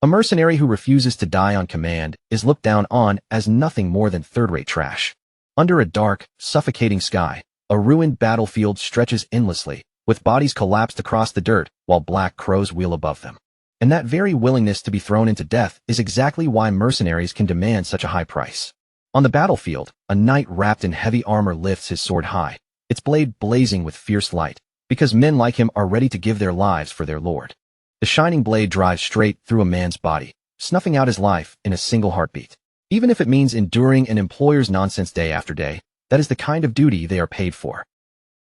A mercenary who refuses to die on command is looked down on as nothing more than third-rate trash. Under a dark, suffocating sky, a ruined battlefield stretches endlessly, with bodies collapsed across the dirt while black crows wheel above them. And that very willingness to be thrown into death is exactly why mercenaries can demand such a high price. On the battlefield, a knight wrapped in heavy armor lifts his sword high, its blade blazing with fierce light, because men like him are ready to give their lives for their lord. The shining blade drives straight through a man's body, snuffing out his life in a single heartbeat. Even if it means enduring an employer's nonsense day after day, that is the kind of duty they are paid for.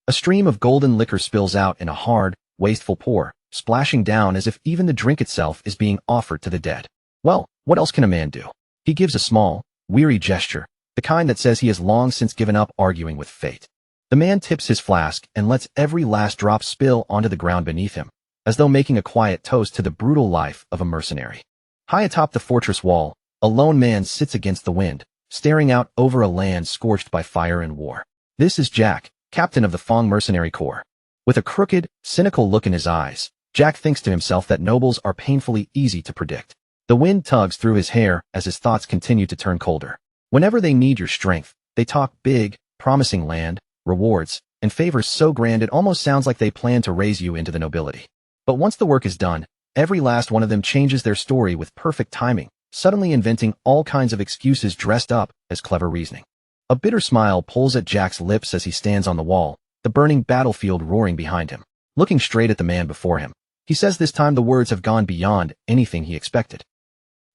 A stream of golden liquor spills out in a hard, wasteful pour, splashing down as if even the drink itself is being offered to the dead. Well, what else can a man do? He gives a small, weary gesture, the kind that says he has long since given up arguing with fate. The man tips his flask and lets every last drop spill onto the ground beneath him, as though making a quiet toast to the brutal life of a mercenary. High atop the fortress wall, a lone man sits against the wind, staring out over a land scorched by fire and war. This is Jack, captain of the Fong Mercenary Corps. With a crooked, cynical look in his eyes, Jack thinks to himself that nobles are painfully easy to predict. The wind tugs through his hair as his thoughts continue to turn colder. Whenever they need your strength, they talk big, promising land, rewards, and favors so grand it almost sounds like they plan to raise you into the nobility. But once the work is done, every last one of them changes their story with perfect timing, suddenly inventing all kinds of excuses dressed up as clever reasoning. A bitter smile pulls at Jack's lips as he stands on the wall, the burning battlefield roaring behind him. Looking straight at the man before him, he says this time the words have gone beyond anything he expected.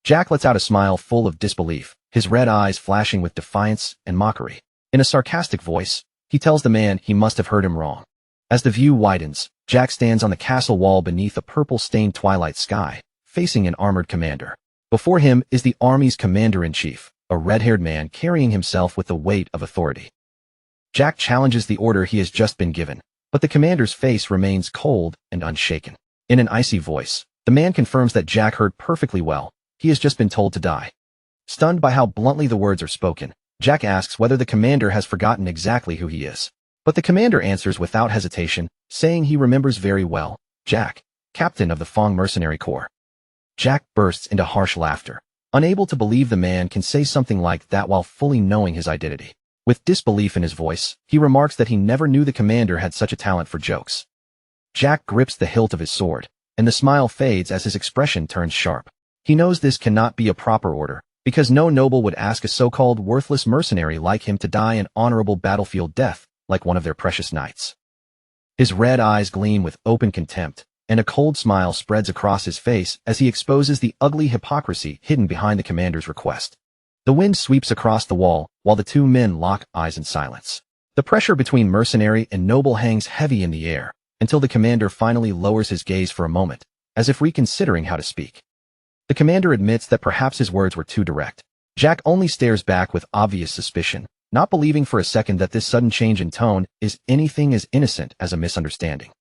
Jack lets out a smile full of disbelief, his red eyes flashing with defiance and mockery. In a sarcastic voice, he tells the man he must have heard him wrong. As the view widens, Jack stands on the castle wall beneath a purple-stained twilight sky, facing an armored commander. Before him is the army's commander-in-chief, a red-haired man carrying himself with the weight of authority. Jack challenges the order he has just been given, but the commander's face remains cold and unshaken. In an icy voice, the man confirms that Jack heard perfectly well. He has just been told to die. Stunned by how bluntly the words are spoken, Jack asks whether the commander has forgotten exactly who he is. But the commander answers without hesitation, saying he remembers very well, Jack, captain of the Fong Mercenary Corps. Jack bursts into harsh laughter, unable to believe the man can say something like that while fully knowing his identity. With disbelief in his voice, he remarks that he never knew the commander had such a talent for jokes. Jack grips the hilt of his sword, and the smile fades as his expression turns sharp. He knows this cannot be a proper order, because no noble would ask a so-called worthless mercenary like him to die an honorable battlefield death like one of their precious knights. His red eyes gleam with open contempt, and a cold smile spreads across his face as he exposes the ugly hypocrisy hidden behind the commander's request. The wind sweeps across the wall, while the two men lock eyes in silence. The pressure between mercenary and noble hangs heavy in the air, until the commander finally lowers his gaze for a moment, as if reconsidering how to speak. The commander admits that perhaps his words were too direct. Jack only stares back with obvious suspicion, not believing for a second that this sudden change in tone is anything as innocent as a misunderstanding.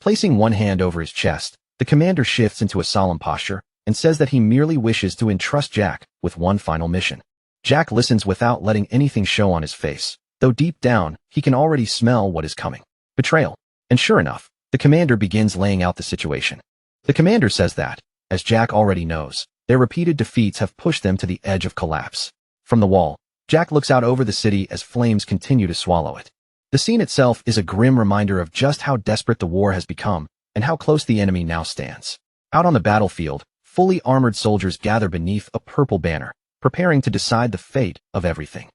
Placing one hand over his chest, the commander shifts into a solemn posture and says that he merely wishes to entrust Jack with one final mission. Jack listens without letting anything show on his face, though deep down, he can already smell what is coming. Betrayal. And sure enough, the commander begins laying out the situation. The commander says that, as Jack already knows, their repeated defeats have pushed them to the edge of collapse. From the wall, Jack looks out over the city as flames continue to swallow it. The scene itself is a grim reminder of just how desperate the war has become and how close the enemy now stands. Out on the battlefield, fully armored soldiers gather beneath a purple banner, preparing to decide the fate of everything.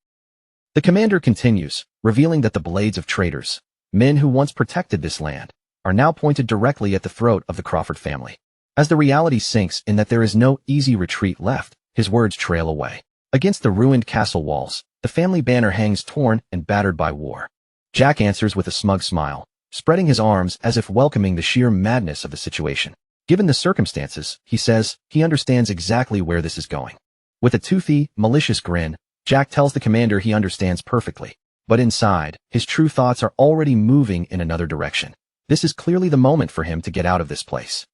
The commander continues, revealing that the blades of traitors, men who once protected this land, are now pointed directly at the throat of the Crawford family. As the reality sinks in that there is no easy retreat left, his words trail away. Against the ruined castle walls, the family banner hangs torn and battered by war. Jack answers with a smug smile, spreading his arms as if welcoming the sheer madness of the situation. Given the circumstances, he says, he understands exactly where this is going. With a toothy, malicious grin, Jack tells the commander he understands perfectly. But inside, his true thoughts are already moving in another direction. This is clearly the moment for him to get out of this place.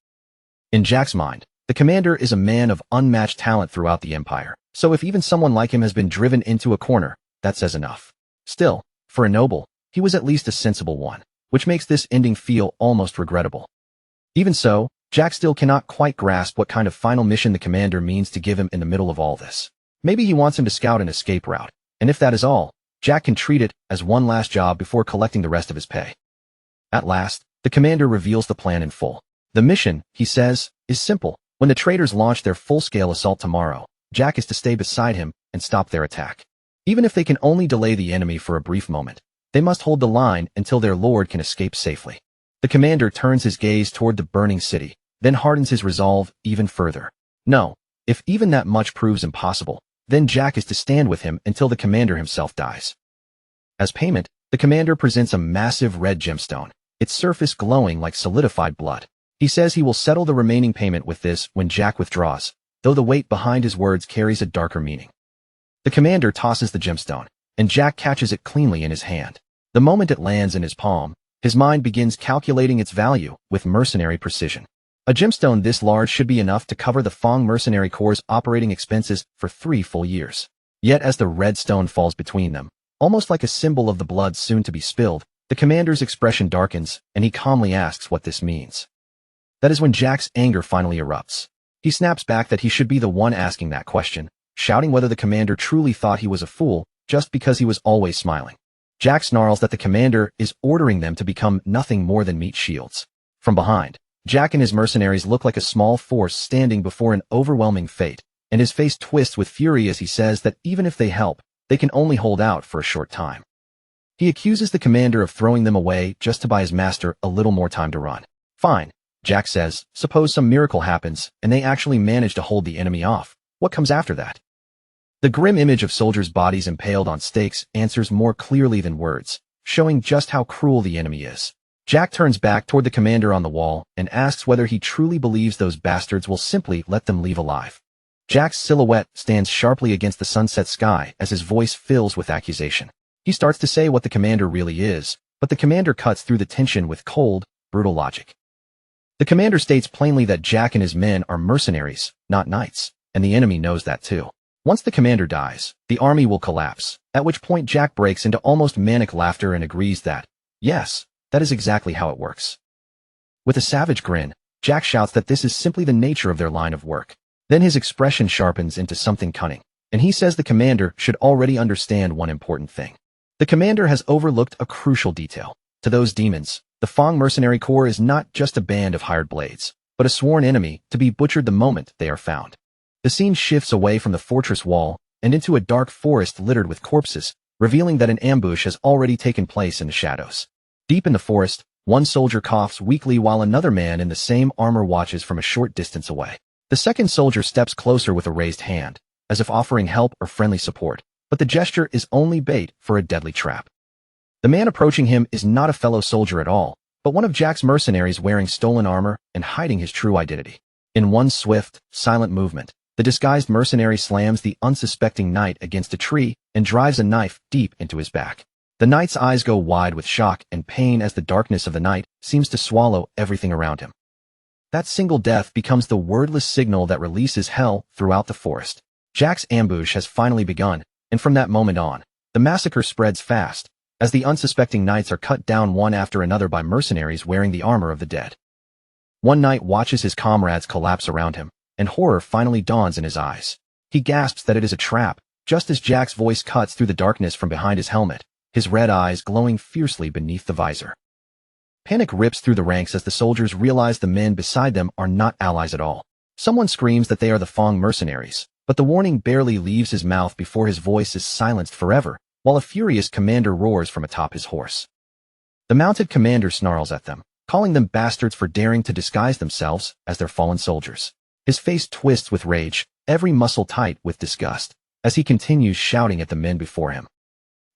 In Jack's mind, the commander is a man of unmatched talent throughout the empire, so if even someone like him has been driven into a corner, that says enough. Still, for a noble, he was at least a sensible one, which makes this ending feel almost regrettable. Even so, Jack still cannot quite grasp what kind of final mission the commander means to give him in the middle of all this. Maybe he wants him to scout an escape route, and if that is all, Jack can treat it as one last job before collecting the rest of his pay. At last, the commander reveals the plan in full. The mission, he says, is simple. When the traitors launch their full-scale assault tomorrow, Jack is to stay beside him and stop their attack. Even if they can only delay the enemy for a brief moment, they must hold the line until their lord can escape safely. The commander turns his gaze toward the burning city, then hardens his resolve even further. No, if even that much proves impossible, then Jack is to stand with him until the commander himself dies. As payment, the commander presents a massive red gemstone, its surface glowing like solidified blood. He says he will settle the remaining payment with this when Jack withdraws, though the weight behind his words carries a darker meaning. The commander tosses the gemstone, and Jack catches it cleanly in his hand. The moment it lands in his palm, his mind begins calculating its value with mercenary precision. A gemstone this large should be enough to cover the Fang Mercenary Corps' operating expenses for 3 full years. Yet as the red stone falls between them, almost like a symbol of the blood soon to be spilled, the commander's expression darkens, and he calmly asks what this means. That is when Jack's anger finally erupts. He snaps back that he should be the one asking that question, shouting whether the commander truly thought he was a fool just because he was always smiling. Jack snarls that the commander is ordering them to become nothing more than meat shields. From behind, Jack and his mercenaries look like a small force standing before an overwhelming fate, and his face twists with fury as he says that even if they help, they can only hold out for a short time. He accuses the commander of throwing them away just to buy his master a little more time to run. Fine, Jack says, suppose some miracle happens and they actually manage to hold the enemy off. What comes after that? The grim image of soldiers' bodies impaled on stakes answers more clearly than words, showing just how cruel the enemy is. Jack turns back toward the commander on the wall and asks whether he truly believes those bastards will simply let them leave alive. Jack's silhouette stands sharply against the sunset sky as his voice fills with accusation. He starts to say what the commander really is, but the commander cuts through the tension with cold, brutal logic. The commander states plainly that Jack and his men are mercenaries, not knights, and the enemy knows that too. Once the commander dies, the army will collapse, at which point Jack breaks into almost manic laughter and agrees that, yes, that is exactly how it works. With a savage grin, Jack shouts that this is simply the nature of their line of work. Then his expression sharpens into something cunning, and he says the commander should already understand one important thing. The commander has overlooked a crucial detail. To those demons, the Fang Mercenary Corps is not just a band of hired blades, but a sworn enemy to be butchered the moment they are found. The scene shifts away from the fortress wall and into a dark forest littered with corpses, revealing that an ambush has already taken place in the shadows. Deep in the forest, one soldier coughs weakly while another man in the same armor watches from a short distance away. The second soldier steps closer with a raised hand, as if offering help or friendly support, but the gesture is only bait for a deadly trap. The man approaching him is not a fellow soldier at all, but one of Jack's mercenaries wearing stolen armor and hiding his true identity. In one swift, silent movement, the disguised mercenary slams the unsuspecting knight against a tree and drives a knife deep into his back. The knight's eyes go wide with shock and pain as the darkness of the night seems to swallow everything around him. That single death becomes the wordless signal that releases hell throughout the forest. Jack's ambush has finally begun, and from that moment on, the massacre spreads fast, as the unsuspecting knights are cut down one after another by mercenaries wearing the armor of the dead. One knight watches his comrades collapse around him, and horror finally dawns in his eyes. He gasps that it is a trap, just as Jack's voice cuts through the darkness from behind his helmet, his red eyes glowing fiercely beneath the visor. Panic rips through the ranks as the soldiers realize the men beside them are not allies at all. Someone screams that they are the Fang mercenaries, but the warning barely leaves his mouth before his voice is silenced forever, while a furious commander roars from atop his horse. The mounted commander snarls at them, calling them bastards for daring to disguise themselves as their fallen soldiers. His face twists with rage, every muscle tight with disgust, as he continues shouting at the men before him.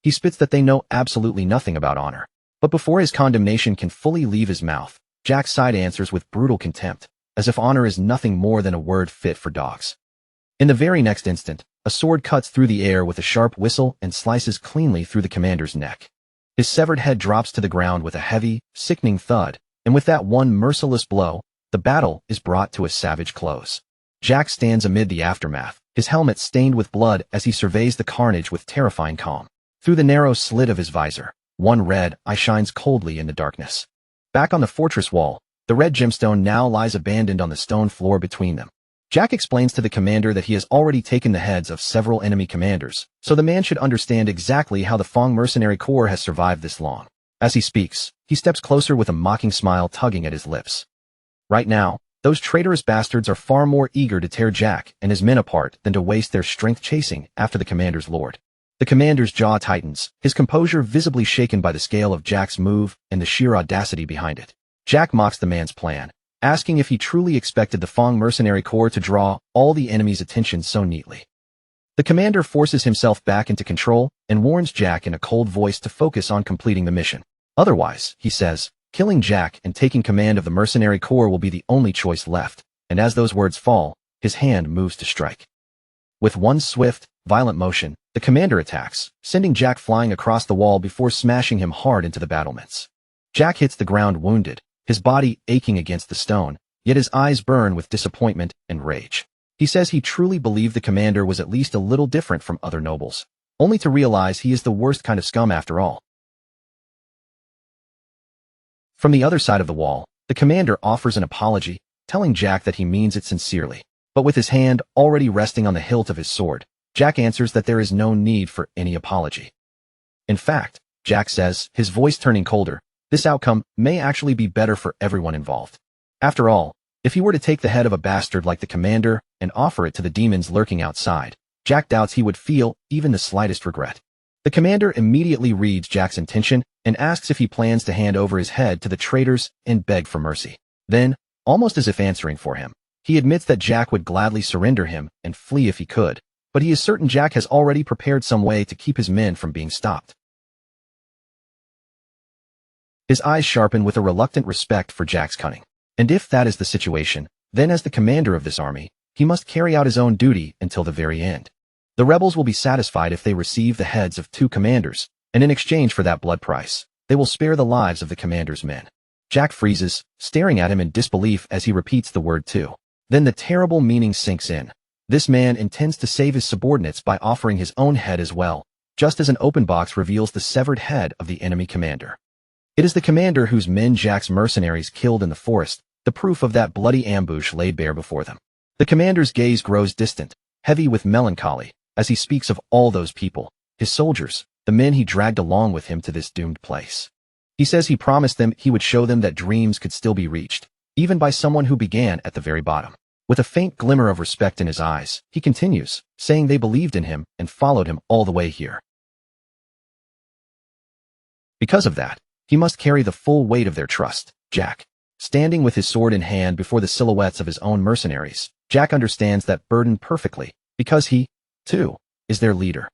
He spits that they know absolutely nothing about honor. But before his condemnation can fully leave his mouth, Jack's side answers with brutal contempt, as if honor is nothing more than a word fit for dogs. In the very next instant, a sword cuts through the air with a sharp whistle and slices cleanly through the commander's neck. His severed head drops to the ground with a heavy, sickening thud, and with that one merciless blow, the battle is brought to a savage close. Jack stands amid the aftermath, his helmet stained with blood as he surveys the carnage with terrifying calm. Through the narrow slit of his visor, one red eye shines coldly in the darkness. Back on the fortress wall, The red gemstone now lies abandoned on the stone floor between them. Jack explains to the commander that he has already taken the heads of several enemy commanders, so the man should understand exactly how the Fong mercenary corps has survived this long. As he speaks, he steps closer with a mocking smile tugging at his lips. Right now, those traitorous bastards are far more eager to tear Jack and his men apart than to waste their strength chasing after the commander's lord. The commander's jaw tightens, his composure visibly shaken by the scale of Jack's move and the sheer audacity behind it. Jack mocks the man's plan, asking if he truly expected the Fong mercenary corps to draw all the enemy's attention so neatly. The commander forces himself back into control and warns Jack in a cold voice to focus on completing the mission. Otherwise, he says, killing Jack and taking command of the mercenary corps will be the only choice left, and as those words fall, his hand moves to strike. With one swift, violent motion, the commander attacks, sending Jack flying across the wall before smashing him hard into the battlements. Jack hits the ground wounded, his body aching against the stone, yet his eyes burn with disappointment and rage. He says he truly believed the commander was at least a little different from other nobles, only to realize he is the worst kind of scum after all. From the other side of the wall, the commander offers an apology, telling Jack that he means it sincerely. But with his hand already resting on the hilt of his sword, Jack answers that there is no need for any apology. In fact, Jack says, his voice turning colder, this outcome may actually be better for everyone involved. After all, if he were to take the head of a bastard like the commander and offer it to the demons lurking outside, Jack doubts he would feel even the slightest regret. The commander immediately reads Jack's intention and asks if he plans to hand over his head to the traitors and beg for mercy. Then, almost as if answering for him, he admits that Jack would gladly surrender him and flee if he could, but he is certain Jack has already prepared some way to keep his men from being stopped. His eyes sharpen with a reluctant respect for Jack's cunning. And if that is the situation, then as the commander of this army, he must carry out his own duty until the very end. The rebels will be satisfied if they receive the heads of 2 commanders, and in exchange for that blood price, they will spare the lives of the commander's men. Jack freezes, staring at him in disbelief as he repeats the word 2. Then the terrible meaning sinks in. This man intends to save his subordinates by offering his own head as well, just as an open box reveals the severed head of the enemy commander. It is the commander whose men Jack's mercenaries killed in the forest, the proof of that bloody ambush laid bare before them. The commander's gaze grows distant, heavy with melancholy, as he speaks of all those people, his soldiers, the men he dragged along with him to this doomed place. He says he promised them he would show them that dreams could still be reached, even by someone who began at the very bottom. With a faint glimmer of respect in his eyes, he continues, saying they believed in him and followed him all the way here. Because of that, he must carry the full weight of their trust. Jack, standing with his sword in hand before the silhouettes of his own mercenaries, Jack understands that burden perfectly, because he, too, is their leader.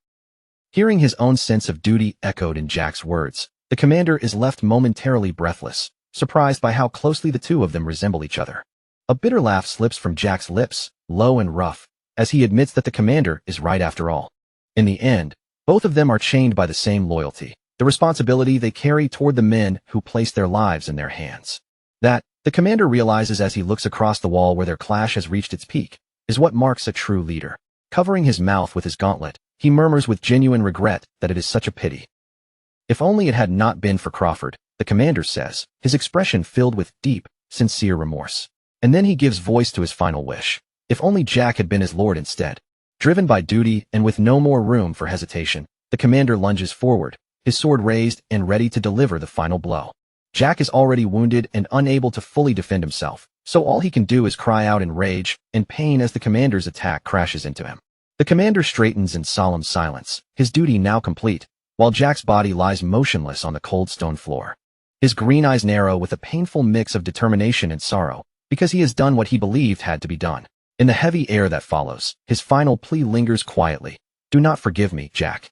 Hearing his own sense of duty echoed in Jack's words, the commander is left momentarily breathless, surprised by how closely the two of them resemble each other. A bitter laugh slips from Jack's lips, low and rough, as he admits that the commander is right after all. In the end, both of them are chained by the same loyalty, the responsibility they carry toward the men who place their lives in their hands. That, the commander realizes as he looks across the wall where their clash has reached its peak, is what marks a true leader. Covering his mouth with his gauntlet, he murmurs with genuine regret that it is such a pity. If only it had not been for Crawford, the commander says, his expression filled with deep, sincere remorse. And then he gives voice to his final wish. If only Jack had been his lord instead. Driven by duty and with no more room for hesitation, the commander lunges forward, his sword raised and ready to deliver the final blow. Jack is already wounded and unable to fully defend himself, so all he can do is cry out in rage and pain as the commander's attack crashes into him. The commander straightens in solemn silence, his duty now complete, while Jack's body lies motionless on the cold stone floor. His green eyes narrow with a painful mix of determination and sorrow, because he has done what he believed had to be done. In the heavy air that follows, his final plea lingers quietly. Do not forgive me, Jack.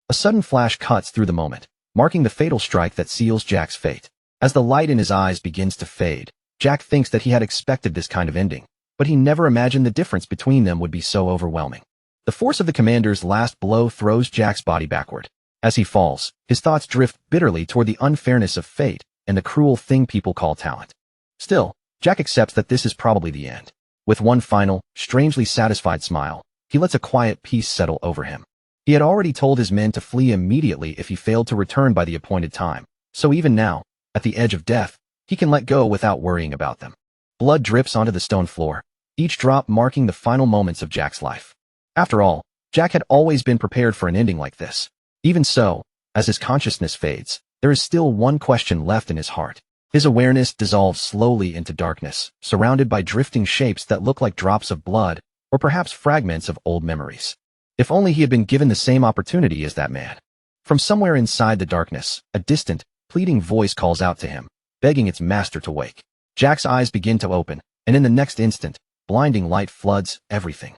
A sudden flash cuts through the moment, marking the fatal strike that seals Jack's fate. As the light in his eyes begins to fade, Jack thinks that he had expected this kind of ending, but he never imagined the difference between them would be so overwhelming. The force of the commander's last blow throws Jack's body backward. As he falls, his thoughts drift bitterly toward the unfairness of fate and the cruel thing people call talent. Still, Jack accepts that this is probably the end. With one final, strangely satisfied smile, he lets a quiet peace settle over him. He had already told his men to flee immediately if he failed to return by the appointed time, so even now, at the edge of death, He can let go without worrying about them. Blood drips onto the stone floor, each drop marking the final moments of Jack's life. After all, Jack had always been prepared for an ending like this. Even so, as his consciousness fades, there is still one question left in his heart. His awareness dissolves slowly into darkness, surrounded by drifting shapes that look like drops of blood, or perhaps fragments of old memories. If only he had been given the same opportunity as that man. From somewhere inside the darkness, a distant, pleading voice calls out to him, begging its master to wake. Jack's eyes begin to open, and in the next instant, blinding light floods everything.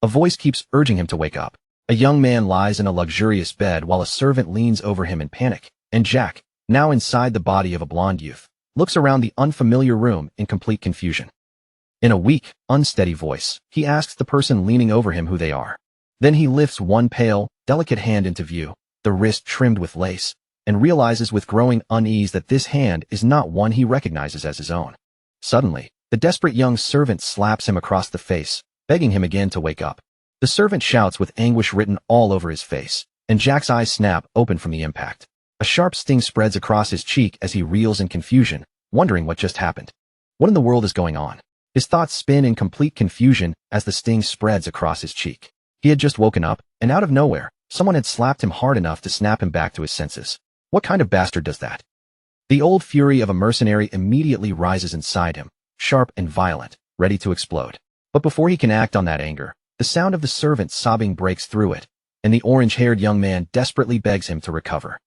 A voice keeps urging him to wake up. A young man lies in a luxurious bed while a servant leans over him in panic, and Jack, now inside the body of a blonde youth, looks around the unfamiliar room in complete confusion. In a weak, unsteady voice, he asks the person leaning over him who they are. Then he lifts one pale, delicate hand into view, the wrist trimmed with lace, and realizes with growing unease that this hand is not one he recognizes as his own. Suddenly, the desperate young servant slaps him across the face, begging him again to wake up. The servant shouts with anguish written all over his face, and Jack's eyes snap open from the impact. A sharp sting spreads across his cheek as he reels in confusion, wondering what just happened. What in the world is going on? His thoughts spin in complete confusion as the sting spreads across his cheek. He had just woken up, and out of nowhere, someone had slapped him hard enough to snap him back to his senses. What kind of bastard does that? The old fury of a mercenary immediately rises inside him, sharp and violent, ready to explode. But before he can act on that anger, the sound of the servant sobbing breaks through it, and the orange-haired young man desperately begs him to recover.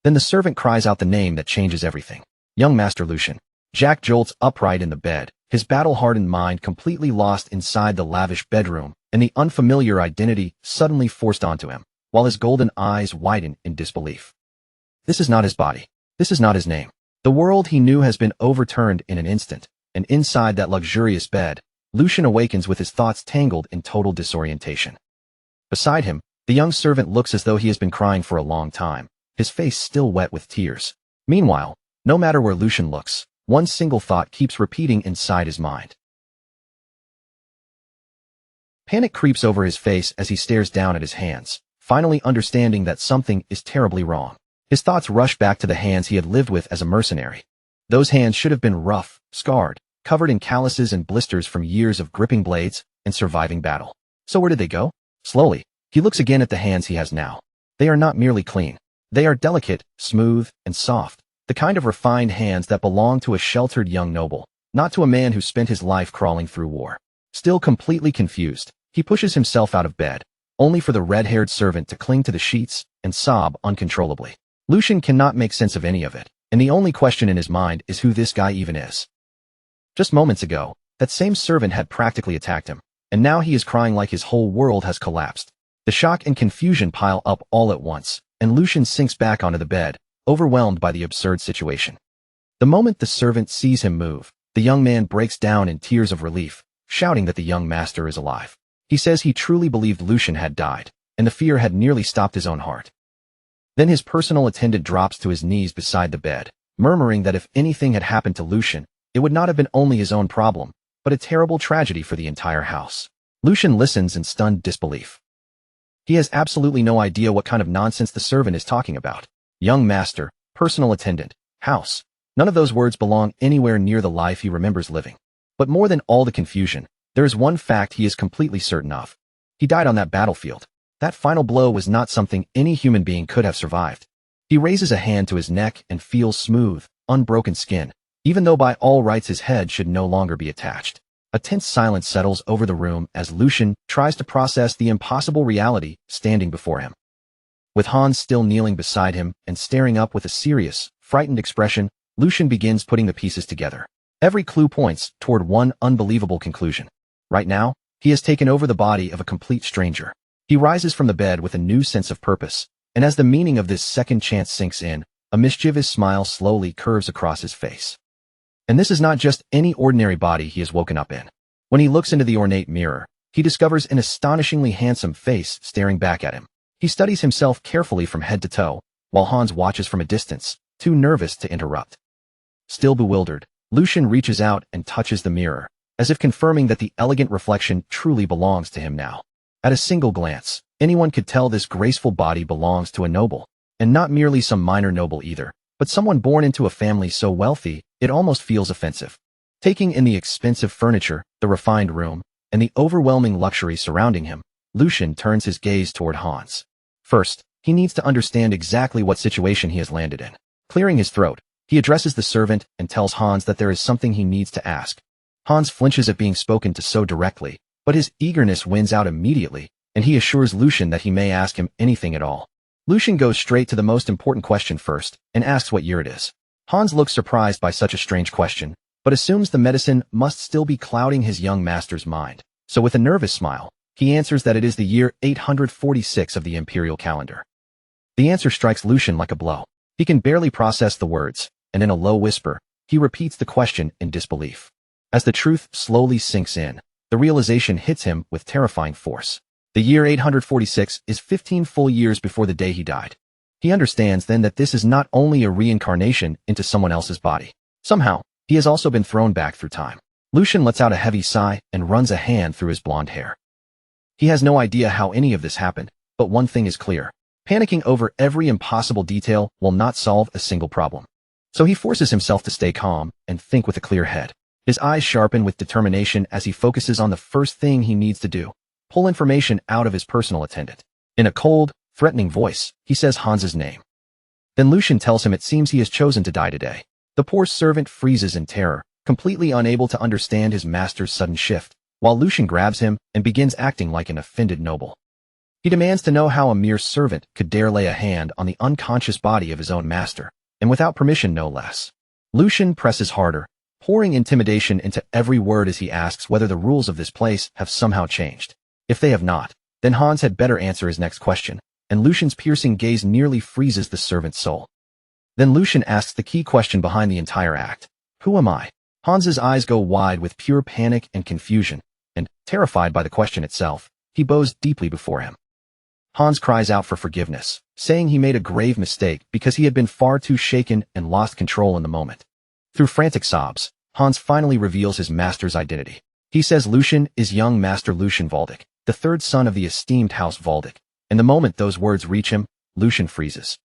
Then the servant cries out the name that changes everything. Young Master Lucian. Jack jolts upright in the bed, his battle-hardened mind completely lost inside the lavish bedroom, and the unfamiliar identity suddenly forced onto him, while his golden eyes widen in disbelief. This is not his body. This is not his name. The world he knew has been overturned in an instant, and inside that luxurious bed, Lucian awakens with his thoughts tangled in total disorientation. Beside him, the young servant looks as though he has been crying for a long time, his face still wet with tears. Meanwhile, no matter where Lucian looks, one single thought keeps repeating inside his mind. Panic creeps over his face as he stares down at his hands, finally understanding that something is terribly wrong. His thoughts rush back to the hands he had lived with as a mercenary. Those hands should have been rough, scarred, covered in calluses and blisters from years of gripping blades and surviving battle. So where did they go? Slowly, he looks again at the hands he has now. They are not merely clean. They are delicate, smooth, and soft, the kind of refined hands that belong to a sheltered young noble, not to a man who spent his life crawling through war. Still completely confused, he pushes himself out of bed, only for the red-haired servant to cling to the sheets and sob uncontrollably. Lucian cannot make sense of any of it, and the only question in his mind is who this guy even is. Just moments ago, that same servant had practically attacked him, and now he is crying like his whole world has collapsed. The shock and confusion pile up all at once, and Lucian sinks back onto the bed, overwhelmed by the absurd situation. The moment the servant sees him move, the young man breaks down in tears of relief, shouting that the young master is alive. He says he truly believed Lucian had died, and the fear had nearly stopped his own heart. Then his personal attendant drops to his knees beside the bed, murmuring that if anything had happened to Lucian, it would not have been only his own problem, but a terrible tragedy for the entire house. Lucian listens in stunned disbelief. He has absolutely no idea what kind of nonsense the servant is talking about. Young master, personal attendant, house. None of those words belong anywhere near the life he remembers living. But more than all the confusion, there is one fact he is completely certain of. He died on that battlefield. That final blow was not something any human being could have survived. He raises a hand to his neck and feels smooth, unbroken skin, even though by all rights his head should no longer be attached. A tense silence settles over the room as Lucian tries to process the impossible reality standing before him. With Hans still kneeling beside him and staring up with a serious, frightened expression, Lucian begins putting the pieces together. Every clue points toward one unbelievable conclusion. Right now, he has taken over the body of a complete stranger. He rises from the bed with a new sense of purpose, and as the meaning of this second chance sinks in, a mischievous smile slowly curves across his face. And this is not just any ordinary body he has woken up in. When he looks into the ornate mirror, he discovers an astonishingly handsome face staring back at him. He studies himself carefully from head to toe, while Hans watches from a distance, too nervous to interrupt. Still bewildered, Lucian reaches out and touches the mirror, as if confirming that the elegant reflection truly belongs to him now. At a single glance, anyone could tell this graceful body belongs to a noble, and not merely some minor noble either, but someone born into a family so wealthy, it almost feels offensive. Taking in the expensive furniture, the refined room, and the overwhelming luxury surrounding him, Lucian turns his gaze toward Hans. First, he needs to understand exactly what situation he has landed in. Clearing his throat, he addresses the servant and tells Hans that there is something he needs to ask. Hans flinches at being spoken to so directly, but his eagerness wins out immediately, and he assures Lucian that he may ask him anything at all. Lucian goes straight to the most important question first, and asks what year it is. Hans looks surprised by such a strange question, but assumes the medicine must still be clouding his young master's mind. So with a nervous smile, he answers that it is the year 846 of the imperial calendar. The answer strikes Lucian like a blow. He can barely process the words, and in a low whisper, he repeats the question in disbelief. As the truth slowly sinks in, the realization hits him with terrifying force. The year 846 is 15 full years before the day he died. He understands then that this is not only a reincarnation into someone else's body. Somehow, he has also been thrown back through time. Lucian lets out a heavy sigh and runs a hand through his blonde hair. He has no idea how any of this happened, but one thing is clear. Panicking over every impossible detail will not solve a single problem. So he forces himself to stay calm and think with a clear head. His eyes sharpen with determination as he focuses on the first thing he needs to do: pull information out of his personal attendant. In a cold, threatening voice, he says Hans's name. Then Lucian tells him it seems he has chosen to die today. The poor servant freezes in terror, completely unable to understand his master's sudden shift, while Lucian grabs him and begins acting like an offended noble. He demands to know how a mere servant could dare lay a hand on the unconscious body of his own master, and without permission no less. Lucian presses harder, pouring intimidation into every word as he asks whether the rules of this place have somehow changed. If they have not, then Hans had better answer his next question, and Lucian's piercing gaze nearly freezes the servant's soul. Then Lucian asks the key question behind the entire act. Who am I? Hans's eyes go wide with pure panic and confusion, and, terrified by the question itself, he bows deeply before him. Hans cries out for forgiveness, saying he made a grave mistake because he had been far too shaken and lost control in the moment. Through frantic sobs, Hans finally reveals his master's identity. He says Lucian is young Master Lucian Waldeck, the third son of the esteemed House Waldeck, and the moment those words reach him, Lucian freezes.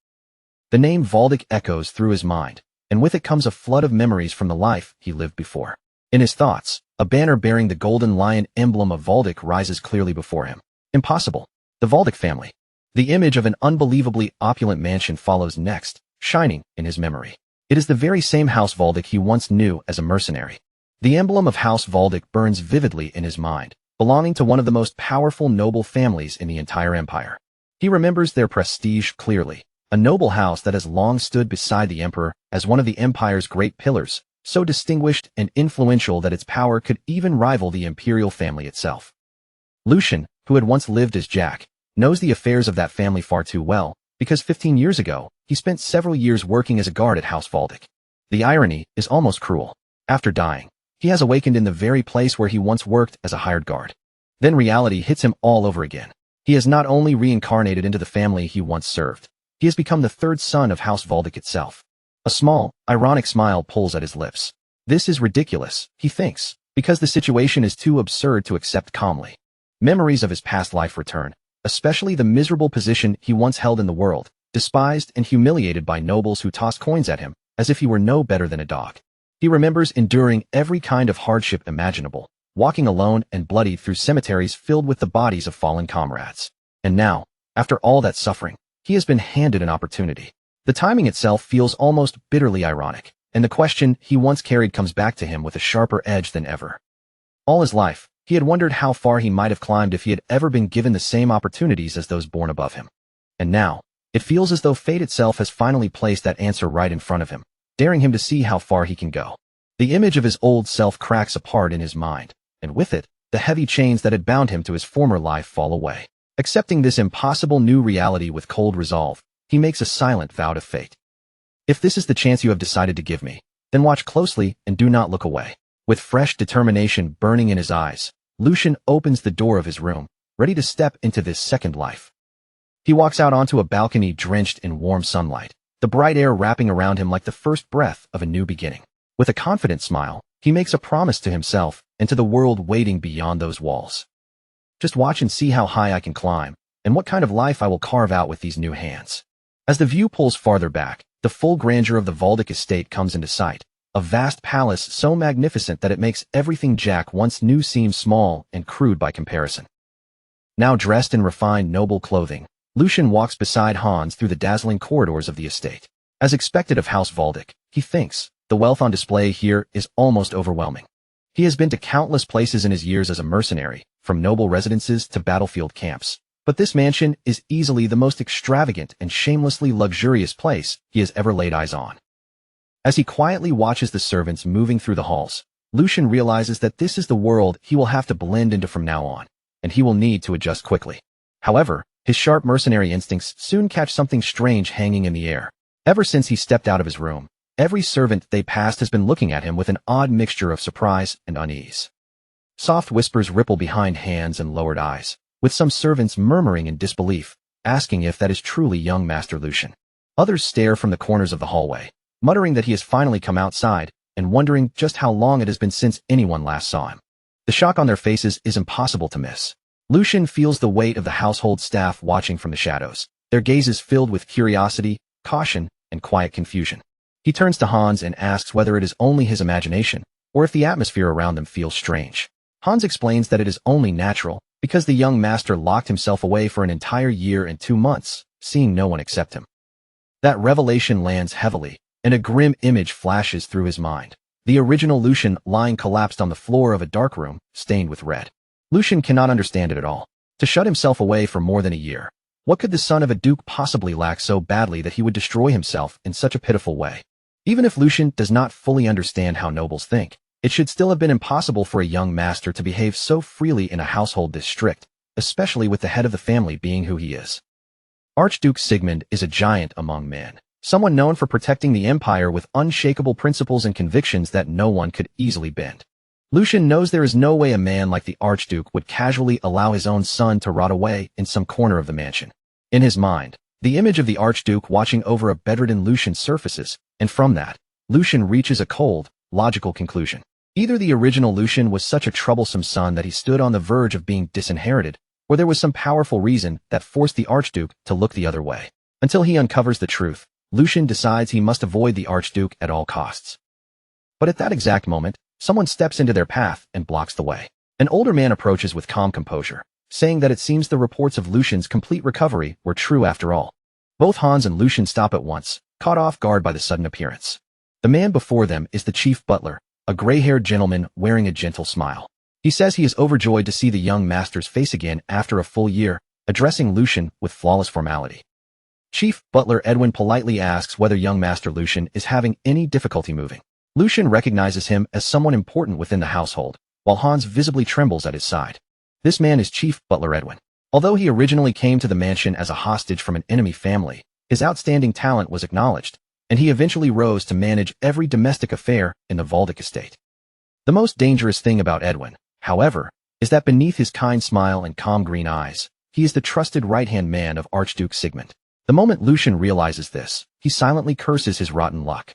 The name Waldeck echoes through his mind, and with it comes a flood of memories from the life he lived before. In his thoughts, a banner bearing the golden lion emblem of Waldeck rises clearly before him. Impossible. The Waldeck family. The image of an unbelievably opulent mansion follows next, shining in his memory. It is the very same House Waldeck he once knew as a mercenary. The emblem of House Waldeck burns vividly in his mind, belonging to one of the most powerful noble families in the entire empire. He remembers their prestige clearly, a noble house that has long stood beside the emperor as one of the empire's great pillars, so distinguished and influential that its power could even rival the imperial family itself. Lucian, who had once lived as Jack, knows the affairs of that family far too well, because 15 years ago, he spent several years working as a guard at House Waldeck. The irony is almost cruel. After dying, he has awakened in the very place where he once worked as a hired guard. Then reality hits him all over again. He has not only reincarnated into the family he once served, he has become the third son of House Waldeck itself. A small, ironic smile pulls at his lips. This is ridiculous, he thinks, because the situation is too absurd to accept calmly. Memories of his past life return, especially the miserable position he once held in the world, despised and humiliated by nobles who tossed coins at him, as if he were no better than a dog. He remembers enduring every kind of hardship imaginable, walking alone and bloodied through cemeteries filled with the bodies of fallen comrades. And now, after all that suffering, he has been handed an opportunity. The timing itself feels almost bitterly ironic, and the question he once carried comes back to him with a sharper edge than ever. All his life, he had wondered how far he might have climbed if he had ever been given the same opportunities as those born above him. And now, it feels as though fate itself has finally placed that answer right in front of him, daring him to see how far he can go. The image of his old self cracks apart in his mind, and with it, the heavy chains that had bound him to his former life fall away. Accepting this impossible new reality with cold resolve, he makes a silent vow to fate. If this is the chance you have decided to give me, then watch closely and do not look away. With fresh determination burning in his eyes, Lucian opens the door of his room, ready to step into this second life. He walks out onto a balcony drenched in warm sunlight, the bright air wrapping around him like the first breath of a new beginning. With a confident smile, he makes a promise to himself and to the world waiting beyond those walls. Just watch and see how high I can climb, and what kind of life I will carve out with these new hands. As the view pulls farther back, the full grandeur of the Valdic estate comes into sight, a vast palace so magnificent that it makes everything Jack once knew seem small and crude by comparison. Now dressed in refined noble clothing, Lucian walks beside Hans through the dazzling corridors of the estate. As expected of House Valdic, he thinks, the wealth on display here is almost overwhelming. He has been to countless places in his years as a mercenary, from noble residences to battlefield camps. But this mansion is easily the most extravagant and shamelessly luxurious place he has ever laid eyes on. As he quietly watches the servants moving through the halls, Lucian realizes that this is the world he will have to blend into from now on, and he will need to adjust quickly. However, his sharp mercenary instincts soon catch something strange hanging in the air. Ever since he stepped out of his room, every servant they passed has been looking at him with an odd mixture of surprise and unease. Soft whispers ripple behind hands and lowered eyes, with some servants murmuring in disbelief, asking if that is truly young Master Lucian. Others stare from the corners of the hallway, muttering that he has finally come outside, and wondering just how long it has been since anyone last saw him. The shock on their faces is impossible to miss. Lucian feels the weight of the household staff watching from the shadows, their gazes filled with curiosity, caution, and quiet confusion. He turns to Hans and asks whether it is only his imagination, or if the atmosphere around them feels strange. Hans explains that it is only natural, because the young master locked himself away for an entire year and 2 months, seeing no one except him. That revelation lands heavily, and a grim image flashes through his mind. The original Lucian lying collapsed on the floor of a dark room, stained with red. Lucian cannot understand it at all. To shut himself away for more than a year. What could the son of a duke possibly lack so badly that he would destroy himself in such a pitiful way? Even if Lucian does not fully understand how nobles think, it should still have been impossible for a young master to behave so freely in a household this strict, especially with the head of the family being who he is. Archduke Sigmund is a giant among men, someone known for protecting the empire with unshakable principles and convictions that no one could easily bend. Lucian knows there is no way a man like the Archduke would casually allow his own son to rot away in some corner of the mansion. In his mind, the image of the Archduke watching over a bedridden Lucian surfaces, and from that, Lucian reaches a cold, logical conclusion. Either the original Lucian was such a troublesome son that he stood on the verge of being disinherited, or there was some powerful reason that forced the Archduke to look the other way. Until he uncovers the truth, Lucian decides he must avoid the Archduke at all costs. But at that exact moment, someone steps into their path and blocks the way. An older man approaches with calm composure, saying that it seems the reports of Lucian's complete recovery were true after all. Both Hans and Lucian stop at once, caught off guard by the sudden appearance. The man before them is the chief butler, a gray-haired gentleman wearing a gentle smile. He says he is overjoyed to see the young master's face again after a full year, addressing Lucian with flawless formality. Chief Butler Edwin politely asks whether young Master Lucian is having any difficulty moving. Lucian recognizes him as someone important within the household, while Hans visibly trembles at his side. This man is Chief Butler Edwin. Although he originally came to the mansion as a hostage from an enemy family, his outstanding talent was acknowledged, and he eventually rose to manage every domestic affair in the Valdic estate. The most dangerous thing about Edwin, however, is that beneath his kind smile and calm green eyes, he is the trusted right-hand man of Archduke Sigmund. The moment Lucian realizes this, he silently curses his rotten luck.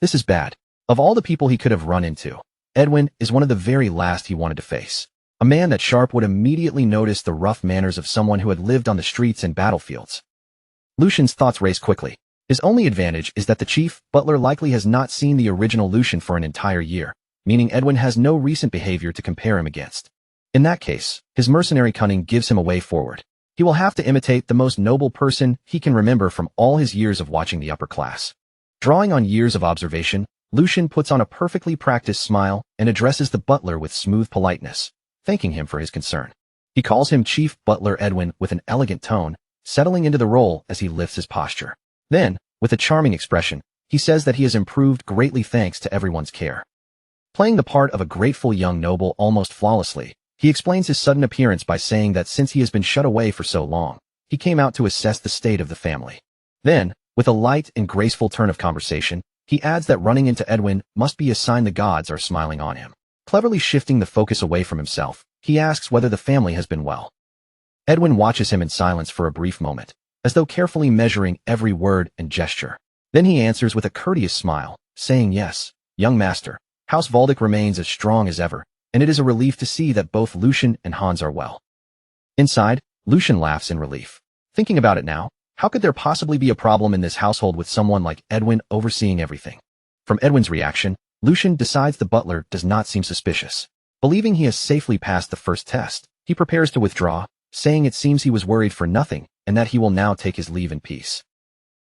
This is bad. Of all the people he could have run into, Edwin is one of the very last he wanted to face. A man that Sharp would immediately notice the rough manners of someone who had lived on the streets and battlefields. Lucian's thoughts race quickly. His only advantage is that the chief butler likely has not seen the original Lucian for an entire year, meaning Edwin has no recent behavior to compare him against. In that case, his mercenary cunning gives him a way forward. He will have to imitate the most noble person he can remember from all his years of watching the upper class. Drawing on years of observation, Lucian puts on a perfectly practiced smile and addresses the butler with smooth politeness, thanking him for his concern. He calls him Chief Butler Edwin with an elegant tone, settling into the role as he lifts his posture. Then, with a charming expression, he says that he has improved greatly thanks to everyone's care. Playing the part of a grateful young noble almost flawlessly, he explains his sudden appearance by saying that since he has been shut away for so long, he came out to assess the state of the family. Then, with a light and graceful turn of conversation, he adds that running into Edwin must be a sign the gods are smiling on him. Cleverly shifting the focus away from himself, he asks whether the family has been well. Edwin watches him in silence for a brief moment, as though carefully measuring every word and gesture. Then he answers with a courteous smile, saying yes, young master, House Valdic remains as strong as ever, and it is a relief to see that both Lucian and Hans are well. Inside, Lucian laughs in relief. Thinking about it now, How could there possibly be a problem in this household with someone like Edwin overseeing everything? From Edwin's reaction, Lucian decides the butler does not seem suspicious. Believing he has safely passed the first test, he prepares to withdraw, saying it seems he was worried for nothing and that he will now take his leave in peace.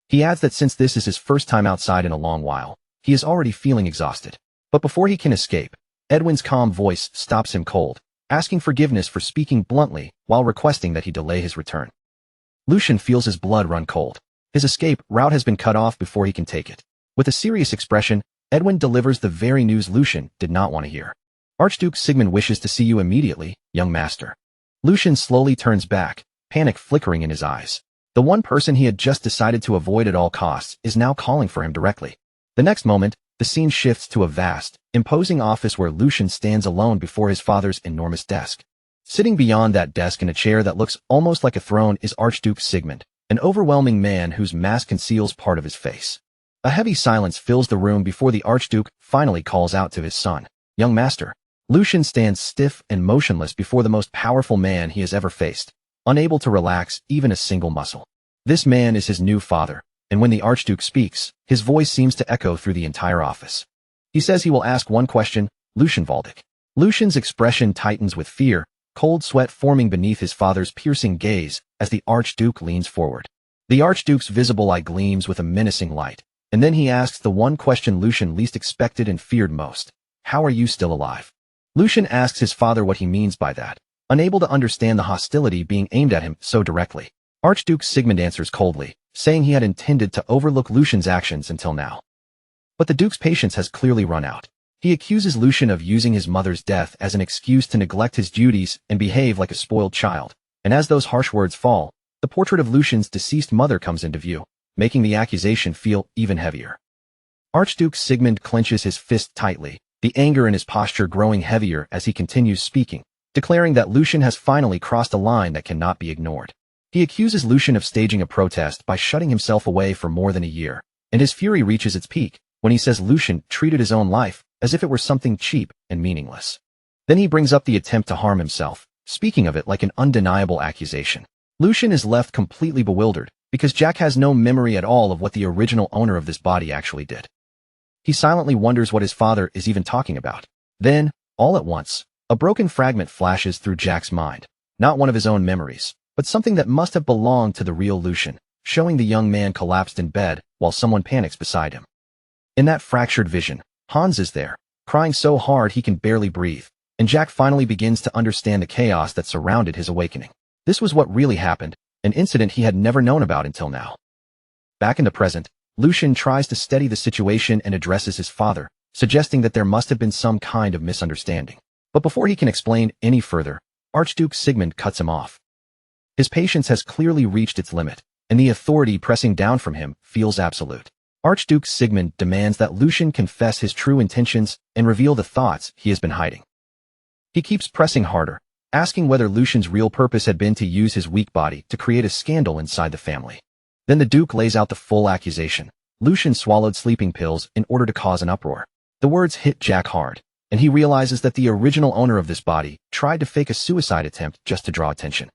He adds that since this is his first time outside in a long while, he is already feeling exhausted. But before he can escape, Edwin's calm voice stops him cold, asking forgiveness for speaking bluntly while requesting that he delay his return. Lucian feels his blood run cold. His escape route has been cut off before he can take it. With a serious expression, Edwin delivers the very news Lucian did not want to hear. Archduke Sigmund wishes to see you immediately, young master. Lucian slowly turns back, panic flickering in his eyes. The one person he had just decided to avoid at all costs is now calling for him directly. The next moment, the scene shifts to a vast, imposing office where Lucian stands alone before his father's enormous desk. Sitting beyond that desk in a chair that looks almost like a throne is Archduke Sigmund, an overwhelming man whose mask conceals part of his face. A heavy silence fills the room before the Archduke finally calls out to his son, "Young master." Lucian stands stiff and motionless before the most powerful man he has ever faced, unable to relax even a single muscle. This man is his new father, and when the Archduke speaks, his voice seems to echo through the entire office. He says he will ask one question, Lucian Waldeck. Lucian's expression tightens with fear, cold sweat forming beneath his father's piercing gaze as the Archduke leans forward. The Archduke's visible eye gleams with a menacing light, and then he asks the one question Lucian least expected and feared most. How are you still alive? Lucian asks his father what he means by that, unable to understand the hostility being aimed at him so directly. Archduke Sigmund answers coldly, saying he had intended to overlook Lucian's actions until now. But the Duke's patience has clearly run out. He accuses Lucian of using his mother's death as an excuse to neglect his duties and behave like a spoiled child, and as those harsh words fall, the portrait of Lucian's deceased mother comes into view, making the accusation feel even heavier. Archduke Sigmund clenches his fist tightly, the anger in his posture growing heavier as he continues speaking, declaring that Lucian has finally crossed a line that cannot be ignored. He accuses Lucian of staging a protest by shutting himself away for more than a year, and his fury reaches its peak when he says Lucian treated his own life as if it were something cheap and meaningless. Then he brings up the attempt to harm himself, speaking of it like an undeniable accusation. Lucian is left completely bewildered, because Jack has no memory at all of what the original owner of this body actually did. He silently wonders what his father is even talking about. Then, all at once, a broken fragment flashes through Jack's mind, not one of his own memories, but something that must have belonged to the real Lucian, showing the young man collapsed in bed while someone panics beside him. In that fractured vision, Hans is there, crying so hard he can barely breathe, and Jack finally begins to understand the chaos that surrounded his awakening. This was what really happened, an incident he had never known about until now. Back in the present, Lucian tries to steady the situation and addresses his father, suggesting that there must have been some kind of misunderstanding. But before he can explain any further, Archduke Sigmund cuts him off. His patience has clearly reached its limit, and the authority pressing down from him feels absolute. Archduke Sigmund demands that Lucian confess his true intentions and reveal the thoughts he has been hiding. He keeps pressing harder, asking whether Lucian's real purpose had been to use his weak body to create a scandal inside the family. Then the Duke lays out the full accusation. Lucian swallowed sleeping pills in order to cause an uproar. The words hit Jack hard, and he realizes that the original owner of this body tried to fake a suicide attempt just to draw attention.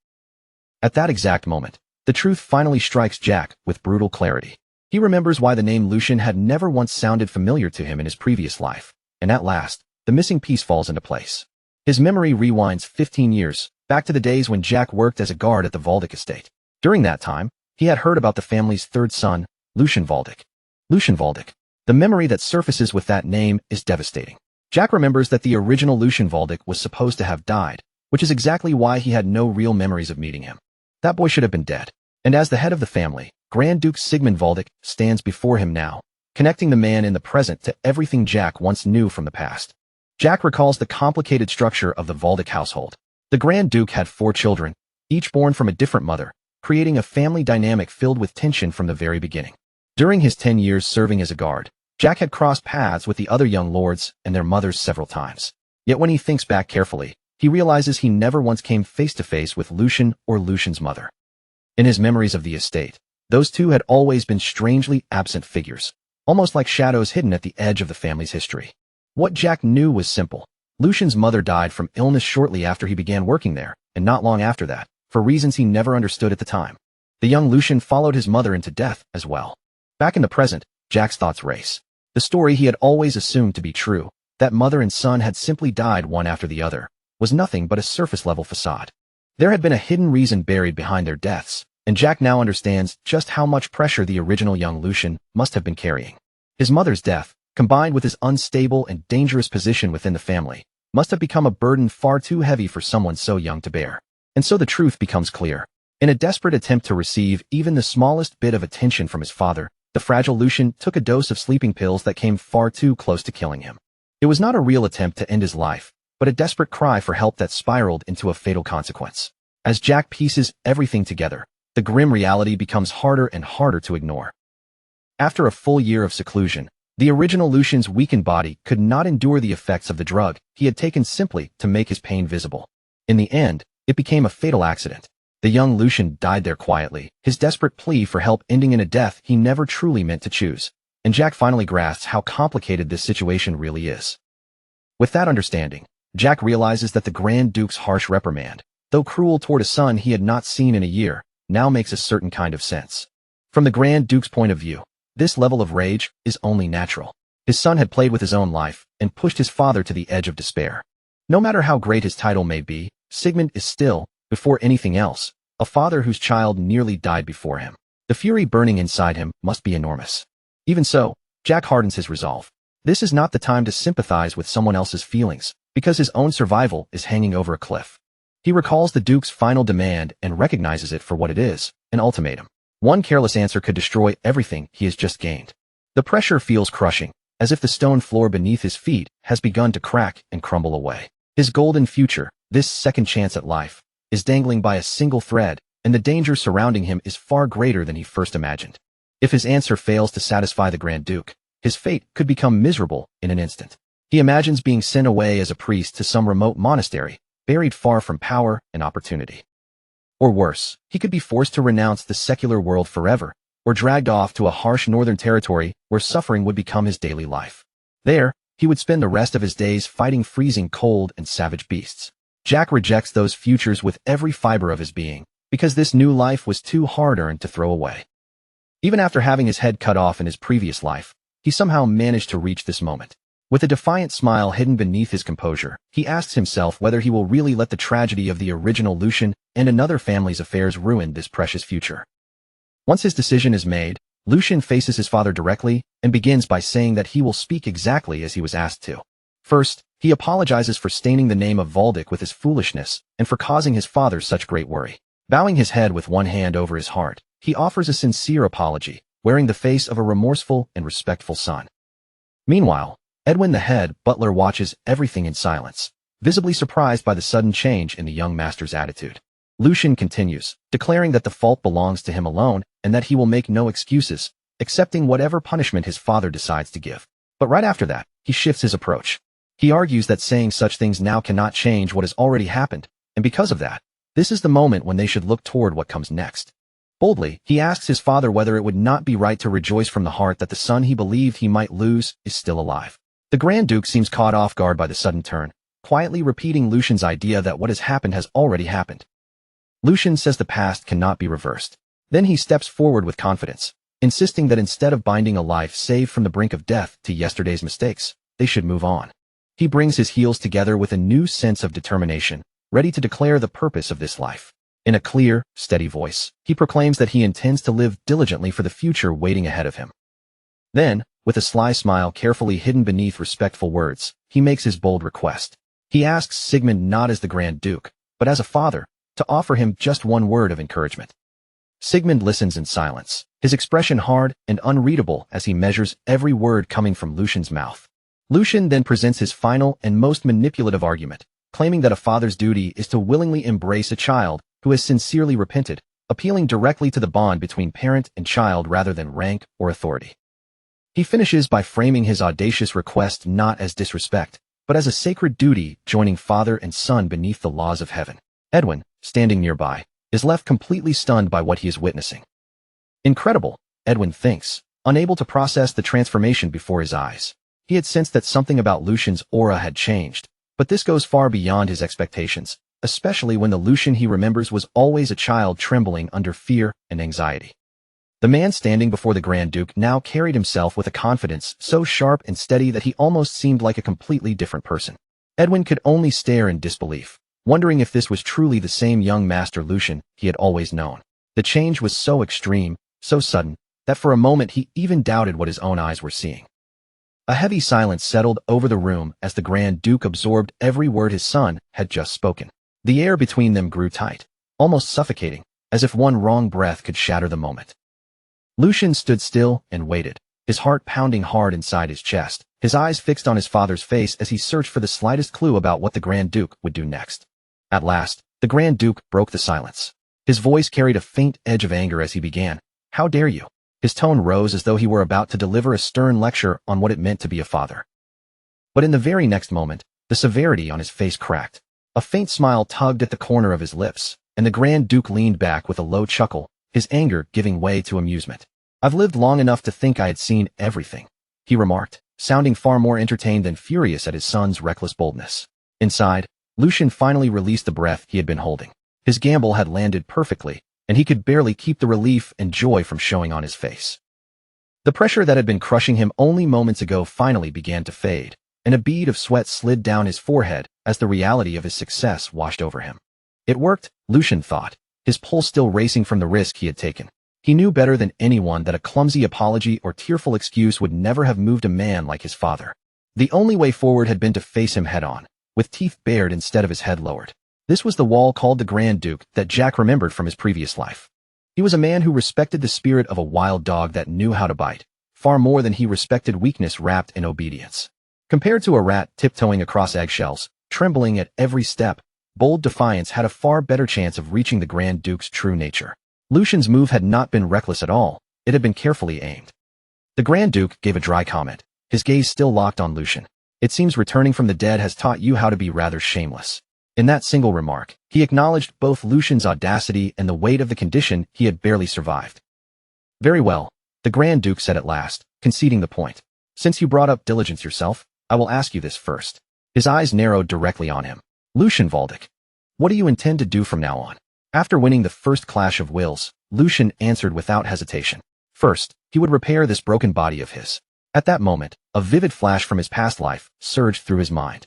At that exact moment, the truth finally strikes Jack with brutal clarity. He remembers why the name Lucian had never once sounded familiar to him in his previous life, and at last, the missing piece falls into place. His memory rewinds 15 years, back to the days when Jack worked as a guard at the Waldeck estate. During that time, he had heard about the family's third son, Lucian Waldeck. Lucian Waldeck. The memory that surfaces with that name is devastating. Jack remembers that the original Lucian Waldeck was supposed to have died, which is exactly why he had no real memories of meeting him. That boy should have been dead. And as the head of the family, Grand Duke Sigmund Waldeck stands before him now, connecting the man in the present to everything Jack once knew from the past. Jack recalls the complicated structure of the Waldeck household. The Grand Duke had 4 children, each born from a different mother, creating a family dynamic filled with tension from the very beginning. During his 10 years serving as a guard, Jack had crossed paths with the other young lords and their mothers several times. Yet when he thinks back carefully, he realizes he never once came face to face with Lucian or Lucian's mother. In his memories of the estate, those two had always been strangely absent figures, almost like shadows hidden at the edge of the family's history. What Jack knew was simple. Lucian's mother died from illness shortly after he began working there, and not long after that, for reasons he never understood at the time. The young Lucian followed his mother into death as well. Back in the present, Jack's thoughts race. The story he had always assumed to be true, that mother and son had simply died one after the other, was nothing but a surface-level facade. There had been a hidden reason buried behind their deaths, and Jack now understands just how much pressure the original young Lucian must have been carrying. His mother's death, combined with his unstable and dangerous position within the family, must have become a burden far too heavy for someone so young to bear. And so the truth becomes clear. In a desperate attempt to receive even the smallest bit of attention from his father, the fragile Lucian took a dose of sleeping pills that came far too close to killing him. It was not a real attempt to end his life, but a desperate cry for help that spiraled into a fatal consequence. As Jack pieces everything together, the grim reality becomes harder and harder to ignore. After a full year of seclusion, the original Lucian's weakened body could not endure the effects of the drug he had taken simply to make his pain visible. In the end, it became a fatal accident. The young Lucian died there quietly, his desperate plea for help ending in a death he never truly meant to choose. And Jack finally grasps how complicated this situation really is. With that understanding, Jack realizes that the Grand Duke's harsh reprimand, though cruel toward a son he had not seen in a year, now makes a certain kind of sense. From the Grand Duke's point of view, this level of rage is only natural. His son had played with his own life and pushed his father to the edge of despair. No matter how great his title may be, Sigmund is still, before anything else, a father whose child nearly died before him. The fury burning inside him must be enormous. Even so, Jack hardens his resolve. This is not the time to sympathize with someone else's feelings, because his own survival is hanging over a cliff. He recalls the Duke's final demand and recognizes it for what it is, an ultimatum. One careless answer could destroy everything he has just gained. The pressure feels crushing, as if the stone floor beneath his feet has begun to crack and crumble away. His golden future, this second chance at life, is dangling by a single thread, and the danger surrounding him is far greater than he first imagined. If his answer fails to satisfy the Grand Duke, his fate could become miserable in an instant. He imagines being sent away as a priest to some remote monastery, buried far from power and opportunity. Or worse, he could be forced to renounce the secular world forever, or dragged off to a harsh northern territory where suffering would become his daily life. There, he would spend the rest of his days fighting freezing cold and savage beasts. Jack rejects those futures with every fiber of his being, because this new life was too hard-earned to throw away. Even after having his head cut off in his previous life, he somehow managed to reach this moment. With a defiant smile hidden beneath his composure, he asks himself whether he will really let the tragedy of the original Lucian and another family's affairs ruin this precious future. Once his decision is made, Lucian faces his father directly and begins by saying that he will speak exactly as he was asked to. First, he apologizes for staining the name of Valdic with his foolishness and for causing his father such great worry. Bowing his head with one hand over his heart, he offers a sincere apology, wearing the face of a remorseful and respectful son. Meanwhile, Edwin the head butler watches everything in silence, visibly surprised by the sudden change in the young master's attitude. Lucian continues, declaring that the fault belongs to him alone and that he will make no excuses, accepting whatever punishment his father decides to give. But right after that, he shifts his approach. He argues that saying such things now cannot change what has already happened, and because of that, this is the moment when they should look toward what comes next. Boldly, he asks his father whether it would not be right to rejoice from the heart that the son he believed he might lose is still alive. The Grand Duke seems caught off guard by the sudden turn, quietly repeating Lucian's idea that what has happened has already happened. Lucian says the past cannot be reversed. Then he steps forward with confidence, insisting that instead of binding a life saved from the brink of death to yesterday's mistakes, they should move on. He brings his heels together with a new sense of determination, ready to declare the purpose of this life. In a clear, steady voice, he proclaims that he intends to live diligently for the future waiting ahead of him. Then, with a sly smile carefully hidden beneath respectful words, he makes his bold request. He asks Sigmund not as the Grand Duke, but as a father, to offer him just one word of encouragement. Sigmund listens in silence, his expression hard and unreadable as he measures every word coming from Lucian's mouth. Lucian then presents his final and most manipulative argument, claiming that a father's duty is to willingly embrace a child who has sincerely repented, appealing directly to the bond between parent and child rather than rank or authority. He finishes by framing his audacious request not as disrespect, but as a sacred duty joining father and son beneath the laws of heaven. Edwin, standing nearby, is left completely stunned by what he is witnessing. Incredible, Edwin thinks, unable to process the transformation before his eyes. He had sensed that something about Lucian's aura had changed, but this goes far beyond his expectations, especially when the Lucian he remembers was always a child trembling under fear and anxiety. The man standing before the Grand Duke now carried himself with a confidence so sharp and steady that he almost seemed like a completely different person. Edwin could only stare in disbelief, wondering if this was truly the same young Master Lucian he had always known. The change was so extreme, so sudden, that for a moment he even doubted what his own eyes were seeing. A heavy silence settled over the room as the Grand Duke absorbed every word his son had just spoken. The air between them grew tight, almost suffocating, as if one wrong breath could shatter the moment. Lucian stood still and waited, his heart pounding hard inside his chest, his eyes fixed on his father's face as he searched for the slightest clue about what the Grand Duke would do next. At last, the Grand Duke broke the silence. His voice carried a faint edge of anger as he began. "How dare you?" His tone rose as though he were about to deliver a stern lecture on what it meant to be a father. But in the very next moment, the severity on his face cracked. A faint smile tugged at the corner of his lips, and the Grand Duke leaned back with a low chuckle, his anger giving way to amusement. "I've lived long enough to think I had seen everything," he remarked, sounding far more entertained than furious at his son's reckless boldness. Inside, Lucian finally released the breath he had been holding. His gamble had landed perfectly, and he could barely keep the relief and joy from showing on his face. The pressure that had been crushing him only moments ago finally began to fade, and a bead of sweat slid down his forehead as the reality of his success washed over him. It worked, Lucian thought, his pulse still racing from the risk he had taken. He knew better than anyone that a clumsy apology or tearful excuse would never have moved a man like his father. The only way forward had been to face him head-on, with teeth bared instead of his head lowered. This was the wall called the Grand Duke that Jack remembered from his previous life. He was a man who respected the spirit of a wild dog that knew how to bite, far more than he respected weakness wrapped in obedience. Compared to a rat tiptoeing across eggshells, trembling at every step, bold defiance had a far better chance of reaching the Grand Duke's true nature. Lucian's move had not been reckless at all, it had been carefully aimed. The Grand Duke gave a dry comment, his gaze still locked on Lucian. "It seems returning from the dead has taught you how to be rather shameless." In that single remark, he acknowledged both Lucian's audacity and the weight of the condition he had barely survived. "Very well," the Grand Duke said at last, conceding the point. "Since you brought up diligence yourself, I will ask you this first." His eyes narrowed directly on him. "Lucian Valdic, what do you intend to do from now on?" After winning the first clash of wills, Lucian answered without hesitation. First, he would repair this broken body of his. At that moment, a vivid flash from his past life surged through his mind.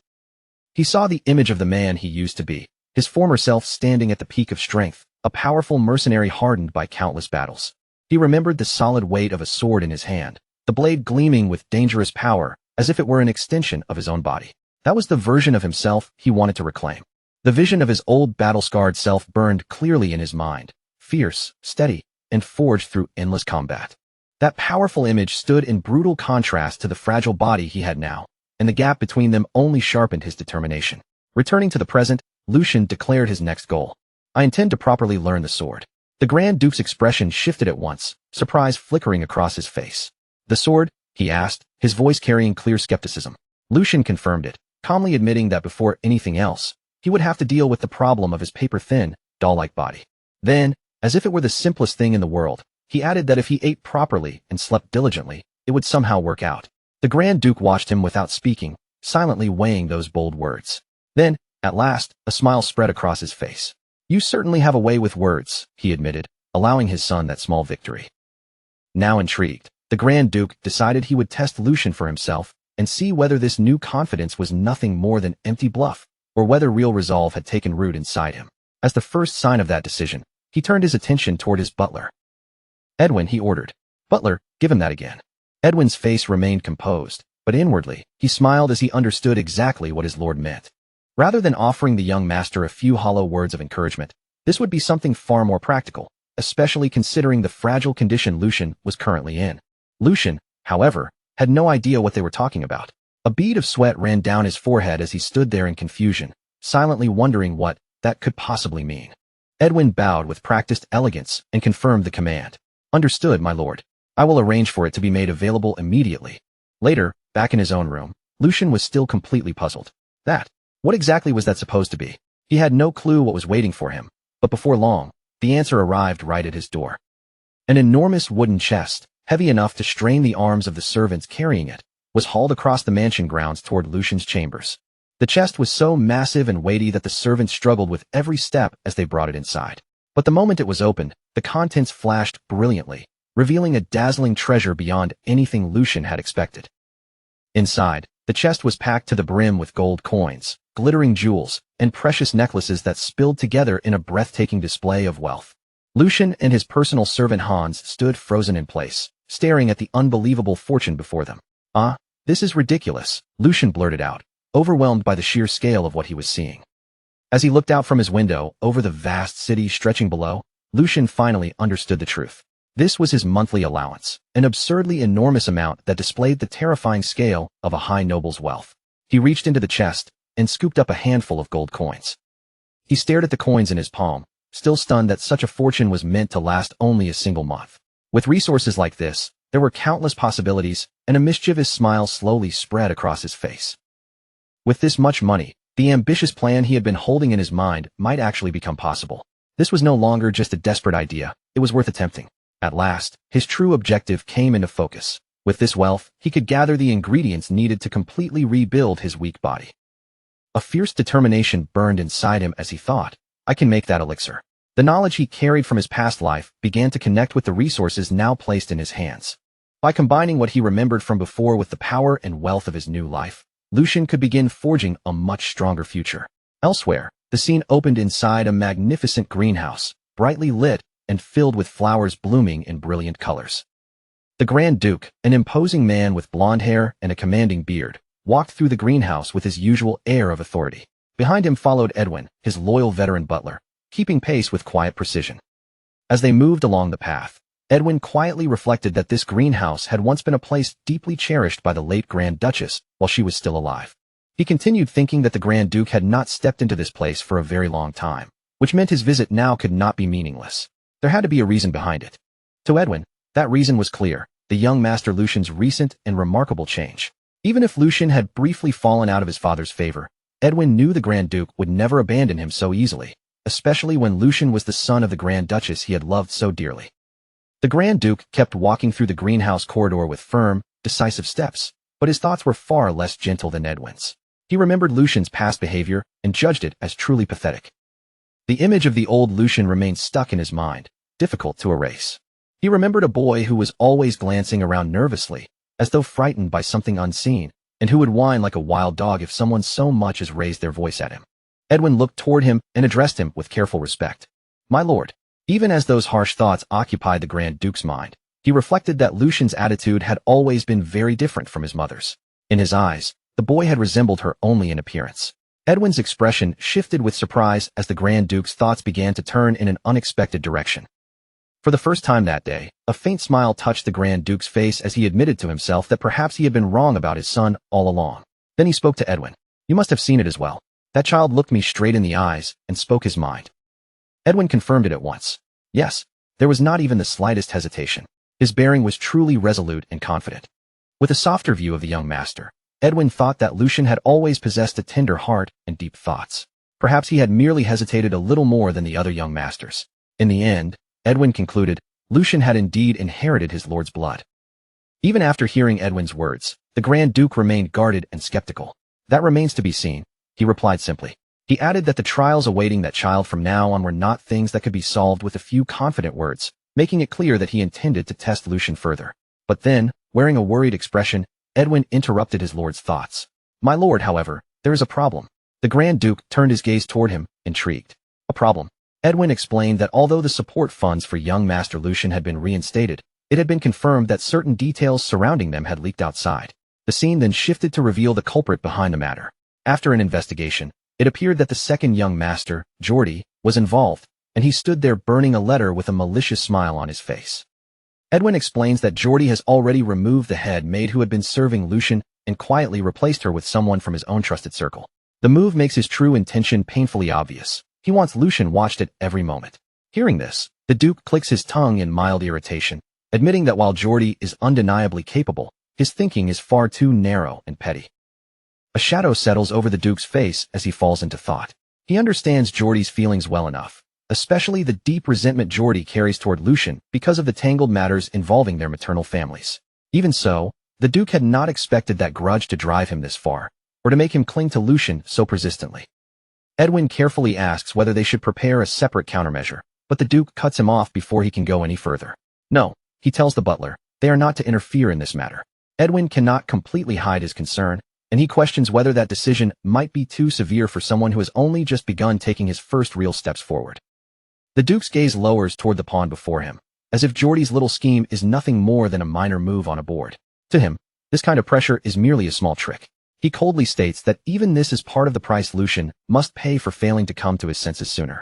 He saw the image of the man he used to be, his former self standing at the peak of strength, a powerful mercenary hardened by countless battles. He remembered the solid weight of a sword in his hand, the blade gleaming with dangerous power, as if it were an extension of his own body. That was the version of himself he wanted to reclaim. The vision of his old battle-scarred self burned clearly in his mind, fierce, steady, and forged through endless combat. That powerful image stood in brutal contrast to the fragile body he had now, and the gap between them only sharpened his determination. Returning to the present, Lucian declared his next goal. "I intend to properly learn the sword." The Grand Duke's expression shifted at once, surprise flickering across his face. "The sword?" he asked, his voice carrying clear skepticism. Lucian confirmed it, calmly admitting that before anything else, he would have to deal with the problem of his paper-thin, doll-like body. Then, as if it were the simplest thing in the world, he added that if he ate properly and slept diligently, it would somehow work out. The Grand Duke watched him without speaking, silently weighing those bold words. Then, at last, a smile spread across his face. "You certainly have a way with words," he admitted, allowing his son that small victory. Now intrigued, the Grand Duke decided he would test Lucian for himself and see whether this new confidence was nothing more than empty bluff, or whether real resolve had taken root inside him. As the first sign of that decision, he turned his attention toward his butler. "Edwin," he ordered. "Butler, give him that again." Edwin's face remained composed, but inwardly, he smiled as he understood exactly what his lord meant. Rather than offering the young master a few hollow words of encouragement, this would be something far more practical, especially considering the fragile condition Lucian was currently in. Lucian, however, had no idea what they were talking about. A bead of sweat ran down his forehead as he stood there in confusion, silently wondering what that could possibly mean. Edwin bowed with practiced elegance and confirmed the command. "Understood, my lord. I will arrange for it to be made available immediately." Later, back in his own room, Lucian was still completely puzzled. What exactly was that supposed to be? He had no clue what was waiting for him, but before long, the answer arrived right at his door. An enormous wooden chest, heavy enough to strain the arms of the servants carrying it, was hauled across the mansion grounds toward Lucian's chambers. The chest was so massive and weighty that the servants struggled with every step as they brought it inside. But the moment it was opened, the contents flashed brilliantly, revealing a dazzling treasure beyond anything Lucian had expected. Inside, the chest was packed to the brim with gold coins, glittering jewels, and precious necklaces that spilled together in a breathtaking display of wealth. Lucian and his personal servant Hans stood frozen in place, staring at the unbelievable fortune before them. "Ah, this is ridiculous," Lucian blurted out, overwhelmed by the sheer scale of what he was seeing. As he looked out from his window over the vast city stretching below, Lucian finally understood the truth. This was his monthly allowance, an absurdly enormous amount that displayed the terrifying scale of a high noble's wealth. He reached into the chest and scooped up a handful of gold coins. He stared at the coins in his palm, still stunned that such a fortune was meant to last only a single month. With resources like this, there were countless possibilities, and a mischievous smile slowly spread across his face. With this much money, the ambitious plan he had been holding in his mind might actually become possible. This was no longer just a desperate idea, it was worth attempting. At last, his true objective came into focus. With this wealth, he could gather the ingredients needed to completely rebuild his weak body. A fierce determination burned inside him as he thought, "I can make that elixir." The knowledge he carried from his past life began to connect with the resources now placed in his hands. By combining what he remembered from before with the power and wealth of his new life, Lucian could begin forging a much stronger future. Elsewhere, the scene opened inside a magnificent greenhouse, brightly lit and filled with flowers blooming in brilliant colors. The Grand Duke, an imposing man with blonde hair and a commanding beard, walked through the greenhouse with his usual air of authority. Behind him followed Edwin, his loyal veteran butler, keeping pace with quiet precision. As they moved along the path, Edwin quietly reflected that this greenhouse had once been a place deeply cherished by the late Grand Duchess while she was still alive. He continued thinking that the Grand Duke had not stepped into this place for a very long time, which meant his visit now could not be meaningless. There had to be a reason behind it. To Edwin, that reason was clear, the young Master Lucian's recent and remarkable change. Even if Lucian had briefly fallen out of his father's favor, Edwin knew the Grand Duke would never abandon him so easily, especially when Lucian was the son of the Grand Duchess he had loved so dearly. The Grand Duke kept walking through the greenhouse corridor with firm, decisive steps, but his thoughts were far less gentle than Edwin's. He remembered Lucian's past behavior and judged it as truly pathetic. The image of the old Lucian remained stuck in his mind, difficult to erase. He remembered a boy who was always glancing around nervously, as though frightened by something unseen, and who would whine like a wild dog if someone so much as raised their voice at him. Edwin looked toward him and addressed him with careful respect. "My lord." Even as those harsh thoughts occupied the Grand Duke's mind, he reflected that Lucian's attitude had always been very different from his mother's. In his eyes, the boy had resembled her only in appearance. Edwin's expression shifted with surprise as the Grand Duke's thoughts began to turn in an unexpected direction. For the first time that day, a faint smile touched the Grand Duke's face as he admitted to himself that perhaps he had been wrong about his son all along. Then he spoke to Edwin. "You must have seen it as well. That child looked me straight in the eyes and spoke his mind." Edwin confirmed it at once. Yes, there was not even the slightest hesitation. His bearing was truly resolute and confident. With a softer view of the young master, Edwin thought that Lucian had always possessed a tender heart and deep thoughts. Perhaps he had merely hesitated a little more than the other young masters. In the end, Edwin concluded, Lucian had indeed inherited his lord's blood. Even after hearing Edwin's words, the Grand Duke remained guarded and skeptical. "That remains to be seen," he replied simply. He added that the trials awaiting that child from now on were not things that could be solved with a few confident words, making it clear that he intended to test Lucian further. But then, wearing a worried expression, Edwin interrupted his lord's thoughts. "My lord, however, there is a problem." The Grand Duke turned his gaze toward him, intrigued. "A problem?" Edwin explained that although the support funds for young Master Lucian had been reinstated, it had been confirmed that certain details surrounding them had leaked outside. The scene then shifted to reveal the culprit behind the matter. After an investigation, it appeared that the second young master, Geordie, was involved, and he stood there burning a letter with a malicious smile on his face. Edwin explains that Geordie has already removed the head maid who had been serving Lucian and quietly replaced her with someone from his own trusted circle. The move makes his true intention painfully obvious. He wants Lucian watched at every moment. Hearing this, the Duke clicks his tongue in mild irritation, admitting that while Geordie is undeniably capable, his thinking is far too narrow and petty. A shadow settles over the Duke's face as he falls into thought. He understands Geordie's feelings well enough, especially the deep resentment Geordie carries toward Lucian because of the tangled matters involving their maternal families. Even so, the Duke had not expected that grudge to drive him this far. or to make him cling to Lucian so persistently. Edwin carefully asks whether they should prepare a separate countermeasure, but the Duke cuts him off before he can go any further. No, he tells the butler, they are not to interfere in this matter. Edwin cannot completely hide his concern, and he questions whether that decision might be too severe for someone who has only just begun taking his first real steps forward. The Duke's gaze lowers toward the pawn before him, as if Geordie's little scheme is nothing more than a minor move on a board. To him, this kind of pressure is merely a small trick. He coldly states that even this is part of the price Lucian must pay for failing to come to his senses sooner.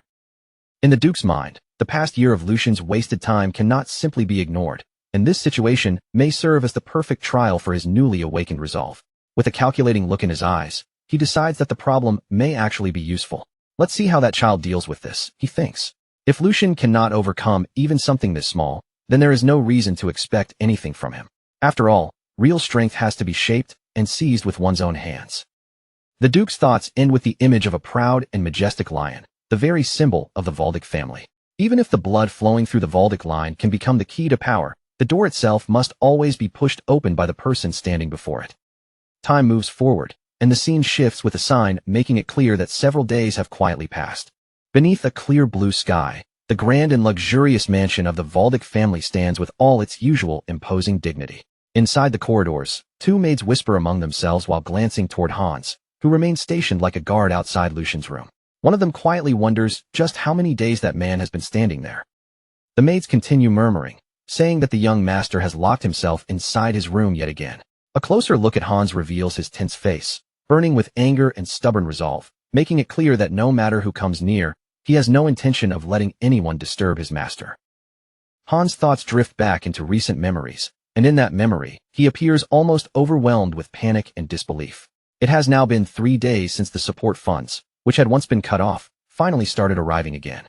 In the Duke's mind, the past year of Lucian's wasted time cannot simply be ignored, and this situation may serve as the perfect trial for his newly awakened resolve. With a calculating look in his eyes, he decides that the problem may actually be useful. Let's see how that child deals with this, he thinks. If Lucian cannot overcome even something this small, then there is no reason to expect anything from him. After all, real strength has to be shaped and seized with one's own hands. The Duke's thoughts end with the image of a proud and majestic lion, the very symbol of the Valdic family. Even if the blood flowing through the Valdic line can become the key to power, the door itself must always be pushed open by the person standing before it. Time moves forward, and the scene shifts with a sign making it clear that several days have quietly passed. Beneath a clear blue sky, the grand and luxurious mansion of the Valdic family stands with all its usual imposing dignity. Inside the corridors, two maids whisper among themselves while glancing toward Hans, who remains stationed like a guard outside Lucian's room. One of them quietly wonders just how many days that man has been standing there. The maids continue murmuring, saying that the young master has locked himself inside his room yet again. A closer look at Hans reveals his tense face, burning with anger and stubborn resolve, making it clear that no matter who comes near, he has no intention of letting anyone disturb his master. Hans' thoughts drift back into recent memories, and in that memory, he appears almost overwhelmed with panic and disbelief. It has now been 3 days since the support funds, which had once been cut off, finally started arriving again.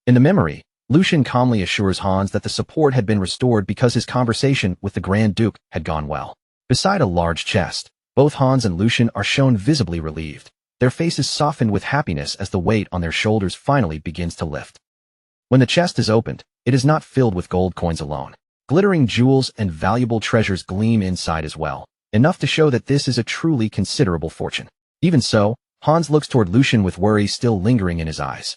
In the memory, Lucian calmly assures Hans that the support had been restored because his conversation with the Grand Duke had gone well. Beside a large chest, both Hans and Lucian are shown visibly relieved, their faces softened with happiness as the weight on their shoulders finally begins to lift. When the chest is opened, it is not filled with gold coins alone. Glittering jewels and valuable treasures gleam inside as well, enough to show that this is a truly considerable fortune. Even so, Hans looks toward Lucian with worry still lingering in his eyes.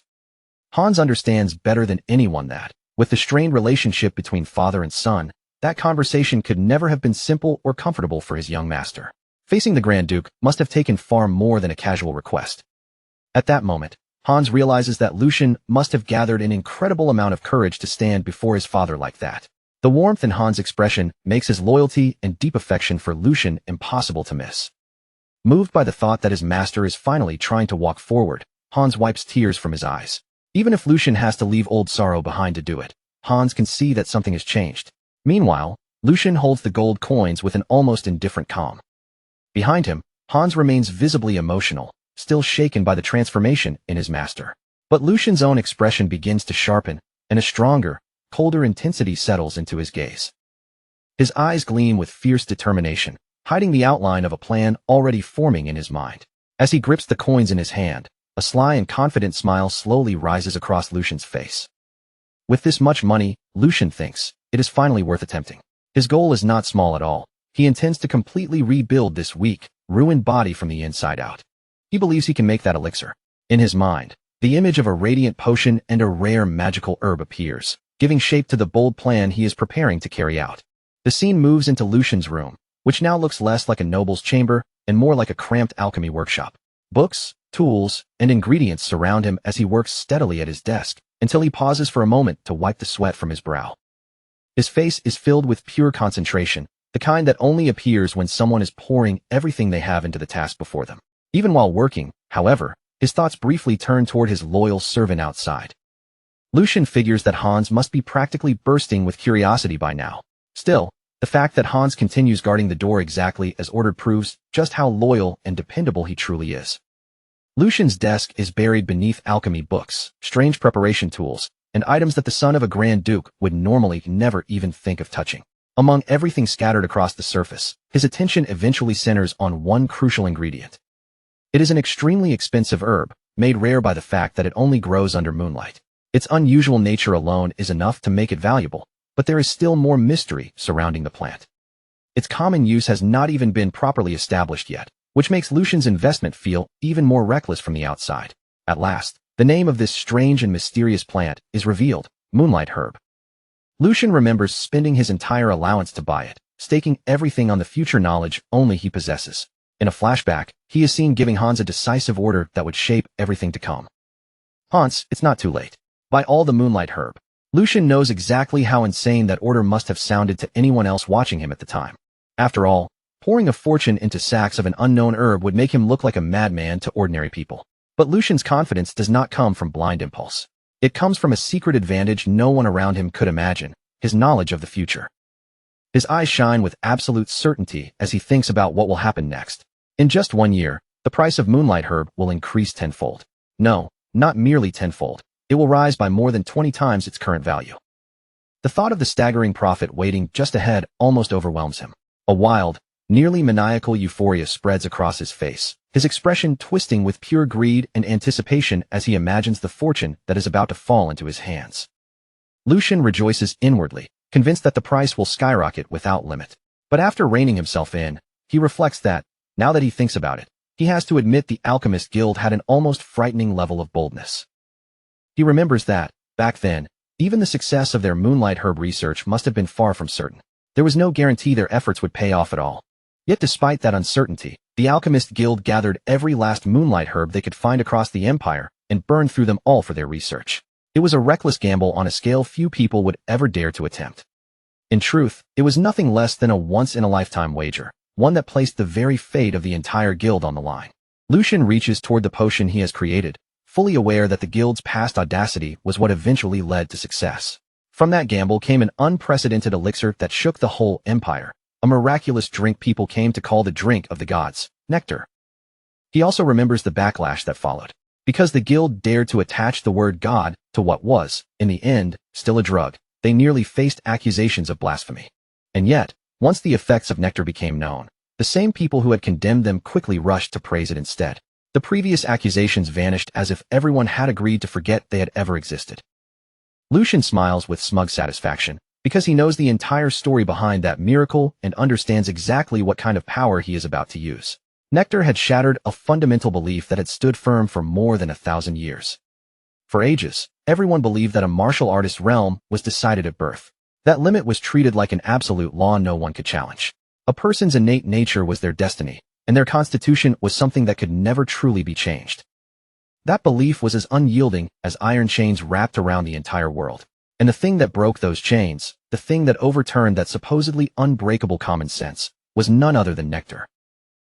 Hans understands better than anyone that, with the strained relationship between father and son, that conversation could never have been simple or comfortable for his young master. Facing the Grand Duke must have taken far more than a casual request. At that moment, Hans realizes that Lucian must have gathered an incredible amount of courage to stand before his father like that. The warmth in Hans' expression makes his loyalty and deep affection for Lucian impossible to miss. Moved by the thought that his master is finally trying to walk forward, Hans wipes tears from his eyes. Even if Lucian has to leave old sorrow behind to do it, Hans can see that something has changed. Meanwhile, Lucian holds the gold coins with an almost indifferent calm. Behind him, Hans remains visibly emotional, still shaken by the transformation in his master. But Lucian's own expression begins to sharpen, and a stronger, colder intensity settles into his gaze. His eyes gleam with fierce determination, hiding the outline of a plan already forming in his mind. As he grips the coins in his hand, a sly and confident smile slowly rises across Lucian's face. With this much money, Lucian thinks, it is finally worth attempting. His goal is not small at all. He intends to completely rebuild this weak, ruined body from the inside out. He believes he can make that elixir. In his mind, the image of a radiant potion and a rare magical herb appears, giving shape to the bold plan he is preparing to carry out. The scene moves into Lucian's room, which now looks less like a noble's chamber and more like a cramped alchemy workshop. Books, tools, and ingredients surround him as he works steadily at his desk, until he pauses for a moment to wipe the sweat from his brow. His face is filled with pure concentration, the kind that only appears when someone is pouring everything they have into the task before them. Even while working, however, his thoughts briefly turn toward his loyal servant outside. Lucian figures that Hans must be practically bursting with curiosity by now. Still, the fact that Hans continues guarding the door exactly as ordered proves just how loyal and dependable he truly is. Lucian's desk is buried beneath alchemy books, strange preparation tools, and items that the son of a Grand Duke would normally never even think of touching. Among everything scattered across the surface, his attention eventually centers on one crucial ingredient. It is an extremely expensive herb, made rare by the fact that it only grows under moonlight. Its unusual nature alone is enough to make it valuable, but there is still more mystery surrounding the plant. Its common use has not even been properly established yet, which makes Lucian's investment feel even more reckless from the outside. At last, the name of this strange and mysterious plant is revealed: Moonlight Herb. Lucian remembers spending his entire allowance to buy it, staking everything on the future knowledge only he possesses. In a flashback, he is seen giving Hans a decisive order that would shape everything to come. Hans, it's not too late. Buy all the Moonlight Herb. Lucian knows exactly how insane that order must have sounded to anyone else watching him at the time. After all, pouring a fortune into sacks of an unknown herb would make him look like a madman to ordinary people. But Lucian's confidence does not come from blind impulse. It comes from a secret advantage no one around him could imagine: his knowledge of the future. His eyes shine with absolute certainty as he thinks about what will happen next. In just 1 year, the price of Moonlight Herb will increase tenfold. No, not merely tenfold. It will rise by more than 20 times its current value. The thought of the staggering profit waiting just ahead almost overwhelms him. A wild, nearly maniacal euphoria spreads across his face, his expression twisting with pure greed and anticipation as he imagines the fortune that is about to fall into his hands. Lucian rejoices inwardly, convinced that the price will skyrocket without limit. But after reining himself in, he reflects that, now that he thinks about it, he has to admit the Alchemist Guild had an almost frightening level of boldness. He remembers that, back then, even the success of their Moonlight Herb research must have been far from certain. There was no guarantee their efforts would pay off at all. Yet despite that uncertainty, the Alchemist Guild gathered every last Moonlight Herb they could find across the Empire and burned through them all for their research. It was a reckless gamble on a scale few people would ever dare to attempt. In truth, it was nothing less than a once-in-a-lifetime wager, one that placed the very fate of the entire guild on the line. Lucian reaches toward the potion he has created, fully aware that the guild's past audacity was what eventually led to success. From that gamble came an unprecedented elixir that shook the whole empire, a miraculous drink people came to call the drink of the gods, nectar. He also remembers the backlash that followed, because the guild dared to attach the word God to what was, in the end, still a drug. They nearly faced accusations of blasphemy. And yet, once the effects of nectar became known, the same people who had condemned them quickly rushed to praise it instead. The previous accusations vanished as if everyone had agreed to forget they had ever existed. Lucian smiles with smug satisfaction, because he knows the entire story behind that miracle and understands exactly what kind of power he is about to use. Nectar had shattered a fundamental belief that had stood firm for more than 1,000 years. For ages, everyone believed that a martial artist's realm was decided at birth. That limit was treated like an absolute law no one could challenge. A person's innate nature was their destiny, and their constitution was something that could never truly be changed. That belief was as unyielding as iron chains wrapped around the entire world. And the thing that broke those chains, the thing that overturned that supposedly unbreakable common sense, was none other than nectar.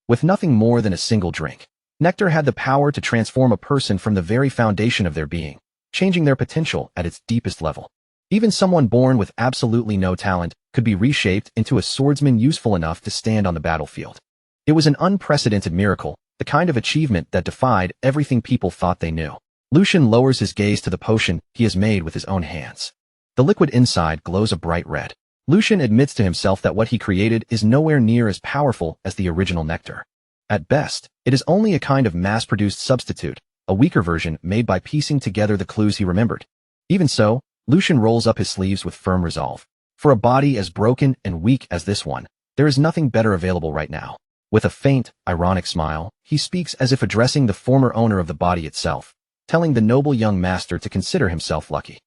With nothing more than a single drink, nectar had the power to transform a person from the very foundation of their being, changing their potential at its deepest level. Even someone born with absolutely no talent could be reshaped into a swordsman useful enough to stand on the battlefield. It was an unprecedented miracle, the kind of achievement that defied everything people thought they knew. Lucian lowers his gaze to the potion he has made with his own hands. The liquid inside glows a bright red. Lucian admits to himself that what he created is nowhere near as powerful as the original nectar. At best, it is only a kind of mass-produced substitute, a weaker version made by piecing together the clues he remembered. Even so, Lucian rolls up his sleeves with firm resolve. For a body as broken and weak as this one, there is nothing better available right now. With a faint, ironic smile, he speaks as if addressing the former owner of the body itself, telling the noble young master to consider himself lucky.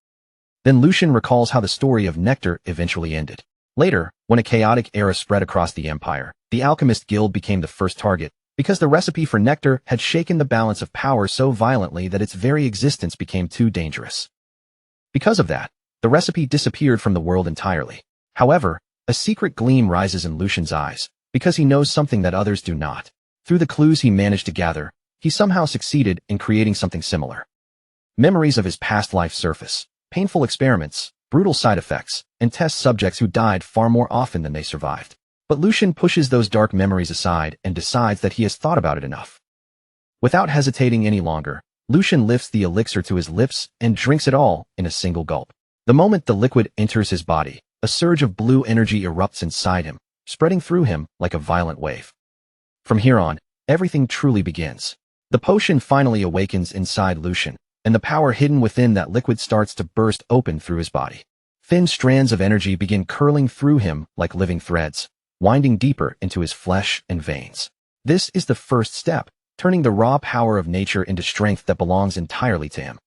Then Lucian recalls how the story of nectar eventually ended. Later, when a chaotic era spread across the empire, the Alchemist Guild became the first target, because the recipe for nectar had shaken the balance of power so violently that its very existence became too dangerous. Because of that, the recipe disappeared from the world entirely. However, a secret gleam rises in Lucian's eyes, because he knows something that others do not. Through the clues he managed to gather, he somehow succeeded in creating something similar. Memories of his past life surface, painful experiments, brutal side effects, and test subjects who died far more often than they survived. But Lucian pushes those dark memories aside and decides that he has thought about it enough. Without hesitating any longer, Lucian lifts the elixir to his lips and drinks it all in a single gulp. The moment the liquid enters his body, a surge of blue energy erupts inside him, spreading through him like a violent wave. From here on, everything truly begins. The potion finally awakens inside Lucian, and the power hidden within that liquid starts to burst open through his body. Thin strands of energy begin curling through him like living threads, winding deeper into his flesh and veins. This is the first step, turning the raw power of nature into strength that belongs entirely to him.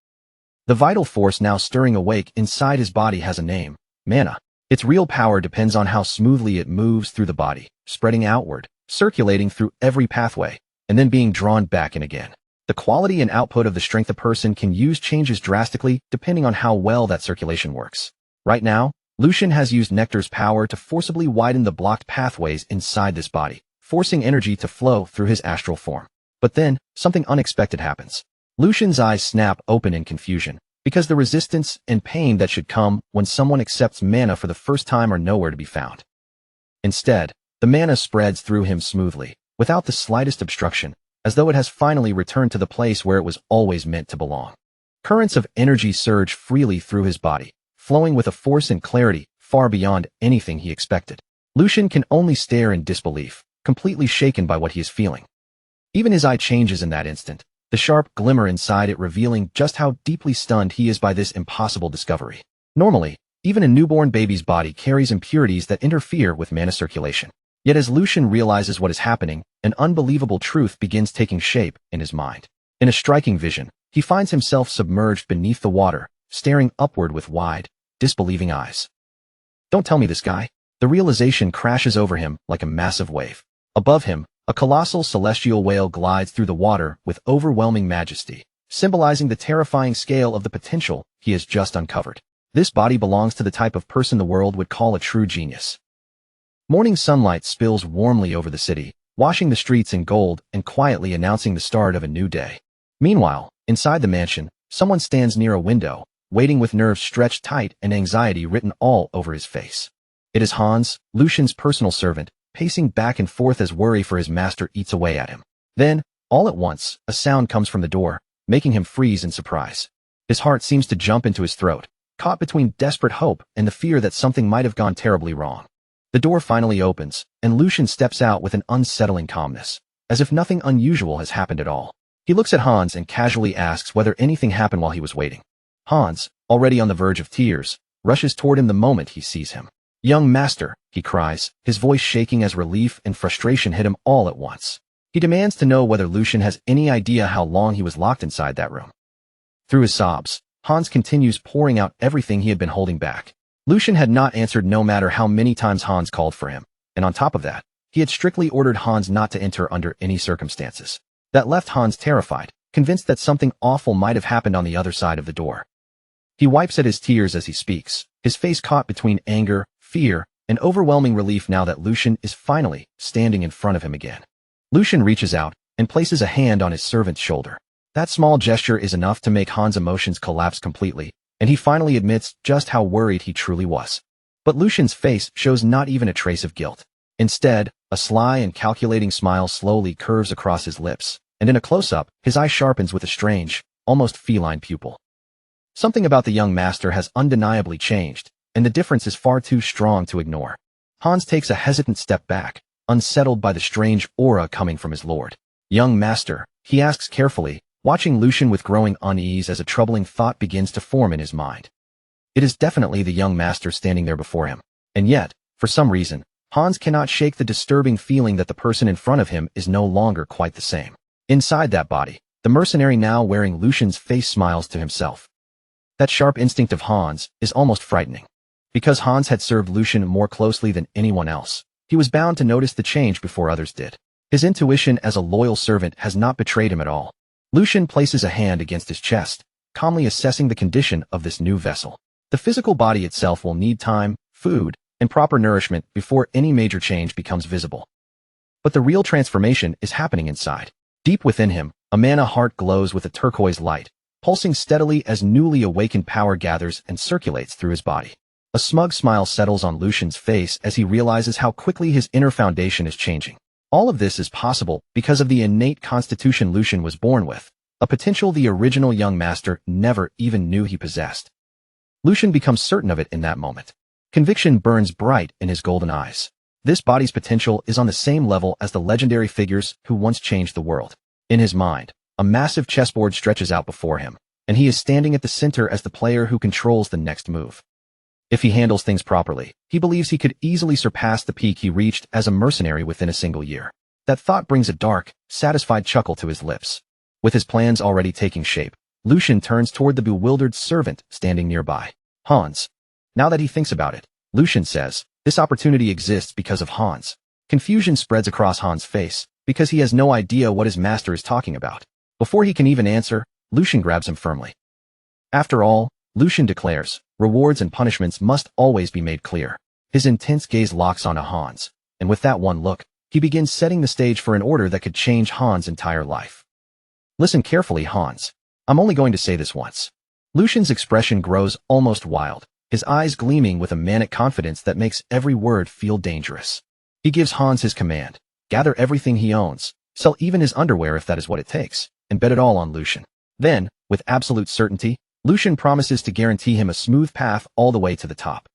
The vital force now stirring awake inside his body has a name, mana. Its real power depends on how smoothly it moves through the body, spreading outward, circulating through every pathway, and then being drawn back in again. The quality and output of the strength a person can use changes drastically depending on how well that circulation works. Right now, Lucian has used Nectar's power to forcibly widen the blocked pathways inside this body, forcing energy to flow through his astral form. But then, something unexpected happens. Lucian's eyes snap open in confusion, because the resistance and pain that should come when someone accepts mana for the first time are nowhere to be found. Instead, the mana spreads through him smoothly, without the slightest obstruction, as though it has finally returned to the place where it was always meant to belong. Currents of energy surge freely through his body, flowing with a force and clarity far beyond anything he expected. Lucian can only stare in disbelief, completely shaken by what he is feeling. Even his eye changes in that instant, the sharp glimmer inside it revealing just how deeply stunned he is by this impossible discovery. Normally, even a newborn baby's body carries impurities that interfere with mana circulation. Yet as Lucian realizes what is happening, an unbelievable truth begins taking shape in his mind. In a striking vision, he finds himself submerged beneath the water, staring upward with wide, disbelieving eyes. Don't tell me this guy. The realization crashes over him like a massive wave. Above him, a colossal celestial whale glides through the water with overwhelming majesty, symbolizing the terrifying scale of the potential he has just uncovered. This body belongs to the type of person the world would call a true genius. Morning sunlight spills warmly over the city, washing the streets in gold and quietly announcing the start of a new day. Meanwhile, inside the mansion, someone stands near a window, waiting with nerves stretched tight and anxiety written all over his face. It is Hans, Lucian's personal servant, pacing back and forth as worry for his master eats away at him. Then, all at once, a sound comes from the door, making him freeze in surprise. His heart seems to jump into his throat, caught between desperate hope and the fear that something might have gone terribly wrong. The door finally opens, and Lucian steps out with an unsettling calmness, as if nothing unusual has happened at all. He looks at Hans and casually asks whether anything happened while he was waiting. Hans, already on the verge of tears, rushes toward him the moment he sees him. "Young master," he cries, his voice shaking as relief and frustration hit him all at once. He demands to know whether Lucian has any idea how long he was locked inside that room. Through his sobs, Hans continues pouring out everything he had been holding back. Lucian had not answered no matter how many times Hans called for him, and on top of that, he had strictly ordered Hans not to enter under any circumstances. That left Hans terrified, convinced that something awful might have happened on the other side of the door. He wipes at his tears as he speaks, his face caught between anger, fear, and overwhelming relief now that Lucian is finally standing in front of him again. Lucian reaches out and places a hand on his servant's shoulder. That small gesture is enough to make Hans' emotions collapse completely, and he finally admits just how worried he truly was. But Lucian's face shows not even a trace of guilt. Instead, a sly and calculating smile slowly curves across his lips, and in a close-up, his eye sharpens with a strange, almost feline pupil. Something about the young master has undeniably changed, and the difference is far too strong to ignore. Hans takes a hesitant step back, unsettled by the strange aura coming from his lord. "Young master," he asks carefully, watching Lucian with growing unease as a troubling thought begins to form in his mind. It is definitely the young master standing there before him, and yet, for some reason, Hans cannot shake the disturbing feeling that the person in front of him is no longer quite the same. Inside that body, the mercenary now wearing Lucian's face smiles to himself. That sharp instinct of Hans is almost frightening. Because Hans had served Lucian more closely than anyone else, he was bound to notice the change before others did. His intuition as a loyal servant has not betrayed him at all. Lucian places a hand against his chest, calmly assessing the condition of this new vessel. The physical body itself will need time, food, and proper nourishment before any major change becomes visible. But the real transformation is happening inside. Deep within him, a mana heart glows with a turquoise light, pulsing steadily as newly awakened power gathers and circulates through his body. A smug smile settles on Lucian's face as he realizes how quickly his inner foundation is changing. All of this is possible because of the innate constitution Lucian was born with, a potential the original young master never even knew he possessed. Lucian becomes certain of it in that moment. Conviction burns bright in his golden eyes. This body's potential is on the same level as the legendary figures who once changed the world. In his mind, a massive chessboard stretches out before him, and he is standing at the center as the player who controls the next move. If he handles things properly, he believes he could easily surpass the peak he reached as a mercenary within a single year. That thought brings a dark, satisfied chuckle to his lips. With his plans already taking shape, Lucian turns toward the bewildered servant standing nearby. Hans. Now that he thinks about it, Lucian says, this opportunity exists because of Hans. Confusion spreads across Hans' face, because he has no idea what his master is talking about. Before he can even answer, Lucian grabs him firmly. After all, Lucian declares, rewards and punishments must always be made clear. His intense gaze locks onto Hans, and with that one look, he begins setting the stage for an order that could change Hans' entire life. Listen carefully, Hans. I'm only going to say this once. Lucian's expression grows almost wild, his eyes gleaming with a manic confidence that makes every word feel dangerous. He gives Hans his command. Gather everything he owns, sell even his underwear if that is what it takes, and bet it all on Lucian. Then, with absolute certainty, Lucian promises to guarantee him a smooth path all the way to the top.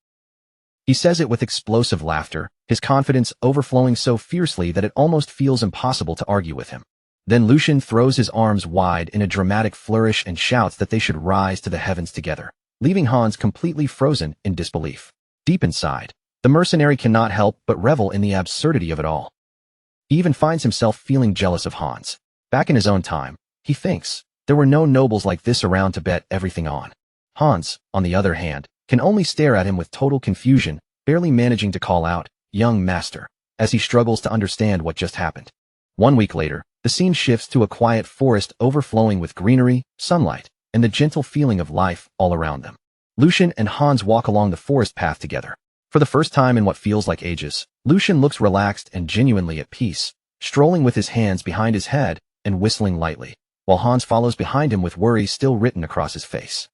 He says it with explosive laughter, his confidence overflowing so fiercely that it almost feels impossible to argue with him. Then Lucian throws his arms wide in a dramatic flourish and shouts that they should rise to the heavens together, leaving Hans completely frozen in disbelief. Deep inside, the mercenary cannot help but revel in the absurdity of it all. He even finds himself feeling jealous of Hans. Back in his own time, he thinks, there were no nobles like this around to bet everything on. Hans, on the other hand, can only stare at him with total confusion, barely managing to call out, "Young master," as he struggles to understand what just happened. 1 week later, the scene shifts to a quiet forest overflowing with greenery, sunlight, and the gentle feeling of life all around them. Lucian and Hans walk along the forest path together. For the first time in what feels like ages, Lucian looks relaxed and genuinely at peace, strolling with his hands behind his head and whistling lightly, while Hans follows behind him with worry still written across his face.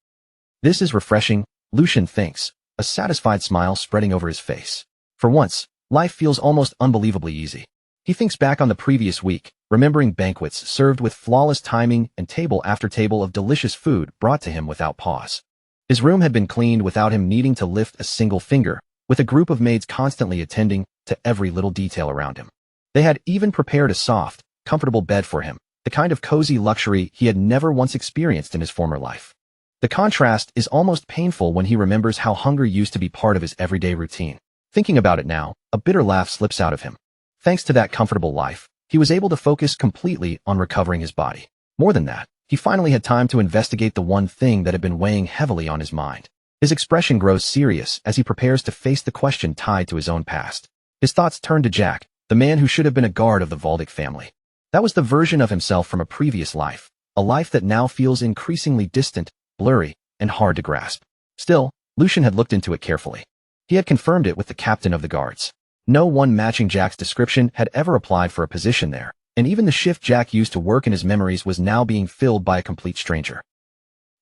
This is refreshing, Lucian thinks, a satisfied smile spreading over his face. For once, life feels almost unbelievably easy. He thinks back on the previous week, remembering banquets served with flawless timing and table after table of delicious food brought to him without pause. His room had been cleaned without him needing to lift a single finger, with a group of maids constantly attending to every little detail around him. They had even prepared a soft, comfortable bed for him, the kind of cozy luxury he had never once experienced in his former life. The contrast is almost painful when he remembers how hunger used to be part of his everyday routine. Thinking about it now, a bitter laugh slips out of him. Thanks to that comfortable life, he was able to focus completely on recovering his body. More than that, he finally had time to investigate the one thing that had been weighing heavily on his mind. His expression grows serious as he prepares to face the question tied to his own past. His thoughts turn to Jack, the man who should have been a guard of the Valdic family. That was the version of himself from a previous life, a life that now feels increasingly distant, blurry, and hard to grasp. Still, Lucian had looked into it carefully. He had confirmed it with the captain of the guards. No one matching Jack's description had ever applied for a position there, and even the shift Jack used to work in his memories was now being filled by a complete stranger.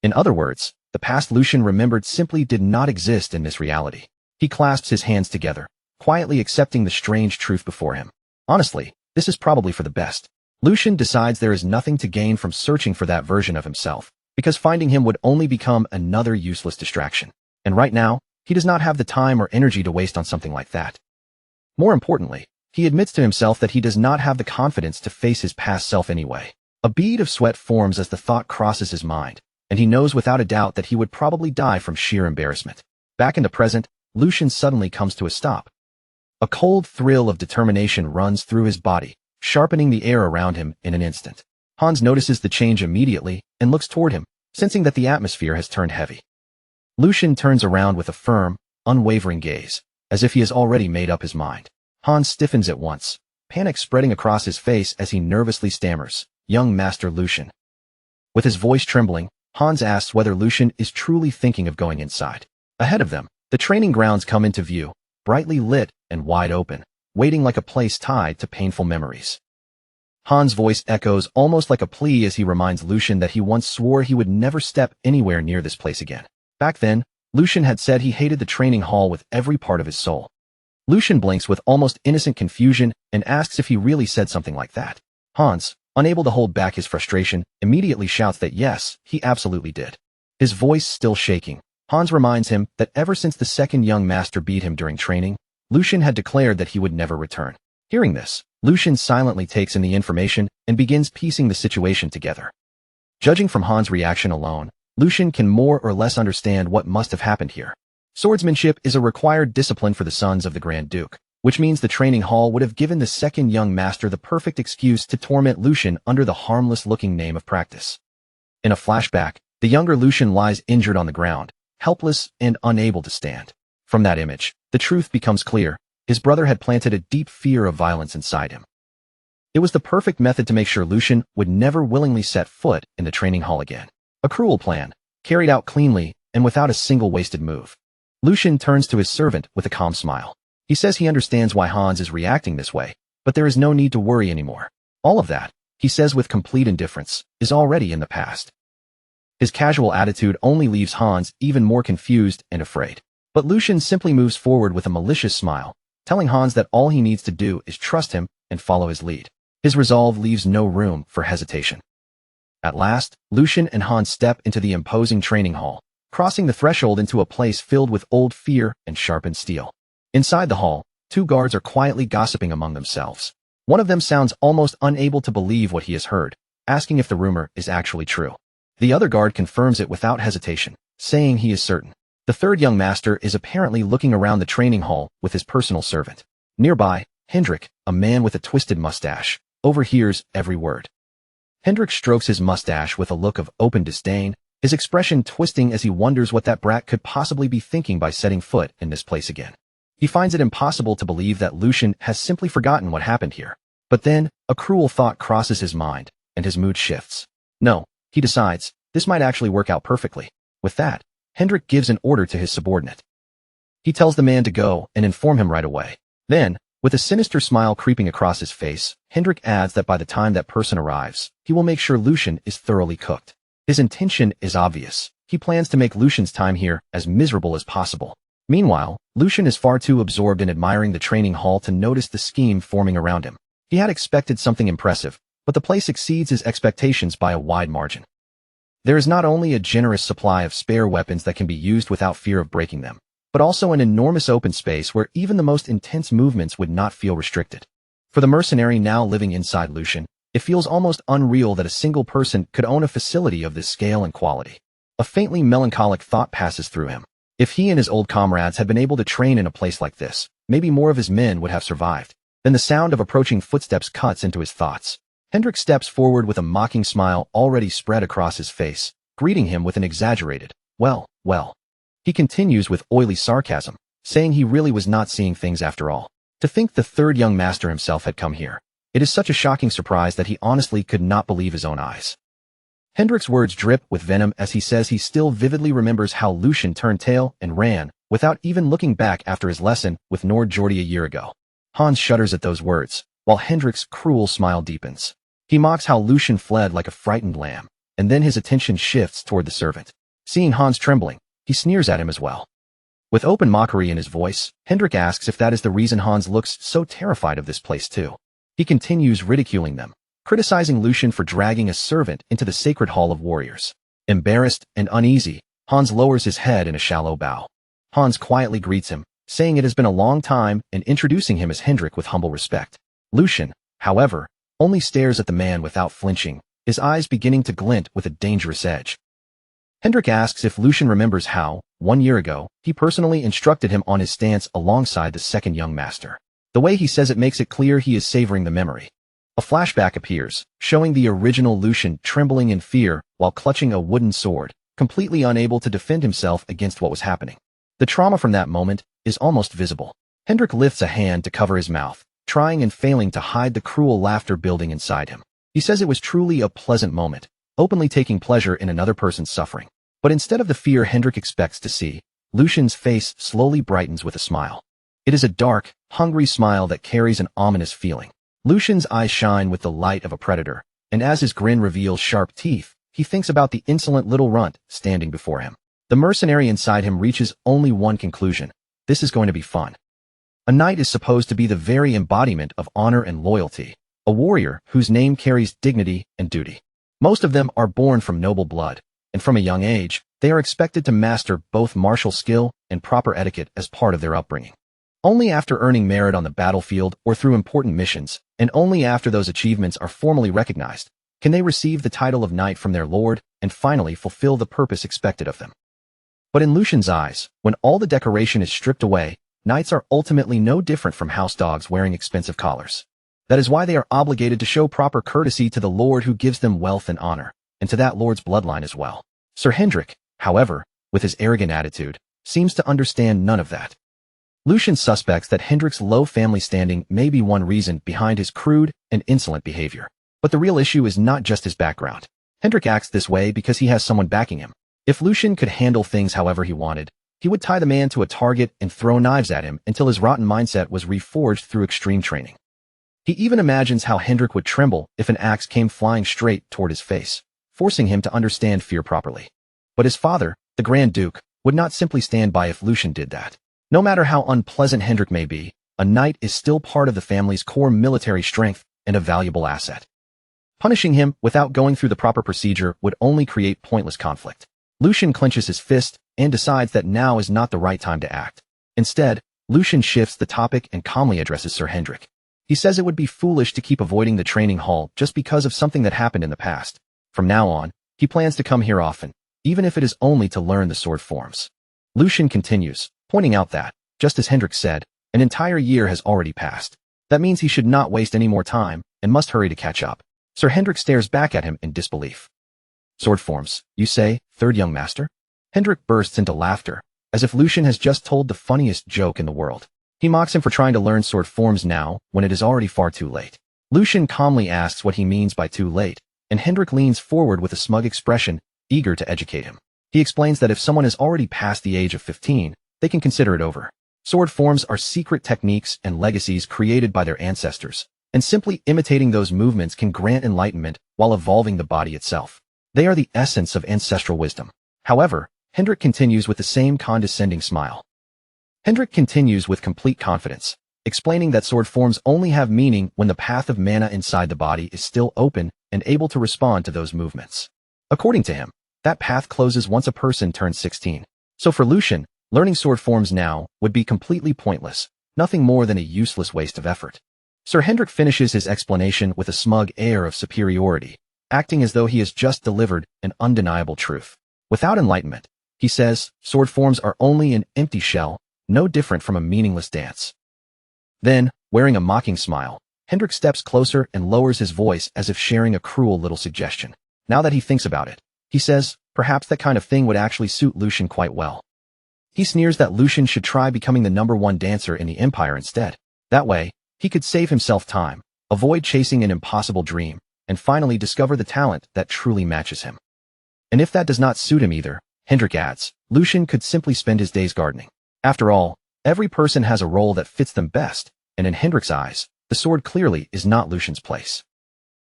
In other words, the past Lucian remembered simply did not exist in this reality. He clasps his hands together, quietly accepting the strange truth before him. Honestly, this is probably for the best. Lucian decides there is nothing to gain from searching for that version of himself, because finding him would only become another useless distraction. And right now, he does not have the time or energy to waste on something like that. More importantly, he admits to himself that he does not have the confidence to face his past self anyway. A bead of sweat forms as the thought crosses his mind, and he knows without a doubt that he would probably die from sheer embarrassment. Back in the present, Lucian suddenly comes to a stop. A cold thrill of determination runs through his body, sharpening the air around him in an instant. Hans notices the change immediately and looks toward him, sensing that the atmosphere has turned heavy. Lucian turns around with a firm, unwavering gaze, as if he has already made up his mind. Hans stiffens at once, panic spreading across his face as he nervously stammers, "Young Master Lucian." With his voice trembling, Hans asks whether Lucian is truly thinking of going inside. Ahead of them, the training grounds come into view, brightly lit and wide open, waiting like a place tied to painful memories. Hans' voice echoes almost like a plea as he reminds Lucian that he once swore he would never step anywhere near this place again. Back then, Lucian had said he hated the training hall with every part of his soul. Lucian blinks with almost innocent confusion and asks if he really said something like that. Hans, unable to hold back his frustration, immediately shouts that yes, he absolutely did. His voice still shaking, Hans reminds him that ever since the second young master beat him during training, Lucian had declared that he would never return. Hearing this, Lucian silently takes in the information and begins piecing the situation together. Judging from Hans' reaction alone, Lucian can more or less understand what must have happened here. Swordsmanship is a required discipline for the sons of the Grand Duke, which means the training hall would have given the second young master the perfect excuse to torment Lucian under the harmless-looking name of practice. In a flashback, the younger Lucian lies injured on the ground, helpless and unable to stand. From that image, the truth becomes clear. His brother had planted a deep fear of violence inside him. It was the perfect method to make sure Lucian would never willingly set foot in the training hall again. A cruel plan, carried out cleanly and without a single wasted move. Lucian turns to his servant with a calm smile. He says he understands why Hans is reacting this way, but there is no need to worry anymore. All of that, he says with complete indifference, is already in the past. His casual attitude only leaves Hans even more confused and afraid. But Lucian simply moves forward with a malicious smile, telling Hans that all he needs to do is trust him and follow his lead. His resolve leaves no room for hesitation. At last, Lucian and Hans step into the imposing training hall, crossing the threshold into a place filled with old fear and sharpened steel. Inside the hall, two guards are quietly gossiping among themselves. One of them sounds almost unable to believe what he has heard, asking if the rumor is actually true. The other guard confirms it without hesitation, saying he is certain. The third young master is apparently looking around the training hall with his personal servant. Nearby, Hendrik, a man with a twisted mustache, overhears every word. Hendrik strokes his mustache with a look of open disdain, his expression twisting as he wonders what that brat could possibly be thinking by setting foot in this place again. He finds it impossible to believe that Lucian has simply forgotten what happened here. But then, a cruel thought crosses his mind, and his mood shifts. No, he decides, this might actually work out perfectly. With that, Hendrik gives an order to his subordinate. He tells the man to go and inform him right away. Then, with a sinister smile creeping across his face, Hendrik adds that by the time that person arrives, he will make sure Lucian is thoroughly cooked. His intention is obvious. He plans to make Lucian's time here as miserable as possible. Meanwhile, Lucian is far too absorbed in admiring the training hall to notice the scheme forming around him. He had expected something impressive, but the place exceeds his expectations by a wide margin. There is not only a generous supply of spare weapons that can be used without fear of breaking them, but also an enormous open space where even the most intense movements would not feel restricted. For the mercenary now living inside Lucian, it feels almost unreal that a single person could own a facility of this scale and quality. A faintly melancholic thought passes through him. If he and his old comrades had been able to train in a place like this, maybe more of his men would have survived. Then the sound of approaching footsteps cuts into his thoughts. Hendrik steps forward with a mocking smile already spread across his face, greeting him with an exaggerated, well. He continues with oily sarcasm, saying he really was not seeing things after all. To think the third young master himself had come here. It is such a shocking surprise that he honestly could not believe his own eyes. Hendrik's words drip with venom as he says he still vividly remembers how Lucian turned tail and ran, without even looking back after his lesson with Nordjordi a year ago. Hans shudders at those words, while Hendrik's cruel smile deepens. He mocks how Lucian fled like a frightened lamb, and then his attention shifts toward the servant. Seeing Hans trembling, he sneers at him as well. With open mockery in his voice, Hendrik asks if that is the reason Hans looks so terrified of this place too. He continues ridiculing them, criticizing Lucian for dragging a servant into the sacred hall of warriors. Embarrassed and uneasy, Hans lowers his head in a shallow bow. Hans quietly greets him, saying it has been a long time and introducing him as Hendrik with humble respect. Lucian, however, only stares at the man without flinching, his eyes beginning to glint with a dangerous edge. Hendrik asks if Lucian remembers how, 1 year ago, he personally instructed him on his stance alongside the second young master. The way he says it makes it clear he is savoring the memory. A flashback appears, showing the original Lucian trembling in fear while clutching a wooden sword, completely unable to defend himself against what was happening. The trauma from that moment is almost visible. Hendrik lifts a hand to cover his mouth, trying and failing to hide the cruel laughter building inside him. He says it was truly a pleasant moment, openly taking pleasure in another person's suffering. But instead of the fear Hendrik expects to see, Lucian's face slowly brightens with a smile. It is a dark, hungry smile that carries an ominous feeling. Lucian's eyes shine with the light of a predator, and as his grin reveals sharp teeth, he thinks about the insolent little runt standing before him. The mercenary inside him reaches only one conclusion. This is going to be fun. A knight is supposed to be the very embodiment of honor and loyalty, a warrior whose name carries dignity and duty. Most of them are born from noble blood, and from a young age, they are expected to master both martial skill and proper etiquette as part of their upbringing. Only after earning merit on the battlefield or through important missions, and only after those achievements are formally recognized, can they receive the title of knight from their lord and finally fulfill the purpose expected of them. But in Lucian's eyes, when all the decoration is stripped away, knights are ultimately no different from house dogs wearing expensive collars. That is why they are obligated to show proper courtesy to the lord who gives them wealth and honor, and to that lord's bloodline as well. Sir Hendrik, however, with his arrogant attitude, seems to understand none of that. Lucian suspects that Hendrik's low family standing may be one reason behind his crude and insolent behavior. But the real issue is not just his background. Hendrik acts this way because he has someone backing him. If Lucian could handle things however he wanted, he would tie the man to a target and throw knives at him until his rotten mindset was reforged through extreme training. He even imagines how Hendrik would tremble if an axe came flying straight toward his face, forcing him to understand fear properly. But his father, the Grand Duke, would not simply stand by if Lucian did that. No matter how unpleasant Hendrik may be, a knight is still part of the family's core military strength and a valuable asset. Punishing him without going through the proper procedure would only create pointless conflict. Lucian clenches his fist and decides that now is not the right time to act. Instead, Lucian shifts the topic and calmly addresses Sir Hendrik. He says it would be foolish to keep avoiding the training hall just because of something that happened in the past. From now on, he plans to come here often, even if it is only to learn the sword forms. Lucian continues, pointing out that, just as Hendrik said, an entire year has already passed. That means he should not waste any more time and must hurry to catch up. Sir Hendrik stares back at him in disbelief. Sword forms, you say, third young master? Hendrik bursts into laughter, as if Lucian has just told the funniest joke in the world. He mocks him for trying to learn sword forms now, when it is already far too late. Lucian calmly asks what he means by too late, and Hendrik leans forward with a smug expression, eager to educate him. He explains that if someone is already past the age of 15, they can consider it over. Sword forms are secret techniques and legacies created by their ancestors, and simply imitating those movements can grant enlightenment while evolving the body itself. They are the essence of ancestral wisdom. However, Hendrik continues with the same condescending smile. Hendrik continues with complete confidence, explaining that sword forms only have meaning when the path of mana inside the body is still open and able to respond to those movements. According to him, that path closes once a person turns 16. So for Lucian, learning sword forms now would be completely pointless, nothing more than a useless waste of effort. Sir Hendrik finishes his explanation with a smug air of superiority, acting as though he has just delivered an undeniable truth. Without enlightenment, he says, sword forms are only an empty shell, no different from a meaningless dance. Then, wearing a mocking smile, Hendrik steps closer and lowers his voice as if sharing a cruel little suggestion. Now that he thinks about it, he says, perhaps that kind of thing would actually suit Lucian quite well. He sneers that Lucian should try becoming the #1 dancer in the Empire instead. That way, he could save himself time, avoid chasing an impossible dream, and finally discover the talent that truly matches him. And if that does not suit him either, Hendrik adds, Lucian could simply spend his days gardening. After all, every person has a role that fits them best, and in Hendrik's eyes, the sword clearly is not Lucian's place.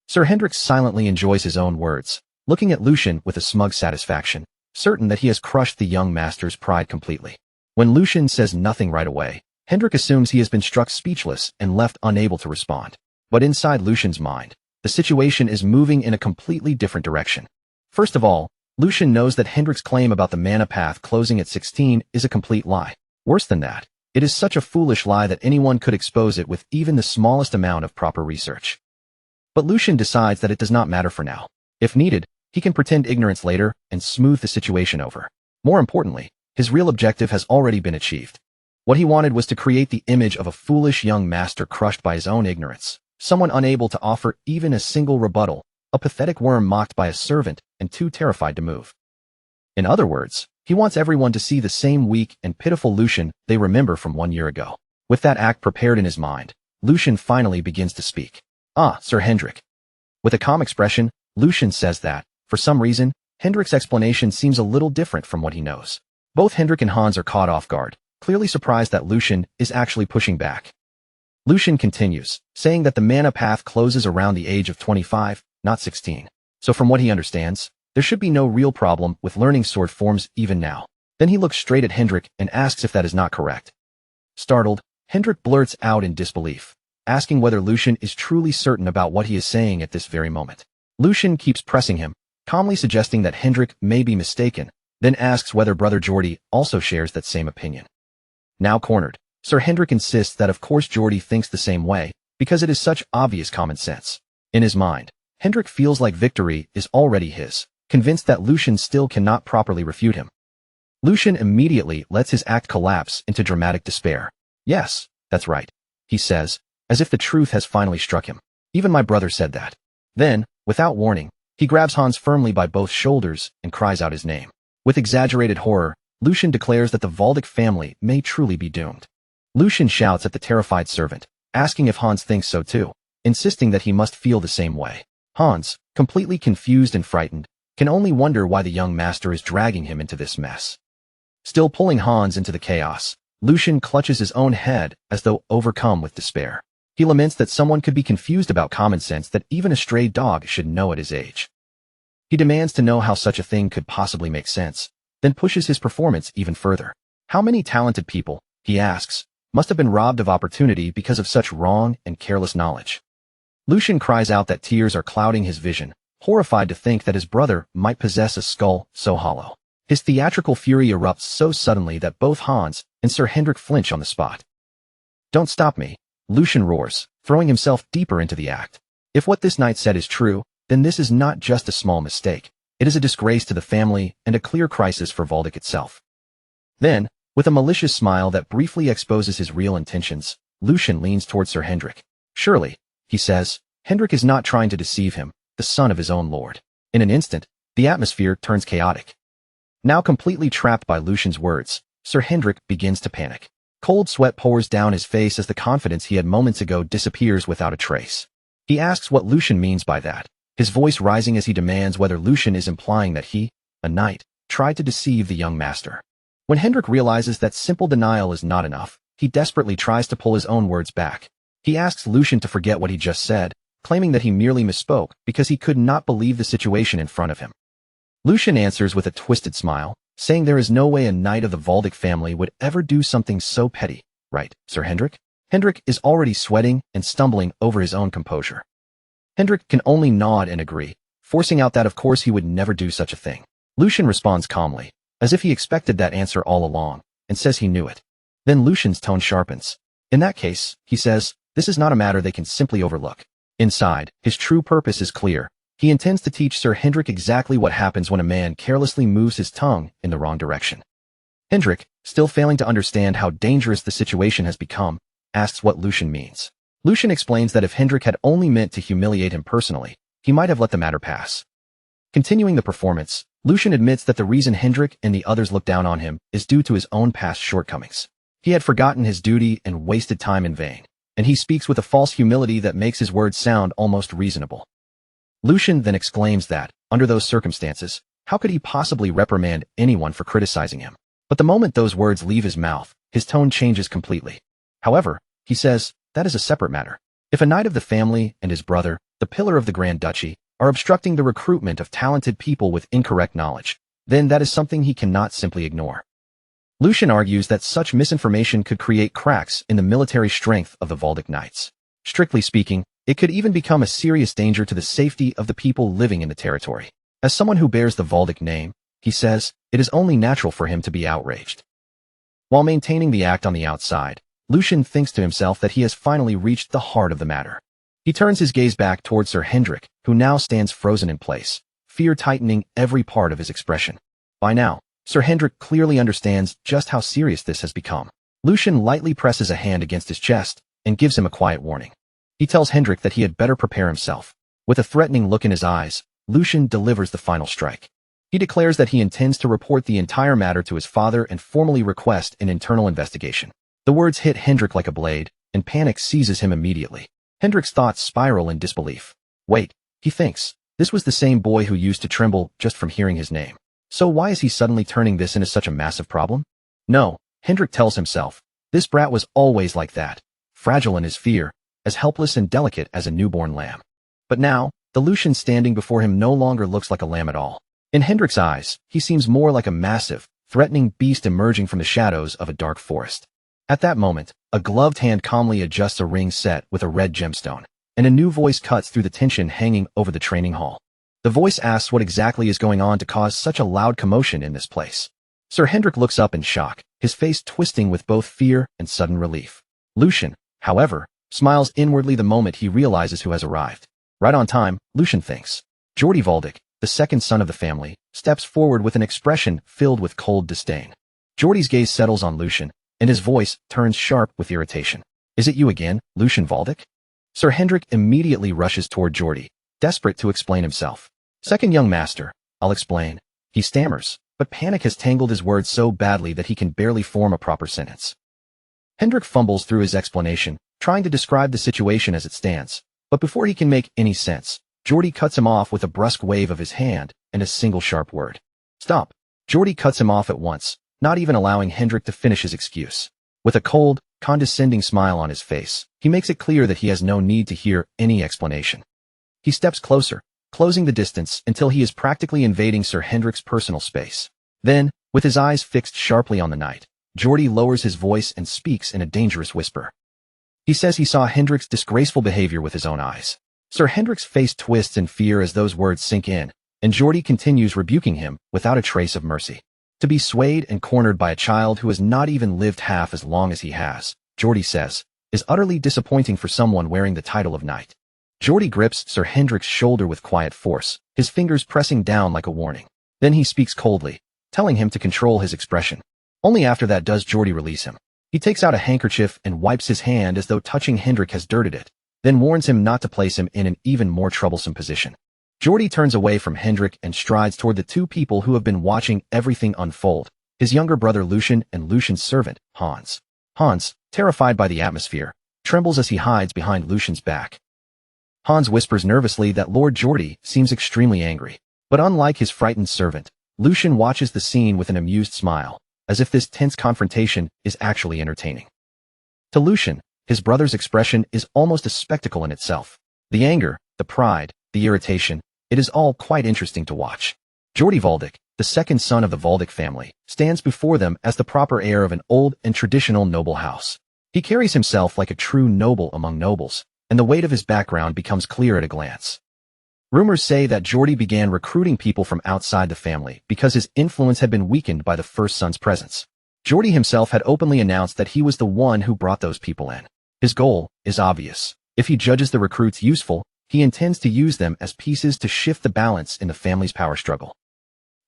Sir Hendrik silently enjoys his own words, looking at Lucian with a smug satisfaction, certain that he has crushed the young master's pride completely. When Lucian says nothing right away, Hendrik assumes he has been struck speechless and left unable to respond. But inside Lucian's mind, the situation is moving in a completely different direction. First of all, Lucian knows that Hendrik's claim about the mana path closing at 16 is a complete lie. Worse than that, it is such a foolish lie that anyone could expose it with even the smallest amount of proper research. But Lucian decides that it does not matter for now. If needed, he can pretend ignorance later and smooth the situation over. More importantly, his real objective has already been achieved. What he wanted was to create the image of a foolish young master crushed by his own ignorance, someone unable to offer even a single rebuttal, a pathetic worm mocked by a servant and too terrified to move. In other words, he wants everyone to see the same weak and pitiful Lucian they remember from 1 year ago. With that act prepared in his mind, Lucian finally begins to speak. Ah, Sir Hendrik. With a calm expression, Lucian says that, for some reason, Hendrik's explanation seems a little different from what he knows. Both Hendrik and Hans are caught off guard, clearly surprised that Lucian is actually pushing back. Lucian continues, saying that the mana path closes around the age of 25, not 16. So from what he understands, there should be no real problem with learning sword forms even now. Then he looks straight at Hendrik and asks if that is not correct. Startled, Hendrik blurts out in disbelief, asking whether Lucian is truly certain about what he is saying at this very moment. Lucian keeps pressing him, calmly suggesting that Hendrik may be mistaken, then asks whether Brother Geordie also shares that same opinion. Now cornered, Sir Hendrik insists that of course Geordie thinks the same way, because it is such obvious common sense. In his mind, Hendrik feels like victory is already his, convinced that Lucian still cannot properly refute him. Lucian immediately lets his act collapse into dramatic despair. Yes, that's right, he says, as if the truth has finally struck him. Even my brother said that. Then, without warning, he grabs Hans firmly by both shoulders and cries out his name. With exaggerated horror, Lucian declares that the Valdic family may truly be doomed. Lucian shouts at the terrified servant, asking if Hans thinks so too, insisting that he must feel the same way. Hans, completely confused and frightened, can only wonder why the young master is dragging him into this mess. Still pulling Hans into the chaos, Lucian clutches his own head as though overcome with despair. He laments that someone could be confused about common sense that even a stray dog should know at his age. He demands to know how such a thing could possibly make sense, then pushes his performance even further. How many talented people, he asks, must have been robbed of opportunity because of such wrong and careless knowledge? Lucian cries out that tears are clouding his vision, horrified to think that his brother might possess a skull so hollow. His theatrical fury erupts so suddenly that both Hans and Sir Hendrik flinch on the spot. Don't stop me, Lucian roars, throwing himself deeper into the act. If what this knight said is true, then this is not just a small mistake. It is a disgrace to the family and a clear crisis for Valdic itself. Then, with a malicious smile that briefly exposes his real intentions, Lucian leans towards Sir Hendrik. Surely, he says, Hendrik is not trying to deceive him, the son of his own lord. In an instant, the atmosphere turns chaotic. Now completely trapped by Lucian's words, Sir Hendrik begins to panic. Cold sweat pours down his face as the confidence he had moments ago disappears without a trace. He asks what Lucian means by that, his voice rising as he demands whether Lucian is implying that he, a knight, tried to deceive the young master. When Hendrik realizes that simple denial is not enough, he desperately tries to pull his own words back. He asks Lucian to forget what he just said, claiming that he merely misspoke because he could not believe the situation in front of him. Lucian answers with a twisted smile, saying there is no way a knight of the Valdic family would ever do something so petty, right, Sir Hendrik? Hendrik is already sweating and stumbling over his own composure. Hendrik can only nod and agree, forcing out that of course he would never do such a thing. Lucian responds calmly, as if he expected that answer all along, and says he knew it. Then Lucian's tone sharpens. In that case, he says, this is not a matter they can simply overlook. Inside, his true purpose is clear. He intends to teach Sir Hendrik exactly what happens when a man carelessly moves his tongue in the wrong direction. Hendrik, still failing to understand how dangerous the situation has become, asks what Lucian means. Lucian explains that if Hendrik had only meant to humiliate him personally, he might have let the matter pass. Continuing the performance, Lucian admits that the reason Hendrik and the others look down on him is due to his own past shortcomings. He had forgotten his duty and wasted time in vain, and he speaks with a false humility that makes his words sound almost reasonable. Lucian then exclaims that, under those circumstances, how could he possibly reprimand anyone for criticizing him? But the moment those words leave his mouth, his tone changes completely. However, he says, that is a separate matter. If a knight of the family and his brother, the pillar of the Grand Duchy, are obstructing the recruitment of talented people with incorrect knowledge, then that is something he cannot simply ignore. Lucian argues that such misinformation could create cracks in the military strength of the Valdic knights. Strictly speaking, it could even become a serious danger to the safety of the people living in the territory. As someone who bears the Valdic name, he says, it is only natural for him to be outraged. While maintaining the act on the outside, Lucian thinks to himself that he has finally reached the heart of the matter. He turns his gaze back towards Sir Hendrik, who now stands frozen in place, fear tightening every part of his expression. By now, Sir Hendrik clearly understands just how serious this has become. Lucian lightly presses a hand against his chest and gives him a quiet warning. He tells Hendrik that he had better prepare himself. With a threatening look in his eyes, Lucian delivers the final strike. He declares that he intends to report the entire matter to his father and formally request an internal investigation. The words hit Hendrik like a blade, and panic seizes him immediately. Hendrik's thoughts spiral in disbelief. Wait, he thinks, this was the same boy who used to tremble just from hearing his name. So why is he suddenly turning this into such a massive problem? No, Hendrik tells himself, this brat was always like that, fragile in his fear, as helpless and delicate as a newborn lamb. But now, the Lucian standing before him no longer looks like a lamb at all. In Hendrik's eyes, he seems more like a massive, threatening beast emerging from the shadows of a dark forest. At that moment, a gloved hand calmly adjusts a ring set with a red gemstone, and a new voice cuts through the tension hanging over the training hall. The voice asks what exactly is going on to cause such a loud commotion in this place. Sir Hendrik looks up in shock, his face twisting with both fear and sudden relief. Lucian, however, smiles inwardly the moment he realizes who has arrived. Right on time, Lucian thinks. Jordi Valdic, the second son of the family, steps forward with an expression filled with cold disdain. Jordi's gaze settles on Lucian, and his voice turns sharp with irritation. Is it you again, Lucian Valdic? Sir Hendrik immediately rushes toward Geordie, desperate to explain himself. Second young master, I'll explain. He stammers, but panic has tangled his words so badly that he can barely form a proper sentence. Hendrik fumbles through his explanation, trying to describe the situation as it stands, but before he can make any sense, Geordie cuts him off with a brusque wave of his hand and a single sharp word. Stop. Geordie cuts him off at once, not even allowing Hendrik to finish his excuse. With a cold, condescending smile on his face, he makes it clear that he has no need to hear any explanation. He steps closer, closing the distance until he is practically invading Sir Hendrik's personal space. Then, with his eyes fixed sharply on the knight, Geordie lowers his voice and speaks in a dangerous whisper. He says he saw Hendrik's disgraceful behavior with his own eyes. Sir Hendrik's face twists in fear as those words sink in, and Geordie continues rebuking him without a trace of mercy. To be swayed and cornered by a child who has not even lived half as long as he has, Geordie says, is utterly disappointing for someone wearing the title of knight. Geordie grips Sir Hendrik's shoulder with quiet force, his fingers pressing down like a warning. Then he speaks coldly, telling him to control his expression. Only after that does Geordie release him. He takes out a handkerchief and wipes his hand as though touching Hendrik has dirted it, then warns him not to place him in an even more troublesome position. Geordie turns away from Hendrik and strides toward the two people who have been watching everything unfold, his younger brother Lucian and Lucian's servant, Hans. Hans, terrified by the atmosphere, trembles as he hides behind Lucian's back. Hans whispers nervously that Lord Geordie seems extremely angry, but unlike his frightened servant, Lucian watches the scene with an amused smile, as if this tense confrontation is actually entertaining. To Lucian, his brother's expression is almost a spectacle in itself. The anger, the pride, the irritation, it is all quite interesting to watch. Geordie Valdic, the second son of the Valdic family, stands before them as the proper heir of an old and traditional noble house. He carries himself like a true noble among nobles, and the weight of his background becomes clear at a glance. Rumors say that Geordie began recruiting people from outside the family because his influence had been weakened by the first son's presence. Geordie himself had openly announced that he was the one who brought those people in. His goal is obvious. If he judges the recruits useful, he intends to use them as pieces to shift the balance in the family's power struggle.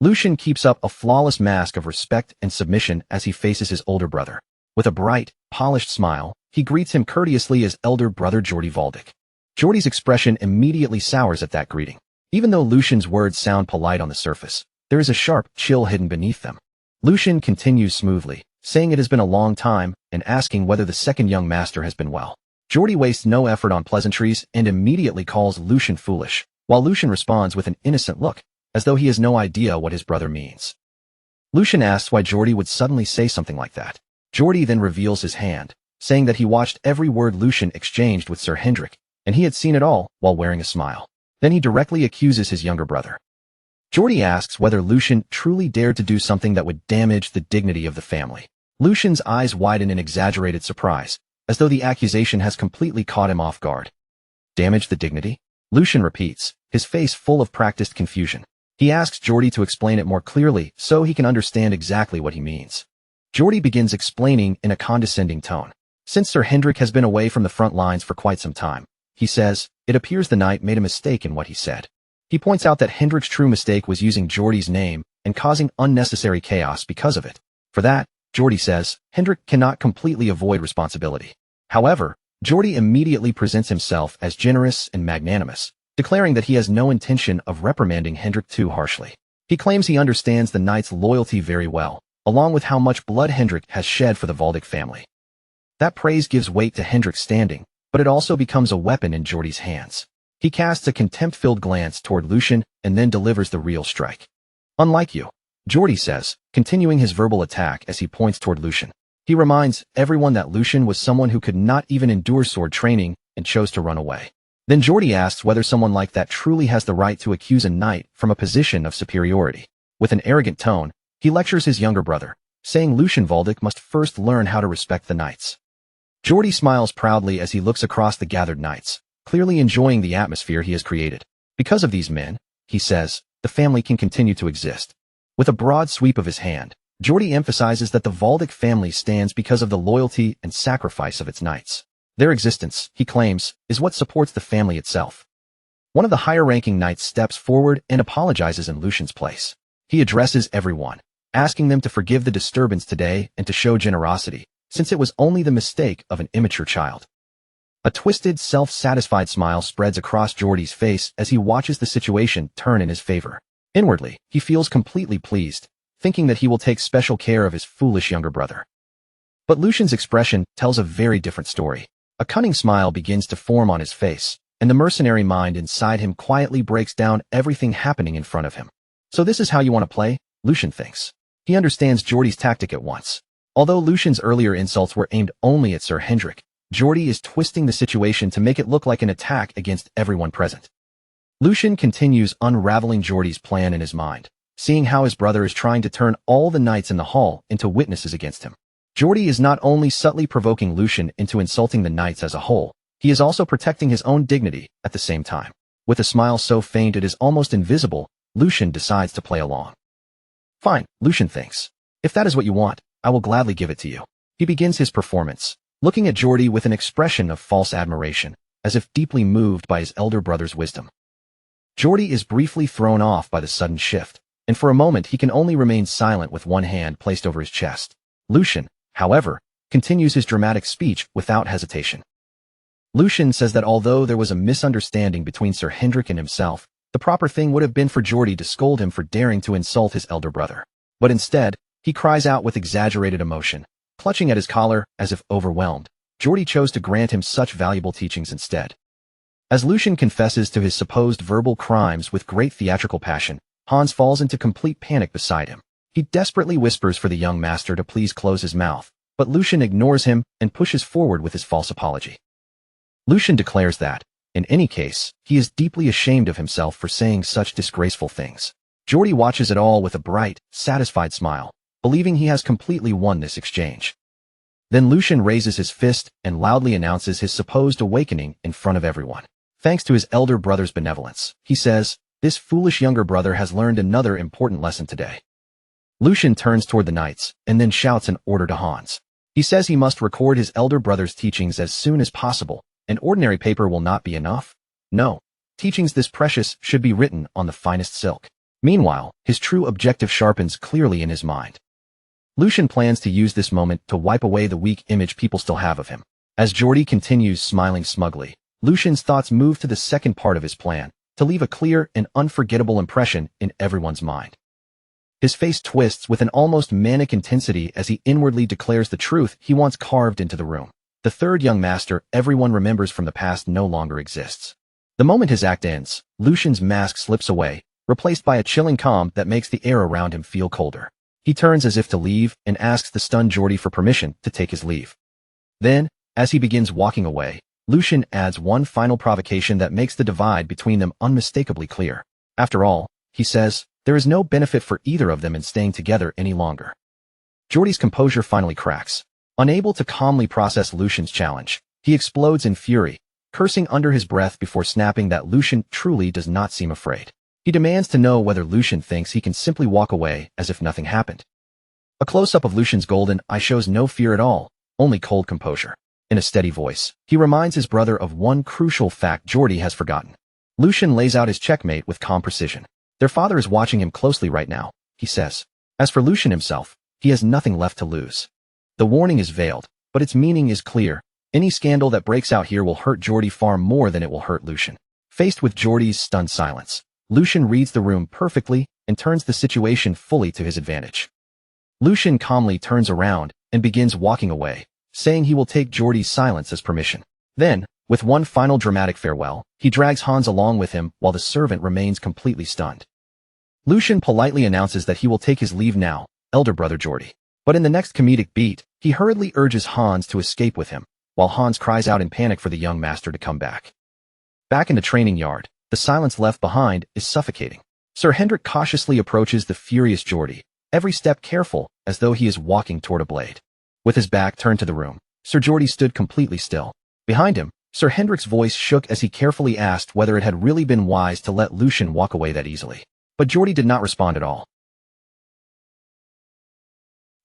Lucian keeps up a flawless mask of respect and submission as he faces his older brother. With a bright, polished smile, he greets him courteously as elder brother Geordie Valdic. Geordie's expression immediately sours at that greeting. Even though Lucian's words sound polite on the surface, there is a sharp chill hidden beneath them. Lucian continues smoothly, saying it has been a long time, and asking whether the second young master has been well. Geordie wastes no effort on pleasantries and immediately calls Lucian foolish, while Lucian responds with an innocent look, as though he has no idea what his brother means. Lucian asks why Geordie would suddenly say something like that. Geordie then reveals his hand, saying that he watched every word Lucian exchanged with Sir Hendrik, and he had seen it all while wearing a smile. Then he directly accuses his younger brother. Geordie asks whether Lucian truly dared to do something that would damage the dignity of the family. Lucian's eyes widen in exaggerated surprise, as though the accusation has completely caught him off guard. Damage the dignity? Lucian repeats, his face full of practiced confusion. He asks Geordie to explain it more clearly so he can understand exactly what he means. Geordie begins explaining in a condescending tone. Since Sir Hendrik has been away from the front lines for quite some time, he says, it appears the knight made a mistake in what he said. He points out that Hendrik's true mistake was using Geordie's name and causing unnecessary chaos because of it. For that, Geordie says, Hendrik cannot completely avoid responsibility. However, Geordie immediately presents himself as generous and magnanimous, declaring that he has no intention of reprimanding Hendrik too harshly. He claims he understands the knight's loyalty very well, along with how much blood Hendrik has shed for the Valdic family. That praise gives weight to Hendrik's standing, but it also becomes a weapon in Geordie's hands. He casts a contempt-filled glance toward Lucian and then delivers the real strike. Unlike you, Geordie says, continuing his verbal attack as he points toward Lucian. He reminds everyone that Lucian was someone who could not even endure sword training and chose to run away. Then Geordie asks whether someone like that truly has the right to accuse a knight from a position of superiority. With an arrogant tone, he lectures his younger brother, saying Lucian Valdic must first learn how to respect the knights. Geordie smiles proudly as he looks across the gathered knights, clearly enjoying the atmosphere he has created. Because of these men, he says, the family can continue to exist. With a broad sweep of his hand, Geordie emphasizes that the Valdic family stands because of the loyalty and sacrifice of its knights. Their existence, he claims, is what supports the family itself. One of the higher-ranking knights steps forward and apologizes in Lucian's place. He addresses everyone, asking them to forgive the disturbance today and to show generosity, since it was only the mistake of an immature child. A twisted, self-satisfied smile spreads across Geordie's face as he watches the situation turn in his favor. Inwardly, he feels completely pleased, thinking that he will take special care of his foolish younger brother. But Lucian's expression tells a very different story. A cunning smile begins to form on his face, and the mercenary mind inside him quietly breaks down everything happening in front of him. So this is how you want to play? Lucian thinks. He understands Geordie's tactic at once. Although Lucian's earlier insults were aimed only at Sir Hendrik, Geordie is twisting the situation to make it look like an attack against everyone present. Lucian continues unraveling Geordie's plan in his mind, seeing how his brother is trying to turn all the knights in the hall into witnesses against him. Geordie is not only subtly provoking Lucian into insulting the knights as a whole, he is also protecting his own dignity at the same time. With a smile so faint it is almost invisible, Lucian decides to play along. Fine, Lucian thinks. If that is what you want, I will gladly give it to you. He begins his performance, looking at Geordie with an expression of false admiration, as if deeply moved by his elder brother's wisdom. Geordie is briefly thrown off by the sudden shift, and for a moment he can only remain silent with one hand placed over his chest. Lucian, however, continues his dramatic speech without hesitation. Lucian says that although there was a misunderstanding between Sir Hendrik and himself, the proper thing would have been for Geordie to scold him for daring to insult his elder brother. But instead, he cries out with exaggerated emotion, clutching at his collar as if overwhelmed. Geordie chose to grant him such valuable teachings instead. As Lucian confesses to his supposed verbal crimes with great theatrical passion, Hans falls into complete panic beside him. He desperately whispers for the young master to please close his mouth, but Lucian ignores him and pushes forward with his false apology. Lucian declares that, in any case, he is deeply ashamed of himself for saying such disgraceful things. Geordie watches it all with a bright, satisfied smile, believing he has completely won this exchange. Then Lucian raises his fist and loudly announces his supposed awakening in front of everyone. Thanks to his elder brother's benevolence, he says, this foolish younger brother has learned another important lesson today. Lucian turns toward the knights and then shouts an order to Hans. He says he must record his elder brother's teachings as soon as possible, and ordinary paper will not be enough. No, teachings this precious should be written on the finest silk. Meanwhile, his true objective sharpens clearly in his mind. Lucian plans to use this moment to wipe away the weak image people still have of him. As Geordie continues smiling smugly, Lucian's thoughts move to the second part of his plan, to leave a clear and unforgettable impression in everyone's mind. His face twists with an almost manic intensity as he inwardly declares the truth he wants carved into the room. The third young master everyone remembers from the past no longer exists. The moment his act ends, Lucian's mask slips away, replaced by a chilling calm that makes the air around him feel colder. He turns as if to leave and asks the stunned Geordie for permission to take his leave. Then, as he begins walking away, Lucian adds one final provocation that makes the divide between them unmistakably clear. After all, he says, there is no benefit for either of them in staying together any longer. Geordie's composure finally cracks. Unable to calmly process Lucian's challenge, he explodes in fury, cursing under his breath before snapping that Lucian truly does not seem afraid. He demands to know whether Lucian thinks he can simply walk away as if nothing happened. A close-up of Lucian's golden eye shows no fear at all, only cold composure. In a steady voice, he reminds his brother of one crucial fact Geordie has forgotten. Lucian lays out his checkmate with calm precision. Their father is watching him closely right now, he says. As for Lucian himself, he has nothing left to lose. The warning is veiled, but its meaning is clear. Any scandal that breaks out here will hurt Geordie far more than it will hurt Lucian. Faced with Geordie's stunned silence, Lucian reads the room perfectly and turns the situation fully to his advantage. Lucian calmly turns around and begins walking away, saying he will take Geordie's silence as permission. Then, with one final dramatic farewell, he drags Hans along with him while the servant remains completely stunned. Lucian politely announces that he will take his leave now, elder brother Geordie. But in the next comedic beat, he hurriedly urges Hans to escape with him, while Hans cries out in panic for the young master to come back. Back in the training yard, the silence left behind is suffocating. Sir Hendrik cautiously approaches the furious Geordie, every step careful, as though he is walking toward a blade. With his back turned to the room, Sir Geordie stood completely still. Behind him, Sir Hendrik's voice shook as he carefully asked whether it had really been wise to let Lucian walk away that easily. But Geordie did not respond at all.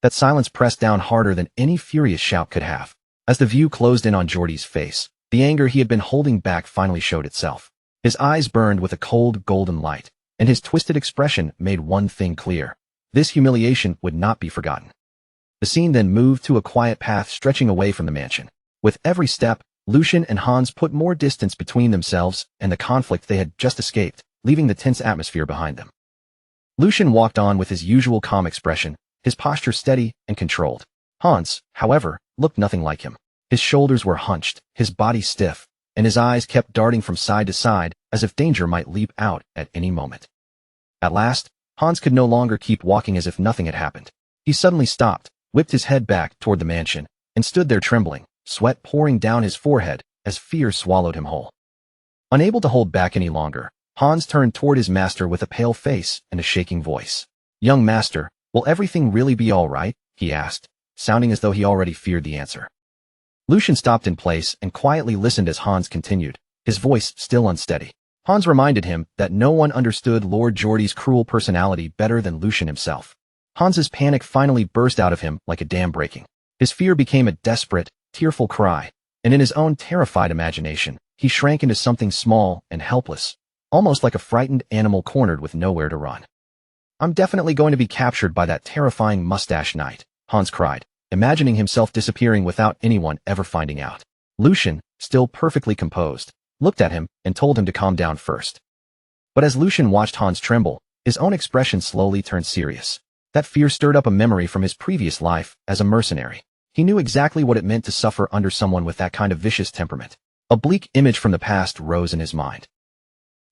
That silence pressed down harder than any furious shout could have. As the view closed in on Geordie's face, the anger he had been holding back finally showed itself. His eyes burned with a cold, golden light, and his twisted expression made one thing clear. This humiliation would not be forgotten. The scene then moved to a quiet path stretching away from the mansion. With every step, Lucian and Hans put more distance between themselves and the conflict they had just escaped, leaving the tense atmosphere behind them. Lucian walked on with his usual calm expression, his posture steady and controlled. Hans, however, looked nothing like him. His shoulders were hunched, his body stiff, and his eyes kept darting from side to side as if danger might leap out at any moment. At last, Hans could no longer keep walking as if nothing had happened. He suddenly stopped, whipped his head back toward the mansion, and stood there trembling, sweat pouring down his forehead as fear swallowed him whole. Unable to hold back any longer, Hans turned toward his master with a pale face and a shaking voice. "Young master, will everything really be all right?" he asked, sounding as though he already feared the answer. Lucian stopped in place and quietly listened as Hans continued, his voice still unsteady. Hans reminded him that no one understood Lord Geordie's cruel personality better than Lucian himself. Hans's panic finally burst out of him like a dam breaking. His fear became a desperate, tearful cry, and in his own terrified imagination, he shrank into something small and helpless, almost like a frightened animal cornered with nowhere to run. "I'm definitely going to be captured by that terrifying mustache knight," Hans cried, imagining himself disappearing without anyone ever finding out. Lucian, still perfectly composed, looked at him and told him to calm down first. But as Lucian watched Hans tremble, his own expression slowly turned serious. That fear stirred up a memory from his previous life as a mercenary. He knew exactly what it meant to suffer under someone with that kind of vicious temperament. A bleak image from the past rose in his mind.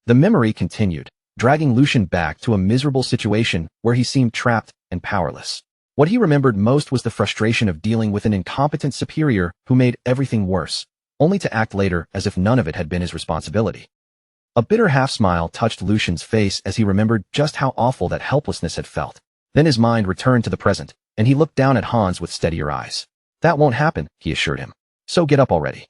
The memory continued, dragging Lucian back to a miserable situation where he seemed trapped and powerless. What he remembered most was the frustration of dealing with an incompetent superior who made everything worse, only to act later as if none of it had been his responsibility. A bitter half-smile touched Lucian's face as he remembered just how awful that helplessness had felt. Then his mind returned to the present, and he looked down at Hans with steadier eyes. "That won't happen," he assured him. "So get up already."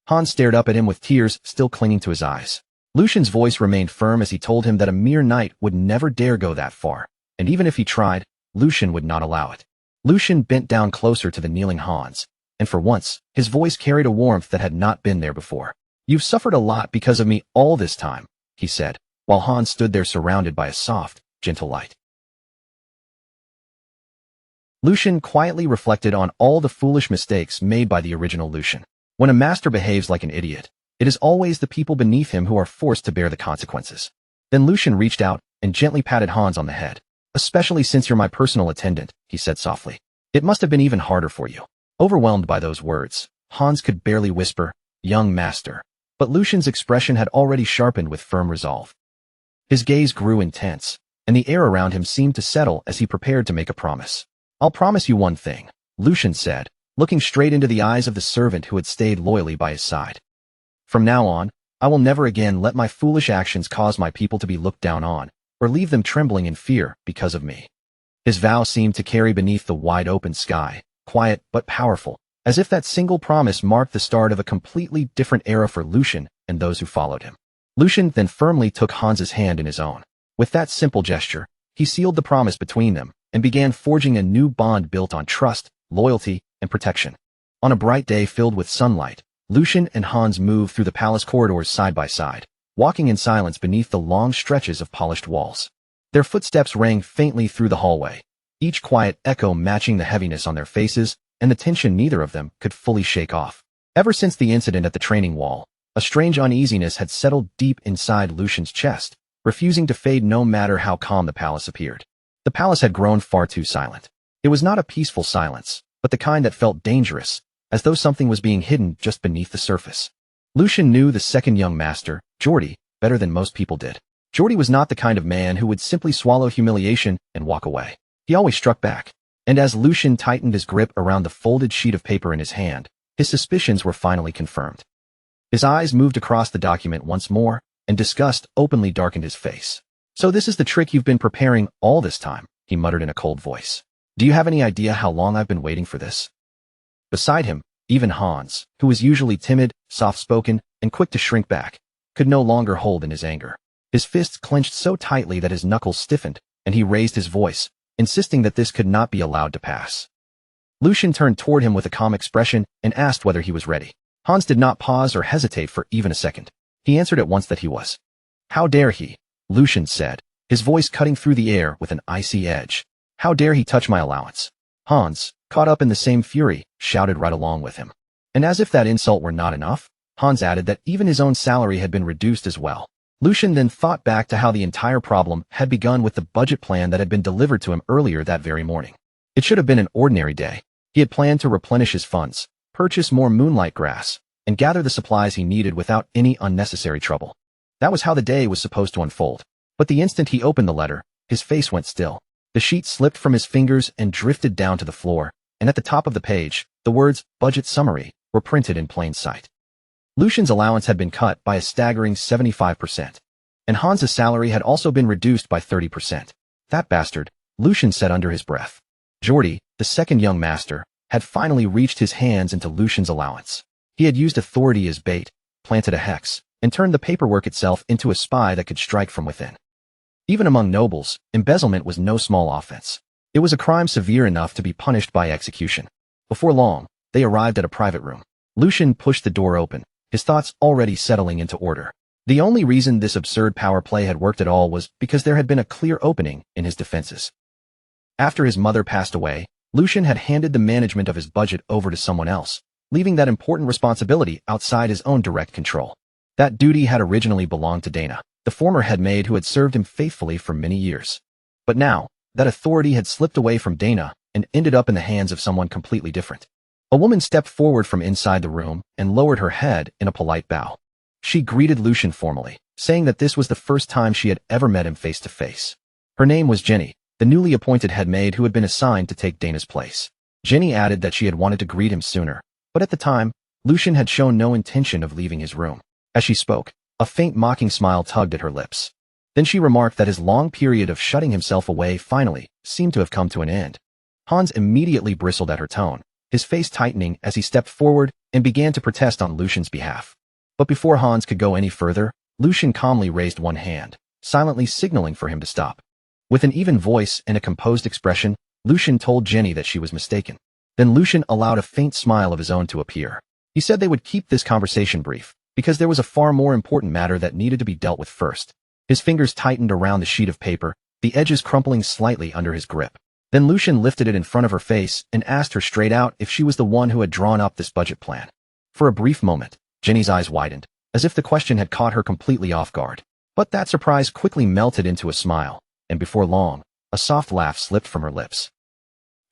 Hans stared up at him with tears still clinging to his eyes. Lucian's voice remained firm as he told him that a mere knight would never dare go that far, and even if he tried, Lucian would not allow it. Lucian bent down closer to the kneeling Hans, and for once, his voice carried a warmth that had not been there before. "You've suffered a lot because of me all this time," he said, while Hans stood there surrounded by a soft, gentle light. Lucian quietly reflected on all the foolish mistakes made by the original Lucian. When a master behaves like an idiot, it is always the people beneath him who are forced to bear the consequences. Then Lucian reached out and gently patted Hans on the head. "Especially since you're my personal attendant," he said softly. "It must have been even harder for you." Overwhelmed by those words, Hans could barely whisper, "Young master." But Lucian's expression had already sharpened with firm resolve. His gaze grew intense, and the air around him seemed to settle as he prepared to make a promise. "I'll promise you one thing," Lucian said, looking straight into the eyes of the servant who had stayed loyally by his side. "From now on, I will never again let my foolish actions cause my people to be looked down on, or leave them trembling in fear because of me." His vow seemed to carry beneath the wide-open sky, quiet but powerful, as if that single promise marked the start of a completely different era for Lucian and those who followed him. Lucian then firmly took Hans's hand in his own. With that simple gesture, he sealed the promise between them and began forging a new bond built on trust, loyalty, and protection. On a bright day filled with sunlight, Lucian and Hans moved through the palace corridors side by side, walking in silence beneath the long stretches of polished walls. Their footsteps rang faintly through the hallway, each quiet echo matching the heaviness on their faces and the tension neither of them could fully shake off. Ever since the incident at the training wall, a strange uneasiness had settled deep inside Lucian's chest, refusing to fade no matter how calm the palace appeared. The palace had grown far too silent. It was not a peaceful silence, but the kind that felt dangerous, as though something was being hidden just beneath the surface. Lucian knew the second young master, Geordie, better than most people did. Geordie was not the kind of man who would simply swallow humiliation and walk away. He always struck back, and as Lucian tightened his grip around the folded sheet of paper in his hand, his suspicions were finally confirmed. His eyes moved across the document once more, and disgust openly darkened his face. "So this is the trick you've been preparing all this time," he muttered in a cold voice. "Do you have any idea how long I've been waiting for this?" Beside him, even Hans, who was usually timid, soft-spoken, and quick to shrink back, could no longer hold in his anger. His fists clenched so tightly that his knuckles stiffened, and he raised his voice, insisting that this could not be allowed to pass. Lucian turned toward him with a calm expression and asked whether he was ready. Hans did not pause or hesitate for even a second. He answered at once that he was. "How dare he?" Lucian said, his voice cutting through the air with an icy edge. "How dare he touch my allowance?" Hans, caught up in the same fury, shouted right along with him. And as if that insult were not enough, Hans added that even his own salary had been reduced as well. Lucian then thought back to how the entire problem had begun with the budget plan that had been delivered to him earlier that very morning. It should have been an ordinary day. He had planned to replenish his funds, purchase more moonlight grass, and gather the supplies he needed without any unnecessary trouble. That was how the day was supposed to unfold. But the instant he opened the letter, his face went still. The sheet slipped from his fingers and drifted down to the floor, and at the top of the page, the words "Budget Summary" were printed in plain sight. Lucian's allowance had been cut by a staggering 75%, and Hans's salary had also been reduced by 30%. That bastard, Lucian said under his breath. Jordi, the second young master, had finally reached his hands into Lucian's allowance. He had used authority as bait, planted a hex, and turned the paperwork itself into a spy that could strike from within. Even among nobles, embezzlement was no small offense. It was a crime severe enough to be punished by execution. Before long, they arrived at a private room. Lucian pushed the door open, his thoughts already settling into order. The only reason this absurd power play had worked at all was because there had been a clear opening in his defenses. After his mother passed away, Lucian had handed the management of his budget over to someone else, leaving that important responsibility outside his own direct control. That duty had originally belonged to Dana, the former head maid who had served him faithfully for many years. But now, that authority had slipped away from Dana and ended up in the hands of someone completely different. A woman stepped forward from inside the room and lowered her head in a polite bow. She greeted Lucian formally, saying that this was the first time she had ever met him face to face. Her name was Jenny, the newly appointed head maid who had been assigned to take Dana's place. Jenny added that she had wanted to greet him sooner, but at the time, Lucian had shown no intention of leaving his room. As she spoke, a faint mocking smile tugged at her lips. Then she remarked that his long period of shutting himself away finally seemed to have come to an end. Hans immediately bristled at her tone, his face tightening as he stepped forward and began to protest on Lucian's behalf. But before Hans could go any further, Lucian calmly raised one hand, silently signaling for him to stop. With an even voice and a composed expression, Lucian told Jenny that she was mistaken. Then Lucian allowed a faint smile of his own to appear. He said they would keep this conversation brief, because there was a far more important matter that needed to be dealt with first. His fingers tightened around the sheet of paper, the edges crumpling slightly under his grip. Then Lucian lifted it in front of her face and asked her straight out if she was the one who had drawn up this budget plan. For a brief moment, Jenny's eyes widened, as if the question had caught her completely off guard. But that surprise quickly melted into a smile, and before long, a soft laugh slipped from her lips.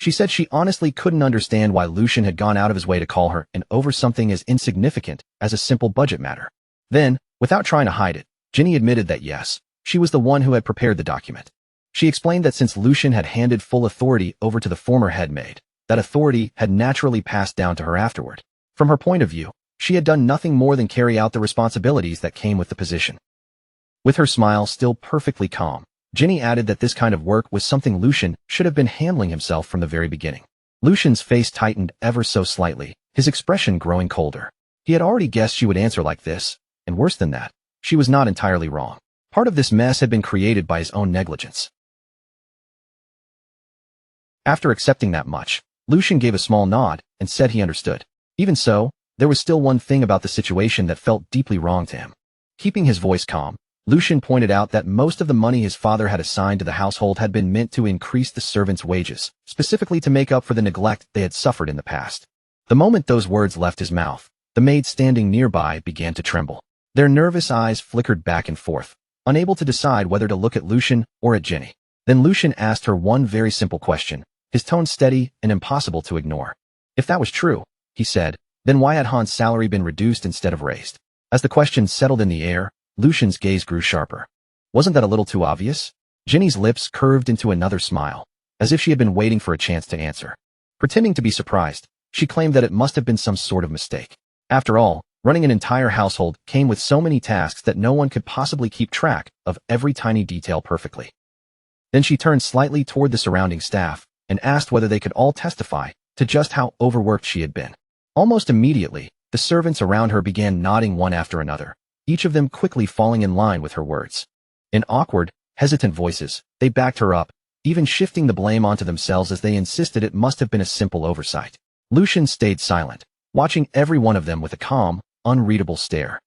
She said she honestly couldn't understand why Lucian had gone out of his way to call her and over something as insignificant as a simple budget matter. Then, without trying to hide it, Jenny admitted that yes, she was the one who had prepared the document. She explained that since Lucian had handed full authority over to the former head maid, that authority had naturally passed down to her afterward. From her point of view, she had done nothing more than carry out the responsibilities that came with the position. With her smile still perfectly calm, Jenny added that this kind of work was something Lucian should have been handling himself from the very beginning. Lucian's face tightened ever so slightly, his expression growing colder. He had already guessed she would answer like this, and worse than that, she was not entirely wrong. Part of this mess had been created by his own negligence. After accepting that much, Lucian gave a small nod and said he understood. Even so, there was still one thing about the situation that felt deeply wrong to him. Keeping his voice calm, Lucian pointed out that most of the money his father had assigned to the household had been meant to increase the servants' wages, specifically to make up for the neglect they had suffered in the past. The moment those words left his mouth, the maids standing nearby began to tremble. Their nervous eyes flickered back and forth, unable to decide whether to look at Lucian or at Jenny. Then Lucian asked her one very simple question, his tone steady and impossible to ignore. If that was true, he said, then why had Hans' salary been reduced instead of raised? As the question settled in the air, Lucian's gaze grew sharper. Wasn't that a little too obvious? Jenny's lips curved into another smile, as if she had been waiting for a chance to answer. Pretending to be surprised, she claimed that it must have been some sort of mistake. After all, running an entire household came with so many tasks that no one could possibly keep track of every tiny detail perfectly. Then she turned slightly toward the surrounding staff and asked whether they could all testify to just how overworked she had been. Almost immediately, the servants around her began nodding one after another, each of them quickly falling in line with her words. In awkward, hesitant voices, they backed her up, even shifting the blame onto themselves as they insisted it must have been a simple oversight. Lucian stayed silent, watching every one of them with a calm, unreadable stare.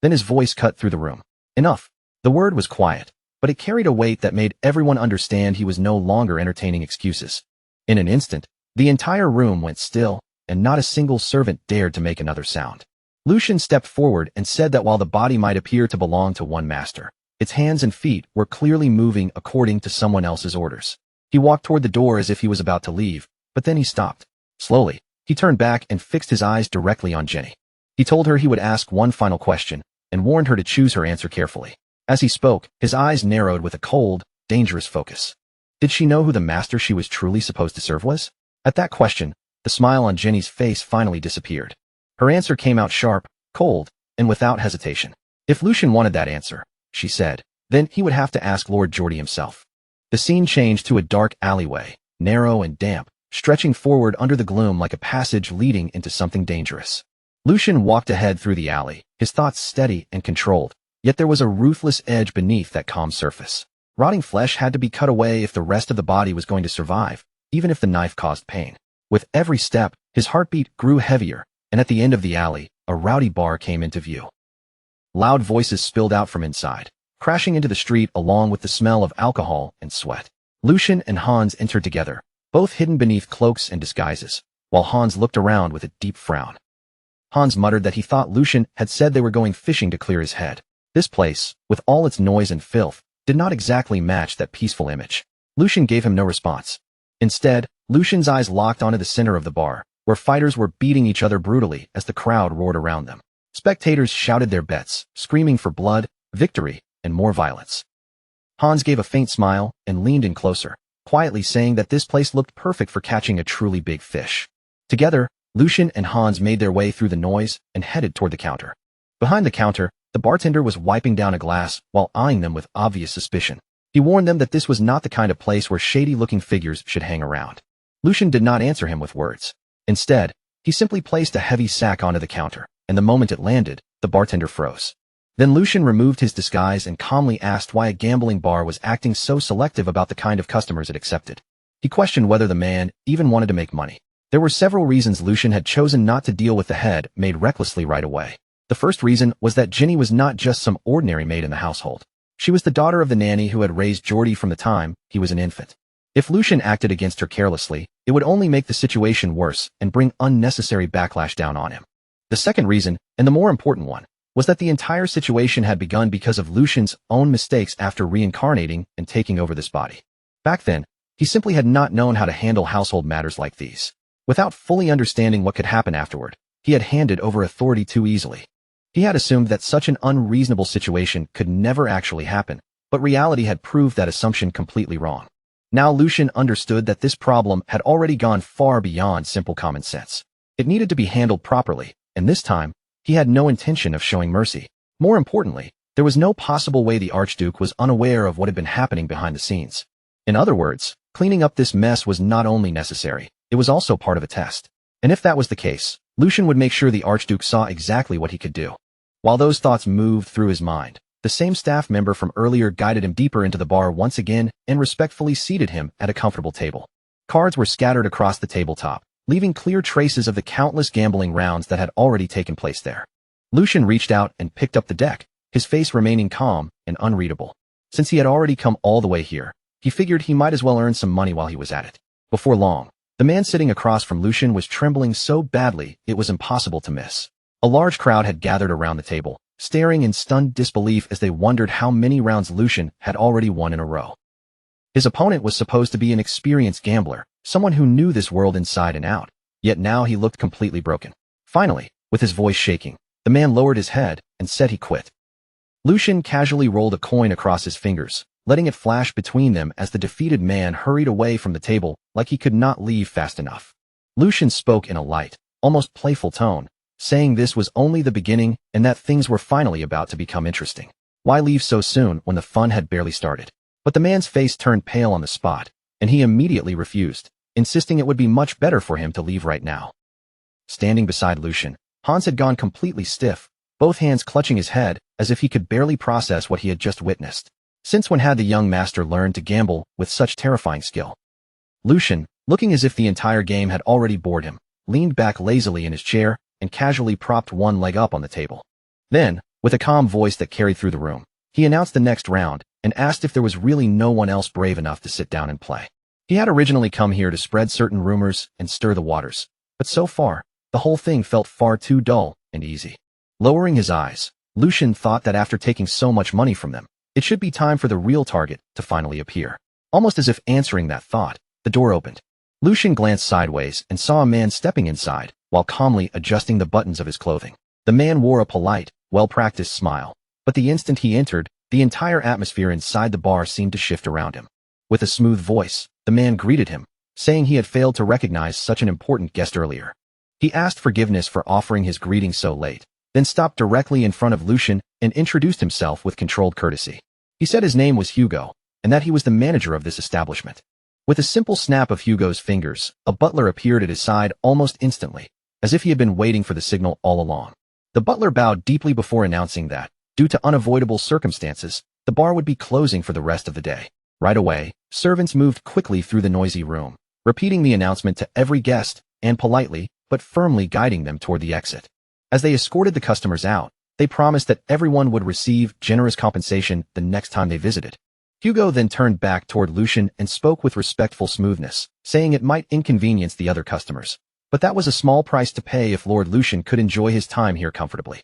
Then his voice cut through the room. Enough. The word was quiet, but it carried a weight that made everyone understand he was no longer entertaining excuses. In an instant, the entire room went still, and not a single servant dared to make another sound. Lucian stepped forward and said that while the body might appear to belong to one master, its hands and feet were clearly moving according to someone else's orders. He walked toward the door as if he was about to leave, but then he stopped. Slowly, he turned back and fixed his eyes directly on Jenny. He told her he would ask one final question, and warned her to choose her answer carefully. As he spoke, his eyes narrowed with a cold, dangerous focus. Did she know who the master she was truly supposed to serve was? At that question, the smile on Jenny's face finally disappeared. Her answer came out sharp, cold, and without hesitation. If Lucian wanted that answer, she said, then he would have to ask Lord Geordie himself. The scene changed to a dark alleyway, narrow and damp, stretching forward under the gloom like a passage leading into something dangerous. Lucian walked ahead through the alley, his thoughts steady and controlled, yet there was a ruthless edge beneath that calm surface. Rotting flesh had to be cut away if the rest of the body was going to survive, even if the knife caused pain. With every step, his heartbeat grew heavier, and at the end of the alley, a rowdy bar came into view. Loud voices spilled out from inside, crashing into the street along with the smell of alcohol and sweat. Lucian and Hans entered together, both hidden beneath cloaks and disguises, while Hans looked around with a deep frown. Hans muttered that he thought Lucian had said they were going fishing to clear his head. This place, with all its noise and filth, did not exactly match that peaceful image. Lucian gave him no response. Instead, Lucian's eyes locked onto the center of the bar, where fighters were beating each other brutally as the crowd roared around them. Spectators shouted their bets, screaming for blood, victory, and more violence. Hans gave a faint smile and leaned in closer, quietly saying that this place looked perfect for catching a truly big fish. Together, Lucian and Hans made their way through the noise and headed toward the counter. Behind the counter, the bartender was wiping down a glass while eyeing them with obvious suspicion. He warned them that this was not the kind of place where shady-looking figures should hang around. Lucian did not answer him with words. Instead, he simply placed a heavy sack onto the counter, and the moment it landed, the bartender froze. Then Lucian removed his disguise and calmly asked why a gambling bar was acting so selective about the kind of customers it accepted. He questioned whether the man even wanted to make money. There were several reasons Lucian had chosen not to deal with the head made recklessly right away. The first reason was that Jenny was not just some ordinary maid in the household. She was the daughter of the nanny who had raised Geordie from the time he was an infant. If Lucian acted against her carelessly, it would only make the situation worse and bring unnecessary backlash down on him. The second reason, and the more important one, was that the entire situation had begun because of Lucian's own mistakes after reincarnating and taking over this body. Back then, he simply had not known how to handle household matters like these. Without fully understanding what could happen afterward, he had handed over authority too easily. He had assumed that such an unreasonable situation could never actually happen, but reality had proved that assumption completely wrong. Now Lucian understood that this problem had already gone far beyond simple common sense. It needed to be handled properly, and this time, he had no intention of showing mercy. More importantly, there was no possible way the Archduke was unaware of what had been happening behind the scenes. In other words, cleaning up this mess was not only necessary, it was also part of a test. And if that was the case, Lucian would make sure the Archduke saw exactly what he could do. While those thoughts moved through his mind, the same staff member from earlier guided him deeper into the bar once again and respectfully seated him at a comfortable table. Cards were scattered across the tabletop, leaving clear traces of the countless gambling rounds that had already taken place there. Lucian reached out and picked up the deck, his face remaining calm and unreadable. Since he had already come all the way here, he figured he might as well earn some money while he was at it. Before long, the man sitting across from Lucian was trembling so badly it was impossible to miss. A large crowd had gathered around the table, staring in stunned disbelief as they wondered how many rounds Lucian had already won in a row. His opponent was supposed to be an experienced gambler, someone who knew this world inside and out, yet now he looked completely broken. Finally, with his voice shaking, the man lowered his head and said he quit. Lucian casually rolled a coin across his fingers, letting it flash between them as the defeated man hurried away from the table like he could not leave fast enough. Lucian spoke in a light, almost playful tone, saying this was only the beginning and that things were finally about to become interesting. Why leave so soon when the fun had barely started? But the man's face turned pale on the spot, and he immediately refused, insisting it would be much better for him to leave right now. Standing beside Lucian, Hans had gone completely stiff, both hands clutching his head as if he could barely process what he had just witnessed. Since when had the young master learned to gamble with such terrifying skill? Lucian, looking as if the entire game had already bored him, leaned back lazily in his chair and casually propped one leg up on the table. Then, with a calm voice that carried through the room, he announced the next round and asked if there was really no one else brave enough to sit down and play. He had originally come here to spread certain rumors and stir the waters, but so far, the whole thing felt far too dull and easy. Lowering his eyes, Lucian thought that after taking so much money from them, it should be time for the real target to finally appear. Almost as if answering that thought, the door opened. Lucian glanced sideways and saw a man stepping inside, while calmly adjusting the buttons of his clothing. The man wore a polite, well-practiced smile, but the instant he entered, the entire atmosphere inside the bar seemed to shift around him. With a smooth voice, the man greeted him, saying he had failed to recognize such an important guest earlier. He asked forgiveness for offering his greeting so late, then stopped directly in front of Lucian and introduced himself with controlled courtesy. He said his name was Hugo, and that he was the manager of this establishment. With a simple snap of Hugo's fingers, a butler appeared at his side almost instantly, as if he had been waiting for the signal all along. The butler bowed deeply before announcing that, due to unavoidable circumstances, the bar would be closing for the rest of the day. Right away, servants moved quickly through the noisy room, repeating the announcement to every guest, and politely, but firmly guiding them toward the exit. As they escorted the customers out, they promised that everyone would receive generous compensation the next time they visited. Hugo then turned back toward Lucian and spoke with respectful smoothness, saying it might inconvenience the other customers, but that was a small price to pay if Lord Lucian could enjoy his time here comfortably.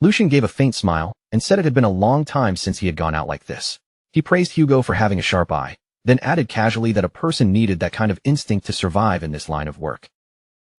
Lucian gave a faint smile and said it had been a long time since he had gone out like this. He praised Hugo for having a sharp eye, then added casually that a person needed that kind of instinct to survive in this line of work.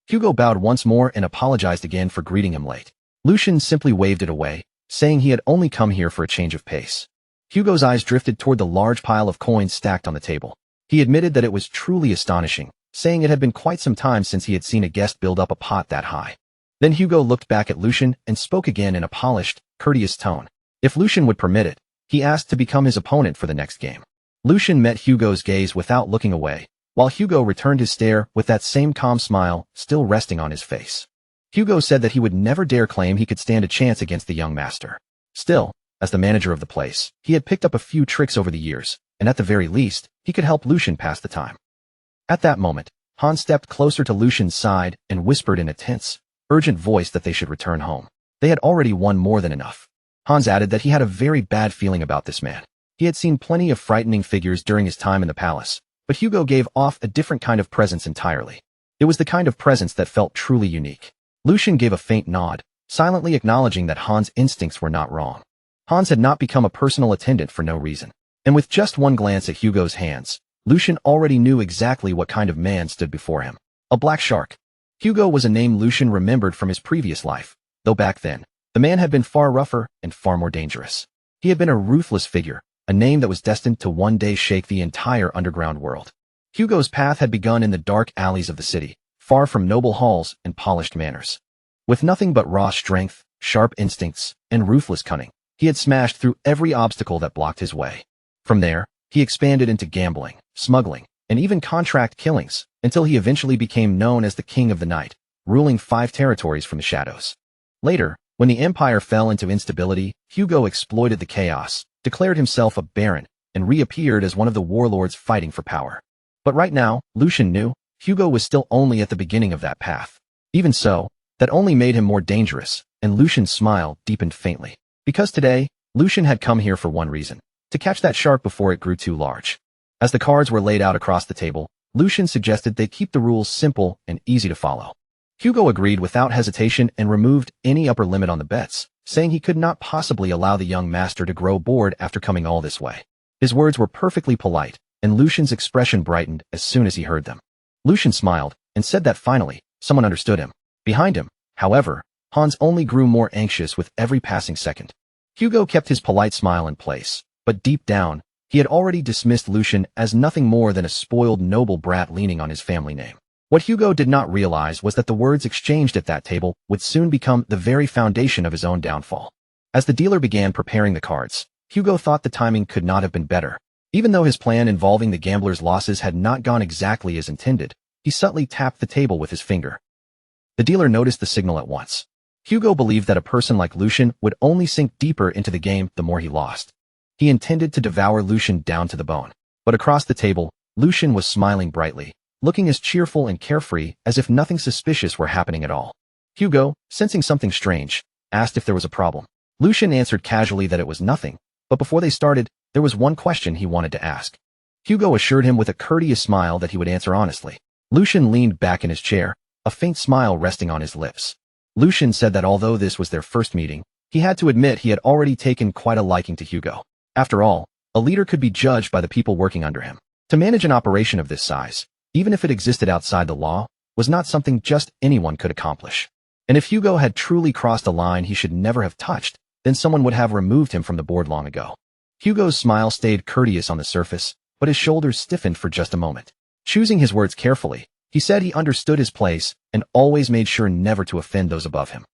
Hugo bowed once more and apologized again for greeting him late. Lucian simply waved it away, saying he had only come here for a change of pace. Hugo's eyes drifted toward the large pile of coins stacked on the table. He admitted that it was truly astonishing, saying it had been quite some time since he had seen a guest build up a pot that high. Then Hugo looked back at Lucian and spoke again in a polished, courteous tone. If Lucian would permit it, he asked to become his opponent for the next game. Lucian met Hugo's gaze without looking away, while Hugo returned his stare with that same calm smile still resting on his face. Hugo said that he would never dare claim he could stand a chance against the young master. Still, as the manager of the place, he had picked up a few tricks over the years, and at the very least, he could help Lucian pass the time. At that moment, Hans stepped closer to Lucian's side and whispered in a tense, urgent voice that they should return home. They had already won more than enough. Hans added that he had a very bad feeling about this man. He had seen plenty of frightening figures during his time in the palace, but Hugo gave off a different kind of presence entirely. It was the kind of presence that felt truly unique. Lucian gave a faint nod, silently acknowledging that Hans' instincts were not wrong. Hans had not become a personal attendant for no reason, and with just one glance at Hugo's hands, Lucian already knew exactly what kind of man stood before him. A black shark. Hugo was a name Lucian remembered from his previous life, though back then, the man had been far rougher and far more dangerous. He had been a ruthless figure, a name that was destined to one day shake the entire underground world. Hugo's path had begun in the dark alleys of the city, far from noble halls and polished manners. With nothing but raw strength, sharp instincts, and ruthless cunning, he had smashed through every obstacle that blocked his way. From there, he expanded into gambling, smuggling, and even contract killings, until he eventually became known as the King of the Night, ruling 5 territories from the shadows. Later, when the empire fell into instability, Hugo exploited the chaos, declared himself a baron, and reappeared as one of the warlords fighting for power. But right now, Lucian knew, Hugo was still only at the beginning of that path. Even so, that only made him more dangerous, and Lucian's smile deepened faintly. Because today, Lucian had come here for one reason, to catch that shark before it grew too large. As the cards were laid out across the table, Lucian suggested they keep the rules simple and easy to follow. Hugo agreed without hesitation and removed any upper limit on the bets, saying he could not possibly allow the young master to grow bored after coming all this way. His words were perfectly polite, and Lucian's expression brightened as soon as he heard them. Lucian smiled and said that finally, someone understood him. Behind him, however, Hans only grew more anxious with every passing second. Hugo kept his polite smile in place, but deep down, he had already dismissed Lucian as nothing more than a spoiled noble brat leaning on his family name. What Hugo did not realize was that the words exchanged at that table would soon become the very foundation of his own downfall. As the dealer began preparing the cards, Hugo thought the timing could not have been better. Even though his plan involving the gambler's losses had not gone exactly as intended, he subtly tapped the table with his finger. The dealer noticed the signal at once. Hugo believed that a person like Lucian would only sink deeper into the game the more he lost. He intended to devour Lucian down to the bone. But across the table, Lucian was smiling brightly, looking as cheerful and carefree as if nothing suspicious were happening at all. Hugo, sensing something strange, asked if there was a problem. Lucian answered casually that it was nothing, but before they started, there was one question he wanted to ask. Hugo assured him with a courteous smile that he would answer honestly. Lucian leaned back in his chair, a faint smile resting on his lips. Lucian said that although this was their first meeting, he had to admit he had already taken quite a liking to Hugo. After all, a leader could be judged by the people working under him. To manage an operation of this size, even if it existed outside the law, was not something just anyone could accomplish. And if Hugo had truly crossed a line he should never have touched, then someone would have removed him from the board long ago. Hugo's smile stayed courteous on the surface, but his shoulders stiffened for just a moment. Choosing his words carefully, he said he understood his place and always made sure never to offend those above him.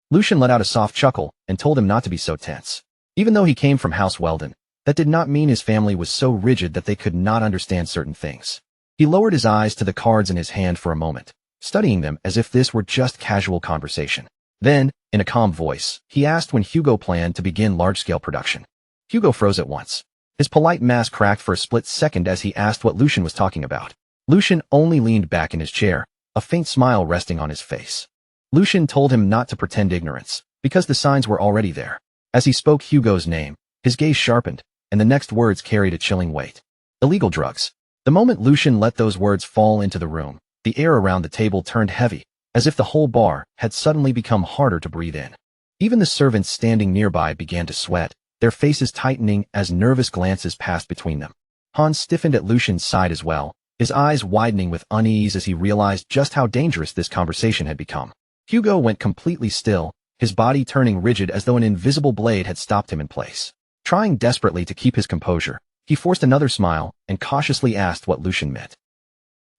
Lucian let out a soft chuckle and told him not to be so tense. Even though he came from House Weldon, that did not mean his family was so rigid that they could not understand certain things. He lowered his eyes to the cards in his hand for a moment, studying them as if this were just casual conversation. Then, in a calm voice, he asked when Hugo planned to begin large-scale production. Hugo froze at once. His polite mask cracked for a split second as he asked what Lucian was talking about. Lucian only leaned back in his chair, a faint smile resting on his face. Lucian told him not to pretend ignorance, because the signs were already there. As he spoke Hugo's name, his gaze sharpened, and the next words carried a chilling weight. Illegal drugs. The moment Lucian let those words fall into the room, the air around the table turned heavy, as if the whole bar had suddenly become harder to breathe in. Even the servants standing nearby began to sweat, their faces tightening as nervous glances passed between them. Hans stiffened at Lucian's side as well, his eyes widening with unease as he realized just how dangerous this conversation had become. Hugo went completely still, his body turning rigid as though an invisible blade had stopped him in place. Trying desperately to keep his composure, he forced another smile and cautiously asked what Lucian meant.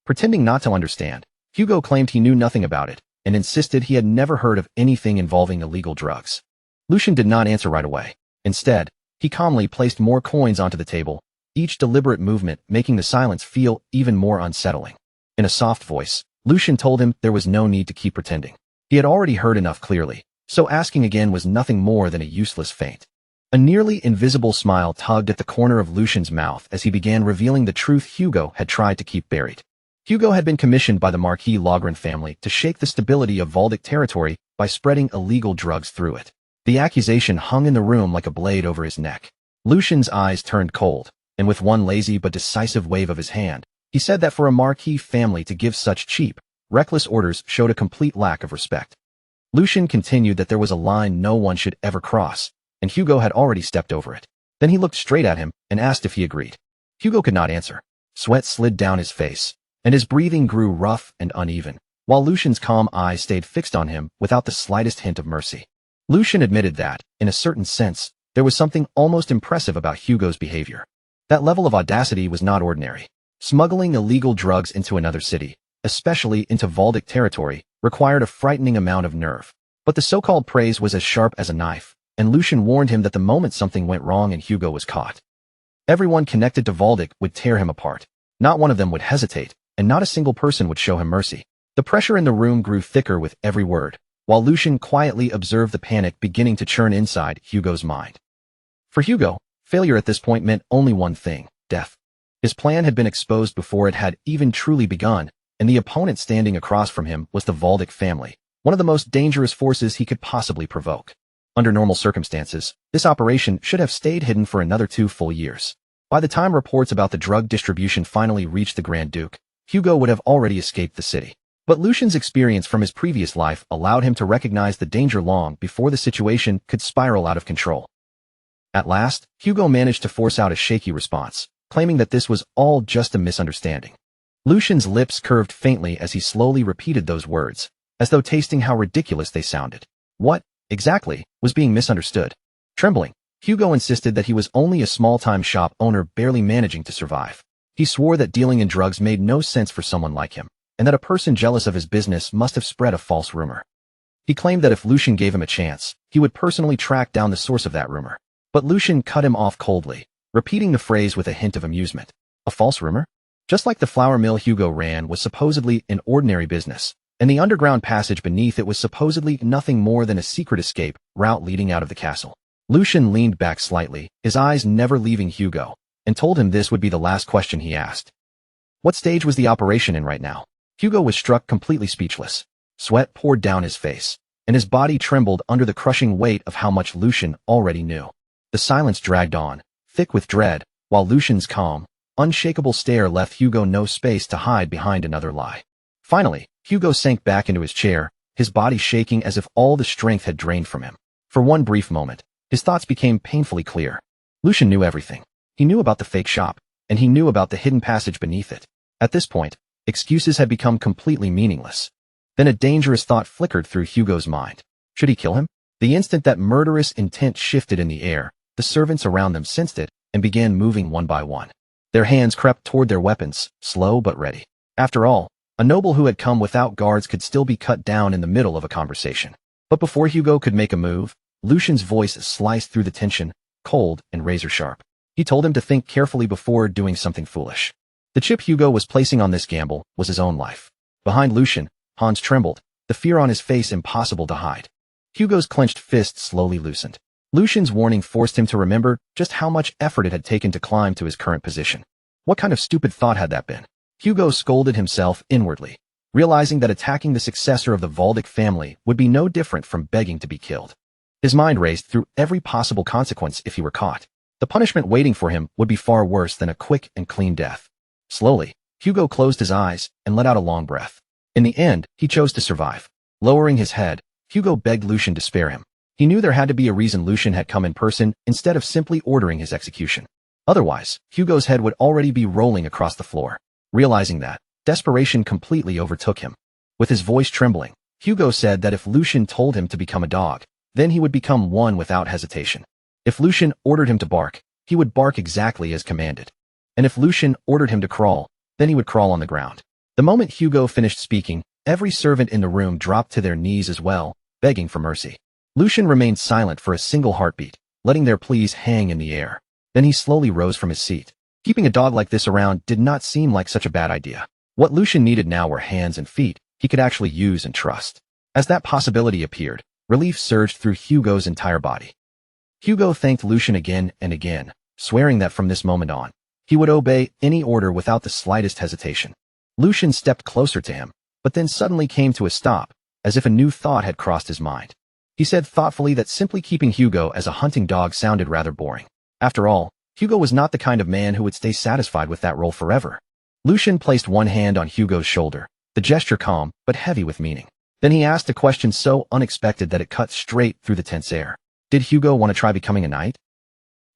Pretending not to understand, Hugo claimed he knew nothing about it and insisted he had never heard of anything involving illegal drugs. Lucian did not answer right away. Instead, he calmly placed more coins onto the table, each deliberate movement making the silence feel even more unsettling. In a soft voice, Lucian told him there was no need to keep pretending. He had already heard enough clearly, so asking again was nothing more than a useless feint. A nearly invisible smile tugged at the corner of Lucian's mouth as he began revealing the truth Hugo had tried to keep buried. Hugo had been commissioned by the Marquis Logren family to shake the stability of Valdic territory by spreading illegal drugs through it. The accusation hung in the room like a blade over his neck. Lucian's eyes turned cold, and with one lazy but decisive wave of his hand, he said that for a Marquis family to give such cheap, reckless orders showed a complete lack of respect. Lucian continued that there was a line no one should ever cross, and Hugo had already stepped over it. Then he looked straight at him and asked if he agreed. Hugo could not answer. Sweat slid down his face, and his breathing grew rough and uneven, while Lucian's calm eyes stayed fixed on him without the slightest hint of mercy. Lucian admitted that, in a certain sense, there was something almost impressive about Hugo's behavior. That level of audacity was not ordinary. Smuggling illegal drugs into another city, especially into Valdic territory, required a frightening amount of nerve. But the so-called praise was as sharp as a knife, and Lucian warned him that the moment something went wrong and Hugo was caught, everyone connected to Valdic would tear him apart. Not one of them would hesitate, and not a single person would show him mercy. The pressure in the room grew thicker with every word, while Lucian quietly observed the panic beginning to churn inside Hugo's mind. For Hugo, failure at this point meant only one thing: death. His plan had been exposed before it had even truly begun, and the opponent standing across from him was the Valdic family, one of the most dangerous forces he could possibly provoke. Under normal circumstances, this operation should have stayed hidden for another 2 full years. By the time reports about the drug distribution finally reached the Grand Duke, Hugo would have already escaped the city. But Lucian's experience from his previous life allowed him to recognize the danger long before the situation could spiral out of control. At last, Hugo managed to force out a shaky response, claiming that this was all just a misunderstanding. Lucian's lips curved faintly as he slowly repeated those words, as though tasting how ridiculous they sounded. What, exactly, was being misunderstood? Trembling, Hugo insisted that he was only a small-time shop owner barely managing to survive. He swore that dealing in drugs made no sense for someone like him, and that a person jealous of his business must have spread a false rumor. He claimed that if Lucian gave him a chance, he would personally track down the source of that rumor. But Lucian cut him off coldly, repeating the phrase with a hint of amusement. A false rumor? Just like the flour mill Hugo ran was supposedly an ordinary business, and the underground passage beneath it was supposedly nothing more than a secret escape route leading out of the castle. Lucian leaned back slightly, his eyes never leaving Hugo, and told him this would be the last question he asked. What stage was the operation in right now? Hugo was struck completely speechless. Sweat poured down his face, and his body trembled under the crushing weight of how much Lucian already knew. The silence dragged on, thick with dread, while Lucian's calm, unshakable stare left Hugo no space to hide behind another lie. Finally, Hugo sank back into his chair, his body shaking as if all the strength had drained from him. For one brief moment, his thoughts became painfully clear. Lucian knew everything. He knew about the fake shop, and he knew about the hidden passage beneath it. At this point, excuses had become completely meaningless. Then a dangerous thought flickered through Hugo's mind. Should he kill him? The instant that murderous intent shifted in the air, the servants around them sensed it and began moving one by one. Their hands crept toward their weapons, slow but ready. After all, a noble who had come without guards could still be cut down in the middle of a conversation. But before Hugo could make a move, Lucian's voice sliced through the tension, cold and razor-sharp. He told him to think carefully before doing something foolish. The chip Hugo was placing on this gamble was his own life. Behind Lucian, Hans trembled, the fear on his face impossible to hide. Hugo's clenched fist slowly loosened. Lucian's warning forced him to remember just how much effort it had taken to climb to his current position. What kind of stupid thought had that been? Hugo scolded himself inwardly, realizing that attacking the successor of the Valdic family would be no different from begging to be killed. His mind raced through every possible consequence if he were caught. The punishment waiting for him would be far worse than a quick and clean death. Slowly, Hugo closed his eyes and let out a long breath. In the end, he chose to survive. Lowering his head, Hugo begged Lucian to spare him. He knew there had to be a reason Lucian had come in person instead of simply ordering his execution. Otherwise, Hugo's head would already be rolling across the floor. Realizing that, desperation completely overtook him. With his voice trembling, Hugo said that if Lucian told him to become a dog, then he would become one without hesitation. If Lucian ordered him to bark, he would bark exactly as commanded. And if Lucian ordered him to crawl, then he would crawl on the ground. The moment Hugo finished speaking, every servant in the room dropped to their knees as well, begging for mercy. Lucian remained silent for a single heartbeat, letting their pleas hang in the air. Then he slowly rose from his seat. Keeping a dog like this around did not seem like such a bad idea. What Lucian needed now were hands and feet he could actually use and trust. As that possibility appeared, relief surged through Hugo's entire body. Hugo thanked Lucian again and again, swearing that from this moment on, he would obey any order without the slightest hesitation. Lucian stepped closer to him, but then suddenly came to a stop, as if a new thought had crossed his mind. He said thoughtfully that simply keeping Hugo as a hunting dog sounded rather boring. After all, Hugo was not the kind of man who would stay satisfied with that role forever. Lucian placed one hand on Hugo's shoulder, the gesture calm but heavy with meaning. Then he asked a question so unexpected that it cut straight through the tense air. Did Hugo want to try becoming a knight?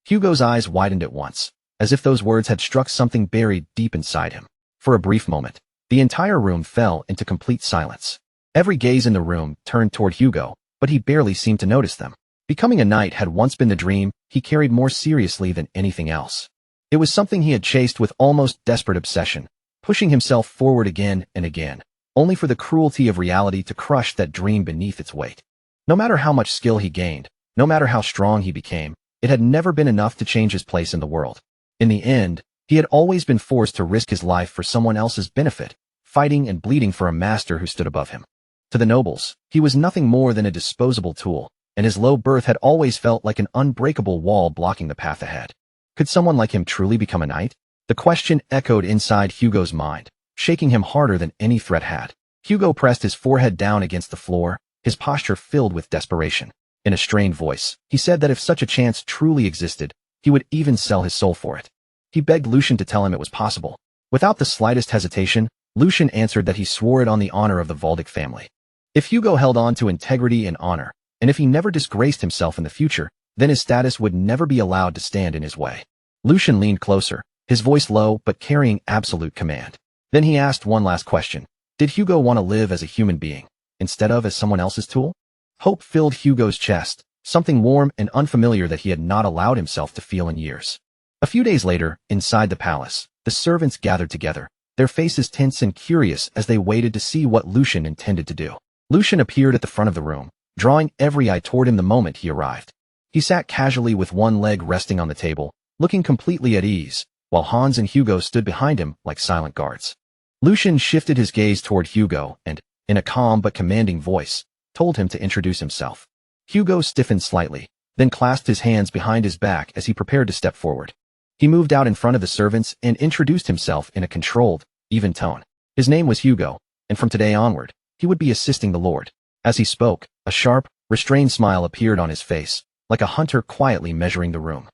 Hugo's eyes widened at once, as if those words had struck something buried deep inside him. For a brief moment, the entire room fell into complete silence. Every gaze in the room turned toward Hugo, but he barely seemed to notice them. Becoming a knight had once been the dream he carried more seriously than anything else. It was something he had chased with almost desperate obsession, pushing himself forward again and again, only for the cruelty of reality to crush that dream beneath its weight. No matter how much skill he gained, no matter how strong he became, it had never been enough to change his place in the world. In the end, he had always been forced to risk his life for someone else's benefit, fighting and bleeding for a master who stood above him. To the nobles, he was nothing more than a disposable tool, and his low birth had always felt like an unbreakable wall blocking the path ahead. Could someone like him truly become a knight? The question echoed inside Hugo's mind, shaking him harder than any threat had. Hugo pressed his forehead down against the floor, his posture filled with desperation. In a strained voice, he said that if such a chance truly existed, he would even sell his soul for it. He begged Lucian to tell him it was possible. Without the slightest hesitation, Lucian answered that he swore it on the honor of the Valdic family. If Hugo held on to integrity and honor, and if he never disgraced himself in the future, then his status would never be allowed to stand in his way. Lucian leaned closer, his voice low but carrying absolute command. Then he asked one last question. Did Hugo want to live as a human being, instead of as someone else's tool? Hope filled Hugo's chest, something warm and unfamiliar that he had not allowed himself to feel in years. A few days later, inside the palace, the servants gathered together, their faces tense and curious as they waited to see what Lucian intended to do. Lucian appeared at the front of the room, drawing every eye toward him the moment he arrived. He sat casually with one leg resting on the table, looking completely at ease, while Hans and Hugo stood behind him like silent guards. Lucian shifted his gaze toward Hugo and, in a calm but commanding voice, told him to introduce himself. Hugo stiffened slightly, then clasped his hands behind his back as he prepared to step forward. He moved out in front of the servants and introduced himself in a controlled, even tone. His name was Hugo, and from today onward, he would be assisting the Lord. As he spoke, a sharp, restrained smile appeared on his face, like a hunter quietly measuring the room.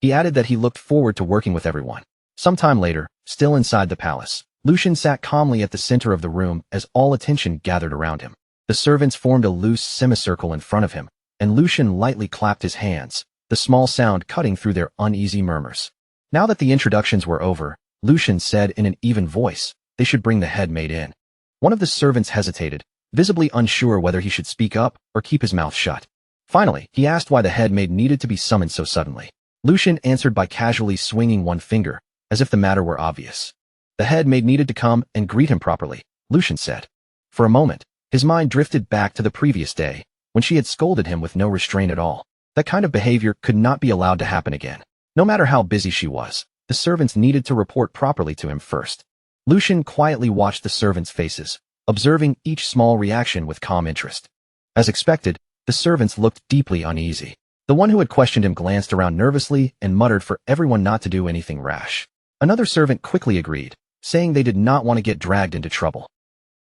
He added that he looked forward to working with everyone. Sometime later, still inside the palace, Lucian sat calmly at the center of the room as all attention gathered around him. The servants formed a loose semicircle in front of him, and Lucian lightly clapped his hands, the small sound cutting through their uneasy murmurs. Now that the introductions were over, Lucian said in an even voice, they should bring the head maid in. One of the servants hesitated, visibly unsure whether he should speak up or keep his mouth shut. Finally, he asked why the head maid needed to be summoned so suddenly. Lucian answered by casually swinging one finger, as if the matter were obvious. The head maid needed to come and greet him properly, Lucian said. For a moment, his mind drifted back to the previous day, when she had scolded him with no restraint at all. That kind of behavior could not be allowed to happen again. No matter how busy she was, the servants needed to report properly to him first. Lucian quietly watched the servants' faces, observing each small reaction with calm interest. As expected, the servants looked deeply uneasy. The one who had questioned him glanced around nervously and muttered for everyone not to do anything rash. Another servant quickly agreed, saying they did not want to get dragged into trouble.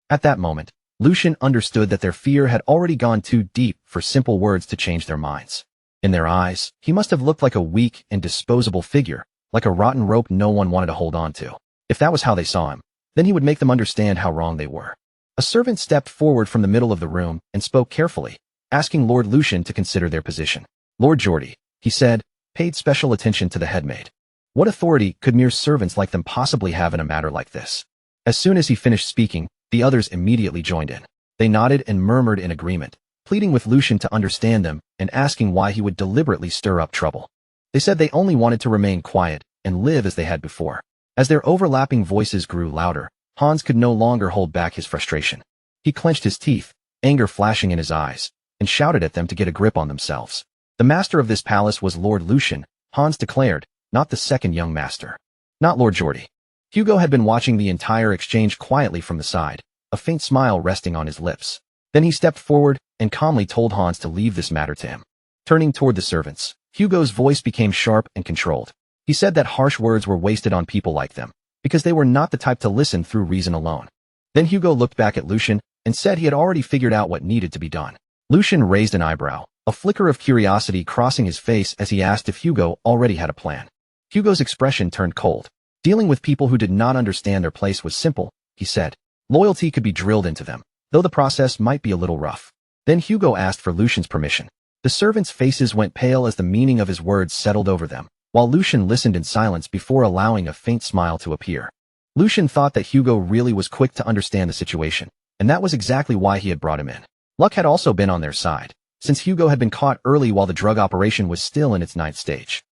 At that moment, Lucian understood that their fear had already gone too deep for simple words to change their minds. In their eyes, he must have looked like a weak and disposable figure, like a rotten rope no one wanted to hold on to. If that was how they saw him, then he would make them understand how wrong they were. A servant stepped forward from the middle of the room and spoke carefully, asking Lord Lucian to consider their position. Lord Geordie, he said, paid special attention to the headmaid. What authority could mere servants like them possibly have in a matter like this? As soon as he finished speaking, the others immediately joined in. They nodded and murmured in agreement, pleading with Lucian to understand them and asking why he would deliberately stir up trouble. They said they only wanted to remain quiet and live as they had before. As their overlapping voices grew louder, Hans could no longer hold back his frustration. He clenched his teeth, anger flashing in his eyes, and shouted at them to get a grip on themselves. The master of this palace was Lord Lucian, Hans declared, not the second young master. Not Lord Geordie. Hugo had been watching the entire exchange quietly from the side, a faint smile resting on his lips. Then he stepped forward and calmly told Hans to leave this matter to him. Turning toward the servants, Hugo's voice became sharp and controlled. He said that harsh words were wasted on people like them, because they were not the type to listen through reason alone. Then Hugo looked back at Lucian and said he had already figured out what needed to be done. Lucian raised an eyebrow, a flicker of curiosity crossing his face as he asked if Hugo already had a plan. Hugo's expression turned cold. Dealing with people who did not understand their place was simple, he said. Loyalty could be drilled into them, though the process might be a little rough. Then Hugo asked for Lucian's permission. The servants' faces went pale as the meaning of his words settled over them, while Lucian listened in silence before allowing a faint smile to appear. Lucian thought that Hugo really was quick to understand the situation, and that was exactly why he had brought him in. Luck had also been on their side, since Hugo had been caught early while the drug operation was still in its 9th stage.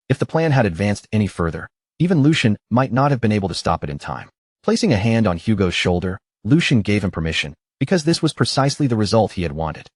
If the plan had advanced any further, even Lucian might not have been able to stop it in time. Placing a hand on Hugo's shoulder, Lucian gave him permission, because this was precisely the result he had wanted.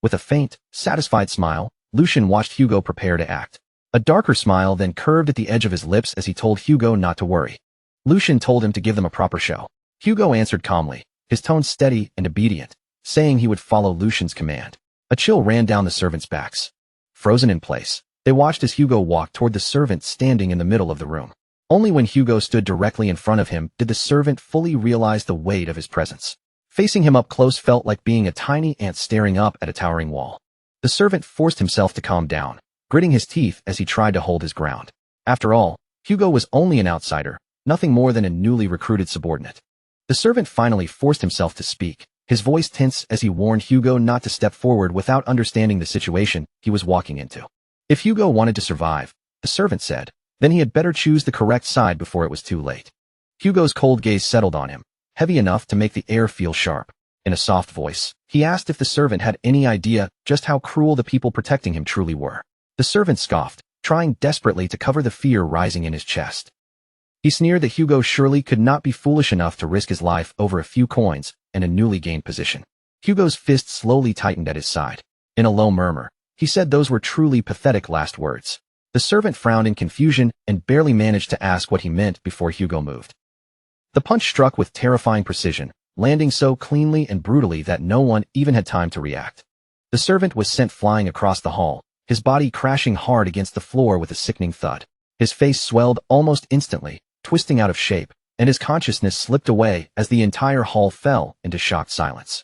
With a faint, satisfied smile, Lucian watched Hugo prepare to act. A darker smile then curved at the edge of his lips as he told Hugo not to worry. Lucian told him to give them a proper show. Hugo answered calmly, his tone steady and obedient, saying he would follow Lucian's command. A chill ran down the servants' backs. Frozen in place, they watched as Hugo walked toward the servant standing in the middle of the room. Only when Hugo stood directly in front of him did the servant fully realize the weight of his presence. Facing him up close felt like being a tiny ant staring up at a towering wall. The servant forced himself to calm down, gritting his teeth as he tried to hold his ground. After all, Hugo was only an outsider, nothing more than a newly recruited subordinate. The servant finally forced himself to speak, his voice tense as he warned Hugo not to step forward without understanding the situation he was walking into. If Hugo wanted to survive, the servant said, then he had better choose the correct side before it was too late. Hugo's cold gaze settled on him, heavy enough to make the air feel sharp. In a soft voice, he asked if the servant had any idea just how cruel the people protecting him truly were. The servant scoffed, trying desperately to cover the fear rising in his chest. He sneered that Hugo surely could not be foolish enough to risk his life over a few coins and a newly gained position. Hugo's fist slowly tightened at his side. In a low murmur, he said those were truly pathetic last words. The servant frowned in confusion and barely managed to ask what he meant before Hugo moved. The punch struck with terrifying precision, landing so cleanly and brutally that no one even had time to react. The servant was sent flying across the hall, his body crashing hard against the floor with a sickening thud. His face swelled almost instantly, twisting out of shape, and his consciousness slipped away as the entire hall fell into shocked silence.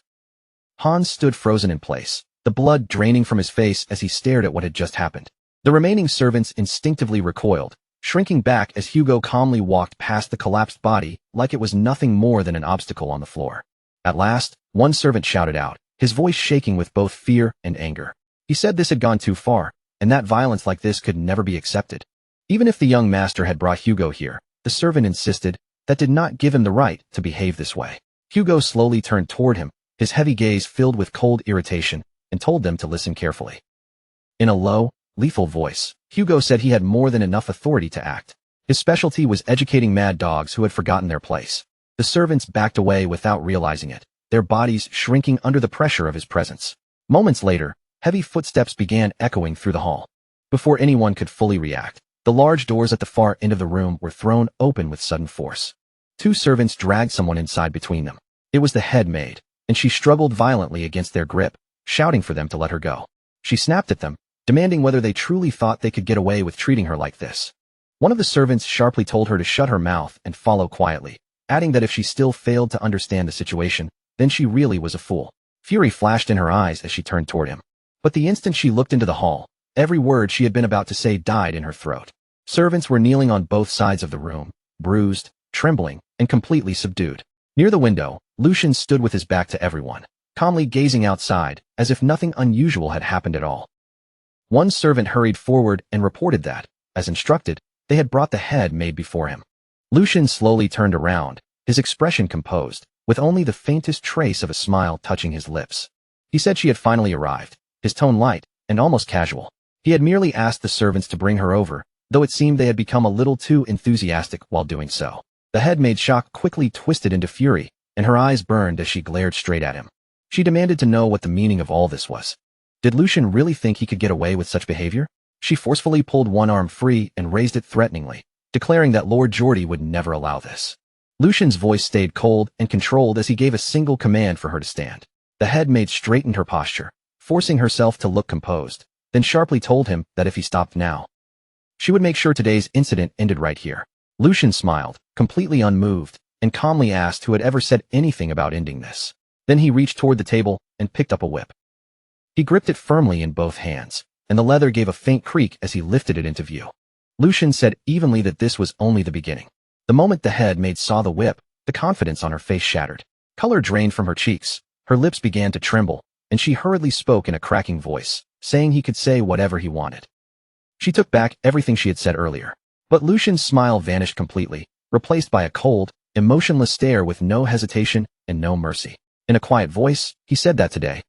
Hans stood frozen in place, the blood draining from his face as he stared at what had just happened. The remaining servants instinctively recoiled, shrinking back as Hugo calmly walked past the collapsed body like it was nothing more than an obstacle on the floor. At last, one servant shouted out, his voice shaking with both fear and anger. He said this had gone too far, and that violence like this could never be accepted. Even if the young master had brought Hugo here, the servant insisted, that did not give him the right to behave this way. Hugo slowly turned toward him, his heavy gaze filled with cold irritation, and told them to listen carefully. In a low, lethal voice, Hugo said he had more than enough authority to act. His specialty was educating mad dogs who had forgotten their place. The servants backed away without realizing it, their bodies shrinking under the pressure of his presence. Moments later, heavy footsteps began echoing through the hall. Before anyone could fully react, the large doors at the far end of the room were thrown open with sudden force. Two servants dragged someone inside between them. It was the head maid, and she struggled violently against their grip, shouting for them to let her go. She snapped at them, demanding whether they truly thought they could get away with treating her like this. One of the servants sharply told her to shut her mouth and follow quietly, adding that if she still failed to understand the situation, then she really was a fool. Fury flashed in her eyes as she turned toward him. But the instant she looked into the hall, every word she had been about to say died in her throat. Servants were kneeling on both sides of the room, bruised, trembling, and completely subdued. Near the window, Lucian stood with his back to everyone, calmly gazing outside, as if nothing unusual had happened at all. One servant hurried forward and reported that, as instructed, they had brought the head maid before him. Lucian slowly turned around, his expression composed, with only the faintest trace of a smile touching his lips. He said she had finally arrived, his tone light and almost casual. He had merely asked the servants to bring her over, though it seemed they had become a little too enthusiastic while doing so. The head maid's shock quickly twisted into fury, and her eyes burned as she glared straight at him. She demanded to know what the meaning of all this was. Did Lucian really think he could get away with such behavior? She forcefully pulled one arm free and raised it threateningly, declaring that Lord Geordie would never allow this. Lucian's voice stayed cold and controlled as he gave a single command for her to stand. The head maid straightened her posture, forcing herself to look composed, then sharply told him that if he stopped now, she would make sure today's incident ended right here. Lucian smiled, completely unmoved, and calmly asked who had ever said anything about ending this. Then he reached toward the table and picked up a whip. He gripped it firmly in both hands, and the leather gave a faint creak as he lifted it into view. Lucian said evenly that this was only the beginning. The moment the head maid saw the whip, the confidence on her face shattered. Color drained from her cheeks, her lips began to tremble, and she hurriedly spoke in a cracking voice, saying he could say whatever he wanted. She took back everything she had said earlier. But Lucian's smile vanished completely, replaced by a cold, emotionless stare with no hesitation and no mercy. In a quiet voice, he said that today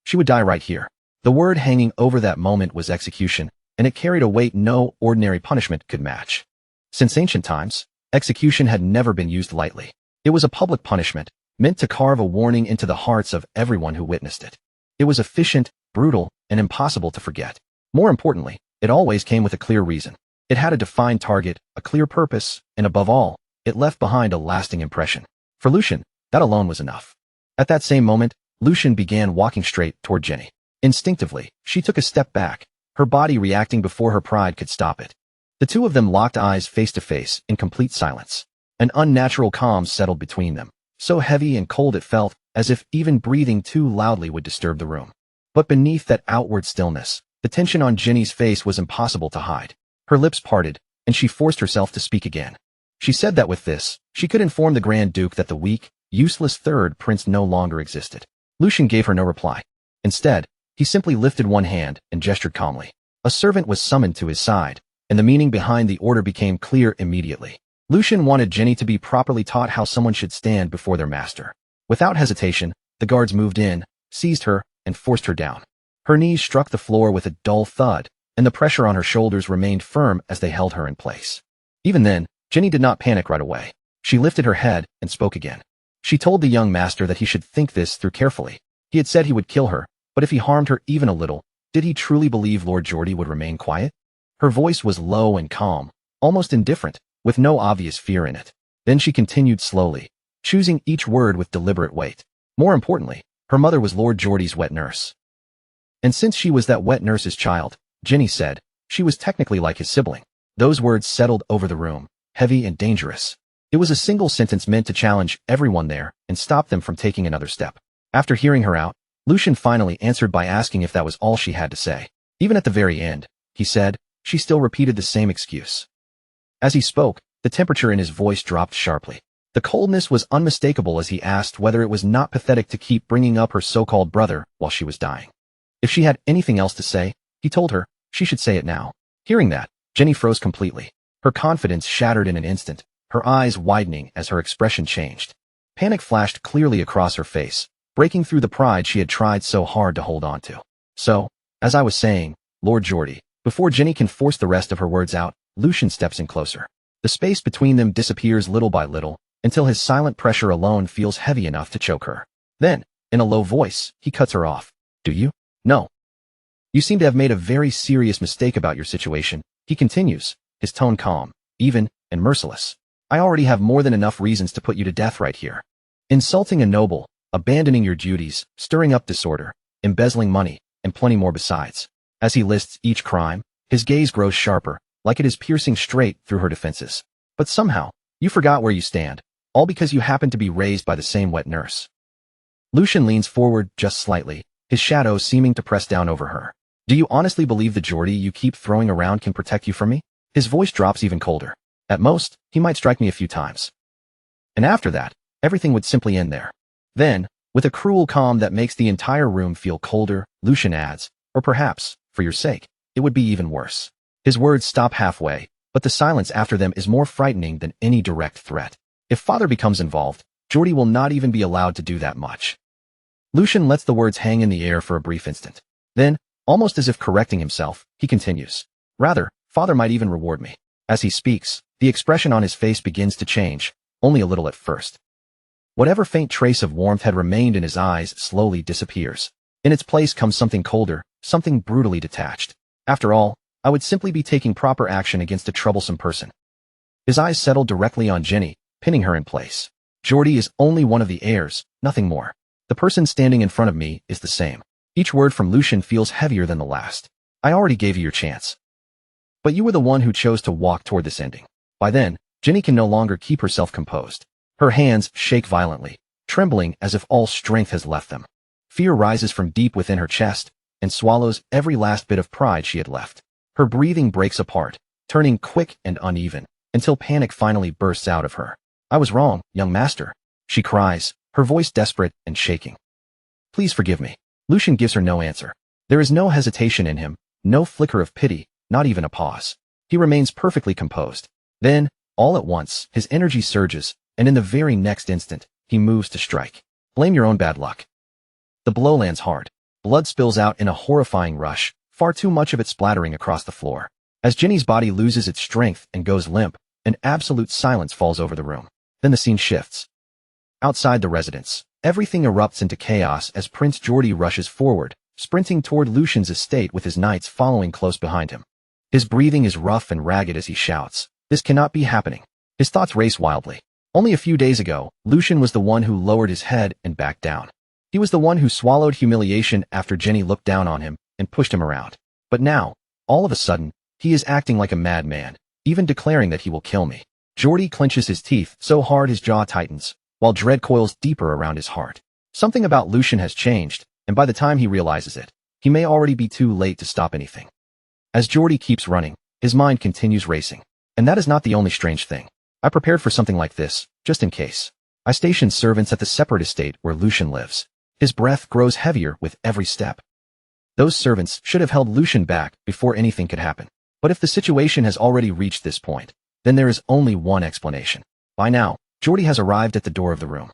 she would die right here. The word hanging over that moment was execution, and it carried a weight no ordinary punishment could match. Since ancient times, execution had never been used lightly. It was a public punishment, meant to carve a warning into the hearts of everyone who witnessed it. It was efficient, brutal, and impossible to forget. More importantly, it always came with a clear reason. It had a defined target, a clear purpose, and above all, it left behind a lasting impression. For Lucian, that alone was enough. At that same moment, Lucian began walking straight toward Jenny. Instinctively, she took a step back, her body reacting before her pride could stop it. The two of them locked eyes face to face in complete silence. An unnatural calm settled between them, so heavy and cold it felt, as if even breathing too loudly would disturb the room. But beneath that outward stillness, the tension on Jenny's face was impossible to hide. Her lips parted, and she forced herself to speak again. She said that with this, she could inform the Grand Duke that the weak, useless third prince no longer existed. Lucian gave her no reply. Instead, he simply lifted one hand and gestured calmly. A servant was summoned to his side, and the meaning behind the order became clear immediately. Lucian wanted Jenny to be properly taught how someone should stand before their master. Without hesitation, the guards moved in, seized her, and forced her down. Her knees struck the floor with a dull thud, and the pressure on her shoulders remained firm as they held her in place. Even then, Jenny did not panic right away. She lifted her head and spoke again. She told the young master that he should think this through carefully. He had said he would kill her, but if he harmed her even a little, did he truly believe Lord Geordie would remain quiet? Her voice was low and calm, almost indifferent, with no obvious fear in it. Then she continued slowly, choosing each word with deliberate weight. More importantly, her mother was Lord Geordie's wet nurse. And since she was that wet nurse's child, Jenny said, she was technically like his sibling. Those words settled over the room, heavy and dangerous. It was a single sentence meant to challenge everyone there and stop them from taking another step. After hearing her out, Lucian finally answered by asking if that was all she had to say. Even at the very end, he said, she still repeated the same excuse. As he spoke, the temperature in his voice dropped sharply. The coldness was unmistakable as he asked whether it was not pathetic to keep bringing up her so-called brother while she was dying. If she had anything else to say, he told her, she should say it now. Hearing that, Jenny froze completely. Her confidence shattered in an instant, her eyes widening as her expression changed. Panic flashed clearly across her face, breaking through the pride she had tried so hard to hold on to. So, as I was saying, Lord Geordie, before Jenny can force the rest of her words out, Lucian steps in closer. The space between them disappears little by little, until his silent pressure alone feels heavy enough to choke her. Then, in a low voice, he cuts her off. Do you? No. You seem to have made a very serious mistake about your situation, he continues, his tone calm, even, and merciless. I already have more than enough reasons to put you to death right here. Insulting a noble, abandoning your duties, stirring up disorder, embezzling money, and plenty more besides. As he lists each crime, his gaze grows sharper, like it is piercing straight through her defenses. But somehow, you forgot where you stand, all because you happen to be raised by the same wet nurse. Lucian leans forward just slightly, his shadow seeming to press down over her. Do you honestly believe the Geordie you keep throwing around can protect you from me? His voice drops even colder. At most, he might strike me a few times. And after that, everything would simply end there. Then, with a cruel calm that makes the entire room feel colder, Lucian adds, or perhaps, for your sake, it would be even worse. His words stop halfway, but the silence after them is more frightening than any direct threat. If Father becomes involved, Geordie will not even be allowed to do that much. Lucian lets the words hang in the air for a brief instant. Then, almost as if correcting himself, he continues. Rather, Father might even reward me. As he speaks, the expression on his face begins to change, only a little at first. Whatever faint trace of warmth had remained in his eyes slowly disappears. In its place comes something colder, something brutally detached. After all, I would simply be taking proper action against a troublesome person. His eyes settle directly on Jenny, pinning her in place. Geordie is only one of the heirs, nothing more. The person standing in front of me is the same. Each word from Lucian feels heavier than the last. I already gave you your chance. But you were the one who chose to walk toward this ending. By then, Jenny can no longer keep herself composed. Her hands shake violently, trembling as if all strength has left them. Fear rises from deep within her chest and swallows every last bit of pride she had left. Her breathing breaks apart, turning quick and uneven, until panic finally bursts out of her. I was wrong, young master, she cries, her voice desperate and shaking. Please forgive me. Lucian gives her no answer. There is no hesitation in him, no flicker of pity, not even a pause. He remains perfectly composed. Then, all at once, his energy surges, and in the very next instant, he moves to strike. Blame your own bad luck. The blow lands hard. Blood spills out in a horrifying rush, far too much of it splattering across the floor. As Jenny's body loses its strength and goes limp, an absolute silence falls over the room. Then the scene shifts. Outside the residence, everything erupts into chaos as Prince Geordie rushes forward, sprinting toward Lucian's estate with his knights following close behind him. His breathing is rough and ragged as he shouts, "This cannot be happening." His thoughts race wildly. Only a few days ago, Lucian was the one who lowered his head and backed down. He was the one who swallowed humiliation after Jenny looked down on him and pushed him around. But now, all of a sudden, he is acting like a madman, even declaring that he will kill me. Geordie clenches his teeth so hard his jaw tightens, while dread coils deeper around his heart. Something about Lucian has changed, and by the time he realizes it, he may already be too late to stop anything. As Geordie keeps running, his mind continues racing. And that is not the only strange thing. I prepared for something like this, just in case. I stationed servants at the separate estate where Lucian lives. His breath grows heavier with every step. Those servants should have held Lucian back before anything could happen. But if the situation has already reached this point, then there is only one explanation. By now, Geordie has arrived at the door of the room.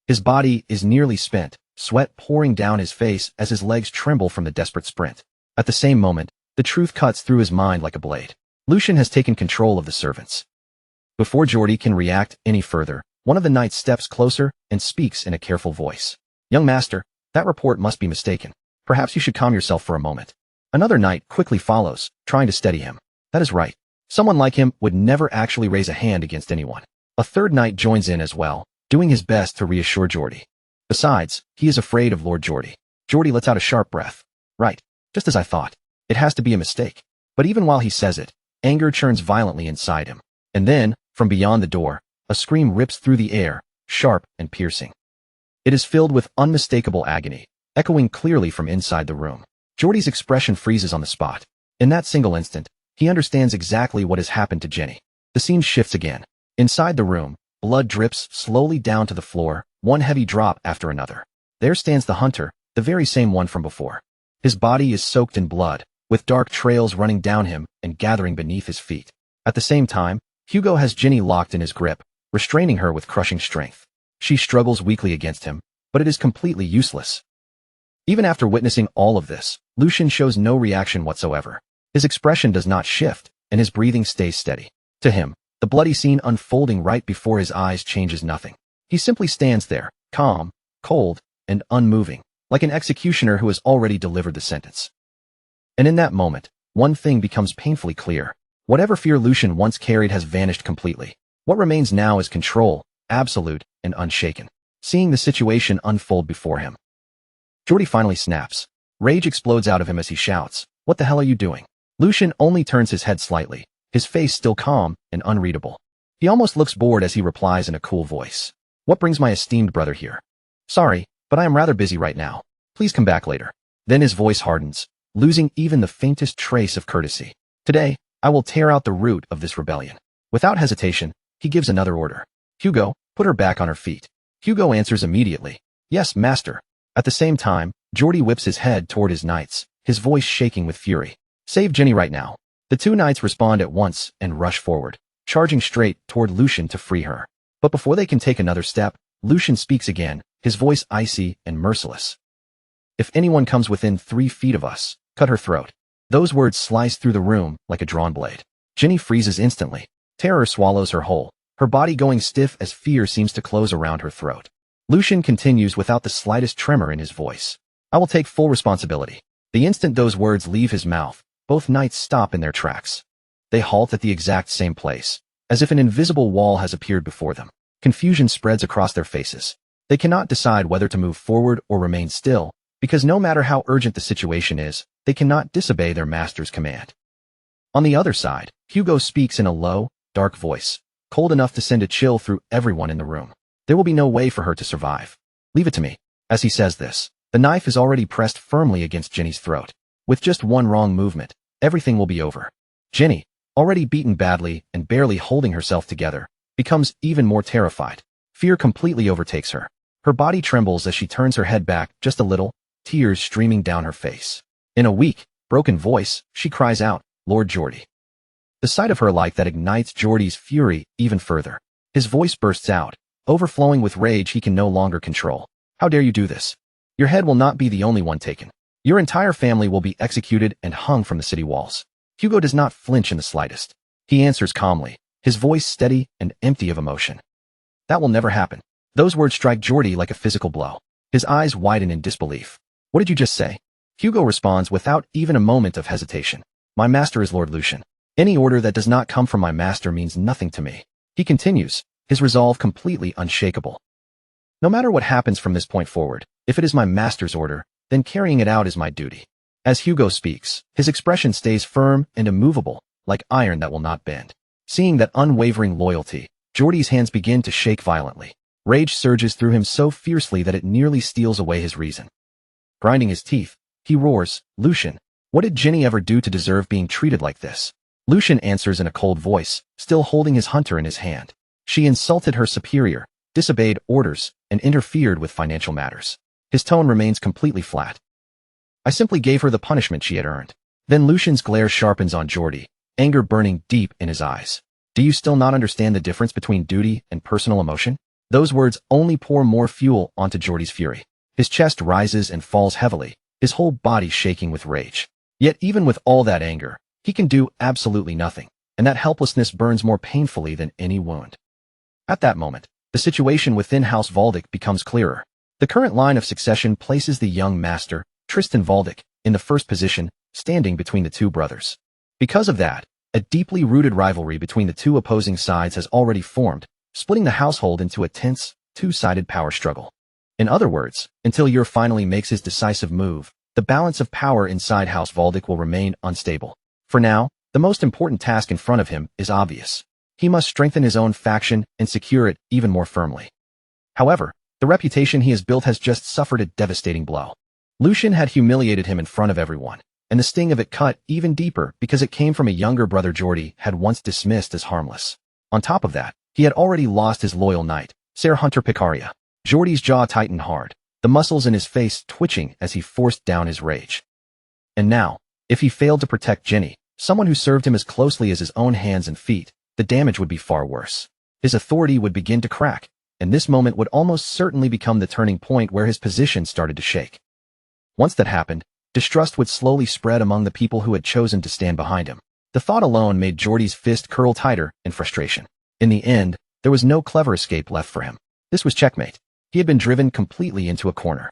His body is nearly spent, sweat pouring down his face as his legs tremble from the desperate sprint. At the same moment, the truth cuts through his mind like a blade. Lucian has taken control of the servants. Before Geordie can react any further, one of the knights steps closer and speaks in a careful voice. "Young master, that report must be mistaken. Perhaps you should calm yourself for a moment." Another knight quickly follows, trying to steady him. That is right. Someone like him would never actually raise a hand against anyone. A third knight joins in as well, doing his best to reassure Geordie. Besides, he is afraid of Lord Geordie. Geordie lets out a sharp breath. Right, just as I thought. It has to be a mistake. But even while he says it, anger churns violently inside him. And then, from beyond the door, a scream rips through the air, sharp and piercing. It is filled with unmistakable agony, echoing clearly from inside the room. Geordie's expression freezes on the spot. In that single instant, he understands exactly what has happened to Jenny. The scene shifts again. Inside the room, blood drips slowly down to the floor, one heavy drop after another. There stands the hunter, the very same one from before. His body is soaked in blood, with dark trails running down him and gathering beneath his feet. At the same time, Hugo has Ginny locked in his grip, restraining her with crushing strength. She struggles weakly against him, but it is completely useless. Even after witnessing all of this, Lucian shows no reaction whatsoever. His expression does not shift, and his breathing stays steady. To him, the bloody scene unfolding right before his eyes changes nothing. He simply stands there, calm, cold, and unmoving, like an executioner who has already delivered the sentence. And in that moment, one thing becomes painfully clear. Whatever fear Lucian once carried has vanished completely. What remains now is control, absolute and unshaken. Seeing the situation unfold before him, Jordy finally snaps. Rage explodes out of him as he shouts, "What the hell are you doing?" Lucian only turns his head slightly, his face still calm and unreadable. He almost looks bored as he replies in a cool voice, "What brings my esteemed brother here? Sorry, but I am rather busy right now. Please come back later." Then his voice hardens, losing even the faintest trace of courtesy. "Today, I will tear out the root of this rebellion." Without hesitation, he gives another order. "Hugo, put her back on her feet." Hugo answers immediately, "Yes, master." At the same time, Jordy whips his head toward his knights, his voice shaking with fury. "Save Ginny right now." The two knights respond at once and rush forward, charging straight toward Lucian to free her. But before they can take another step, Lucian speaks again, his voice icy and merciless. "If anyone comes within 3 feet of us, cut her throat." Those words slice through the room like a drawn blade. Ginny freezes instantly. Terror swallows her whole, her body going stiff as fear seems to close around her throat. Lucian continues without the slightest tremor in his voice. "I will take full responsibility." The instant those words leave his mouth, both knights stop in their tracks. They halt at the exact same place, as if an invisible wall has appeared before them. Confusion spreads across their faces. They cannot decide whether to move forward or remain still, because no matter how urgent the situation is, they cannot disobey their master's command. On the other side, Hugo speaks in a low, dark voice, cold enough to send a chill through everyone in the room. "There will be no way for her to survive. Leave it to me." As he says this, the knife is already pressed firmly against Ginny's throat. With just one wrong movement, everything will be over. Ginny, already beaten badly and barely holding herself together, becomes even more terrified. Fear completely overtakes her. Her body trembles as she turns her head back just a little, tears streaming down her face. In a weak, broken voice, she cries out, "Lord Jordy." The sight of her like that ignites Jordy's fury even further. His voice bursts out, overflowing with rage he can no longer control. "How dare you do this? Your head will not be the only one taken. Your entire family will be executed and hung from the city walls." Hugo does not flinch in the slightest. He answers calmly, his voice steady and empty of emotion. "That will never happen." Those words strike Jordy like a physical blow. His eyes widen in disbelief. "What did you just say?" Hugo responds without even a moment of hesitation. "My master is Lord Lucian. Any order that does not come from my master means nothing to me." He continues, his resolve completely unshakable. "No matter what happens from this point forward, if it is my master's order, then carrying it out is my duty." As Hugo speaks, his expression stays firm and immovable, like iron that will not bend. Seeing that unwavering loyalty, Jordy's hands begin to shake violently. Rage surges through him so fiercely that it nearly steals away his reason. Grinding his teeth, he roars, "Lucian, what did Ginny ever do to deserve being treated like this?" Lucian answers in a cold voice, still holding his hunter in his hand. "She insulted her superior, disobeyed orders, and interfered with financial matters." His tone remains completely flat. "I simply gave her the punishment she had earned." Then Lucian's glare sharpens on Jordy, anger burning deep in his eyes. "Do you still not understand the difference between duty and personal emotion?" Those words only pour more fuel onto Jordy's fury. His chest rises and falls heavily, his whole body shaking with rage. Yet even with all that anger, he can do absolutely nothing, and that helplessness burns more painfully than any wound. At that moment, the situation within House Valdic becomes clearer. The current line of succession places the young master, Tristan Valdic, in the first position, standing between the two brothers. Because of that, a deeply rooted rivalry between the two opposing sides has already formed, splitting the household into a tense, two-sided power struggle. In other words, until Ur finally makes his decisive move, the balance of power inside House Valdic will remain unstable. For now, the most important task in front of him is obvious. He must strengthen his own faction and secure it even more firmly. However, the reputation he has built has just suffered a devastating blow. Lucian had humiliated him in front of everyone, and the sting of it cut even deeper because it came from a younger brother Jordy had once dismissed as harmless. On top of that, he had already lost his loyal knight, Ser Hunter Picaria. Geordie's jaw tightened hard, the muscles in his face twitching as he forced down his rage. And now, if he failed to protect Ginny, someone who served him as closely as his own hands and feet, the damage would be far worse. His authority would begin to crack, and this moment would almost certainly become the turning point where his position started to shake. Once that happened, distrust would slowly spread among the people who had chosen to stand behind him. The thought alone made Geordie's fist curl tighter in frustration. In the end, there was no clever escape left for him. This was checkmate. He had been driven completely into a corner.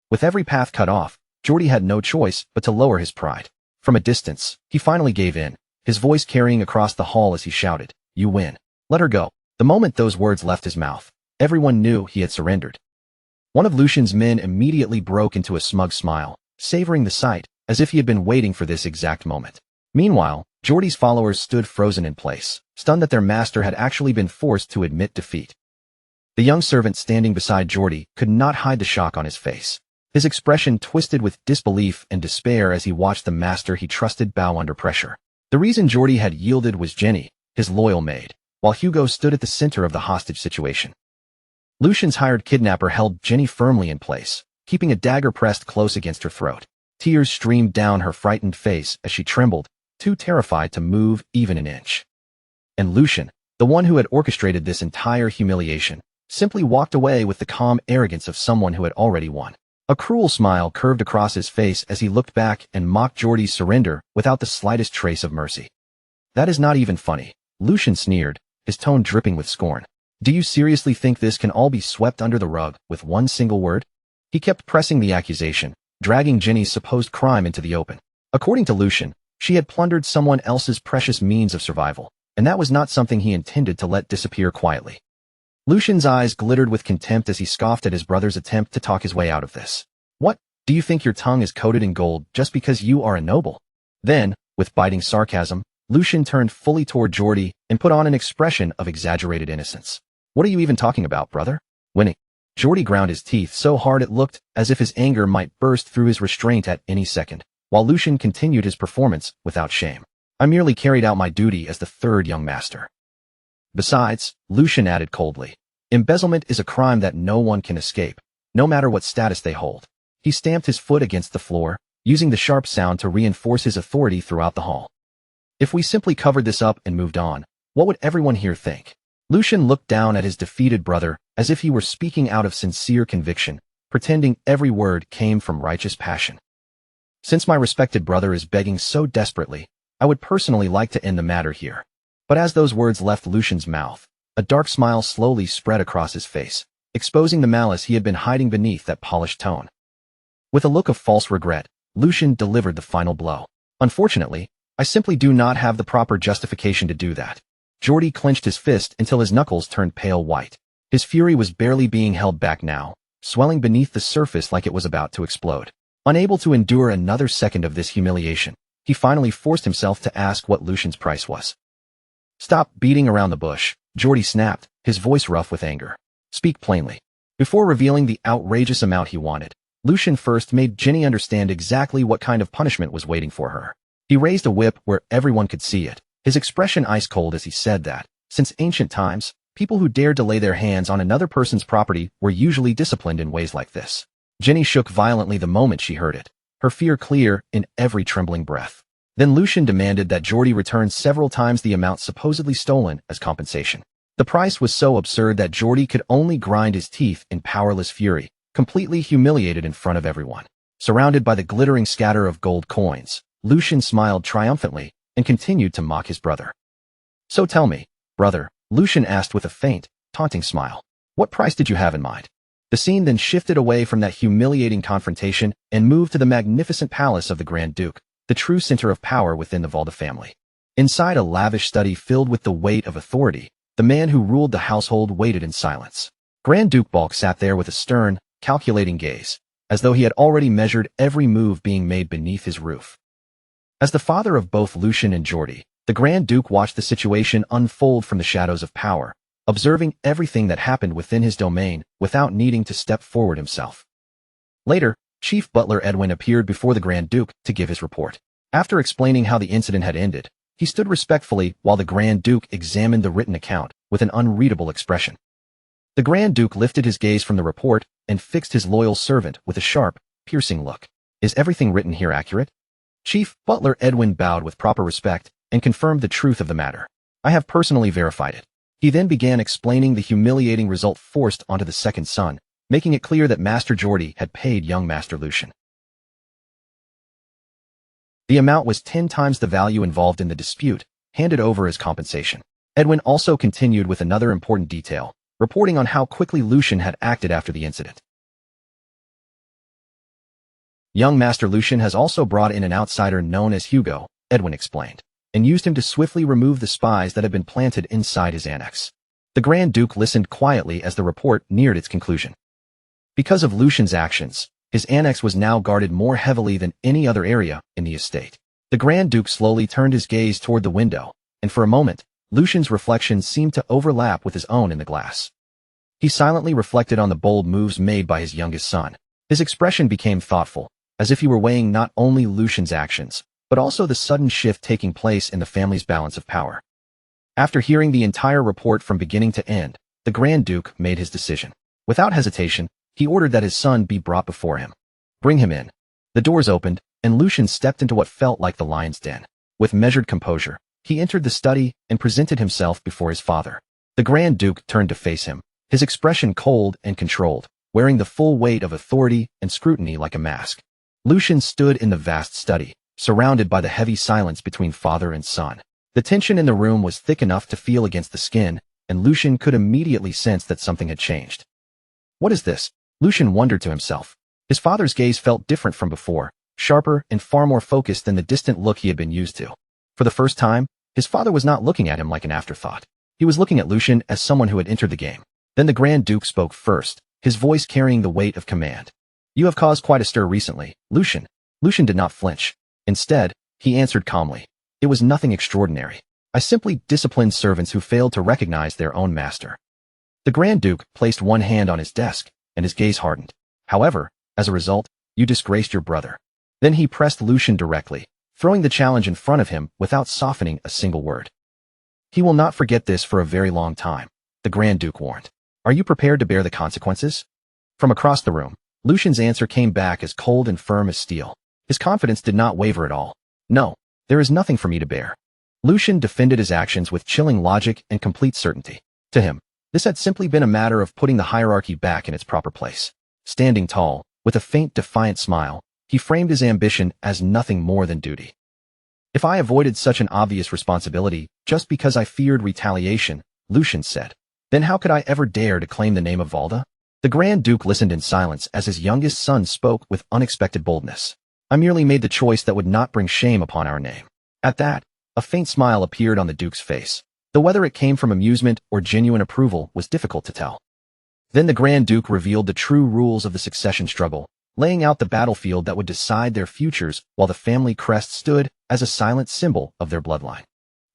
With every path cut off, Geordie had no choice but to lower his pride. From a distance, he finally gave in, his voice carrying across the hall as he shouted, "You win. Let her go." The moment those words left his mouth, everyone knew he had surrendered. One of Lucian's men immediately broke into a smug smile, savoring the sight, as if he had been waiting for this exact moment. Meanwhile, Geordie's followers stood frozen in place, stunned that their master had actually been forced to admit defeat. The young servant standing beside Geordie could not hide the shock on his face. His expression twisted with disbelief and despair as he watched the master he trusted bow under pressure. The reason Geordie had yielded was Jenny, his loyal maid, while Hugo stood at the center of the hostage situation. Lucian's hired kidnapper held Jenny firmly in place, keeping a dagger pressed close against her throat. Tears streamed down her frightened face as she trembled, too terrified to move even an inch. And Lucian, the one who had orchestrated this entire humiliation, simply walked away with the calm arrogance of someone who had already won. A cruel smile curved across his face as he looked back and mocked Geordie's surrender without the slightest trace of mercy. "That is not even funny," Lucian sneered, his tone dripping with scorn. "Do you seriously think this can all be swept under the rug with one single word?" He kept pressing the accusation, dragging Jenny's supposed crime into the open. According to Lucian, she had plundered someone else's precious means of survival, and that was not something he intended to let disappear quietly. Lucian's eyes glittered with contempt as he scoffed at his brother's attempt to talk his way out of this. "What? Do you think your tongue is coated in gold just because you are a noble?" Then, with biting sarcasm, Lucian turned fully toward Geordie and put on an expression of exaggerated innocence. "What are you even talking about, brother?" "Winning." Geordie ground his teeth so hard it looked as if his anger might burst through his restraint at any second, while Lucian continued his performance without shame. "I merely carried out my duty as the third young master." Besides, Lucian added coldly, "embezzlement is a crime that no one can escape, no matter what status they hold." He stamped his foot against the floor, using the sharp sound to reinforce his authority throughout the hall. "If we simply covered this up and moved on, what would everyone here think?" Lucian looked down at his defeated brother as if he were speaking out of sincere conviction, pretending every word came from righteous passion. "Since my respected brother is begging so desperately, I would personally like to end the matter here." But as those words left Lucian's mouth, a dark smile slowly spread across his face, exposing the malice he had been hiding beneath that polished tone. With a look of false regret, Lucian delivered the final blow. "Unfortunately, I simply do not have the proper justification to do that." Geordie clenched his fist until his knuckles turned pale white. His fury was barely being held back now, swelling beneath the surface like it was about to explode. Unable to endure another second of this humiliation, he finally forced himself to ask what Lucian's price was. "Stop beating around the bush," Geordie snapped, his voice rough with anger. "Speak plainly." Before revealing the outrageous amount he wanted, Lucian first made Ginny understand exactly what kind of punishment was waiting for her. He raised a whip where everyone could see it, his expression ice cold as he said that, since ancient times, people who dared to lay their hands on another person's property were usually disciplined in ways like this. Ginny shook violently the moment she heard it, her fear clear in every trembling breath. Then Lucian demanded that Geordie return several times the amount supposedly stolen as compensation. The price was so absurd that Geordie could only grind his teeth in powerless fury, completely humiliated in front of everyone. Surrounded by the glittering scatter of gold coins, Lucian smiled triumphantly and continued to mock his brother. "So tell me, brother," Lucian asked with a faint, taunting smile, "what price did you have in mind?" The scene then shifted away from that humiliating confrontation and moved to the magnificent palace of the Grand Duke, the true center of power within the Valda family. Inside a lavish study filled with the weight of authority, the man who ruled the household waited in silence. Grand Duke Balk sat there with a stern, calculating gaze, as though he had already measured every move being made beneath his roof. As the father of both Lucian and Geordie, the Grand Duke watched the situation unfold from the shadows of power, observing everything that happened within his domain without needing to step forward himself. Later, Chief Butler Edwin appeared before the Grand Duke to give his report. After explaining how the incident had ended, He stood respectfully while the Grand Duke examined the written account with an unreadable expression. The Grand Duke lifted his gaze from the report and fixed his loyal servant with a sharp, piercing look. Is everything written here accurate? Chief Butler Edwin bowed with proper respect and confirmed the truth of the matter. I have personally verified it. He then began explaining the humiliating result forced onto the second son, making it clear that Master Geordie had paid young Master Lucian. The amount was 10 times the value involved in the dispute, handed over as compensation. Edwin also continued with another important detail, reporting on how quickly Lucian had acted after the incident. Young Master Lucian has also brought in an outsider known as Hugo, Edwin explained, and used him to swiftly remove the spies that had been planted inside his annex. The Grand Duke listened quietly as the report neared its conclusion. Because of Lucian's actions, his annex was now guarded more heavily than any other area in the estate. The Grand Duke slowly turned his gaze toward the window, and for a moment, Lucian's reflection seemed to overlap with his own in the glass. He silently reflected on the bold moves made by his youngest son. His expression became thoughtful, as if he were weighing not only Lucian's actions, but also the sudden shift taking place in the family's balance of power. After hearing the entire report from beginning to end, the Grand Duke made his decision. Without hesitation, he ordered that his son be brought before him. Bring him in. The doors opened, and Lucian stepped into what felt like the lion's den. With measured composure, he entered the study and presented himself before his father. The Grand Duke turned to face him, his expression cold and controlled, wearing the full weight of authority and scrutiny like a mask. Lucian stood in the vast study, surrounded by the heavy silence between father and son. The tension in the room was thick enough to feel against the skin, and Lucian could immediately sense that something had changed. What is this? Lucian wondered to himself. His father's gaze felt different from before, sharper and far more focused than the distant look he had been used to. For the first time, his father was not looking at him like an afterthought. He was looking at Lucian as someone who had entered the game. Then the Grand Duke spoke first, his voice carrying the weight of command. You have caused quite a stir recently, Lucian. Lucian did not flinch. Instead, he answered calmly. It was nothing extraordinary. I simply disciplined servants who failed to recognize their own master. The Grand Duke placed one hand on his desk, and his gaze hardened. However, as a result, you disgraced your brother. Then he pressed Lucian directly, throwing the challenge in front of him without softening a single word. He will not forget this for a very long time, the Grand Duke warned. Are you prepared to bear the consequences? From across the room, Lucian's answer came back as cold and firm as steel. His confidence did not waver at all. No, there is nothing for me to bear. Lucian defended his actions with chilling logic and complete certainty. To him, this had simply been a matter of putting the hierarchy back in its proper place. Standing tall, with a faint defiant smile, he framed his ambition as nothing more than duty. If I avoided such an obvious responsibility just because I feared retaliation, Lucian said, then how could I ever dare to claim the name of Valda? The Grand Duke listened in silence as his youngest son spoke with unexpected boldness. I merely made the choice that would not bring shame upon our name. At that, a faint smile appeared on the Duke's face, though whether it came from amusement or genuine approval was difficult to tell. Then the Grand Duke revealed the true rules of the succession struggle, laying out the battlefield that would decide their futures while the family crest stood as a silent symbol of their bloodline.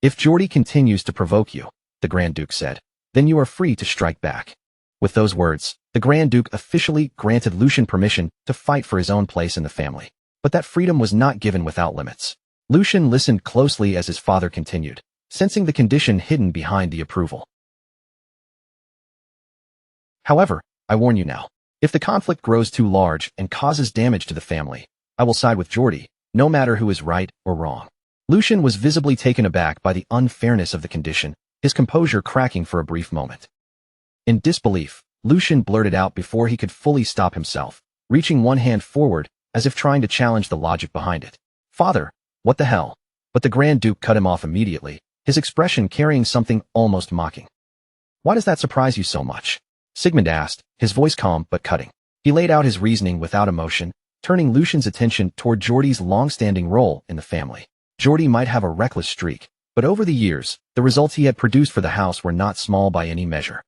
If Geordie continues to provoke you, the Grand Duke said, then you are free to strike back. With those words, the Grand Duke officially granted Lucian permission to fight for his own place in the family. But that freedom was not given without limits. Lucian listened closely as his father continued, sensing the condition hidden behind the approval. However, I warn you now, if the conflict grows too large and causes damage to the family, I will side with Geordie, no matter who is right or wrong. Lucian was visibly taken aback by the unfairness of the condition, his composure cracking for a brief moment. In disbelief, Lucian blurted out before he could fully stop himself, reaching one hand forward as if trying to challenge the logic behind it. Father, what the hell? But the Grand Duke cut him off immediately, his expression carrying something almost mocking. Why does that surprise you so much? Sigmund asked, his voice calm but cutting. He laid out his reasoning without emotion, turning Lucian's attention toward Geordie's long-standing role in the family. Geordie might have a reckless streak, but over the years, the results he had produced for the house were not small by any measure.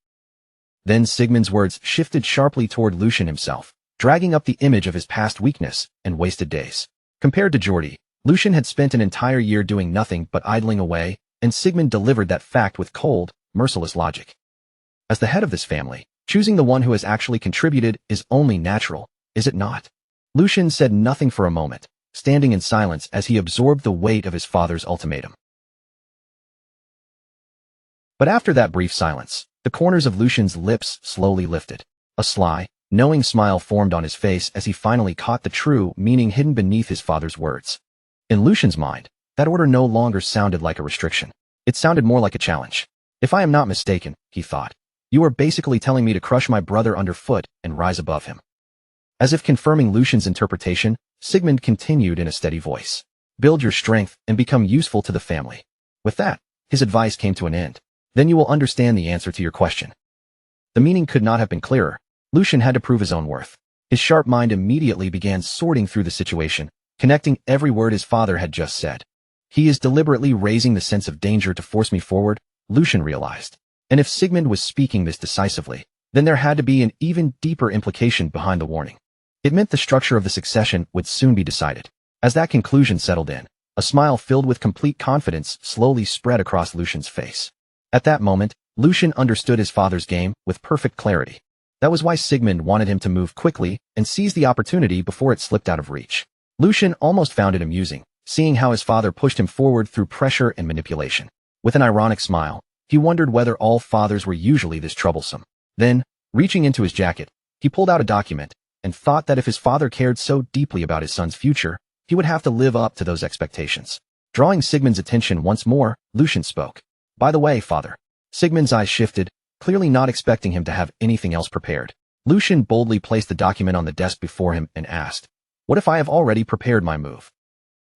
Then Sigmund's words shifted sharply toward Lucian himself, dragging up the image of his past weakness and wasted days. Compared to Geordie, Lucian had spent an entire year doing nothing but idling away, and Sigmund delivered that fact with cold, merciless logic. As the head of this family, choosing the one who has actually contributed is only natural, is it not? Lucian said nothing for a moment, standing in silence as he absorbed the weight of his father's ultimatum. But after that brief silence, the corners of Lucian's lips slowly lifted. A sly, knowing smile formed on his face as he finally caught the true meaning hidden beneath his father's words. In Lucian's mind, that order no longer sounded like a restriction. It sounded more like a challenge. If I am not mistaken, he thought, you are basically telling me to crush my brother underfoot and rise above him. As if confirming Lucian's interpretation, Sigmund continued in a steady voice. Build your strength and become useful to the family. With that, his advice came to an end. Then you will understand the answer to your question. The meaning could not have been clearer. Lucian had to prove his own worth. His sharp mind immediately began sorting through the situation, connecting every word his father had just said. He is deliberately raising the sense of danger to force me forward, Lucian realized. And if Sigmund was speaking this decisively, then there had to be an even deeper implication behind the warning. It meant the structure of the succession would soon be decided. As that conclusion settled in, a smile filled with complete confidence slowly spread across Lucian's face. At that moment, Lucian understood his father's game with perfect clarity. That was why Sigmund wanted him to move quickly and seize the opportunity before it slipped out of reach. Lucian almost found it amusing, seeing how his father pushed him forward through pressure and manipulation. With an ironic smile, he wondered whether all fathers were usually this troublesome. Then, reaching into his jacket, he pulled out a document and thought that if his father cared so deeply about his son's future, he would have to live up to those expectations. Drawing Sigmund's attention once more, Lucian spoke. By the way, father. Sigmund's eyes shifted, clearly not expecting him to have anything else prepared. Lucian boldly placed the document on the desk before him and asked, what if I have already prepared my move?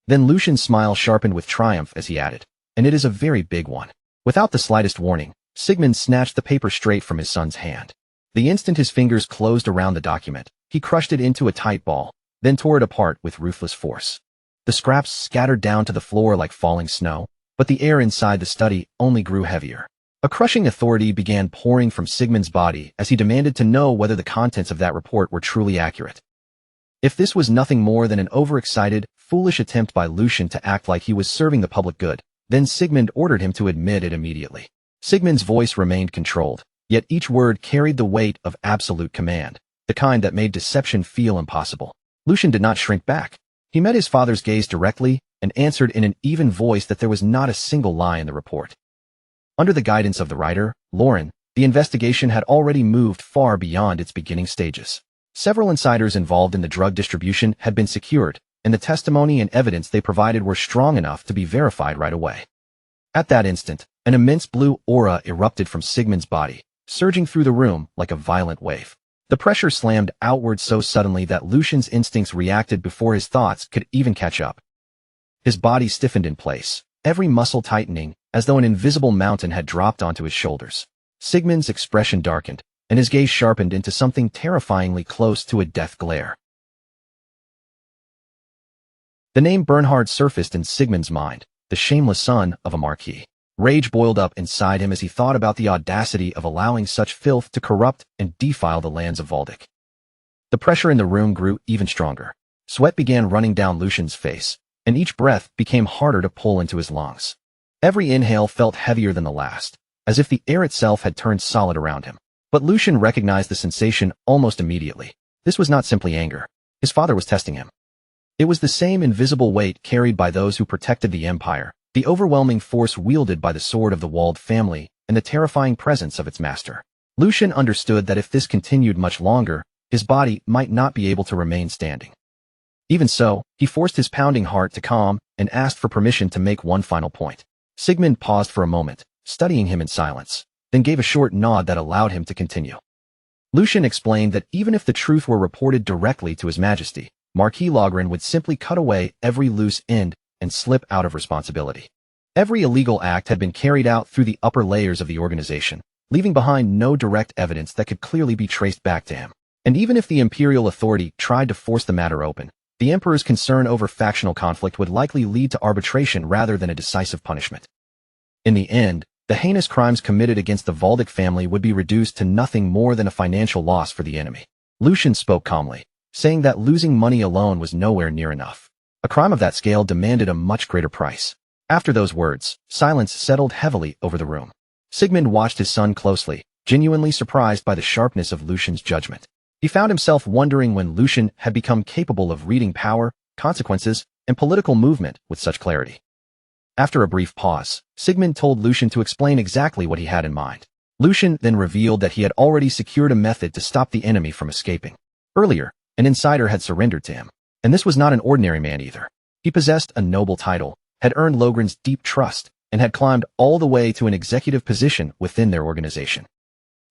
Then Lucian's smile sharpened with triumph as he added, and it is a very big one. Without the slightest warning, Sigmund snatched the paper straight from his son's hand. The instant his fingers closed around the document, he crushed it into a tight ball, then tore it apart with ruthless force. The scraps scattered down to the floor like falling snow, but the air inside the study only grew heavier. A crushing authority began pouring from Sigmund's body as he demanded to know whether the contents of that report were truly accurate. If this was nothing more than an overexcited, foolish attempt by Lucian to act like he was serving the public good, then Sigmund ordered him to admit it immediately. Sigmund's voice remained controlled, yet each word carried the weight of absolute command, the kind that made deception feel impossible. Lucian did not shrink back. He met his father's gaze directly and answered in an even voice that there was not a single lie in the report. Under the guidance of the writer, Lauren, the investigation had already moved far beyond its beginning stages. Several insiders involved in the drug distribution had been secured, and the testimony and evidence they provided were strong enough to be verified right away. At that instant, an immense blue aura erupted from Sigmund's body, surging through the room like a violent wave. The pressure slammed outward so suddenly that Lucian's instincts reacted before his thoughts could even catch up. His body stiffened in place, every muscle tightening, as though an invisible mountain had dropped onto his shoulders. Sigmund's expression darkened, and his gaze sharpened into something terrifyingly close to a death glare. The name Bernhard surfaced in Sigmund's mind, the shameless son of a marquis. Rage boiled up inside him as he thought about the audacity of allowing such filth to corrupt and defile the lands of Valdic. The pressure in the room grew even stronger. Sweat began running down Lucian's face, and each breath became harder to pull into his lungs. Every inhale felt heavier than the last, as if the air itself had turned solid around him. But Lucian recognized the sensation almost immediately. This was not simply anger. His father was testing him. It was the same invisible weight carried by those who protected the empire, the overwhelming force wielded by the sword of the Walled family, and the terrifying presence of its master. Lucian understood that if this continued much longer, his body might not be able to remain standing. Even so, he forced his pounding heart to calm and asked for permission to make one final point. Sigmund paused for a moment, studying him in silence, then gave a short nod that allowed him to continue. Lucian explained that even if the truth were reported directly to His Majesty, Marquis Logren would simply cut away every loose end and slip out of responsibility. Every illegal act had been carried out through the upper layers of the organization, leaving behind no direct evidence that could clearly be traced back to him. And even if the imperial authority tried to force the matter open, the emperor's concern over factional conflict would likely lead to arbitration rather than a decisive punishment. In the end, the heinous crimes committed against the Valdic family would be reduced to nothing more than a financial loss for the enemy. Lucian spoke calmly, saying that losing money alone was nowhere near enough. A crime of that scale demanded a much greater price. After those words, silence settled heavily over the room. Sigmund watched his son closely, genuinely surprised by the sharpness of Lucian's judgment. He found himself wondering when Lucian had become capable of reading power, consequences, and political movement with such clarity. After a brief pause, Sigmund told Lucian to explain exactly what he had in mind. Lucian then revealed that he had already secured a method to stop the enemy from escaping. Earlier, an insider had surrendered to him, and this was not an ordinary man either. He possessed a noble title, had earned Logren's deep trust, and had climbed all the way to an executive position within their organization.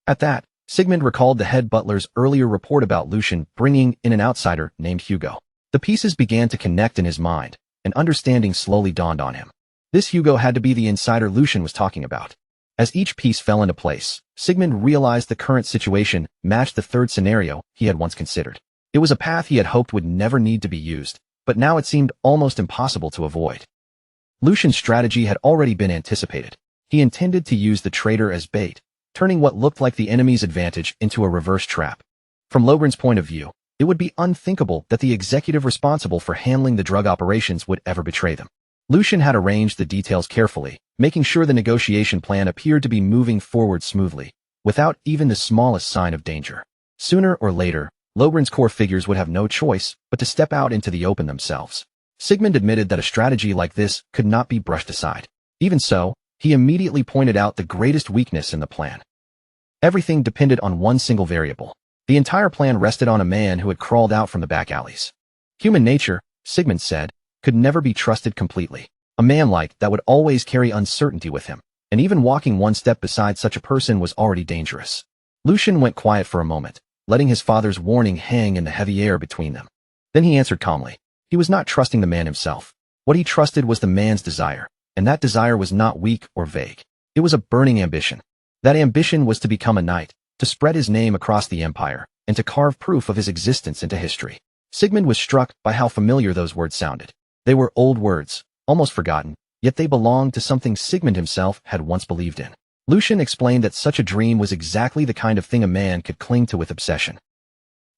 At that, Sigmund recalled the head butler's earlier report about Lucian bringing in an outsider named Hugo. The pieces began to connect in his mind, and understanding slowly dawned on him. This Hugo had to be the insider Lucian was talking about. As each piece fell into place, Sigmund realized the current situation matched the third scenario he had once considered. It was a path he had hoped would never need to be used, but now it seemed almost impossible to avoid. Lucian's strategy had already been anticipated. He intended to use the traitor as bait, turning what looked like the enemy's advantage into a reverse trap. From Logren's point of view, it would be unthinkable that the executive responsible for handling the drug operations would ever betray them. Lucian had arranged the details carefully, making sure the negotiation plan appeared to be moving forward smoothly, without even the smallest sign of danger. Sooner or later, Logren's core figures would have no choice but to step out into the open themselves. Sigmund admitted that a strategy like this could not be brushed aside. Even so, he immediately pointed out the greatest weakness in the plan. Everything depended on one single variable. The entire plan rested on a man who had crawled out from the back alleys. Human nature, Sigmund said, could never be trusted completely. A man like that would always carry uncertainty with him, and even walking one step beside such a person was already dangerous. Lucian went quiet for a moment, letting his father's warning hang in the heavy air between them. Then he answered calmly. He was not trusting the man himself. What he trusted was the man's desire, and that desire was not weak or vague. It was a burning ambition. That ambition was to become a knight, to spread his name across the empire, and to carve proof of his existence into history. Sigmund was struck by how familiar those words sounded. They were old words, almost forgotten, yet they belonged to something Sigmund himself had once believed in. Lucian explained that such a dream was exactly the kind of thing a man could cling to with obsession.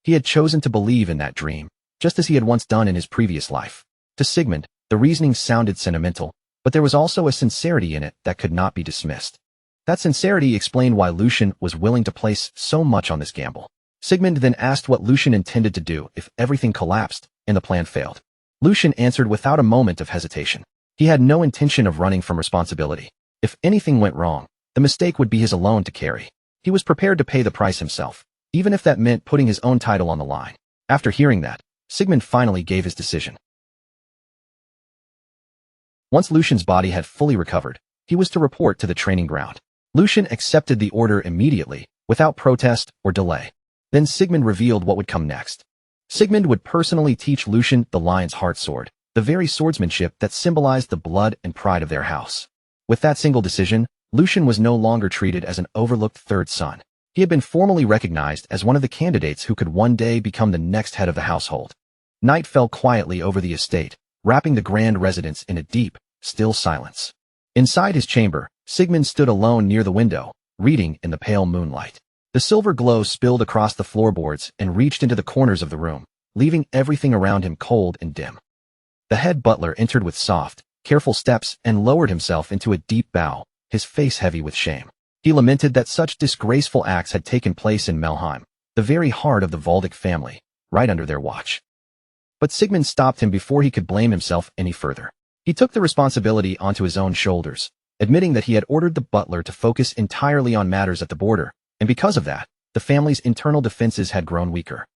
He had chosen to believe in that dream, just as he had once done in his previous life. To Sigmund, the reasoning sounded sentimental, but there was also a sincerity in it that could not be dismissed. That sincerity explained why Lucian was willing to place so much on this gamble. Sigmund then asked what Lucian intended to do if everything collapsed and the plan failed. Lucian answered without a moment of hesitation. He had no intention of running from responsibility. If anything went wrong, the mistake would be his alone to carry. He was prepared to pay the price himself, even if that meant putting his own title on the line. After hearing that, Sigmund finally gave his decision. Once Lucian's body had fully recovered, he was to report to the training ground. Lucian accepted the order immediately, without protest or delay. Then Sigmund revealed what would come next. Sigmund would personally teach Lucian the lion's heart sword, the very swordsmanship that symbolized the blood and pride of their house. With that single decision, Lucian was no longer treated as an overlooked third son. He had been formally recognized as one of the candidates who could one day become the next head of the household. Night fell quietly over the estate, wrapping the grand residence in a deep, still silence. Inside his chamber, Sigmund stood alone near the window, reading in the pale moonlight. The silver glow spilled across the floorboards and reached into the corners of the room, leaving everything around him cold and dim. The head butler entered with soft, careful steps and lowered himself into a deep bow, his face heavy with shame. He lamented that such disgraceful acts had taken place in Melheim, the very heart of the Valdic family, right under their watch. But Sigmund stopped him before he could blame himself any further. He took the responsibility onto his own shoulders, admitting that he had ordered the butler to focus entirely on matters at the border, and because of that, the family's internal defenses had grown weaker.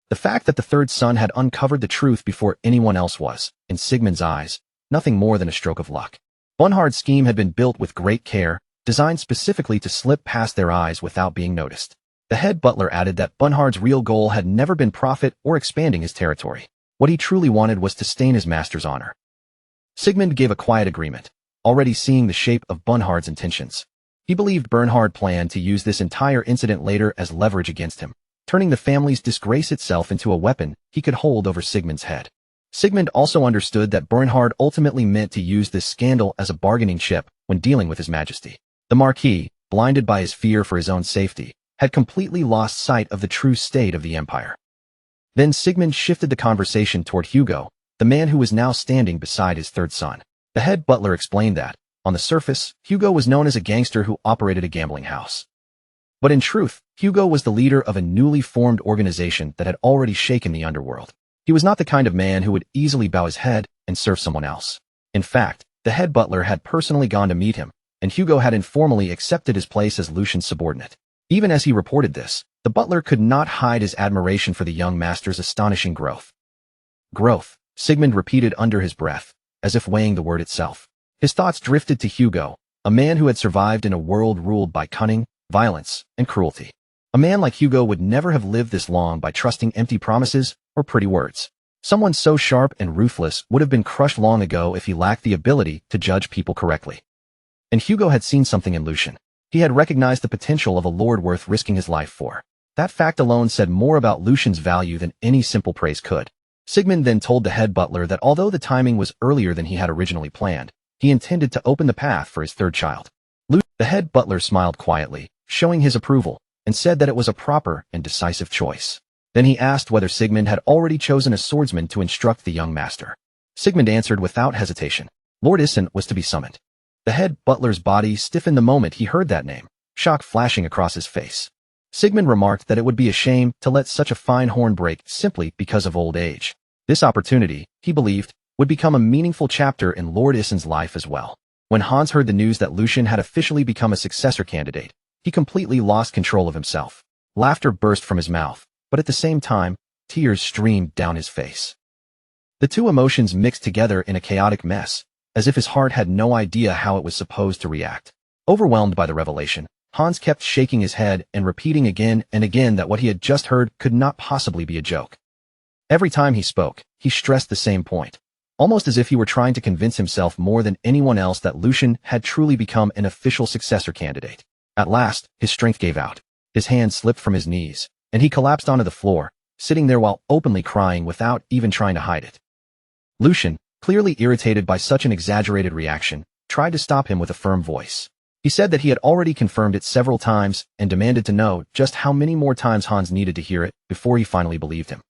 The fact that the third son had uncovered the truth before anyone else was, in Sigmund's eyes, nothing more than a stroke of luck. Bunhard's scheme had been built with great care, designed specifically to slip past their eyes without being noticed. The head butler added that Bunhard's real goal had never been profit or expanding his territory. What he truly wanted was to stain his master's honor. Sigmund gave a quiet agreement, already seeing the shape of Bunhard's intentions. He believed Bernhard planned to use this entire incident later as leverage against him, turning the family's disgrace itself into a weapon he could hold over Sigmund's head. Sigmund also understood that Bernhard ultimately meant to use this scandal as a bargaining chip when dealing with His Majesty. The Marquis, blinded by his fear for his own safety, had completely lost sight of the true state of the empire. Then Sigmund shifted the conversation toward Hugo, the man who was now standing beside his third son. The head butler explained that, on the surface, Hugo was known as a gangster who operated a gambling house. But in truth, Hugo was the leader of a newly formed organization that had already shaken the underworld. He was not the kind of man who would easily bow his head and serve someone else. In fact, The head butler had personally gone to meet him, and Hugo had informally accepted his place as Lucian's subordinate. Even as he reported this, the butler could not hide his admiration for the young master's astonishing growth. Growth, Sigmund repeated under his breath, as if weighing the word itself. His thoughts drifted to Hugo, a man who had survived in a world ruled by cunning, violence, and cruelty. A man like Hugo would never have lived this long by trusting empty promises or pretty words. Someone so sharp and ruthless would have been crushed long ago if he lacked the ability to judge people correctly. And Hugo had seen something in Lucian. He had recognized the potential of a lord worth risking his life for. That fact alone said more about Lucian's value than any simple praise could. Sigmund then told the head butler that although the timing was earlier than he had originally planned, he intended to open the path for his third child. The head butler smiled quietly, showing his approval, and said that it was a proper and decisive choice. Then he asked whether Sigmund had already chosen a swordsman to instruct the young master. Sigmund answered without hesitation. Lord Isen was to be summoned. The head butler's body stiffened the moment he heard that name, shock flashing across his face. Sigmund remarked that it would be a shame to let such a fine horn break simply because of old age. This opportunity, he believed, would become a meaningful chapter in Lord Isen's life as well. When Hans heard the news that Lucian had officially become a successor candidate, he completely lost control of himself. Laughter burst from his mouth, but at the same time, tears streamed down his face. The two emotions mixed together in a chaotic mess, as if his heart had no idea how it was supposed to react. Overwhelmed by the revelation, Hans kept shaking his head and repeating again and again that what he had just heard could not possibly be a joke. Every time he spoke, he stressed the same point, almost as if he were trying to convince himself more than anyone else that Lucian had truly become an official successor candidate. At last, his strength gave out. His hands slipped from his knees, and he collapsed onto the floor, sitting there while openly crying without even trying to hide it. Lucian, clearly irritated by such an exaggerated reaction, tried to stop him with a firm voice. He said that he had already confirmed it several times and demanded to know just how many more times Hans needed to hear it before he finally believed him.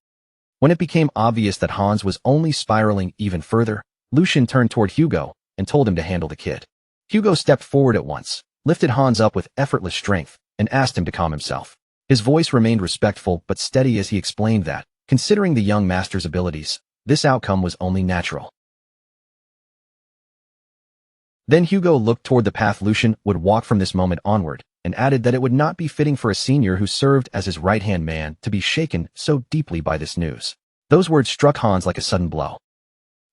When it became obvious that Hans was only spiraling even further, Lucian turned toward Hugo and told him to handle the kid. Hugo stepped forward at once, lifted Hans up with effortless strength, and asked him to calm himself. His voice remained respectful but steady as he explained that, considering the young master's abilities, this outcome was only natural. Then Hugo looked toward the path Lucian would walk from this moment onward, and added that it would not be fitting for a senior who served as his right-hand man to be shaken so deeply by this news. Those words struck Hans like a sudden blow.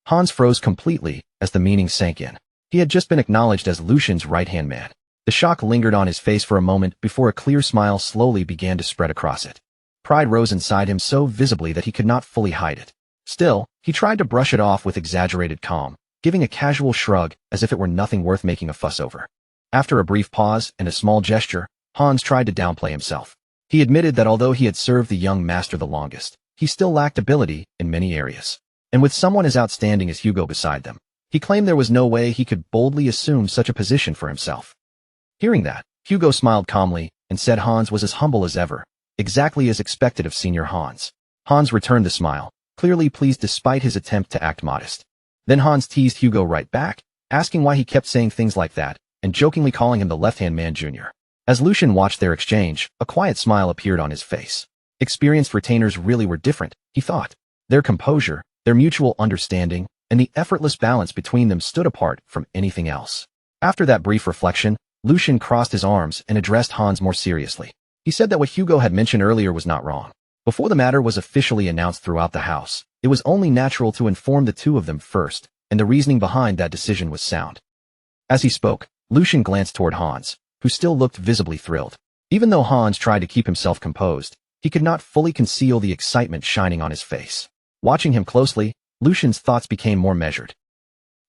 Hans froze completely as the meaning sank in. He had just been acknowledged as Lucian's right-hand man. The shock lingered on his face for a moment before a clear smile slowly began to spread across it. Pride rose inside him so visibly that he could not fully hide it. Still, he tried to brush it off with exaggerated calm, giving a casual shrug as if it were nothing worth making a fuss over. After a brief pause and a small gesture, Hans tried to downplay himself. He admitted that although he had served the young master the longest, he still lacked ability in many areas. And with someone as outstanding as Hugo beside them, he claimed there was no way he could boldly assume such a position for himself. Hearing that, Hugo smiled calmly and said Hans was as humble as ever, exactly as expected of Senior Hans. Hans returned the smile, clearly pleased despite his attempt to act modest. Then Hans teased Hugo right back, asking why he kept saying things like that, and jokingly calling him the left-hand man Jr. As Lucian watched their exchange, a quiet smile appeared on his face. Experienced retainers really were different, he thought. Their composure, their mutual understanding, and the effortless balance between them stood apart from anything else. After that brief reflection, Lucian crossed his arms and addressed Hans more seriously. He said that what Hugo had mentioned earlier was not wrong. Before the matter was officially announced throughout the house, it was only natural to inform the two of them first, and the reasoning behind that decision was sound. As he spoke, Lucian glanced toward Hans, who still looked visibly thrilled. Even though Hans tried to keep himself composed, he could not fully conceal the excitement shining on his face. Watching him closely, Lucian's thoughts became more measured.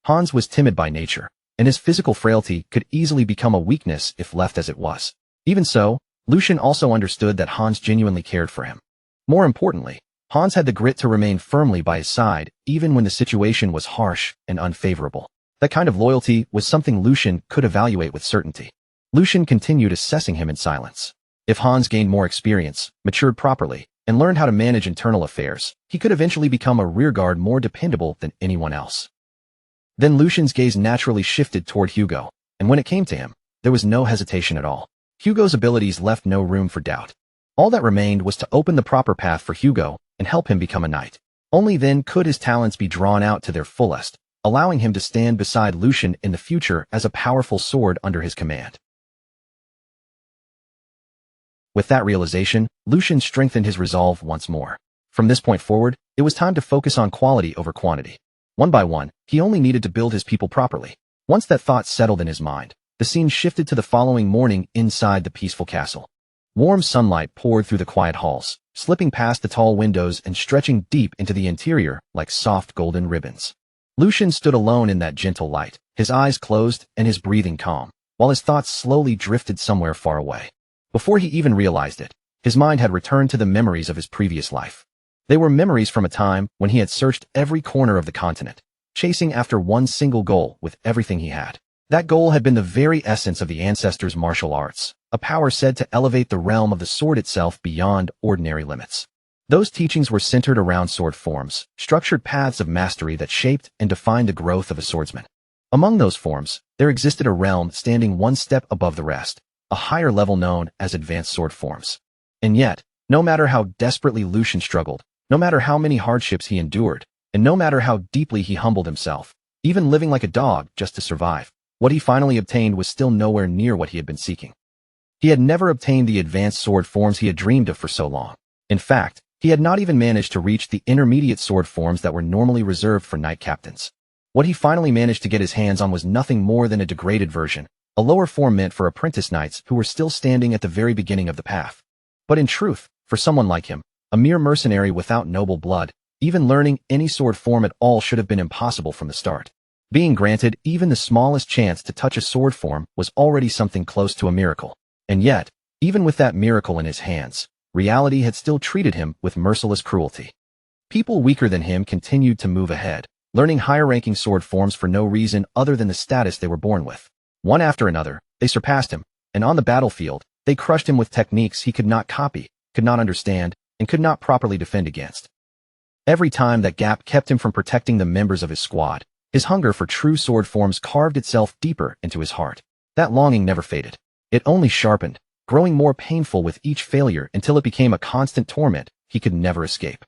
Hans was timid by nature, and his physical frailty could easily become a weakness if left as it was. Even so, Lucian also understood that Hans genuinely cared for him. More importantly, Hans had the grit to remain firmly by his side even when the situation was harsh and unfavorable. That kind of loyalty was something Lucian could evaluate with certainty. Lucian continued assessing him in silence. If Hans gained more experience, matured properly, and learned how to manage internal affairs, he could eventually become a rearguard more dependable than anyone else. Then Lucian's gaze naturally shifted toward Hugo, and when it came to him, there was no hesitation at all. Hugo's abilities left no room for doubt. All that remained was to open the proper path for Hugo and help him become a knight. Only then could his talents be drawn out to their fullest, allowing him to stand beside Lucian in the future as a powerful sword under his command. With that realization, Lucian strengthened his resolve once more. From this point forward, it was time to focus on quality over quantity. One by one, he only needed to build his people properly. Once that thought settled in his mind, the scene shifted to the following morning inside the peaceful castle. Warm sunlight poured through the quiet halls, slipping past the tall windows and stretching deep into the interior like soft golden ribbons. Lucian stood alone in that gentle light, his eyes closed and his breathing calm, while his thoughts slowly drifted somewhere far away. Before he even realized it, his mind had returned to the memories of his previous life. They were memories from a time when he had searched every corner of the continent, chasing after one single goal with everything he had. That goal had been the very essence of the ancestors' martial arts, a power said to elevate the realm of the sword itself beyond ordinary limits. Those teachings were centered around sword forms, structured paths of mastery that shaped and defined the growth of a swordsman. Among those forms, there existed a realm standing one step above the rest, a higher level known as advanced sword forms. And yet, no matter how desperately Lucian struggled, no matter how many hardships he endured, and no matter how deeply he humbled himself, even living like a dog just to survive, what he finally obtained was still nowhere near what he had been seeking. He had never obtained the advanced sword forms he had dreamed of for so long. In fact, he had not even managed to reach the intermediate sword forms that were normally reserved for knight captains. What he finally managed to get his hands on was nothing more than a degraded version, a lower form meant for apprentice knights who were still standing at the very beginning of the path. But in truth, for someone like him, a mere mercenary without noble blood, even learning any sword form at all should have been impossible from the start. Being granted even the smallest chance to touch a sword form was already something close to a miracle. And yet, even with that miracle in his hands, reality had still treated him with merciless cruelty. People weaker than him continued to move ahead, learning higher-ranking sword forms for no reason other than the status they were born with. One after another, they surpassed him, and on the battlefield, they crushed him with techniques he could not copy, could not understand, and could not properly defend against. Every time that gap kept him from protecting the members of his squad, his hunger for true sword forms carved itself deeper into his heart. That longing never faded. It only sharpened, growing more painful with each failure until it became a constant torment he could never escape.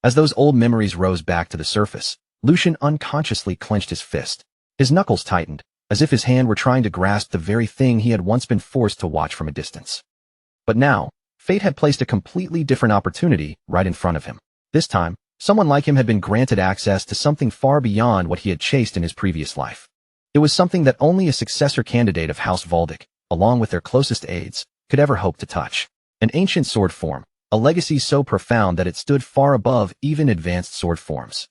As those old memories rose back to the surface, Lucian unconsciously clenched his fist. His knuckles tightened, as if his hand were trying to grasp the very thing he had once been forced to watch from a distance. But now, fate had placed a completely different opportunity right in front of him. This time, someone like him had been granted access to something far beyond what he had chased in his previous life. It was something that only a successor candidate of House Valdic, along with their closest aides, could ever hope to touch. An ancient sword form, a legacy so profound that it stood far above even advanced sword forms.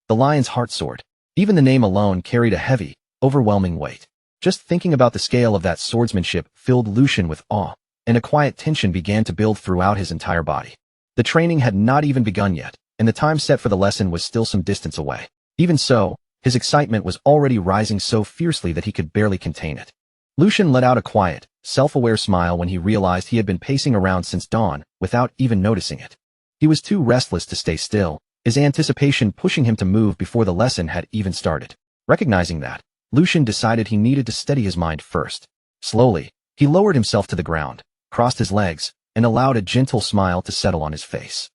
The Lion's Heart Sword. Even the name alone carried a heavy, overwhelming weight. Just thinking about the scale of that swordsmanship filled Lucian with awe, and a quiet tension began to build throughout his entire body. The training had not even begun yet, and the time set for the lesson was still some distance away. Even so, his excitement was already rising so fiercely that he could barely contain it. Lucian let out a quiet, self-aware smile when he realized he had been pacing around since dawn without even noticing it. He was too restless to stay still, his anticipation pushing him to move before the lesson had even started. Recognizing that, Lucian decided he needed to steady his mind first. Slowly, he lowered himself to the ground, crossed his legs, and allowed a gentle smile to settle on his face.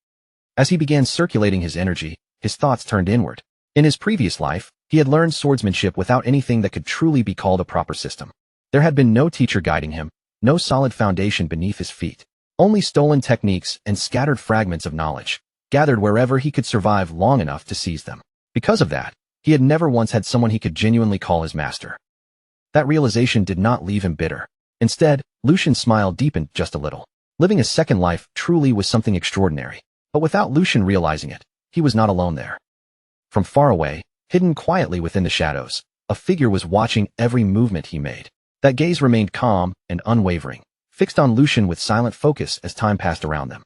As he began circulating his energy, his thoughts turned inward. In his previous life, he had learned swordsmanship without anything that could truly be called a proper system. There had been no teacher guiding him, no solid foundation beneath his feet, only stolen techniques and scattered fragments of knowledge, gathered wherever he could survive long enough to seize them. Because of that, he had never once had someone he could genuinely call his master. That realization did not leave him bitter. Instead, Lucian's smile deepened just a little. Living a second life truly was something extraordinary. But without Lucian realizing it, he was not alone there. From far away, hidden quietly within the shadows, a figure was watching every movement he made. That gaze remained calm and unwavering, fixed on Lucian with silent focus as time passed around them.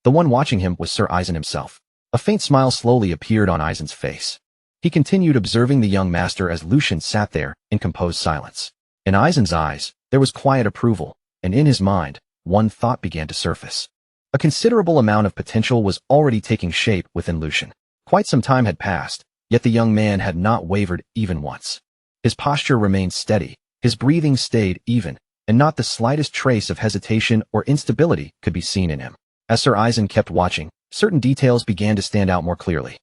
The one watching him was Sir Eisen himself. A faint smile slowly appeared on Eisen's face. He continued observing the young master as Lucian sat there in composed silence. In Eisen's eyes, there was quiet approval, and in his mind, one thought began to surface. A considerable amount of potential was already taking shape within Lucian. Quite some time had passed, yet the young man had not wavered even once. His posture remained steady, his breathing stayed even, and not the slightest trace of hesitation or instability could be seen in him. As Sir Eisen kept watching, certain details began to stand out more clearly.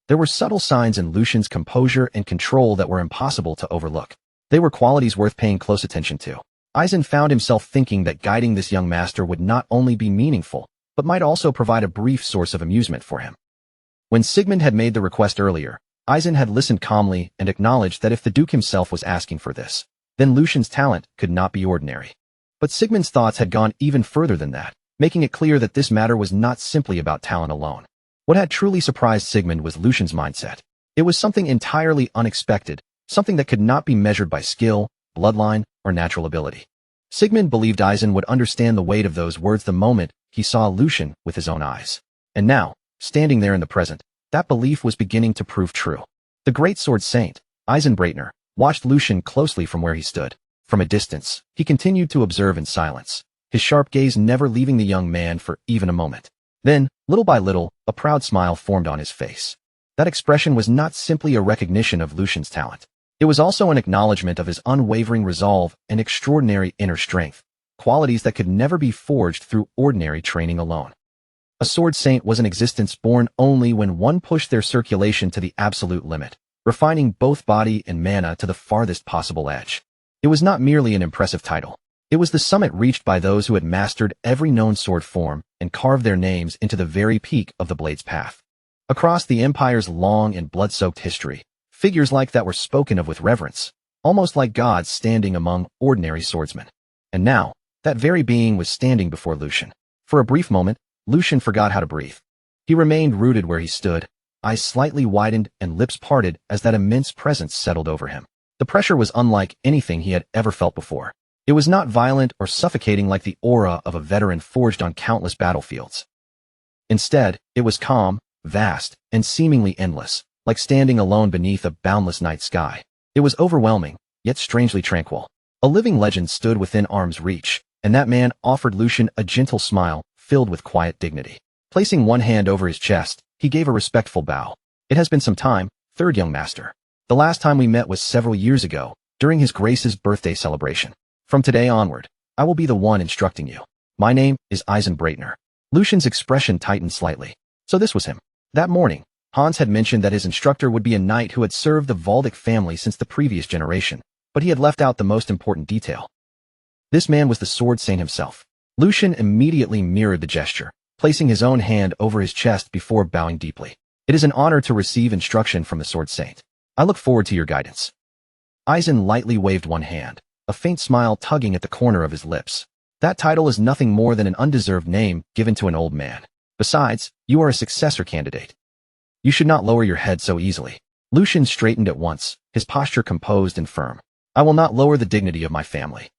There were subtle signs in Lucian's composure and control that were impossible to overlook. They were qualities worth paying close attention to. Aizen found himself thinking that guiding this young master would not only be meaningful, but might also provide a brief source of amusement for him. When Sigmund had made the request earlier, Aizen had listened calmly and acknowledged that if the Duke himself was asking for this, then Lucian's talent could not be ordinary. But Sigmund's thoughts had gone even further than that, making it clear that this matter was not simply about talent alone. What had truly surprised Sigmund was Lucian's mindset. It was something entirely unexpected, something that could not be measured by skill, bloodline, or natural ability. Sigmund believed Aizen would understand the weight of those words the moment he saw Lucian with his own eyes. And now, standing there in the present, that belief was beginning to prove true. The great sword saint, Aizen Breitner, watched Lucian closely from where he stood. From a distance, he continued to observe in silence, his sharp gaze never leaving the young man for even a moment. Then, little by little, a proud smile formed on his face. That expression was not simply a recognition of Lucian's talent. It was also an acknowledgement of his unwavering resolve and extraordinary inner strength, qualities that could never be forged through ordinary training alone. A sword saint was an existence born only when one pushed their circulation to the absolute limit, refining both body and mana to the farthest possible edge. It was not merely an impressive title. It was the summit reached by those who had mastered every known sword form and carved their names into the very peak of the blade's path. Across the Empire's long and blood-soaked history, figures like that were spoken of with reverence, almost like gods standing among ordinary swordsmen. And now, that very being was standing before Lucian. For a brief moment, Lucian forgot how to breathe. He remained rooted where he stood, eyes slightly widened and lips parted as that immense presence settled over him. The pressure was unlike anything he had ever felt before. It was not violent or suffocating like the aura of a veteran forged on countless battlefields. Instead, it was calm, vast, and seemingly endless, like standing alone beneath a boundless night sky. It was overwhelming, yet strangely tranquil. A living legend stood within arm's reach, and that man offered Lucian a gentle smile, filled with quiet dignity. Placing one hand over his chest, he gave a respectful bow. It has been some time, third young master. The last time we met was several years ago, during his Grace's birthday celebration. From today onward, I will be the one instructing you. My name is Aizen Breitner. Lucian's expression tightened slightly. So this was him. That morning, Hans had mentioned that his instructor would be a knight who had served the Valdic family since the previous generation, but he had left out the most important detail. This man was the sword saint himself. Lucian immediately mirrored the gesture, placing his own hand over his chest before bowing deeply. It is an honor to receive instruction from the sword saint. I look forward to your guidance. Aizen lightly waved one hand, a faint smile tugging at the corner of his lips. That title is nothing more than an undeserved name given to an old man. Besides, you are a successor candidate. You should not lower your head so easily. Lucian straightened at once, his posture composed and firm. I will not lower the dignity of my family.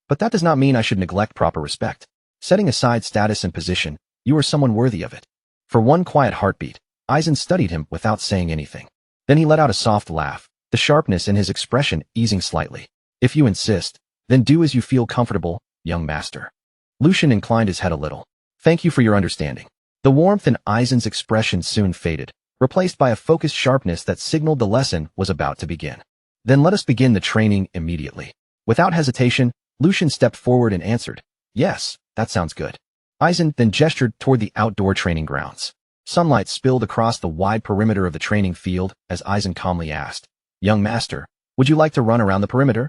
But that does not mean I should neglect proper respect. Setting aside status and position, you are someone worthy of it. For one quiet heartbeat, Aizen studied him without saying anything. Then he let out a soft laugh, the sharpness in his expression easing slightly. If you insist, then do as you feel comfortable, young master. Lucian inclined his head a little. Thank you for your understanding. The warmth in Aizen's expression soon faded, replaced by a focused sharpness that signaled the lesson was about to begin. Then let us begin the training immediately. Without hesitation, Lucian stepped forward and answered, yes, that sounds good. Aizen then gestured toward the outdoor training grounds. Sunlight spilled across the wide perimeter of the training field as Aizen calmly asked, young master, would you like to run around the perimeter?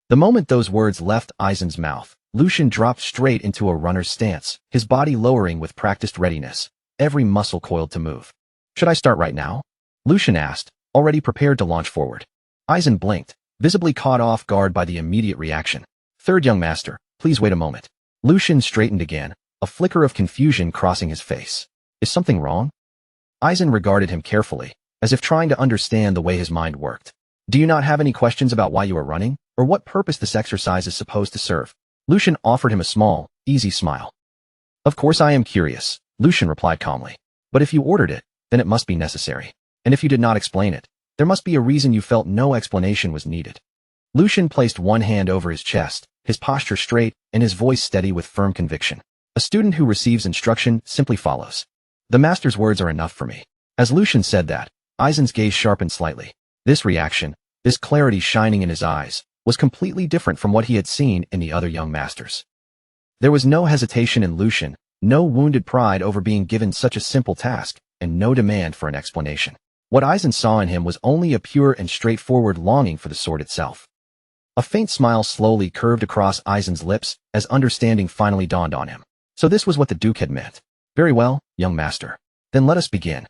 The moment those words left Aizen's mouth, Lucian dropped straight into a runner's stance, his body lowering with practiced readiness, every muscle coiled to move. Should I start right now? Lucian asked, already prepared to launch forward. Aizen blinked, visibly caught off guard by the immediate reaction. Third young master, please wait a moment. Lucian straightened again, a flicker of confusion crossing his face. Is something wrong? Aizen regarded him carefully, as if trying to understand the way his mind worked. Do you not have any questions about why you are running, or what purpose this exercise is supposed to serve? Lucian offered him a small, easy smile. Of course I am curious, Lucian replied calmly. But if you ordered it, then it must be necessary. And if you did not explain it, there must be a reason you felt no explanation was needed. Lucian placed one hand over his chest, his posture straight, and his voice steady with firm conviction. A student who receives instruction simply follows. The master's words are enough for me. As Lucian said that, Aizen's gaze sharpened slightly. This reaction, this clarity shining in his eyes, was completely different from what he had seen in the other young masters. There was no hesitation in Lucian, no wounded pride over being given such a simple task, and no demand for an explanation. What Aizen saw in him was only a pure and straightforward longing for the sword itself. A faint smile slowly curved across Aizen's lips as understanding finally dawned on him. So this was what the Duke had meant. Very well, young master. Then let us begin.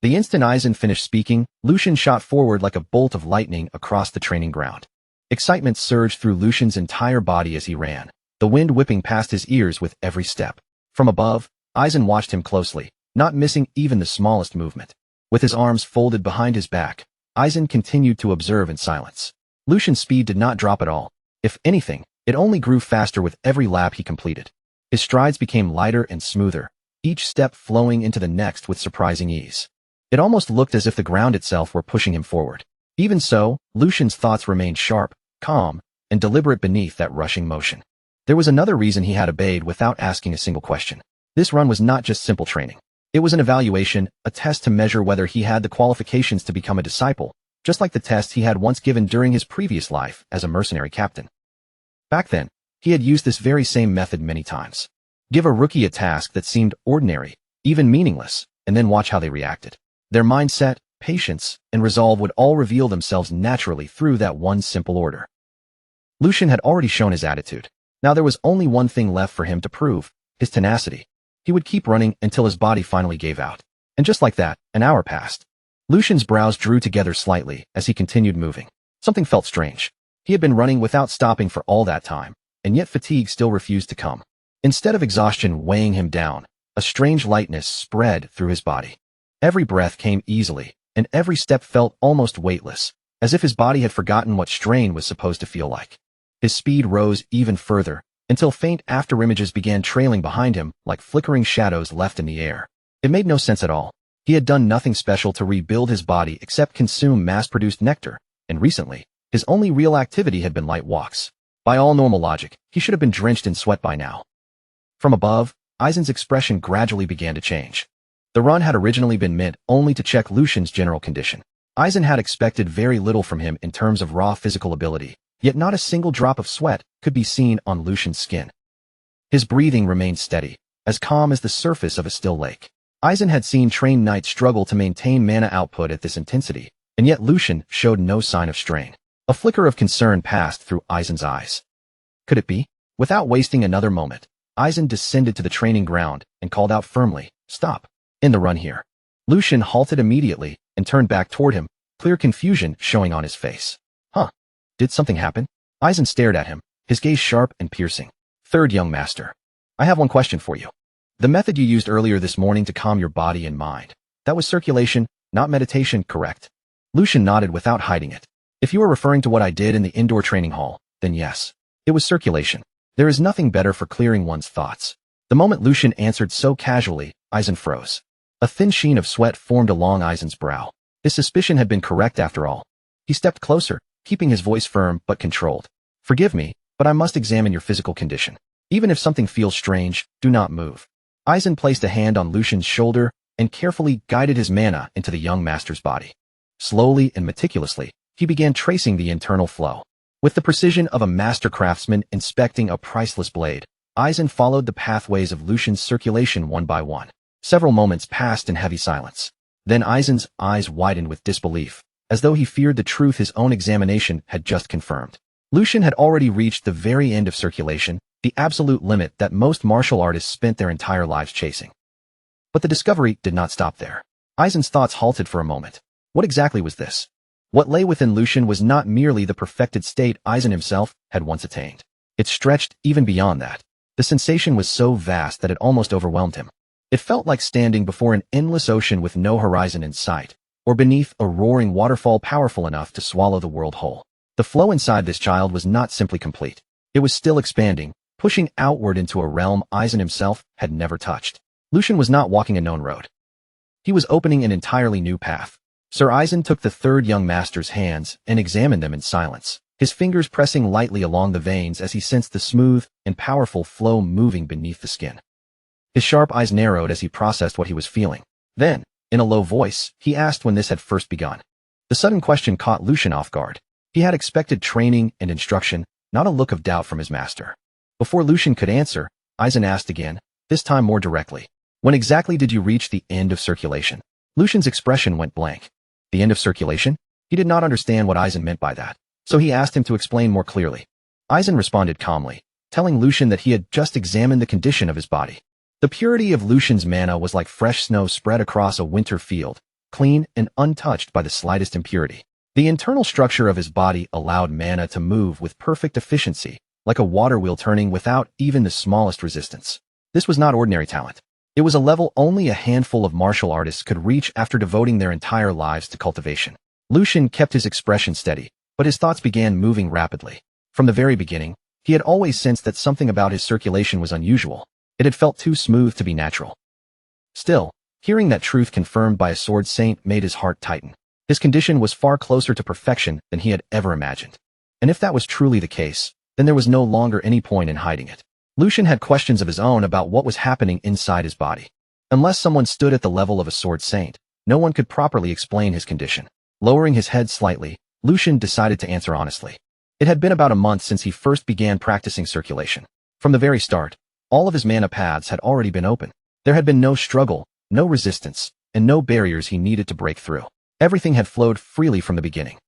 The instant Aizen finished speaking, Lucian shot forward like a bolt of lightning across the training ground. Excitement surged through Lucian's entire body as he ran, the wind whipping past his ears with every step. From above, Aizen watched him closely, not missing even the smallest movement. With his arms folded behind his back, Aizen continued to observe in silence. Lucian's speed did not drop at all. If anything, it only grew faster with every lap he completed. His strides became lighter and smoother, each step flowing into the next with surprising ease. It almost looked as if the ground itself were pushing him forward. Even so, Lucian's thoughts remained sharp, calm, and deliberate beneath that rushing motion. There was another reason he had obeyed without asking a single question. This run was not just simple training. It was an evaluation, a test to measure whether he had the qualifications to become a disciple, just like the test he had once given during his previous life as a mercenary captain. Back then, he had used this very same method many times. Give a rookie a task that seemed ordinary, even meaningless, and then watch how they reacted. Their mindset, patience, and resolve would all reveal themselves naturally through that one simple order. Lucian had already shown his attitude. Now there was only one thing left for him to prove, his tenacity. He would keep running until his body finally gave out. And just like that, an hour passed. Lucian's brows drew together slightly as he continued moving. Something felt strange. He had been running without stopping for all that time, and yet fatigue still refused to come. Instead of exhaustion weighing him down, a strange lightness spread through his body. Every breath came easily, and every step felt almost weightless, as if his body had forgotten what strain was supposed to feel like. His speed rose even further, until faint afterimages began trailing behind him like flickering shadows left in the air. It made no sense at all. He had done nothing special to rebuild his body except consume mass-produced nectar, and recently, his only real activity had been light walks. By all normal logic, he should have been drenched in sweat by now. From above, Aizen's expression gradually began to change. The run had originally been meant only to check Lucian's general condition. Aizen had expected very little from him in terms of raw physical ability, yet not a single drop of sweat could be seen on Lucian's skin. His breathing remained steady, as calm as the surface of a still lake. Aizen had seen trained knights struggle to maintain mana output at this intensity, and yet Lucian showed no sign of strain. A flicker of concern passed through Aizen's eyes. Could it be? Without wasting another moment, Aizen descended to the training ground and called out firmly, "Stop. In the run here." Lucian halted immediately and turned back toward him, clear confusion showing on his face. Huh? Did something happen? Aizen stared at him, his gaze sharp and piercing. "Third young master. I have one question for you. The method you used earlier this morning to calm your body and mind. That was circulation, not meditation, correct?" Lucian nodded without hiding it. "If you are referring to what I did in the indoor training hall, then yes. It was circulation. There is nothing better for clearing one's thoughts." The moment Lucian answered so casually, Aizen froze. A thin sheen of sweat formed along Aizen's brow. His suspicion had been correct after all. He stepped closer, keeping his voice firm but controlled. "Forgive me, but I must examine your physical condition. Even if something feels strange, do not move." Aizen placed a hand on Lucian's shoulder and carefully guided his mana into the young master's body. Slowly and meticulously, he began tracing the internal flow. With the precision of a master craftsman inspecting a priceless blade, Aizen followed the pathways of Lucian's circulation one by one. Several moments passed in heavy silence. Then Aizen's eyes widened with disbelief, as though he feared the truth his own examination had just confirmed. Lucian had already reached the very end of circulation, the absolute limit that most martial artists spent their entire lives chasing. But the discovery did not stop there. Aizen's thoughts halted for a moment. What exactly was this? What lay within Lucian was not merely the perfected state Aizen himself had once attained. It stretched even beyond that. The sensation was so vast that it almost overwhelmed him. It felt like standing before an endless ocean with no horizon in sight, or beneath a roaring waterfall powerful enough to swallow the world whole. The flow inside this child was not simply complete. It was still expanding, pushing outward into a realm Aizen himself had never touched. Lucian was not walking a known road. He was opening an entirely new path. Sir Aizen took the third young master's hands and examined them in silence, his fingers pressing lightly along the veins as he sensed the smooth and powerful flow moving beneath the skin. His sharp eyes narrowed as he processed what he was feeling. Then, in a low voice, he asked when this had first begun. The sudden question caught Lucian off guard. He had expected training and instruction, not a look of doubt from his master. Before Lucian could answer, Aizen asked again, this time more directly. "When exactly did you reach the end of circulation?" Lucian's expression went blank. The end of circulation? He did not understand what Aizen meant by that, so he asked him to explain more clearly. Aizen responded calmly, telling Lucian that he had just examined the condition of his body. The purity of Lucian's mana was like fresh snow spread across a winter field, clean and untouched by the slightest impurity. The internal structure of his body allowed mana to move with perfect efficiency, like a water wheel turning without even the smallest resistance. This was not ordinary talent. It was a level only a handful of martial artists could reach after devoting their entire lives to cultivation. Lucian kept his expression steady, but his thoughts began moving rapidly. From the very beginning, he had always sensed that something about his circulation was unusual. It had felt too smooth to be natural. Still, hearing that truth confirmed by a sword saint made his heart tighten. His condition was far closer to perfection than he had ever imagined. And if that was truly the case, then there was no longer any point in hiding it. Lucian had questions of his own about what was happening inside his body. Unless someone stood at the level of a sword saint, no one could properly explain his condition. Lowering his head slightly, Lucian decided to answer honestly. It had been about a month since he first began practicing circulation. From the very start, all of his mana paths had already been open. There had been no struggle, no resistance, and no barriers he needed to break through. Everything had flowed freely from the beginning.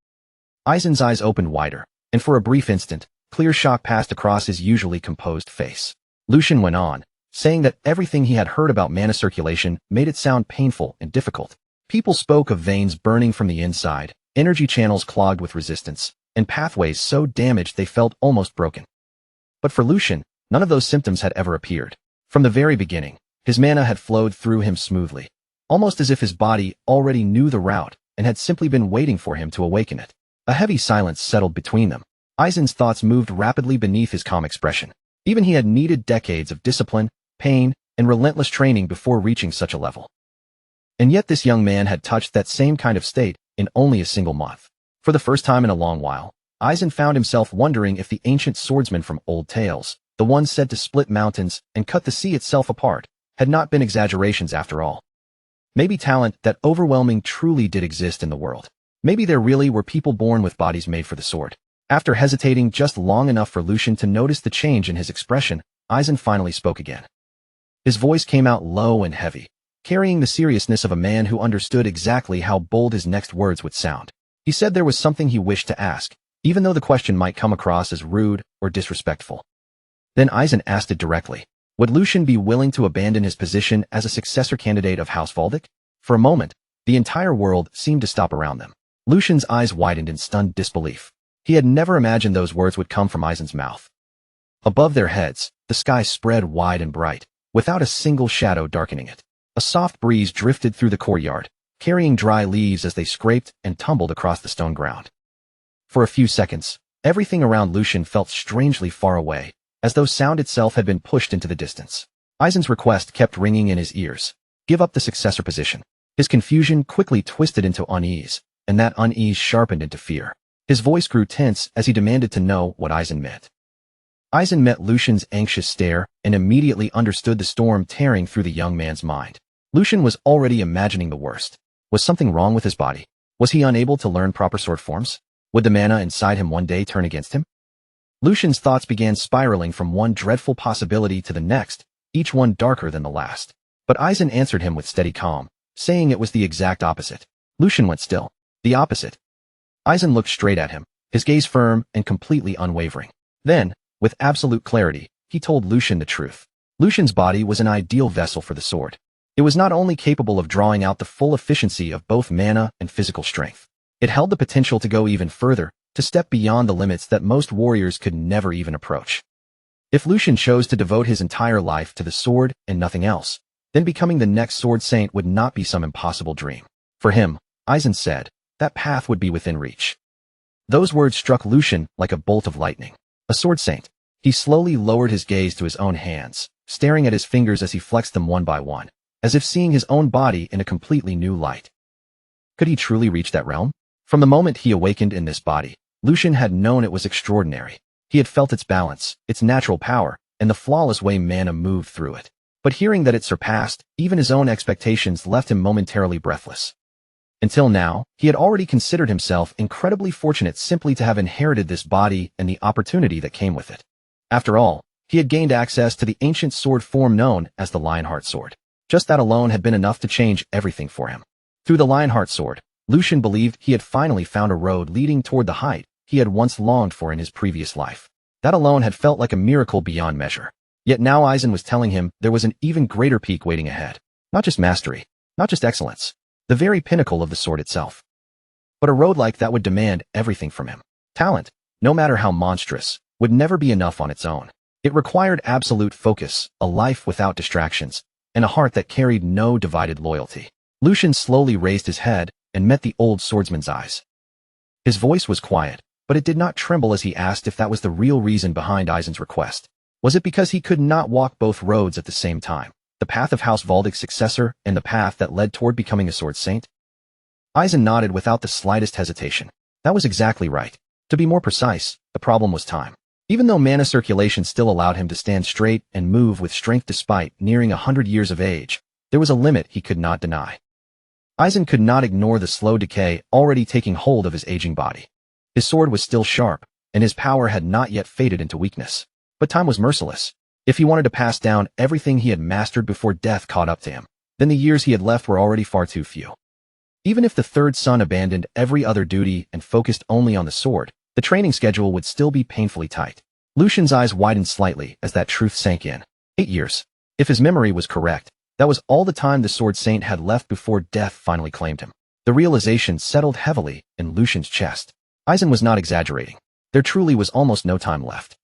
Aizen's eyes opened wider, and for a brief instant, clear shock passed across his usually composed face. Lucian went on, saying that everything he had heard about mana circulation made it sound painful and difficult. People spoke of veins burning from the inside, energy channels clogged with resistance, and pathways so damaged they felt almost broken. But for Lucian, none of those symptoms had ever appeared. From the very beginning, his mana had flowed through him smoothly, almost as if his body already knew the route and had simply been waiting for him to awaken it. A heavy silence settled between them. Aizen's thoughts moved rapidly beneath his calm expression. Even he had needed decades of discipline, pain, and relentless training before reaching such a level. And yet this young man had touched that same kind of state in only a single month. For the first time in a long while, Aizen found himself wondering if the ancient swordsman from old tales, the one said to split mountains and cut the sea itself apart, had not been exaggerations after all. Maybe talent that overwhelming truly did exist in the world. Maybe there really were people born with bodies made for the sword. After hesitating just long enough for Lucian to notice the change in his expression, Aizen finally spoke again. His voice came out low and heavy, carrying the seriousness of a man who understood exactly how bold his next words would sound. He said there was something he wished to ask, even though the question might come across as rude or disrespectful. Then Aizen asked it directly. Would Lucian be willing to abandon his position as a successor candidate of House Valdic? For a moment, the entire world seemed to stop around them. Lucian's eyes widened in stunned disbelief. He had never imagined those words would come from Aizen's mouth. Above their heads, the sky spread wide and bright, without a single shadow darkening it. A soft breeze drifted through the courtyard, carrying dry leaves as they scraped and tumbled across the stone ground. For a few seconds, everything around Lucian felt strangely far away, as though sound itself had been pushed into the distance. Aizen's request kept ringing in his ears. Give up the successor position. His confusion quickly twisted into unease, and that unease sharpened into fear. His voice grew tense as he demanded to know what Aizen meant. Aizen met Lucian's anxious stare and immediately understood the storm tearing through the young man's mind. Lucian was already imagining the worst. Was something wrong with his body? Was he unable to learn proper sword forms? Would the mana inside him one day turn against him? Lucian's thoughts began spiraling from one dreadful possibility to the next, each one darker than the last. But Aizen answered him with steady calm, saying it was the exact opposite. Lucian went still. The opposite. Aizen looked straight at him, his gaze firm and completely unwavering. Then, with absolute clarity, he told Lucian the truth. Lucian's body was an ideal vessel for the sword. It was not only capable of drawing out the full efficiency of both mana and physical strength. It held the potential to go even further, to step beyond the limits that most warriors could never even approach. If Lucian chose to devote his entire life to the sword and nothing else, then becoming the next sword saint would not be some impossible dream. For him, Aizen said, that path would be within reach. Those words struck Lucian like a bolt of lightning. A sword saint. He slowly lowered his gaze to his own hands, staring at his fingers as he flexed them one by one, as if seeing his own body in a completely new light. Could he truly reach that realm? From the moment he awakened in this body, Lucian had known it was extraordinary. He had felt its balance, its natural power, and the flawless way mana moved through it. But hearing that it surpassed even his own expectations left him momentarily breathless. Until now, he had already considered himself incredibly fortunate simply to have inherited this body and the opportunity that came with it. After all, he had gained access to the ancient sword form known as the Lionheart Sword. Just that alone had been enough to change everything for him. Through the Lionheart Sword, Lucian believed he had finally found a road leading toward the height he had once longed for in his previous life. That alone had felt like a miracle beyond measure. Yet now Aizen was telling him there was an even greater peak waiting ahead. Not just mastery, not just excellence, the very pinnacle of the sword itself. But a road like that would demand everything from him. Talent, no matter how monstrous, would never be enough on its own. It required absolute focus, a life without distractions, and a heart that carried no divided loyalty. Lucian slowly raised his head and met the old swordsman's eyes. His voice was quiet, but it did not tremble as he asked if that was the real reason behind Aizen's request. Was it because he could not walk both roads at the same time, the path of House Valdic's successor and the path that led toward becoming a sword saint? Aizen nodded without the slightest hesitation. That was exactly right. To be more precise, the problem was time. Even though mana circulation still allowed him to stand straight and move with strength despite nearing 100 years of age, there was a limit he could not deny. Aizen could not ignore the slow decay already taking hold of his aging body. His sword was still sharp, and his power had not yet faded into weakness. But time was merciless. If he wanted to pass down everything he had mastered before death caught up to him, then the years he had left were already far too few. Even if the third son abandoned every other duty and focused only on the sword, the training schedule would still be painfully tight. Lucian's eyes widened slightly as that truth sank in. 8 years. If his memory was correct, that was all the time the sword saint had left before death finally claimed him. The realization settled heavily in Lucian's chest. Aizen was not exaggerating. There truly was almost no time left.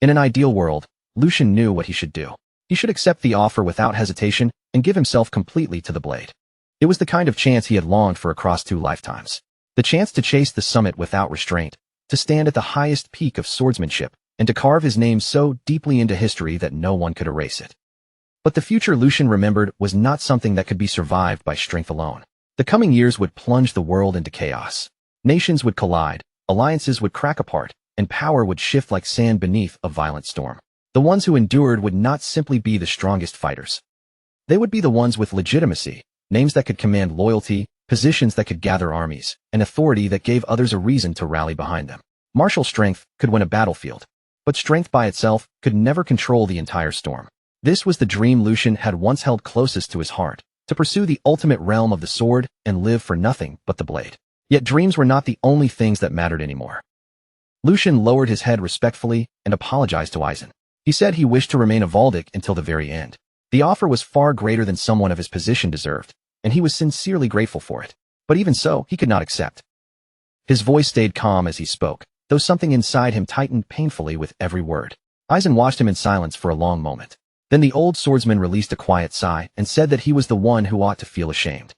In an ideal world, Lucian knew what he should do. He should accept the offer without hesitation and give himself completely to the blade. It was the kind of chance he had longed for across 2 lifetimes. The chance to chase the summit without restraint, to stand at the highest peak of swordsmanship, and to carve his name so deeply into history that no one could erase it. But the future Lucian remembered was not something that could be survived by strength alone. The coming years would plunge the world into chaos. Nations would collide, alliances would crack apart, and power would shift like sand beneath a violent storm. The ones who endured would not simply be the strongest fighters. They would be the ones with legitimacy, names that could command loyalty, positions that could gather armies, and authority that gave others a reason to rally behind them. Martial strength could win a battlefield, but strength by itself could never control the entire storm. This was the dream Lucian had once held closest to his heart, to pursue the ultimate realm of the sword and live for nothing but the blade. Yet dreams were not the only things that mattered anymore. Lucian lowered his head respectfully and apologized to Aizen. He said he wished to remain a Valdic until the very end. The offer was far greater than someone of his position deserved, and he was sincerely grateful for it. But even so, he could not accept. His voice stayed calm as he spoke, though something inside him tightened painfully with every word. Aizen watched him in silence for a long moment. Then the old swordsman released a quiet sigh and said that he was the one who ought to feel ashamed.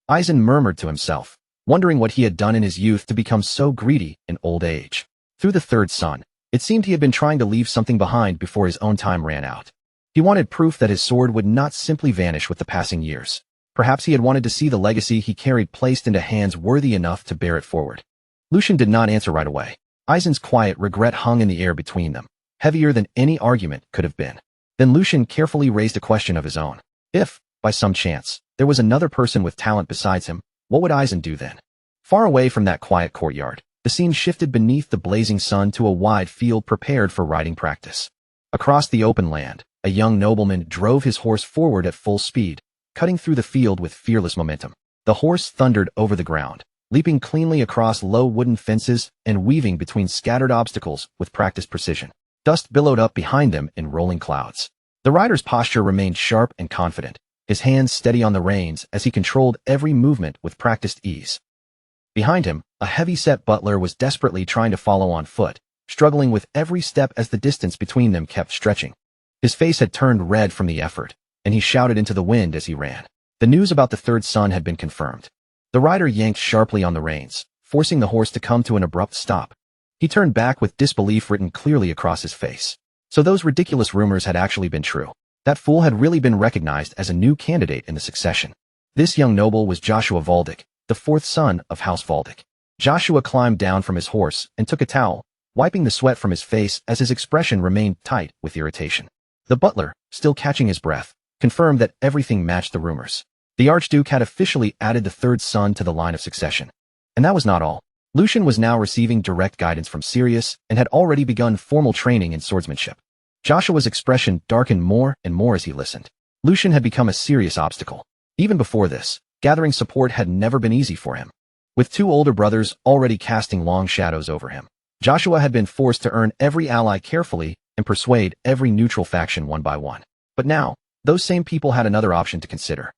Aizen murmured to himself, wondering what he had done in his youth to become so greedy in old age. Through the third son, it seemed he had been trying to leave something behind before his own time ran out. He wanted proof that his sword would not simply vanish with the passing years. Perhaps he had wanted to see the legacy he carried placed into hands worthy enough to bear it forward. Lucian did not answer right away. Aizen's quiet regret hung in the air between them, heavier than any argument could have been. Then Lucian carefully raised a question of his own. If, by some chance, there was another person with talent besides him, what would Aizen do then? Far away from that quiet courtyard, the scene shifted beneath the blazing sun to a wide field prepared for riding practice. Across the open land, a young nobleman drove his horse forward at full speed, cutting through the field with fearless momentum. The horse thundered over the ground, leaping cleanly across low wooden fences and weaving between scattered obstacles with practiced precision. Dust billowed up behind them in rolling clouds. The rider's posture remained sharp and confident, his hands steady on the reins as he controlled every movement with practiced ease. Behind him, a heavy-set butler was desperately trying to follow on foot, struggling with every step as the distance between them kept stretching. His face had turned red from the effort, and he shouted into the wind as he ran. The news about the third son had been confirmed. The rider yanked sharply on the reins, forcing the horse to come to an abrupt stop. He turned back with disbelief written clearly across his face. So those ridiculous rumors had actually been true. That fool had really been recognized as a new candidate in the succession. This young noble was Joshua Valdic, the fourth son of House Valdic. Joshua climbed down from his horse and took a towel, wiping the sweat from his face as his expression remained tight with irritation. The butler, still catching his breath, confirmed that everything matched the rumors. The Archduke had officially added the third son to the line of succession. And that was not all. Lucian was now receiving direct guidance from Sirius and had already begun formal training in swordsmanship. Joshua's expression darkened more and more as he listened. Lucian had become a serious obstacle. Even before this, Gathering support had never been easy for him. With two older brothers already casting long shadows over him, Joshua had been forced to earn every ally carefully and persuade every neutral faction one by one. But now, those same people had another option to consider.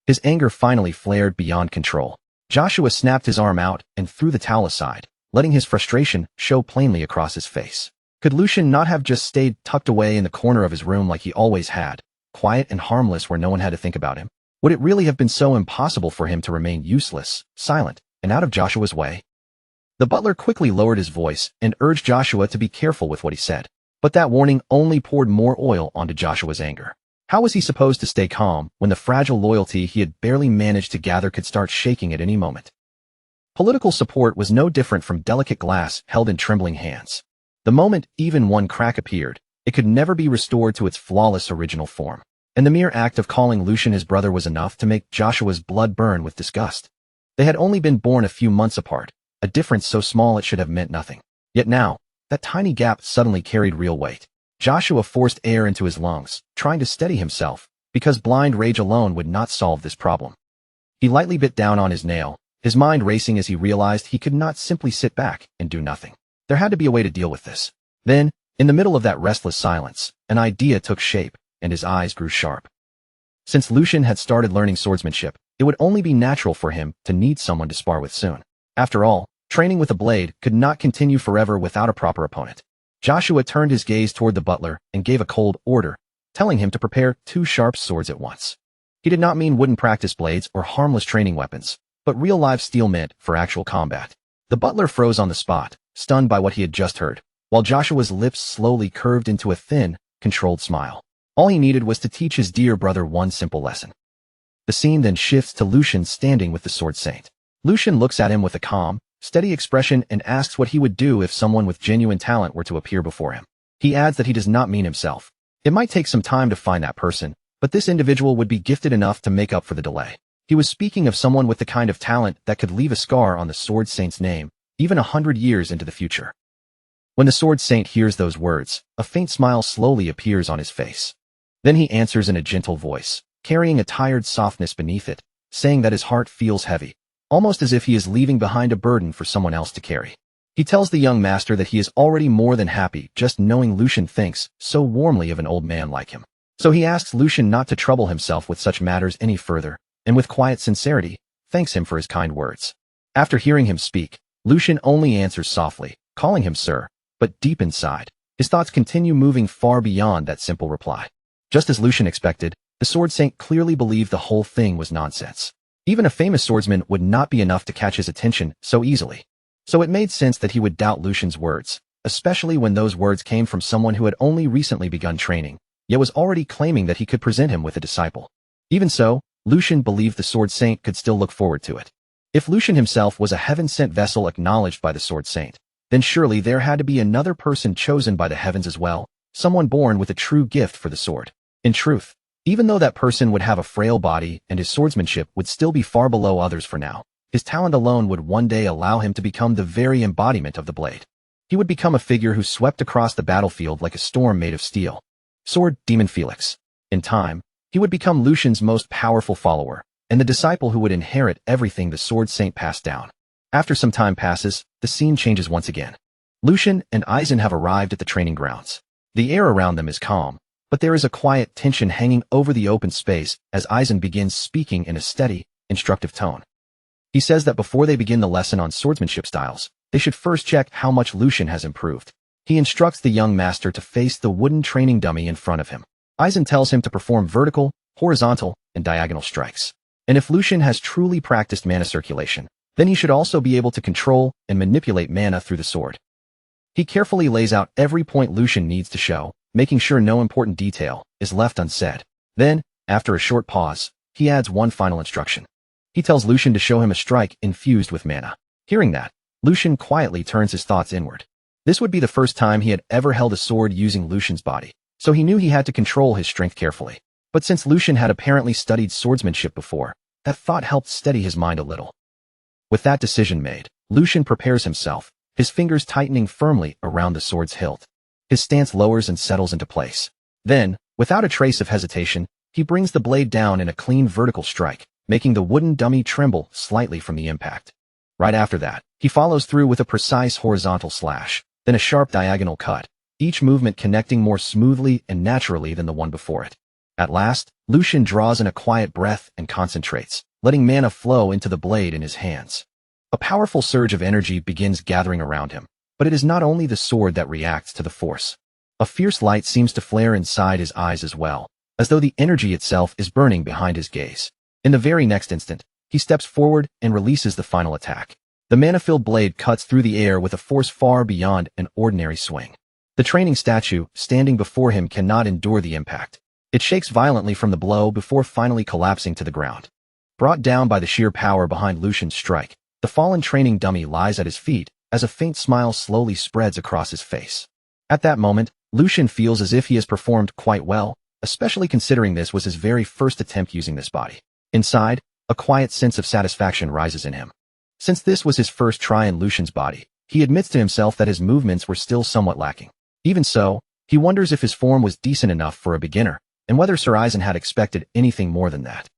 His anger finally flared beyond control. Joshua snapped his arm out and threw the towel aside, letting his frustration show plainly across his face. Could Lucian not have just stayed tucked away in the corner of his room like he always had, quiet and harmless where no one had to think about him? Would it really have been so impossible for him to remain useless, silent, and out of Joshua's way? The butler quickly lowered his voice and urged Joshua to be careful with what he said. But that warning only poured more oil onto Joshua's anger. How was he supposed to stay calm when the fragile loyalty he had barely managed to gather could start shaking at any moment? Political support was no different from delicate glass held in trembling hands. The moment even one crack appeared, it could never be restored to its flawless original form. And the mere act of calling Lucian his brother was enough to make Joshua's blood burn with disgust. They had only been born a few months apart, a difference so small it should have meant nothing. Yet now, that tiny gap suddenly carried real weight. Joshua forced air into his lungs, trying to steady himself, because blind rage alone would not solve this problem. He lightly bit down on his nail, his mind racing as he realized he could not simply sit back and do nothing. There had to be a way to deal with this. Then, in the middle of that restless silence, an idea took shape, and his eyes grew sharp. Since Lucian had started learning swordsmanship, it would only be natural for him to need someone to spar with soon. After all, training with a blade could not continue forever without a proper opponent. Joshua turned his gaze toward the butler and gave a cold order, telling him to prepare 2 sharp swords at once. He did not mean wooden practice blades or harmless training weapons, but real live steel meant for actual combat. The butler froze on the spot, stunned by what he had just heard, while Joshua's lips slowly curved into a thin, controlled smile. All he needed was to teach his dear brother one simple lesson. The scene then shifts to Lucian standing with the sword saint. Lucian looks at him with a calm, steady expression and asks what he would do if someone with genuine talent were to appear before him. He adds that he does not mean himself. It might take some time to find that person, but this individual would be gifted enough to make up for the delay. He was speaking of someone with the kind of talent that could leave a scar on the sword saint's name, even 100 years into the future. When the sword saint hears those words, a faint smile slowly appears on his face. Then he answers in a gentle voice, carrying a tired softness beneath it, saying that his heart feels heavy, almost as if he is leaving behind a burden for someone else to carry. He tells the young master that he is already more than happy just knowing Lucian thinks so warmly of an old man like him. So he asks Lucian not to trouble himself with such matters any further, and with quiet sincerity, thanks him for his kind words. After hearing him speak, Lucian only answers softly, calling him sir, but deep inside, his thoughts continue moving far beyond that simple reply. Just as Lucian expected, the sword saint clearly believed the whole thing was nonsense. Even a famous swordsman would not be enough to catch his attention so easily. So it made sense that he would doubt Lucian's words, especially when those words came from someone who had only recently begun training, yet was already claiming that he could present him with a disciple. Even so, Lucian believed the sword saint could still look forward to it. If Lucian himself was a heaven-sent vessel acknowledged by the sword saint, then surely there had to be another person chosen by the heavens as well, someone born with a true gift for the sword. In truth, even though that person would have a frail body and his swordsmanship would still be far below others for now, his talent alone would one day allow him to become the very embodiment of the blade. He would become a figure who swept across the battlefield like a storm made of steel. Sword Demon Felix. In time, he would become Lucian's most powerful follower, and the disciple who would inherit everything the sword saint passed down. After some time passes, the scene changes once again. Lucian and Eisen have arrived at the training grounds. The air around them is calm, but there is a quiet tension hanging over the open space as Eisen begins speaking in a steady, instructive tone. He says that before they begin the lesson on swordsmanship styles, they should first check how much Lucian has improved. He instructs the young master to face the wooden training dummy in front of him. Eisen tells him to perform vertical, horizontal, and diagonal strikes. And if Lucian has truly practiced mana circulation, then he should also be able to control and manipulate mana through the sword. He carefully lays out every point Lucian needs to show, making sure no important detail is left unsaid. Then, after a short pause, he adds one final instruction. He tells Lucian to show him a strike infused with mana. Hearing that, Lucian quietly turns his thoughts inward. This would be the first time he had ever held a sword using Lucian's body, so he knew he had to control his strength carefully. But since Lucian had apparently studied swordsmanship before, that thought helped steady his mind a little. With that decision made, Lucian prepares himself, his fingers tightening firmly around the sword's hilt. His stance lowers and settles into place. Then, without a trace of hesitation, he brings the blade down in a clean vertical strike, making the wooden dummy tremble slightly from the impact. Right after that, he follows through with a precise horizontal slash, then a sharp diagonal cut, each movement connecting more smoothly and naturally than the one before it. At last, Lucian draws in a quiet breath and concentrates, letting mana flow into the blade in his hands. A powerful surge of energy begins gathering around him, but it is not only the sword that reacts to the force. A fierce light seems to flare inside his eyes as well, as though the energy itself is burning behind his gaze. In the very next instant, he steps forward and releases the final attack. The mana-filled blade cuts through the air with a force far beyond an ordinary swing. The training statue, standing before him, cannot endure the impact. It shakes violently from the blow before finally collapsing to the ground. Brought down by the sheer power behind Lucian's strike, the fallen training dummy lies at his feet as a faint smile slowly spreads across his face. At that moment, Lucian feels as if he has performed quite well, especially considering this was his very first attempt using this body. Inside, a quiet sense of satisfaction rises in him. Since this was his first try in Lucian's body, he admits to himself that his movements were still somewhat lacking. Even so, he wonders if his form was decent enough for a beginner, and whether Sir Eisen had expected anything more than that.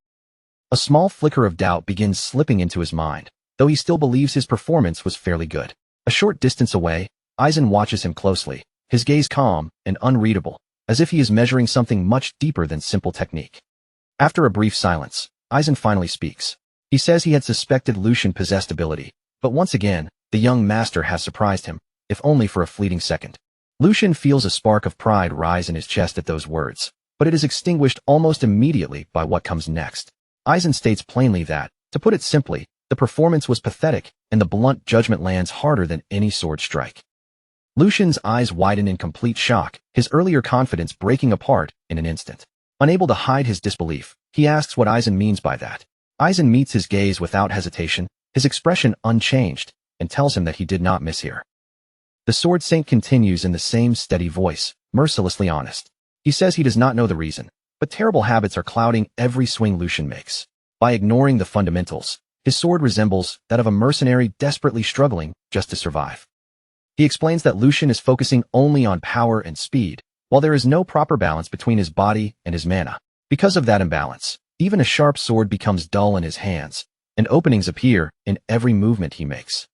A small flicker of doubt begins slipping into his mind, though he still believes his performance was fairly good. A short distance away, Eisen watches him closely, his gaze calm and unreadable, as if he is measuring something much deeper than simple technique. After a brief silence, Eisen finally speaks. He says he had suspected Lucian possessed ability, but once again, the young master has surprised him, if only for a fleeting second. Lucian feels a spark of pride rise in his chest at those words, but it is extinguished almost immediately by what comes next. Eisen states plainly that, to put it simply, the performance was pathetic, and the blunt judgment lands harder than any sword strike. Lucian's eyes widen in complete shock, his earlier confidence breaking apart in an instant. Unable to hide his disbelief, he asks what Eisen means by that. Eisen meets his gaze without hesitation, his expression unchanged, and tells him that he did not mishear. The sword saint continues in the same steady voice, mercilessly honest. He says he does not know the reason, but terrible habits are clouding every swing Lucian makes. By ignoring the fundamentals, his sword resembles that of a mercenary desperately struggling just to survive. He explains that Lucian is focusing only on power and speed, while there is no proper balance between his body and his mana. Because of that imbalance, even a sharp sword becomes dull in his hands, and openings appear in every movement he makes.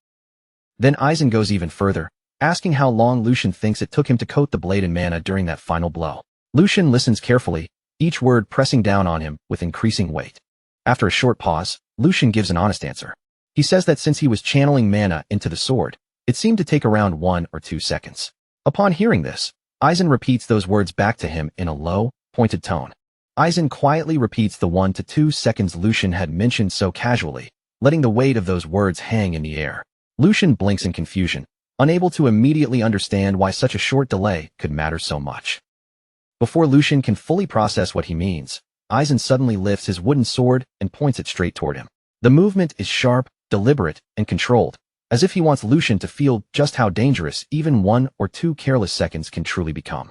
Then Eisen goes even further, asking how long Lucian thinks it took him to coat the blade in mana during that final blow. Lucian listens carefully, each word pressing down on him with increasing weight. After a short pause, Lucian gives an honest answer. He says that since he was channeling mana into the sword, it seemed to take around 1 or 2 seconds. Upon hearing this, Eisen repeats those words back to him in a low, pointed tone. Eisen quietly repeats the 1 to 2 seconds Lucian had mentioned so casually, letting the weight of those words hang in the air. Lucian blinks in confusion, unable to immediately understand why such a short delay could matter so much. Before Lucian can fully process what he means, Eisen suddenly lifts his wooden sword and points it straight toward him. The movement is sharp, deliberate, and controlled, as if he wants Lucian to feel just how dangerous even 1 or 2 careless seconds can truly become.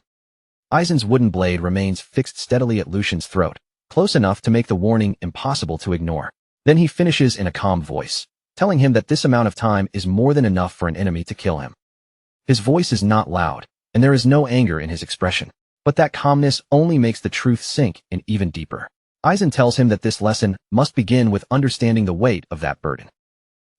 Eisen's wooden blade remains fixed steadily at Lucian's throat, close enough to make the warning impossible to ignore. Then he finishes in a calm voice, telling him that this amount of time is more than enough for an enemy to kill him. His voice is not loud, and there is no anger in his expression, but that calmness only makes the truth sink in even deeper. Eisen tells him that this lesson must begin with understanding the weight of that burden.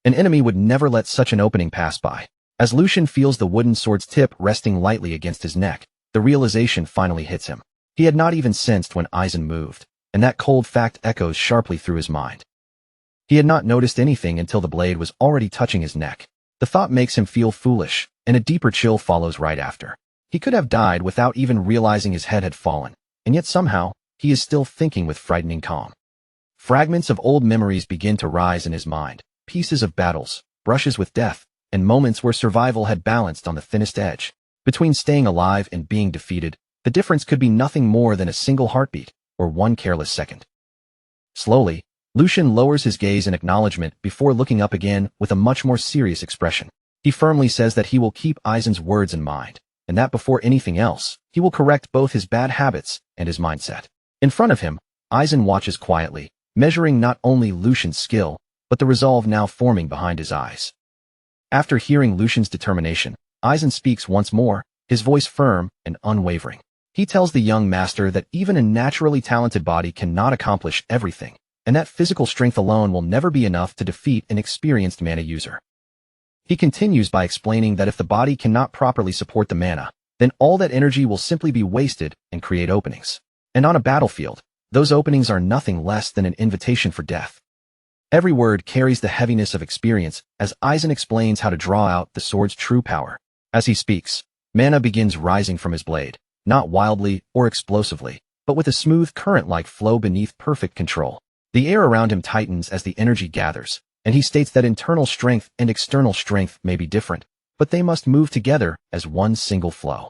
An enemy would never let such an opening pass by. As Lucian feels the wooden sword's tip resting lightly against his neck, the realization finally hits him. He had not even sensed when Eisen moved, and that cold fact echoes sharply through his mind. He had not noticed anything until the blade was already touching his neck. The thought makes him feel foolish, and a deeper chill follows right after. He could have died without even realizing his head had fallen, and yet somehow, he is still thinking with frightening calm. Fragments of old memories begin to rise in his mind, pieces of battles, brushes with death, and moments where survival had balanced on the thinnest edge. Between staying alive and being defeated, the difference could be nothing more than a single heartbeat, or 1 careless second. Slowly, Lucian lowers his gaze in acknowledgement before looking up again with a much more serious expression. He firmly says that he will keep Eisen's words in mind, and that before anything else, he will correct both his bad habits and his mindset. In front of him, Eisen watches quietly, measuring not only Lucian's skill, but the resolve now forming behind his eyes. After hearing Lucian's determination, Eisen speaks once more, his voice firm and unwavering. He tells the young master that even a naturally talented body cannot accomplish everything, and that physical strength alone will never be enough to defeat an experienced mana user. He continues by explaining that if the body cannot properly support the mana, then all that energy will simply be wasted and create openings. And on a battlefield, those openings are nothing less than an invitation for death. Every word carries the heaviness of experience as Aizen explains how to draw out the sword's true power. As he speaks, mana begins rising from his blade, not wildly or explosively, but with a smooth current-like flow beneath perfect control. The air around him tightens as the energy gathers, and he states that internal strength and external strength may be different, but they must move together as one single flow.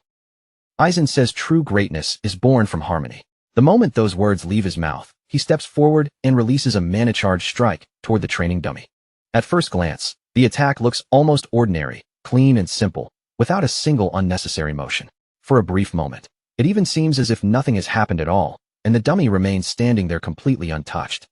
Aizen says true greatness is born from harmony. The moment those words leave his mouth, he steps forward and releases a mana-charged strike toward the training dummy. At first glance, the attack looks almost ordinary, clean and simple, without a single unnecessary motion. For a brief moment, it even seems as if nothing has happened at all, and the dummy remains standing there completely untouched.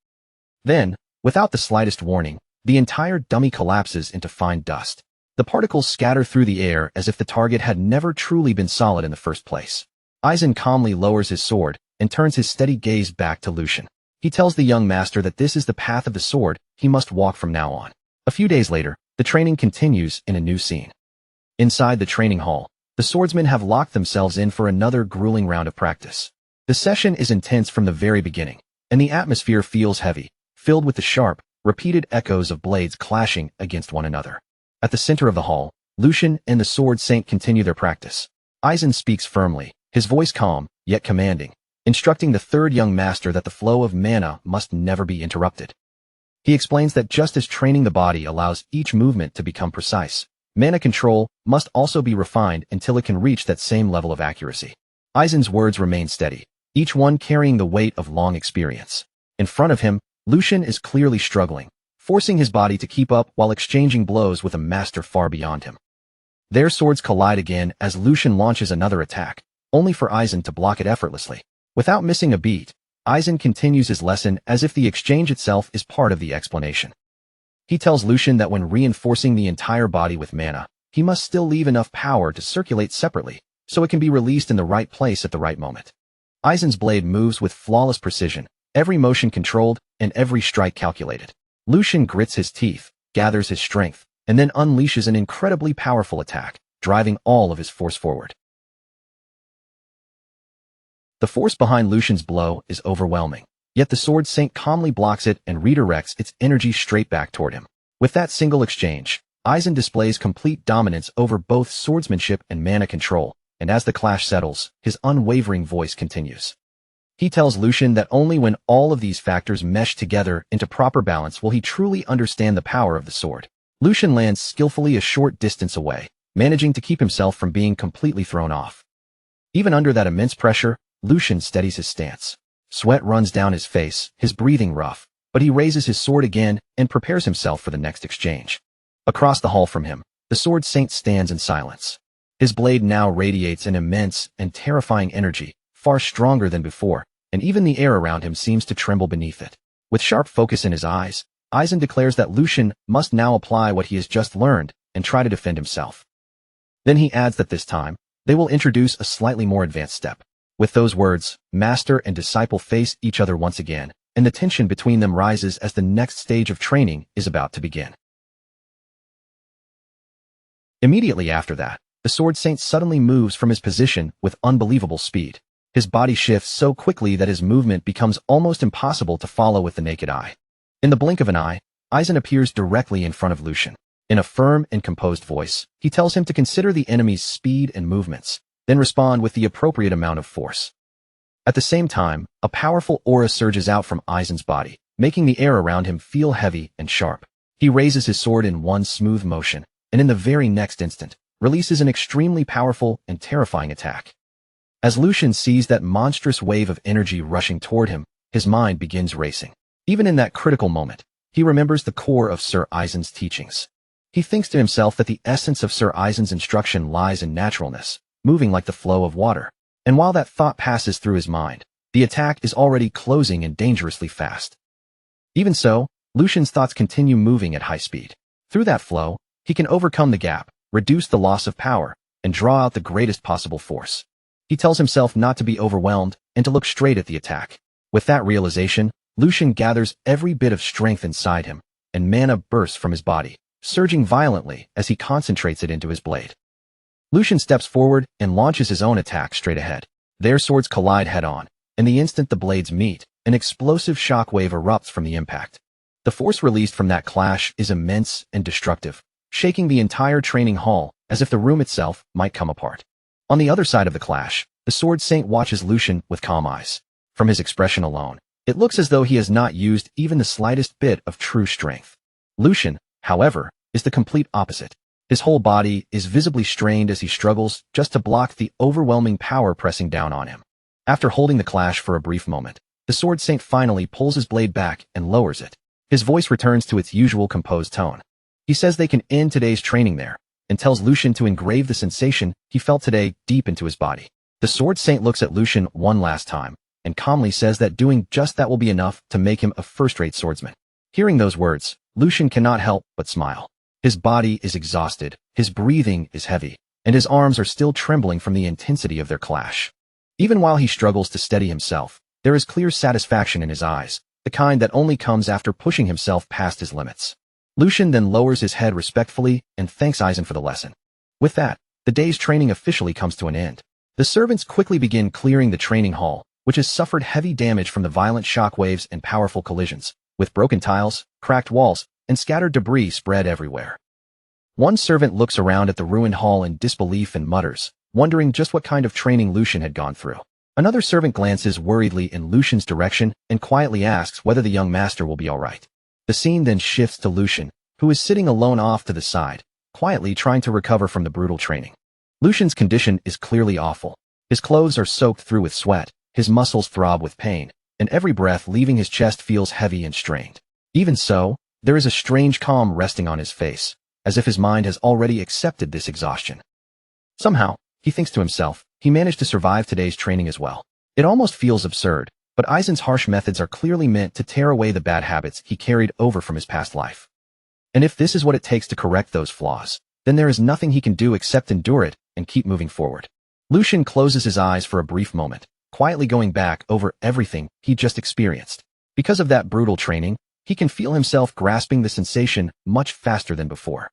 Then, without the slightest warning, the entire dummy collapses into fine dust. The particles scatter through the air as if the target had never truly been solid in the first place. Aizen calmly lowers his sword and turns his steady gaze back to Lucian. He tells the young master that this is the path of the sword he must walk from now on. A few days later, the training continues in a new scene. Inside the training hall, the swordsmen have locked themselves in for another grueling round of practice. The session is intense from the very beginning, and the atmosphere feels heavy, filled with the sharp, repeated echoes of blades clashing against one another. At the center of the hall, Lucian and the Sword Saint continue their practice. Aizen speaks firmly, his voice calm, yet commanding, instructing the third young master that the flow of mana must never be interrupted. He explains that just as training the body allows each movement to become precise, mana control must also be refined until it can reach that same level of accuracy. Aizen's words remain steady, each one carrying the weight of long experience. In front of him, Lucian is clearly struggling, forcing his body to keep up while exchanging blows with a master far beyond him. Their swords collide again as Lucian launches another attack, only for Aizen to block it effortlessly. Without missing a beat, Aizen continues his lesson as if the exchange itself is part of the explanation. He tells Lucian that when reinforcing the entire body with mana, he must still leave enough power to circulate separately, so it can be released in the right place at the right moment. Aizen's blade moves with flawless precision, every motion controlled and every strike calculated. Lucian grits his teeth, gathers his strength, and then unleashes an incredibly powerful attack, driving all of his force forward. The force behind Lucian's blow is overwhelming, yet the Sword Saint calmly blocks it and redirects its energy straight back toward him. With that single exchange, Aizen displays complete dominance over both swordsmanship and mana control, and as the clash settles, his unwavering voice continues. He tells Lucian that only when all of these factors mesh together into proper balance will he truly understand the power of the sword. Lucian lands skillfully a short distance away, managing to keep himself from being completely thrown off. Even under that immense pressure, Lucian steadies his stance. Sweat runs down his face, his breathing rough, but he raises his sword again and prepares himself for the next exchange. Across the hall from him, the Sword Saint stands in silence. His blade now radiates an immense and terrifying energy, far stronger than before, and even the air around him seems to tremble beneath it. With sharp focus in his eyes, Aizen declares that Lucian must now apply what he has just learned and try to defend himself. Then he adds that this time, they will introduce a slightly more advanced step. With those words, master and disciple face each other once again, and the tension between them rises as the next stage of training is about to begin. Immediately after that, the Sword Saint suddenly moves from his position with unbelievable speed. His body shifts so quickly that his movement becomes almost impossible to follow with the naked eye. In the blink of an eye, Aizen appears directly in front of Lucian. In a firm and composed voice, he tells him to consider the enemy's speed and movements, then respond with the appropriate amount of force. At the same time, a powerful aura surges out from Aizen's body, making the air around him feel heavy and sharp. He raises his sword in one smooth motion, and in the very next instant, releases an extremely powerful and terrifying attack. As Lucian sees that monstrous wave of energy rushing toward him, his mind begins racing. Even in that critical moment, he remembers the core of Sir Aizen's teachings. He thinks to himself that the essence of Sir Aizen's instruction lies in naturalness, moving like the flow of water. And while that thought passes through his mind, the attack is already closing in dangerously fast. Even so, Lucian's thoughts continue moving at high speed. Through that flow, he can overcome the gap, reduce the loss of power, and draw out the greatest possible force. He tells himself not to be overwhelmed and to look straight at the attack. With that realization, Lucian gathers every bit of strength inside him, and mana bursts from his body, surging violently as he concentrates it into his blade. Lucian steps forward and launches his own attack straight ahead. Their swords collide head-on, and the instant the blades meet, an explosive shockwave erupts from the impact. The force released from that clash is immense and destructive, shaking the entire training hall as if the room itself might come apart. On the other side of the clash, the Sword Saint watches Lucian with calm eyes. From his expression alone, it looks as though he has not used even the slightest bit of true strength. Lucian, however, is the complete opposite. His whole body is visibly strained as he struggles just to block the overwhelming power pressing down on him. After holding the clash for a brief moment, the Sword Saint finally pulls his blade back and lowers it. His voice returns to its usual composed tone. He says they can end today's training there, and tells Lucian to engrave the sensation he felt today deep into his body. The Sword Saint looks at Lucian one last time, and calmly says that doing just that will be enough to make him a first-rate swordsman. Hearing those words, Lucian cannot help but smile. His body is exhausted, his breathing is heavy, and his arms are still trembling from the intensity of their clash. Even while he struggles to steady himself, there is clear satisfaction in his eyes, the kind that only comes after pushing himself past his limits. Lucian then lowers his head respectfully and thanks Aizen for the lesson. With that, the day's training officially comes to an end. The servants quickly begin clearing the training hall, which has suffered heavy damage from the violent shockwaves and powerful collisions, with broken tiles, cracked walls, and scattered debris spread everywhere. One servant looks around at the ruined hall in disbelief and mutters, wondering just what kind of training Lucian had gone through. Another servant glances worriedly in Lucian's direction and quietly asks whether the young master will be all right. The scene then shifts to Lucian, who is sitting alone off to the side, quietly trying to recover from the brutal training. Lucian's condition is clearly awful. His clothes are soaked through with sweat, his muscles throb with pain, and every breath leaving his chest feels heavy and strained. Even so, there is a strange calm resting on his face, as if his mind has already accepted this exhaustion. Somehow, he thinks to himself, he managed to survive today's training as well. It almost feels absurd, but Aizen's harsh methods are clearly meant to tear away the bad habits he carried over from his past life. And if this is what it takes to correct those flaws, then there is nothing he can do except endure it and keep moving forward. Lucian closes his eyes for a brief moment, quietly going back over everything he just experienced. Because of that brutal training, he can feel himself grasping the sensation much faster than before.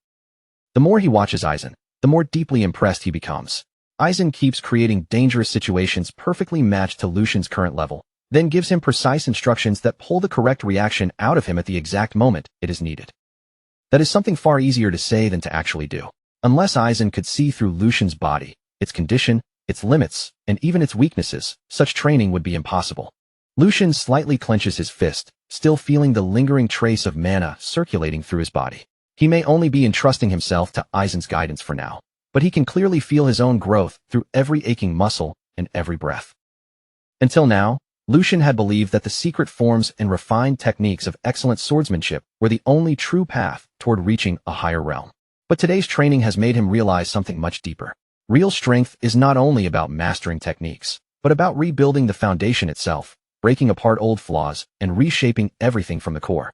The more he watches Aizen, the more deeply impressed he becomes. Aizen keeps creating dangerous situations perfectly matched to Lucian's current level, then gives him precise instructions that pull the correct reaction out of him at the exact moment it is needed. That is something far easier to say than to actually do. Unless Aizen could see through Lucian's body, its condition, its limits, and even its weaknesses, such training would be impossible. Lucian slightly clenches his fist, still feeling the lingering trace of mana circulating through his body. He may only be entrusting himself to Aizen's guidance for now, but he can clearly feel his own growth through every aching muscle and every breath. Until now, Lucian had believed that the secret forms and refined techniques of excellent swordsmanship were the only true path toward reaching a higher realm. But today's training has made him realize something much deeper. Real strength is not only about mastering techniques, but about rebuilding the foundation itself, breaking apart old flaws, and reshaping everything from the core.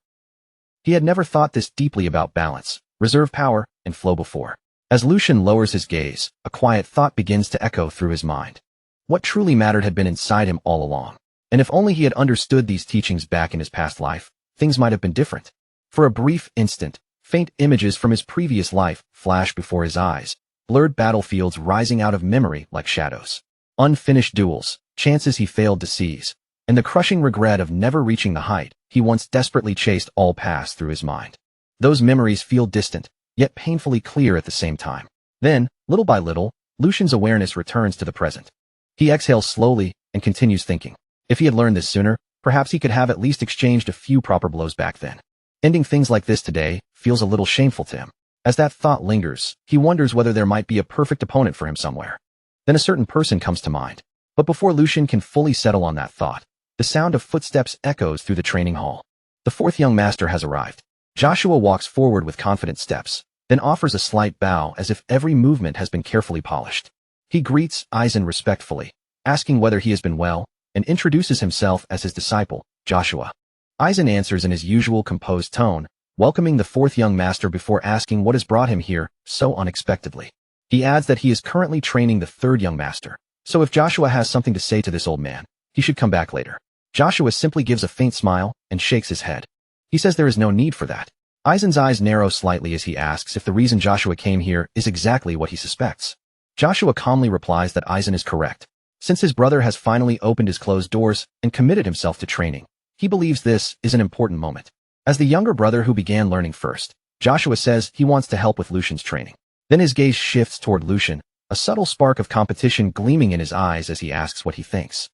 He had never thought this deeply about balance, reserve power, and flow before. As Lucian lowers his gaze, a quiet thought begins to echo through his mind. What truly mattered had been inside him all along. And if only he had understood these teachings back in his past life, things might have been different. For a brief instant, faint images from his previous life flashed before his eyes, blurred battlefields rising out of memory like shadows. Unfinished duels, chances he failed to seize, and the crushing regret of never reaching the height he once desperately chased all passed through his mind. Those memories feel distant, yet painfully clear at the same time. Then, little by little, Lucian's awareness returns to the present. He exhales slowly and continues thinking. If he had learned this sooner, perhaps he could have at least exchanged a few proper blows back then. Ending things like this today feels a little shameful to him. As that thought lingers, he wonders whether there might be a perfect opponent for him somewhere. Then a certain person comes to mind. But before Lucian can fully settle on that thought, the sound of footsteps echoes through the training hall. The fourth young master has arrived. Joshua walks forward with confident steps, then offers a slight bow as if every movement has been carefully polished. He greets Aizen respectfully, asking whether he has been well, and introduces himself as his disciple, Joshua. Aizen answers in his usual composed tone, welcoming the fourth young master before asking what has brought him here so unexpectedly. He adds that he is currently training the third young master, so if Joshua has something to say to this old man, he should come back later. Joshua simply gives a faint smile and shakes his head. He says there is no need for that. Aizen's eyes narrow slightly as he asks if the reason Joshua came here is exactly what he suspects. Joshua calmly replies that Aizen is correct. Since his brother has finally opened his closed doors and committed himself to training, he believes this is an important moment. As the younger brother who began learning first, Joshua says he wants to help with Lucian's training. Then his gaze shifts toward Lucian, a subtle spark of competition gleaming in his eyes as he asks what he thinks.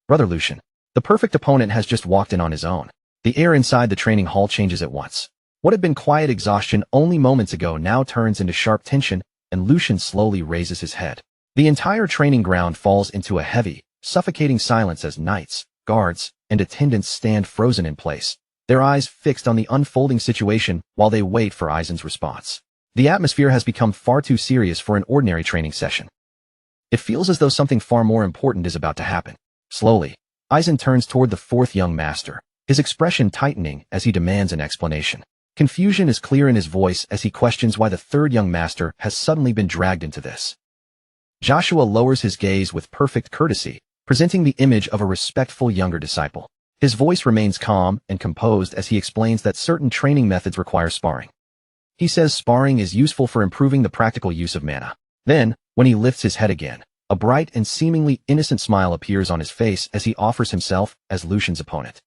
Brother Lucian, the perfect opponent has just walked in on his own. The air inside the training hall changes at once. What had been quiet exhaustion only moments ago now turns into sharp tension, and Lucian slowly raises his head. The entire training ground falls into a heavy, suffocating silence as knights, guards, and attendants stand frozen in place, their eyes fixed on the unfolding situation while they wait for Aizen's response. The atmosphere has become far too serious for an ordinary training session. It feels as though something far more important is about to happen. Slowly, Aizen turns toward the fourth young master, his expression tightening as he demands an explanation. Confusion is clear in his voice as he questions why the third young master has suddenly been dragged into this. Joshua lowers his gaze with perfect courtesy, presenting the image of a respectful younger disciple. His voice remains calm and composed as he explains that certain training methods require sparring. He says sparring is useful for improving the practical use of mana. Then, when he lifts his head again, a bright and seemingly innocent smile appears on his face as he offers himself as Lucian's opponent.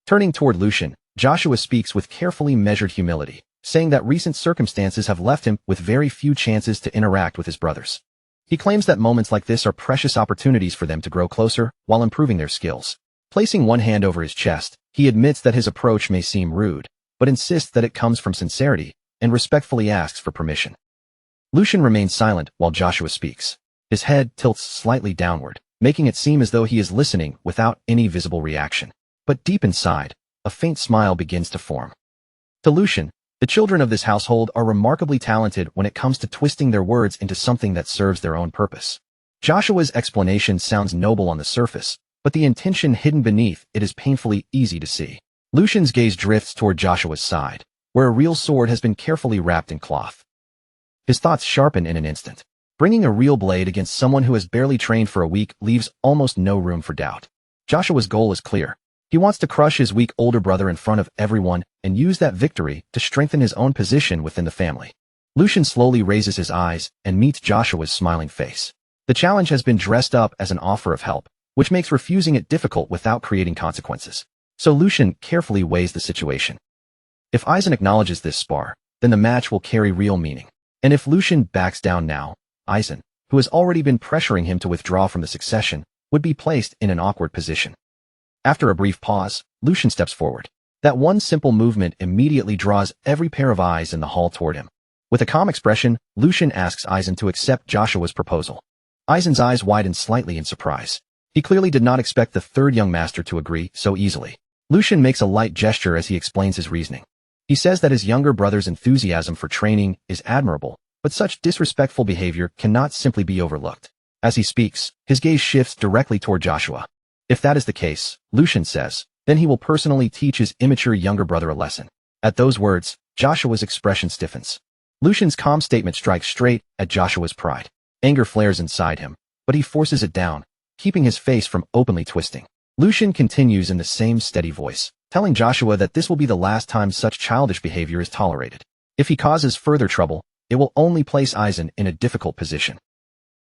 Turning toward Lucian, Joshua speaks with carefully measured humility, saying that recent circumstances have left him with very few chances to interact with his brothers. He claims that moments like this are precious opportunities for them to grow closer while improving their skills. Placing one hand over his chest, he admits that his approach may seem rude, but insists that it comes from sincerity, and respectfully asks for permission. Lucian remains silent while Joshua speaks. His head tilts slightly downward, making it seem as though he is listening without any visible reaction. But deep inside, a faint smile begins to form. To Lucian, the children of this household are remarkably talented when it comes to twisting their words into something that serves their own purpose. Joshua's explanation sounds noble on the surface, but the intention hidden beneath it is painfully easy to see. Lucian's gaze drifts toward Joshua's side, where a real sword has been carefully wrapped in cloth. His thoughts sharpen in an instant. Bringing a real blade against someone who has barely trained for a week leaves almost no room for doubt. Joshua's goal is clear. He wants to crush his weak older brother in front of everyone and use that victory to strengthen his own position within the family. Lucian slowly raises his eyes and meets Joshua's smiling face. The challenge has been dressed up as an offer of help, which makes refusing it difficult without creating consequences. So Lucian carefully weighs the situation. If Aizen acknowledges this spar, then the match will carry real meaning. And if Lucian backs down now, Aizen, who has already been pressuring him to withdraw from the succession, would be placed in an awkward position. After a brief pause, Lucian steps forward. That one simple movement immediately draws every pair of eyes in the hall toward him. With a calm expression, Lucian asks Aizen to accept Joshua's proposal. Aizen's eyes widen slightly in surprise. He clearly did not expect the third young master to agree so easily. Lucian makes a light gesture as he explains his reasoning. He says that his younger brother's enthusiasm for training is admirable, but such disrespectful behavior cannot simply be overlooked. As he speaks, his gaze shifts directly toward Joshua. If that is the case, Lucian says, then he will personally teach his immature younger brother a lesson. At those words, Joshua's expression stiffens. Lucian's calm statement strikes straight at Joshua's pride. Anger flares inside him, but he forces it down, keeping his face from openly twisting. Lucian continues in the same steady voice, telling Joshua that this will be the last time such childish behavior is tolerated. If he causes further trouble, it will only place Aizen in a difficult position.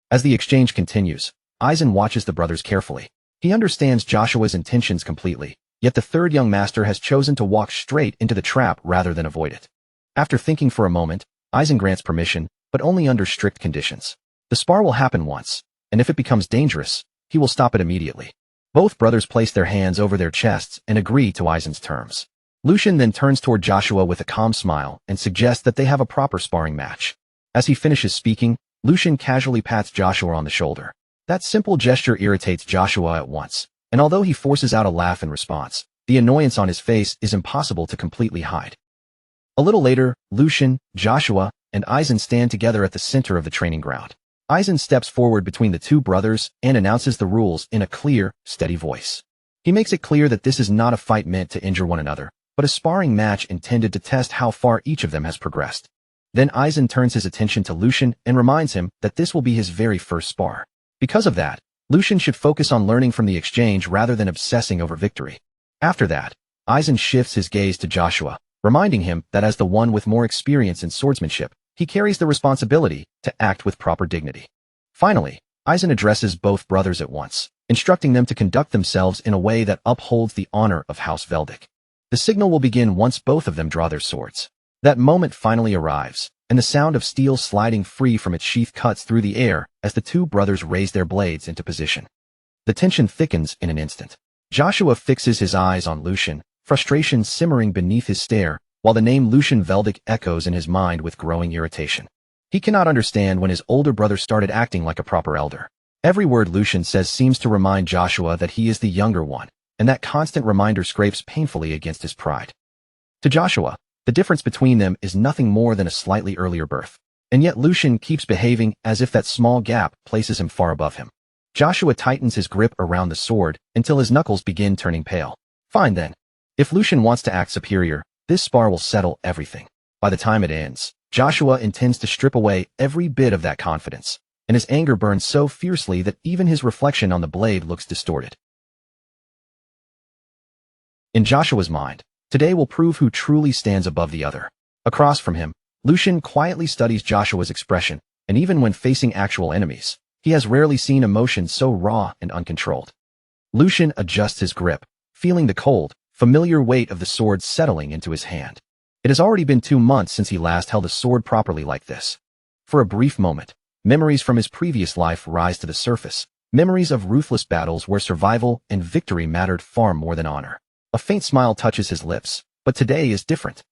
As the exchange continues, Aizen watches the brothers carefully. He understands Joshua's intentions completely, yet the third young master has chosen to walk straight into the trap rather than avoid it. After thinking for a moment, Aizen grants permission, but only under strict conditions. The spar will happen once, and if it becomes dangerous, he will stop it immediately. Both brothers place their hands over their chests and agree to Aizen's terms. Lucian then turns toward Joshua with a calm smile and suggests that they have a proper sparring match. As he finishes speaking, Lucian casually pats Joshua on the shoulder. That simple gesture irritates Joshua at once, and although he forces out a laugh in response, the annoyance on his face is impossible to completely hide. A little later, Lucian, Joshua, and Aizen stand together at the center of the training ground. Aizen steps forward between the two brothers and announces the rules in a clear, steady voice. He makes it clear that this is not a fight meant to injure one another, but a sparring match intended to test how far each of them has progressed. Then Aizen turns his attention to Lucian and reminds him that this will be his very first spar. Because of that, Lucian should focus on learning from the exchange rather than obsessing over victory. After that, Aizen shifts his gaze to Joshua, reminding him that as the one with more experience in swordsmanship, he carries the responsibility to act with proper dignity. Finally, Aizen addresses both brothers at once, instructing them to conduct themselves in a way that upholds the honor of House Veldic. The signal will begin once both of them draw their swords. That moment finally arrives, and the sound of steel sliding free from its sheath cuts through the air as the two brothers raise their blades into position. The tension thickens in an instant. Joshua fixes his eyes on Lucian, frustration simmering beneath his stare, while the name Lucian Veldic echoes in his mind with growing irritation. He cannot understand when his older brother started acting like a proper elder. Every word Lucian says seems to remind Joshua that he is the younger one, and that constant reminder scrapes painfully against his pride. To Joshua, the difference between them is nothing more than a slightly earlier birth. And yet Lucian keeps behaving as if that small gap places him far above him. Joshua tightens his grip around the sword until his knuckles begin turning pale. Fine then. If Lucian wants to act superior, this spar will settle everything. By the time it ends, Joshua intends to strip away every bit of that confidence, and his anger burns so fiercely that even his reflection on the blade looks distorted. In Joshua's mind, today will prove who truly stands above the other. Across from him, Lucian quietly studies Joshua's expression, and even when facing actual enemies, he has rarely seen emotion so raw and uncontrolled. Lucian adjusts his grip, feeling the cold, familiar weight of the sword settling into his hand. It has already been 2 months since he last held a sword properly like this. For a brief moment, memories from his previous life rise to the surface, memories of ruthless battles where survival and victory mattered far more than honor. A faint smile touches his lips, but today is different.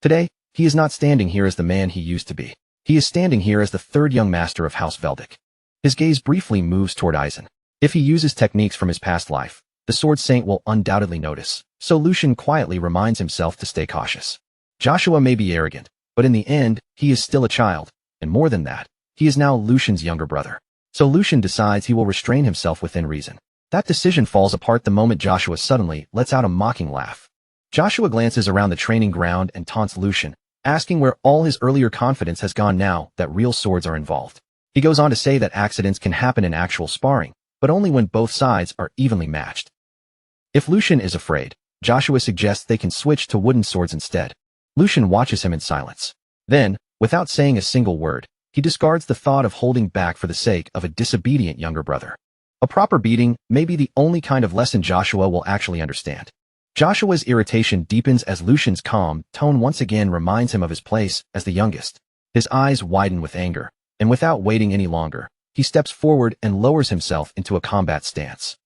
Today, he is not standing here as the man he used to be. He is standing here as the third young master of House Veldic. His gaze briefly moves toward Aizen. If he uses techniques from his past life, the Sword Saint will undoubtedly notice, so Lucian quietly reminds himself to stay cautious. Joshua may be arrogant, but in the end, he is still a child, and more than that, he is now Lucian's younger brother. So Lucian decides he will restrain himself within reason. That decision falls apart the moment Joshua suddenly lets out a mocking laugh. Joshua glances around the training ground and taunts Lucian, asking where all his earlier confidence has gone now that real swords are involved. He goes on to say that accidents can happen in actual sparring, but only when both sides are evenly matched. If Lucian is afraid, Joshua suggests they can switch to wooden swords instead. Lucian watches him in silence. Then, without saying a single word, he discards the thought of holding back for the sake of a disobedient younger brother. A proper beating may be the only kind of lesson Joshua will actually understand. Joshua's irritation deepens as Lucian's calm tone once again reminds him of his place as the youngest. His eyes widen with anger, and without waiting any longer, he steps forward and lowers himself into a combat stance.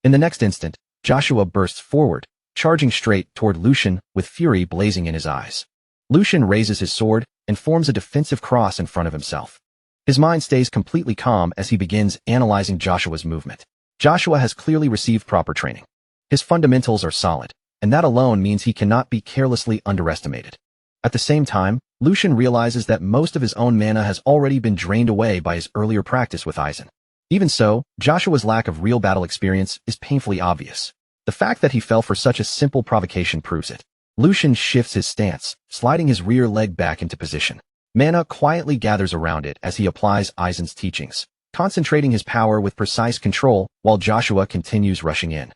In the next instant, Joshua bursts forward, charging straight toward Lucian with fury blazing in his eyes. Lucian raises his sword and forms a defensive cross in front of himself. His mind stays completely calm as he begins analyzing Joshua's movement. Joshua has clearly received proper training. His fundamentals are solid, and that alone means he cannot be carelessly underestimated. At the same time, Lucian realizes that most of his own mana has already been drained away by his earlier practice with Aizen. Even so, Joshua's lack of real battle experience is painfully obvious. The fact that he fell for such a simple provocation proves it. Lucian shifts his stance, sliding his rear leg back into position. Mana quietly gathers around it as he applies Aizen's teachings, concentrating his power with precise control while Joshua continues rushing in.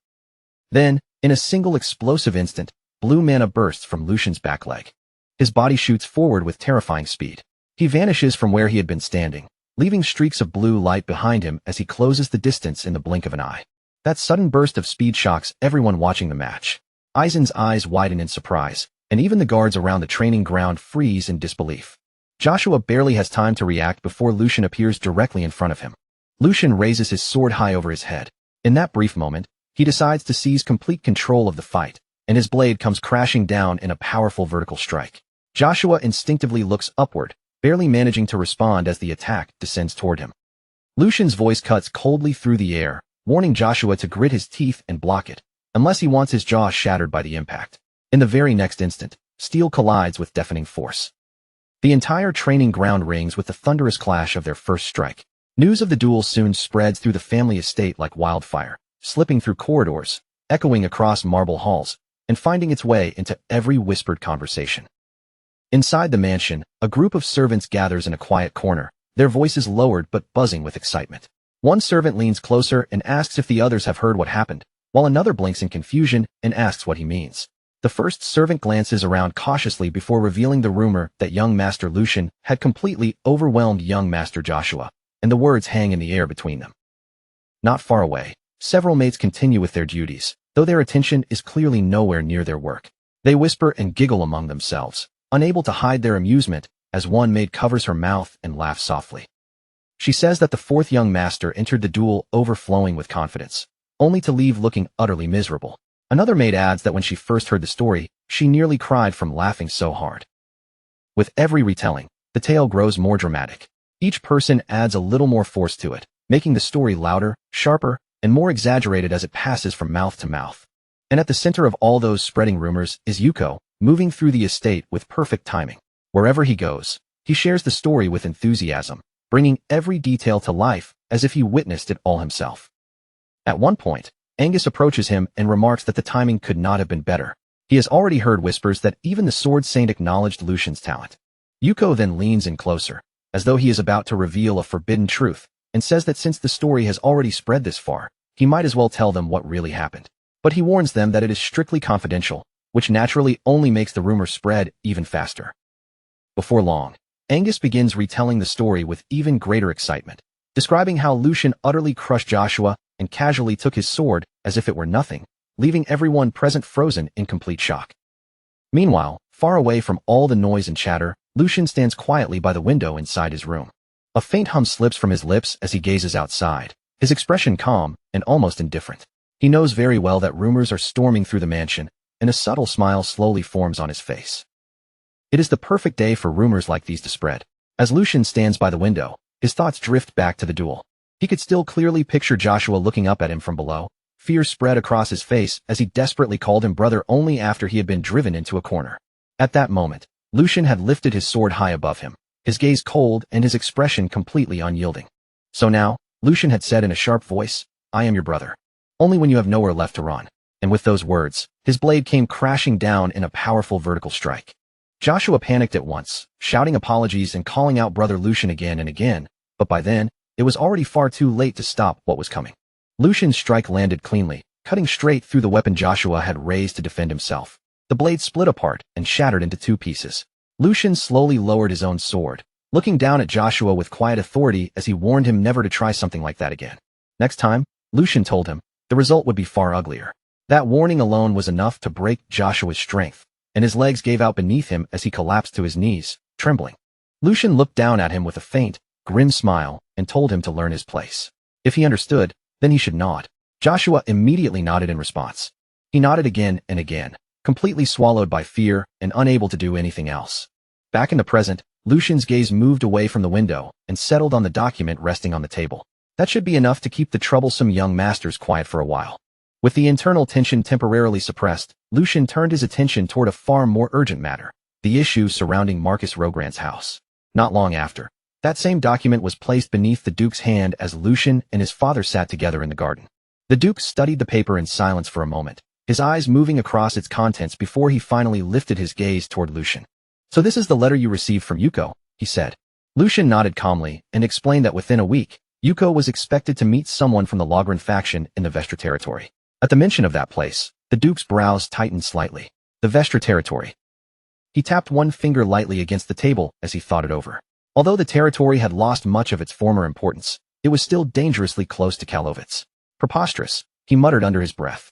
Then, in a single explosive instant, blue mana bursts from Lucian's back leg. His body shoots forward with terrifying speed. He vanishes from where he had been standing, leaving streaks of blue light behind him as he closes the distance in the blink of an eye. That sudden burst of speed shocks everyone watching the match. Aizen's eyes widen in surprise, and even the guards around the training ground freeze in disbelief. Joshua barely has time to react before Lucian appears directly in front of him. Lucian raises his sword high over his head. In that brief moment, he decides to seize complete control of the fight, and his blade comes crashing down in a powerful vertical strike. Joshua instinctively looks upward, barely managing to respond as the attack descends toward him. Lucian's voice cuts coldly through the air, warning Joshua to grit his teeth and block it, unless he wants his jaw shattered by the impact. In the very next instant, steel collides with deafening force. The entire training ground rings with the thunderous clash of their first strike. News of the duel soon spreads through the family estate like wildfire, slipping through corridors, echoing across marble halls, and finding its way into every whispered conversation. Inside the mansion, a group of servants gathers in a quiet corner, their voices lowered but buzzing with excitement. One servant leans closer and asks if the others have heard what happened, while another blinks in confusion and asks what he means. The first servant glances around cautiously before revealing the rumor that young Master Lucian had completely overwhelmed young Master Joshua, and the words hang in the air between them. Not far away, several mates continue with their duties, though their attention is clearly nowhere near their work. They whisper and giggle among themselves, unable to hide their amusement, as one maid covers her mouth and laughs softly. She says that the fourth young master entered the duel overflowing with confidence, only to leave looking utterly miserable. Another maid adds that when she first heard the story, she nearly cried from laughing so hard. With every retelling, the tale grows more dramatic. Each person adds a little more force to it, making the story louder, sharper, and more exaggerated as it passes from mouth to mouth. And at the center of all those spreading rumors is Yuko, moving through the estate with perfect timing. Wherever he goes, he shares the story with enthusiasm, bringing every detail to life as if he witnessed it all himself. At one point, Angus approaches him and remarks that the timing could not have been better. He has already heard whispers that even the Sword Saint acknowledged Lucian's talent. Yuko then leans in closer, as though he is about to reveal a forbidden truth, and says that since the story has already spread this far, he might as well tell them what really happened. But he warns them that it is strictly confidential, which naturally only makes the rumor spread even faster. Before long, Angus begins retelling the story with even greater excitement, describing how Lucian utterly crushed Joshua and casually took his sword as if it were nothing, leaving everyone present frozen in complete shock. Meanwhile, far away from all the noise and chatter, Lucian stands quietly by the window inside his room. A faint hum slips from his lips as he gazes outside, his expression calm and almost indifferent. He knows very well that rumors are storming through the mansion, and a subtle smile slowly forms on his face. It is the perfect day for rumors like these to spread. As Lucian stands by the window, his thoughts drift back to the duel. He could still clearly picture Joshua looking up at him from below, fear spread across his face as he desperately called him brother only after he had been driven into a corner. At that moment, Lucian had lifted his sword high above him, his gaze cold and his expression completely unyielding. So now, Lucian had said in a sharp voice, "I am your brother. Only when you have nowhere left to run." And with those words, his blade came crashing down in a powerful vertical strike. Joshua panicked at once, shouting apologies and calling out brother Lucian again and again, but by then, it was already far too late to stop what was coming. Lucian's strike landed cleanly, cutting straight through the weapon Joshua had raised to defend himself. The blade split apart and shattered into two pieces. Lucian slowly lowered his own sword, looking down at Joshua with quiet authority as he warned him never to try something like that again. Next time, Lucian told him, the result would be far uglier. That warning alone was enough to break Joshua's strength, and his legs gave out beneath him as he collapsed to his knees, trembling. Lucian looked down at him with a faint, grim smile and told him to learn his place. If he understood, then he should nod. Joshua immediately nodded in response. He nodded again and again, completely swallowed by fear and unable to do anything else. Back in the present, Lucian's gaze moved away from the window and settled on the document resting on the table. That should be enough to keep the troublesome young masters quiet for a while. With the internal tension temporarily suppressed, Lucian turned his attention toward a far more urgent matter, the issue surrounding Marcus Rogrand's house. Not long after, that same document was placed beneath the Duke's hand as Lucian and his father sat together in the garden. The Duke studied the paper in silence for a moment, his eyes moving across its contents before he finally lifted his gaze toward Lucian. "So this is the letter you received from Yuko," he said. Lucian nodded calmly and explained that within a week, Yuko was expected to meet someone from the Logrand faction in the Vestra territory. At the mention of that place, the Duke's brows tightened slightly. The Vestra territory. He tapped one finger lightly against the table as he thought it over. Although the territory had lost much of its former importance, it was still dangerously close to Kalovitz. Preposterous, he muttered under his breath.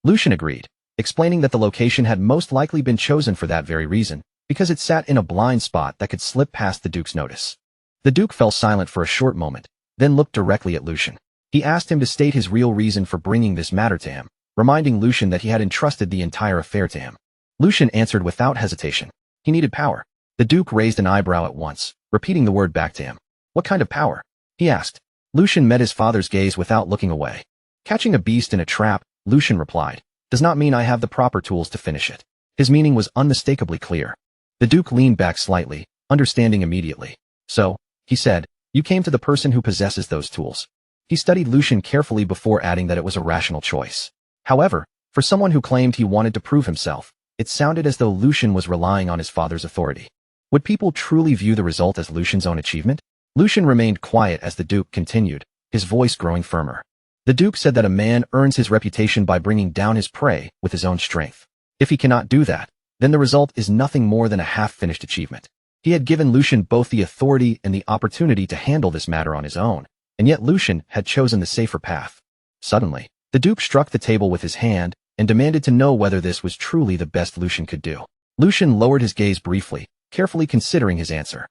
Lucian agreed, explaining that the location had most likely been chosen for that very reason, because it sat in a blind spot that could slip past the Duke's notice. The Duke fell silent for a short moment, then looked directly at Lucian. He asked him to state his real reason for bringing this matter to him, reminding Lucian that he had entrusted the entire affair to him. Lucian answered without hesitation. He needed power. The Duke raised an eyebrow at once, repeating the word back to him. "What kind of power?" he asked. Lucian met his father's gaze without looking away. "Catching a beast in a trap," Lucian replied, "does not mean I have the proper tools to finish it." His meaning was unmistakably clear. The Duke leaned back slightly, understanding immediately. "So," he said, "you came to the person who possesses those tools." He studied Lucian carefully before adding that it was a rational choice. However, for someone who claimed he wanted to prove himself, it sounded as though Lucian was relying on his father's authority. Would people truly view the result as Lucian's own achievement? Lucian remained quiet as the Duke continued, his voice growing firmer. The Duke said that a man earns his reputation by bringing down his prey with his own strength. If he cannot do that, then the result is nothing more than a half-finished achievement. He had given Lucian both the authority and the opportunity to handle this matter on his own, and yet Lucian had chosen the safer path. Suddenly, the Duke struck the table with his hand and demanded to know whether this was truly the best Lucian could do. Lucian lowered his gaze briefly, carefully considering his answer.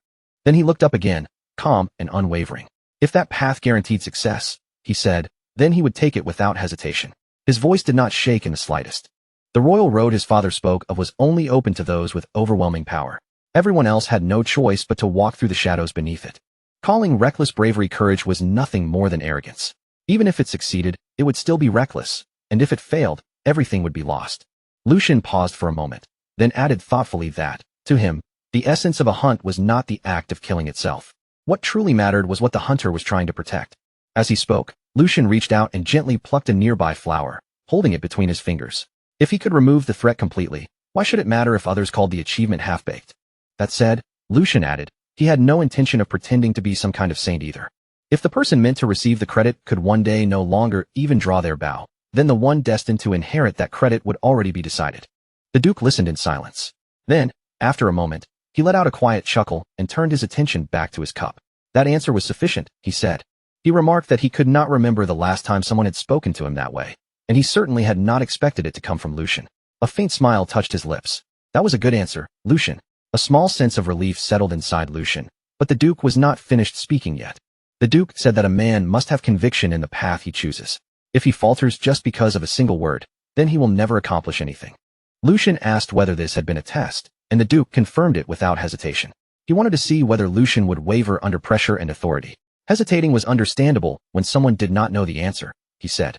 Then he looked up again, calm and unwavering. If that path guaranteed success, he said, then he would take it without hesitation. His voice did not shake in the slightest. The royal road his father spoke of was only open to those with overwhelming power. Everyone else had no choice but to walk through the shadows beneath it. Calling reckless bravery courage was nothing more than arrogance. Even if it succeeded, it would still be reckless, and if it failed, everything would be lost. Lucian paused for a moment, then added thoughtfully that, to him, the essence of a hunt was not the act of killing itself. What truly mattered was what the hunter was trying to protect. As he spoke, Lucian reached out and gently plucked a nearby flower, holding it between his fingers. If he could remove the threat completely, why should it matter if others called the achievement half-baked? That said, Lucian added, he had no intention of pretending to be some kind of saint either. If the person meant to receive the credit could one day no longer even draw their bow, then the one destined to inherit that credit would already be decided. The Duke listened in silence. Then, after a moment, he let out a quiet chuckle and turned his attention back to his cup. That answer was sufficient, he said. He remarked that he could not remember the last time someone had spoken to him that way, and he certainly had not expected it to come from Lucian. A faint smile touched his lips. That was a good answer, Lucian. A small sense of relief settled inside Lucian, but the Duke was not finished speaking yet. The Duke said that a man must have conviction in the path he chooses. If he falters just because of a single word, then he will never accomplish anything. Lucian asked whether this had been a test, and the Duke confirmed it without hesitation. He wanted to see whether Lucian would waver under pressure and authority. Hesitating was understandable when someone did not know the answer, he said.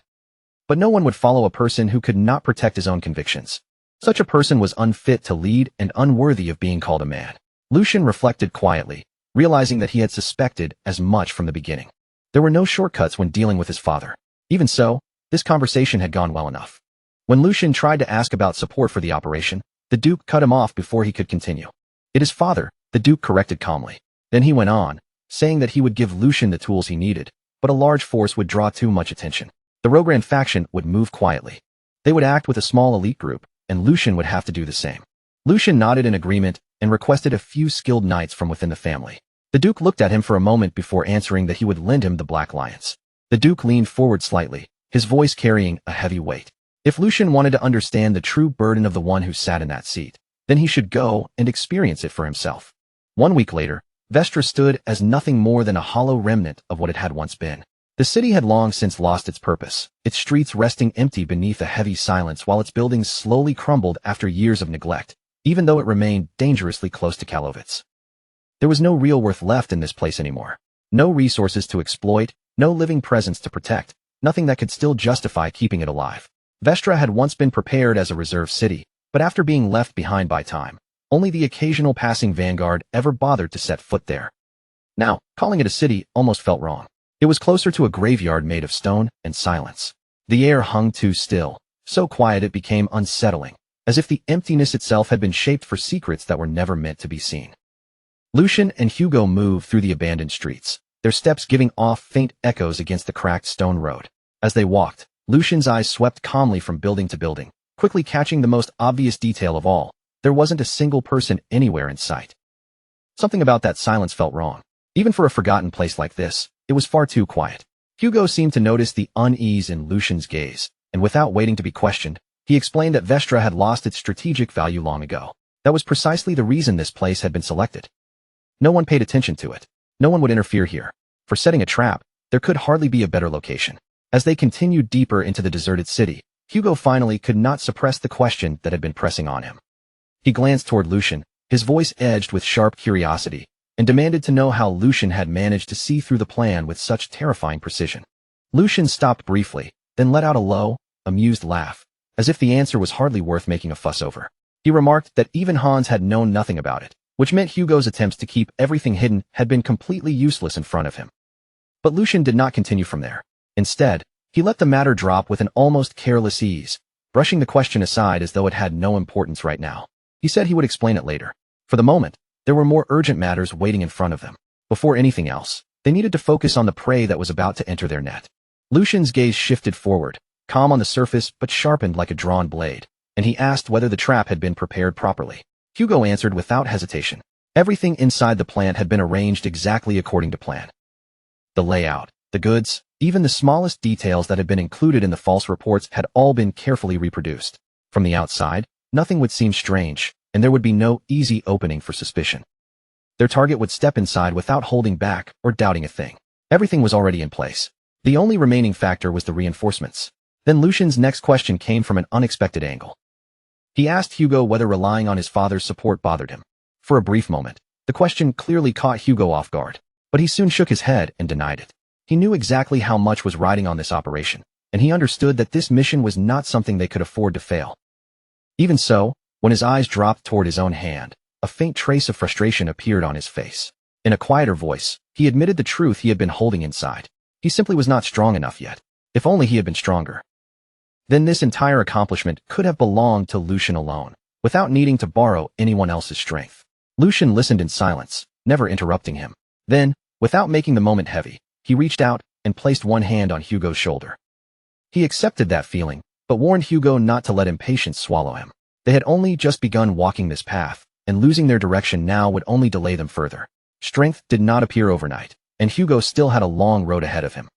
But no one would follow a person who could not protect his own convictions. Such a person was unfit to lead and unworthy of being called a man. Lucian reflected quietly, realizing that he had suspected as much from the beginning. There were no shortcuts when dealing with his father. Even so, this conversation had gone well enough. When Lucian tried to ask about support for the operation, the Duke cut him off before he could continue. It is father, the Duke corrected calmly. Then he went on, saying that he would give Lucian the tools he needed, but a large force would draw too much attention. The Rogran faction would move quietly. They would act with a small elite group, and Lucian would have to do the same. Lucian nodded in agreement and requested a few skilled knights from within the family. The Duke looked at him for a moment before answering that he would lend him the Black Lions. The Duke leaned forward slightly, his voice carrying a heavy weight. If Lucian wanted to understand the true burden of the one who sat in that seat, then he should go and experience it for himself. 1 week later, Vestra stood as nothing more than a hollow remnant of what it had once been. The city had long since lost its purpose, its streets resting empty beneath a heavy silence while its buildings slowly crumbled after years of neglect, even though it remained dangerously close to Kalovitz. There was no real worth left in this place anymore. No resources to exploit, no living presence to protect, nothing that could still justify keeping it alive. Vestra had once been prepared as a reserve city, but after being left behind by time, only the occasional passing vanguard ever bothered to set foot there. Now, calling it a city almost felt wrong. It was closer to a graveyard made of stone and silence. The air hung too still, so quiet it became unsettling, as if the emptiness itself had been shaped for secrets that were never meant to be seen. Lucian and Hugo moved through the abandoned streets, their steps giving off faint echoes against the cracked stone road. As they walked, Lucian's eyes swept calmly from building to building, quickly catching the most obvious detail of all. There wasn't a single person anywhere in sight. Something about that silence felt wrong. Even for a forgotten place like this, it was far too quiet. Hugo seemed to notice the unease in Lucian's gaze, and without waiting to be questioned, he explained that Vestra had lost its strategic value long ago. That was precisely the reason this place had been selected. No one paid attention to it. No one would interfere here. For setting a trap, there could hardly be a better location. As they continued deeper into the deserted city, Hugo finally could not suppress the question that had been pressing on him. He glanced toward Lucian, his voice edged with sharp curiosity, and demanded to know how Lucian had managed to see through the plan with such terrifying precision. Lucian stopped briefly, then let out a low, amused laugh, as if the answer was hardly worth making a fuss over. He remarked that even Hans had known nothing about it, which meant Hugo's attempts to keep everything hidden had been completely useless in front of him. But Lucian did not continue from there. Instead, he let the matter drop with an almost careless ease, brushing the question aside as though it had no importance right now. He said he would explain it later. For the moment, there were more urgent matters waiting in front of them. Before anything else, They needed to focus on the prey that was about to enter their net. Lucian's gaze shifted forward, calm on the surface but sharpened like a drawn blade, and he asked whether the trap had been prepared properly. Hugo answered without hesitation. Everything inside the plant had been arranged exactly according to plan. The layout, the goods, even the smallest details that had been included in the false reports had all been carefully reproduced. From the outside, nothing would seem strange, and there would be no easy opening for suspicion. Their target would step inside without holding back or doubting a thing. Everything was already in place. The only remaining factor was the reinforcements. Then Lucian's next question came from an unexpected angle. He asked Hugo whether relying on his father's support bothered him. For a brief moment, the question clearly caught Hugo off guard, but he soon shook his head and denied it. He knew exactly how much was riding on this operation, and he understood that this mission was not something they could afford to fail. Even so, when his eyes dropped toward his own hand, a faint trace of frustration appeared on his face. In a quieter voice, he admitted the truth he had been holding inside. He simply was not strong enough yet. If only he had been stronger. Then this entire accomplishment could have belonged to Lucian alone, without needing to borrow anyone else's strength. Lucian listened in silence, never interrupting him. Then, without making the moment heavy, he reached out and placed one hand on Hugo's shoulder. He accepted that feeling, but warned Hugo not to let impatience swallow him. They had only just begun walking this path, and losing their direction now would only delay them further. Strength did not appear overnight, and Hugo still had a long road ahead of him.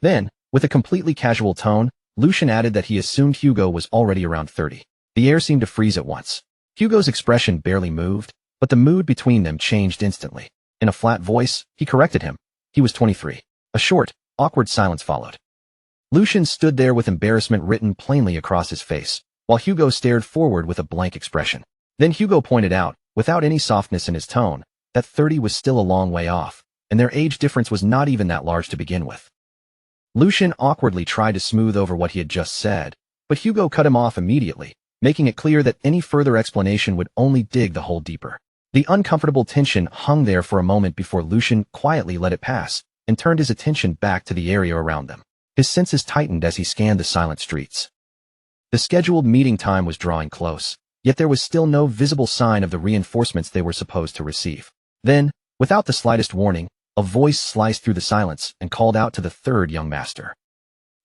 Then, with a completely casual tone, Lucian added that he assumed Hugo was already around 30. The air seemed to freeze at once. Hugo's expression barely moved, but the mood between them changed instantly. In a flat voice, he corrected him. He was 23. A short, awkward silence followed. Lucian stood there with embarrassment written plainly across his face, while Hugo stared forward with a blank expression. Then Hugo pointed out, without any softness in his tone, that 30 was still a long way off, and their age difference was not even that large to begin with. Lucian awkwardly tried to smooth over what he had just said, but Hugo cut him off immediately, making it clear that any further explanation would only dig the hole deeper. The uncomfortable tension hung there for a moment before Lucian quietly let it pass and turned his attention back to the area around them. His senses tightened as he scanned the silent streets. The scheduled meeting time was drawing close, yet there was still no visible sign of the reinforcements they were supposed to receive. Then, without the slightest warning, a voice sliced through the silence and called out to the third young master.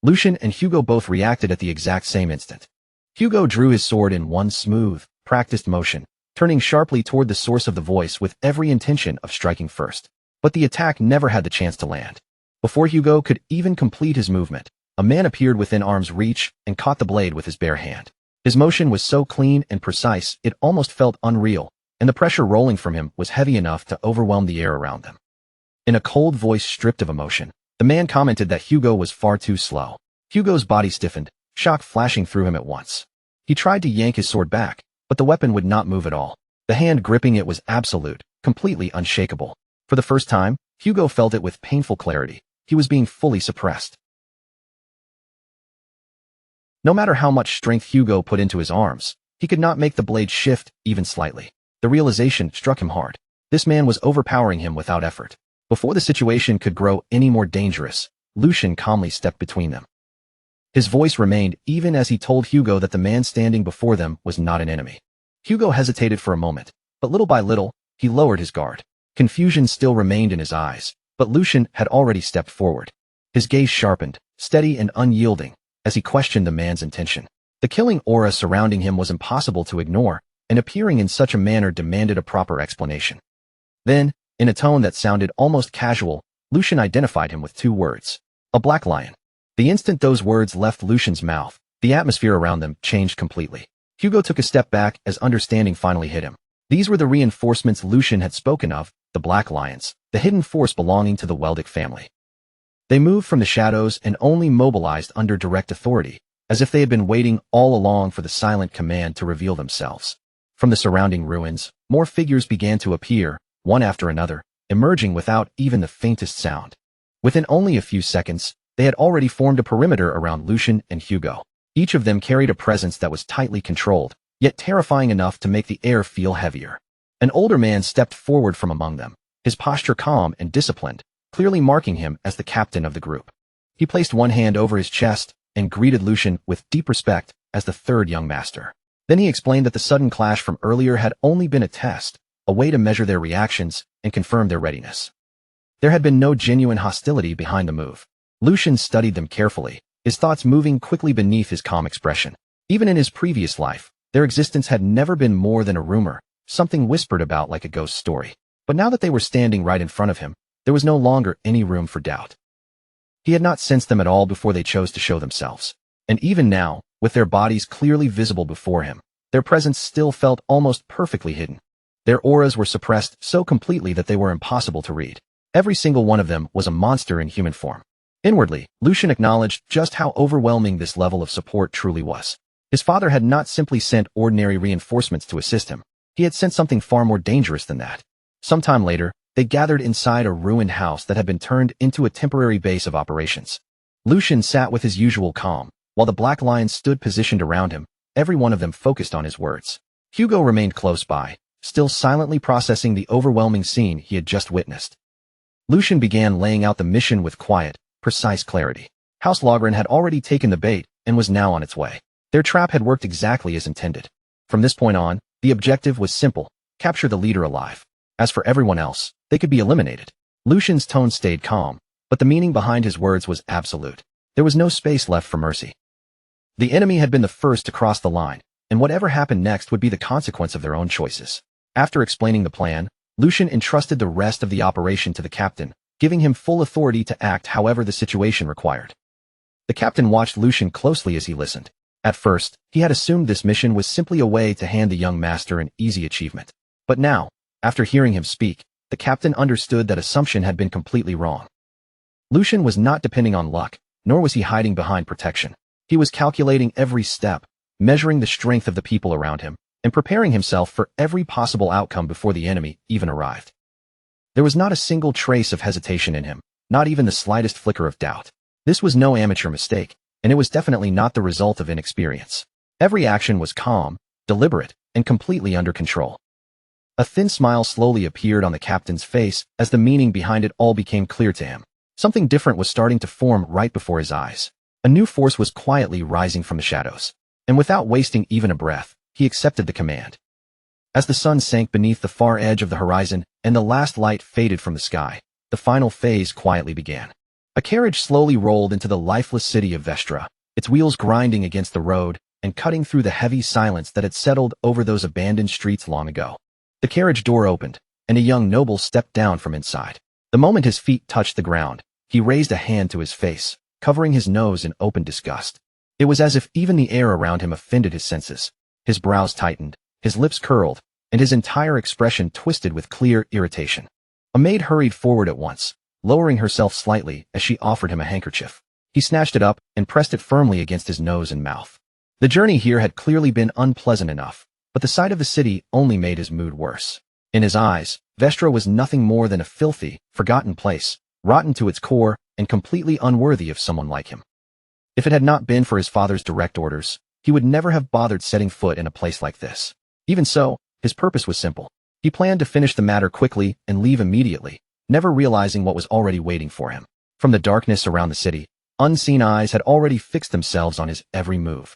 Lucian and Hugo both reacted at the exact same instant. Hugo drew his sword in one smooth, practiced motion, turning sharply toward the source of the voice with every intention of striking first. But the attack never had the chance to land. Before Hugo could even complete his movement, a man appeared within arm's reach and caught the blade with his bare hand. His motion was so clean and precise it almost felt unreal, and the pressure rolling from him was heavy enough to overwhelm the air around them. In a cold voice stripped of emotion, the man commented that Hugo was far too slow. Hugo's body stiffened, shock flashing through him at once. He tried to yank his sword back, but the weapon would not move at all. The hand gripping it was absolute, completely unshakable. For the first time, Hugo felt it with painful clarity. He was being fully suppressed. No matter how much strength Hugo put into his arms, he could not make the blade shift even slightly. The realization struck him hard. This man was overpowering him without effort. Before the situation could grow any more dangerous, Lucian calmly stepped between them. His voice remained even as he told Hugo that the man standing before them was not an enemy. Hugo hesitated for a moment, but little by little, he lowered his guard. Confusion still remained in his eyes, but Lucian had already stepped forward. His gaze sharpened, steady and unyielding, as he questioned the man's intention. The killing aura surrounding him was impossible to ignore, and appearing in such a manner demanded a proper explanation. Then, in a tone that sounded almost casual, Lucian identified him with two words. A black lion. The instant those words left Lucian's mouth, the atmosphere around them changed completely. Hugo took a step back as understanding finally hit him. These were the reinforcements Lucian had spoken of, the Black Lions, the hidden force belonging to the Weldick family. They moved from the shadows and only mobilized under direct authority, as if they had been waiting all along for the silent command to reveal themselves. From the surrounding ruins, more figures began to appear, one after another, emerging without even the faintest sound. Within only a few seconds, they had already formed a perimeter around Lucian and Hugo. Each of them carried a presence that was tightly controlled, yet terrifying enough to make the air feel heavier. An older man stepped forward from among them, his posture calm and disciplined, clearly marking him as the captain of the group. He placed one hand over his chest and greeted Lucian with deep respect as the third young master. Then he explained that the sudden clash from earlier had only been a test, a way to measure their reactions and confirm their readiness. There had been no genuine hostility behind the move. Lucian studied them carefully, his thoughts moving quickly beneath his calm expression. Even in his previous life, their existence had never been more than a rumor, something whispered about like a ghost story. But now that they were standing right in front of him, there was no longer any room for doubt. He had not sensed them at all before they chose to show themselves. And even now, with their bodies clearly visible before him, their presence still felt almost perfectly hidden. Their auras were suppressed so completely that they were impossible to read. Every single one of them was a monster in human form. Inwardly, Lucian acknowledged just how overwhelming this level of support truly was. His father had not simply sent ordinary reinforcements to assist him. He had sent something far more dangerous than that. Sometime later, they gathered inside a ruined house that had been turned into a temporary base of operations. Lucian sat with his usual calm, while the Black Lions stood positioned around him, every one of them focused on his words. Hugo remained close by, still silently processing the overwhelming scene he had just witnessed. Lucian began laying out the mission with quiet, precise clarity. House Logren had already taken the bait and was now on its way. Their trap had worked exactly as intended. From this point on, the objective was simple: capture the leader alive. As for everyone else, they could be eliminated. Lucian's tone stayed calm, but the meaning behind his words was absolute. There was no space left for mercy. The enemy had been the first to cross the line, and whatever happened next would be the consequence of their own choices. After explaining the plan, Lucian entrusted the rest of the operation to the captain, giving him full authority to act however the situation required. The captain watched Lucian closely as he listened. At first, he had assumed this mission was simply a way to hand the young master an easy achievement. But now, after hearing him speak, the captain understood that assumption had been completely wrong. Lucian was not depending on luck, nor was he hiding behind protection. He was calculating every step, measuring the strength of the people around him, and preparing himself for every possible outcome before the enemy even arrived. There was not a single trace of hesitation in him, not even the slightest flicker of doubt. This was no amateur mistake, and it was definitely not the result of inexperience. Every action was calm, deliberate, and completely under control. A thin smile slowly appeared on the captain's face as the meaning behind it all became clear to him. Something different was starting to form right before his eyes. A new force was quietly rising from the shadows. And without wasting even a breath, he accepted the command. As the sun sank beneath the far edge of the horizon and the last light faded from the sky, the final phase quietly began. A carriage slowly rolled into the lifeless city of Vestra, its wheels grinding against the road and cutting through the heavy silence that had settled over those abandoned streets long ago. The carriage door opened, and a young noble stepped down from inside. The moment his feet touched the ground, he raised a hand to his face, covering his nose in open disgust. It was as if even the air around him offended his senses. His brows tightened, his lips curled, and his entire expression twisted with clear irritation. A maid hurried forward at once, lowering herself slightly as she offered him a handkerchief. He snatched it up and pressed it firmly against his nose and mouth. The journey here had clearly been unpleasant enough, but the sight of the city only made his mood worse. In his eyes, Vestra was nothing more than a filthy, forgotten place, rotten to its core and completely unworthy of someone like him. If it had not been for his father's direct orders, he would never have bothered setting foot in a place like this. Even so, his purpose was simple. He planned to finish the matter quickly and leave immediately, never realizing what was already waiting for him. From the darkness around the city, unseen eyes had already fixed themselves on his every move.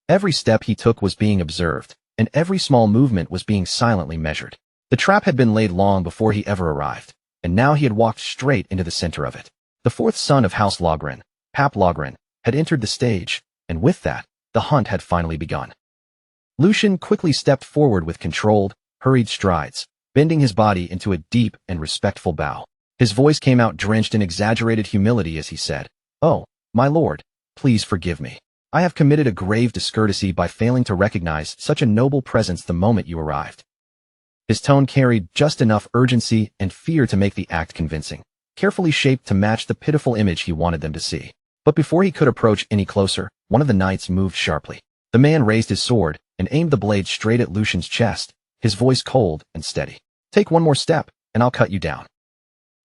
Every step he took was being observed, and every small movement was being silently measured. The trap had been laid long before he ever arrived, and now he had walked straight into the center of it. The fourth son of House Logren, Pap Logren, had entered the stage, and with that, the hunt had finally begun. Lucian quickly stepped forward with controlled, hurried strides, bending his body into a deep and respectful bow. His voice came out drenched in exaggerated humility as he said, "Oh, my lord, please forgive me. I have committed a grave discourtesy by failing to recognize such a noble presence the moment you arrived." His tone carried just enough urgency and fear to make the act convincing, carefully shaped to match the pitiful image he wanted them to see. But before he could approach any closer, one of the knights moved sharply. The man raised his sword and aimed the blade straight at Lucian's chest, his voice cold and steady. "Take one more step, and I'll cut you down.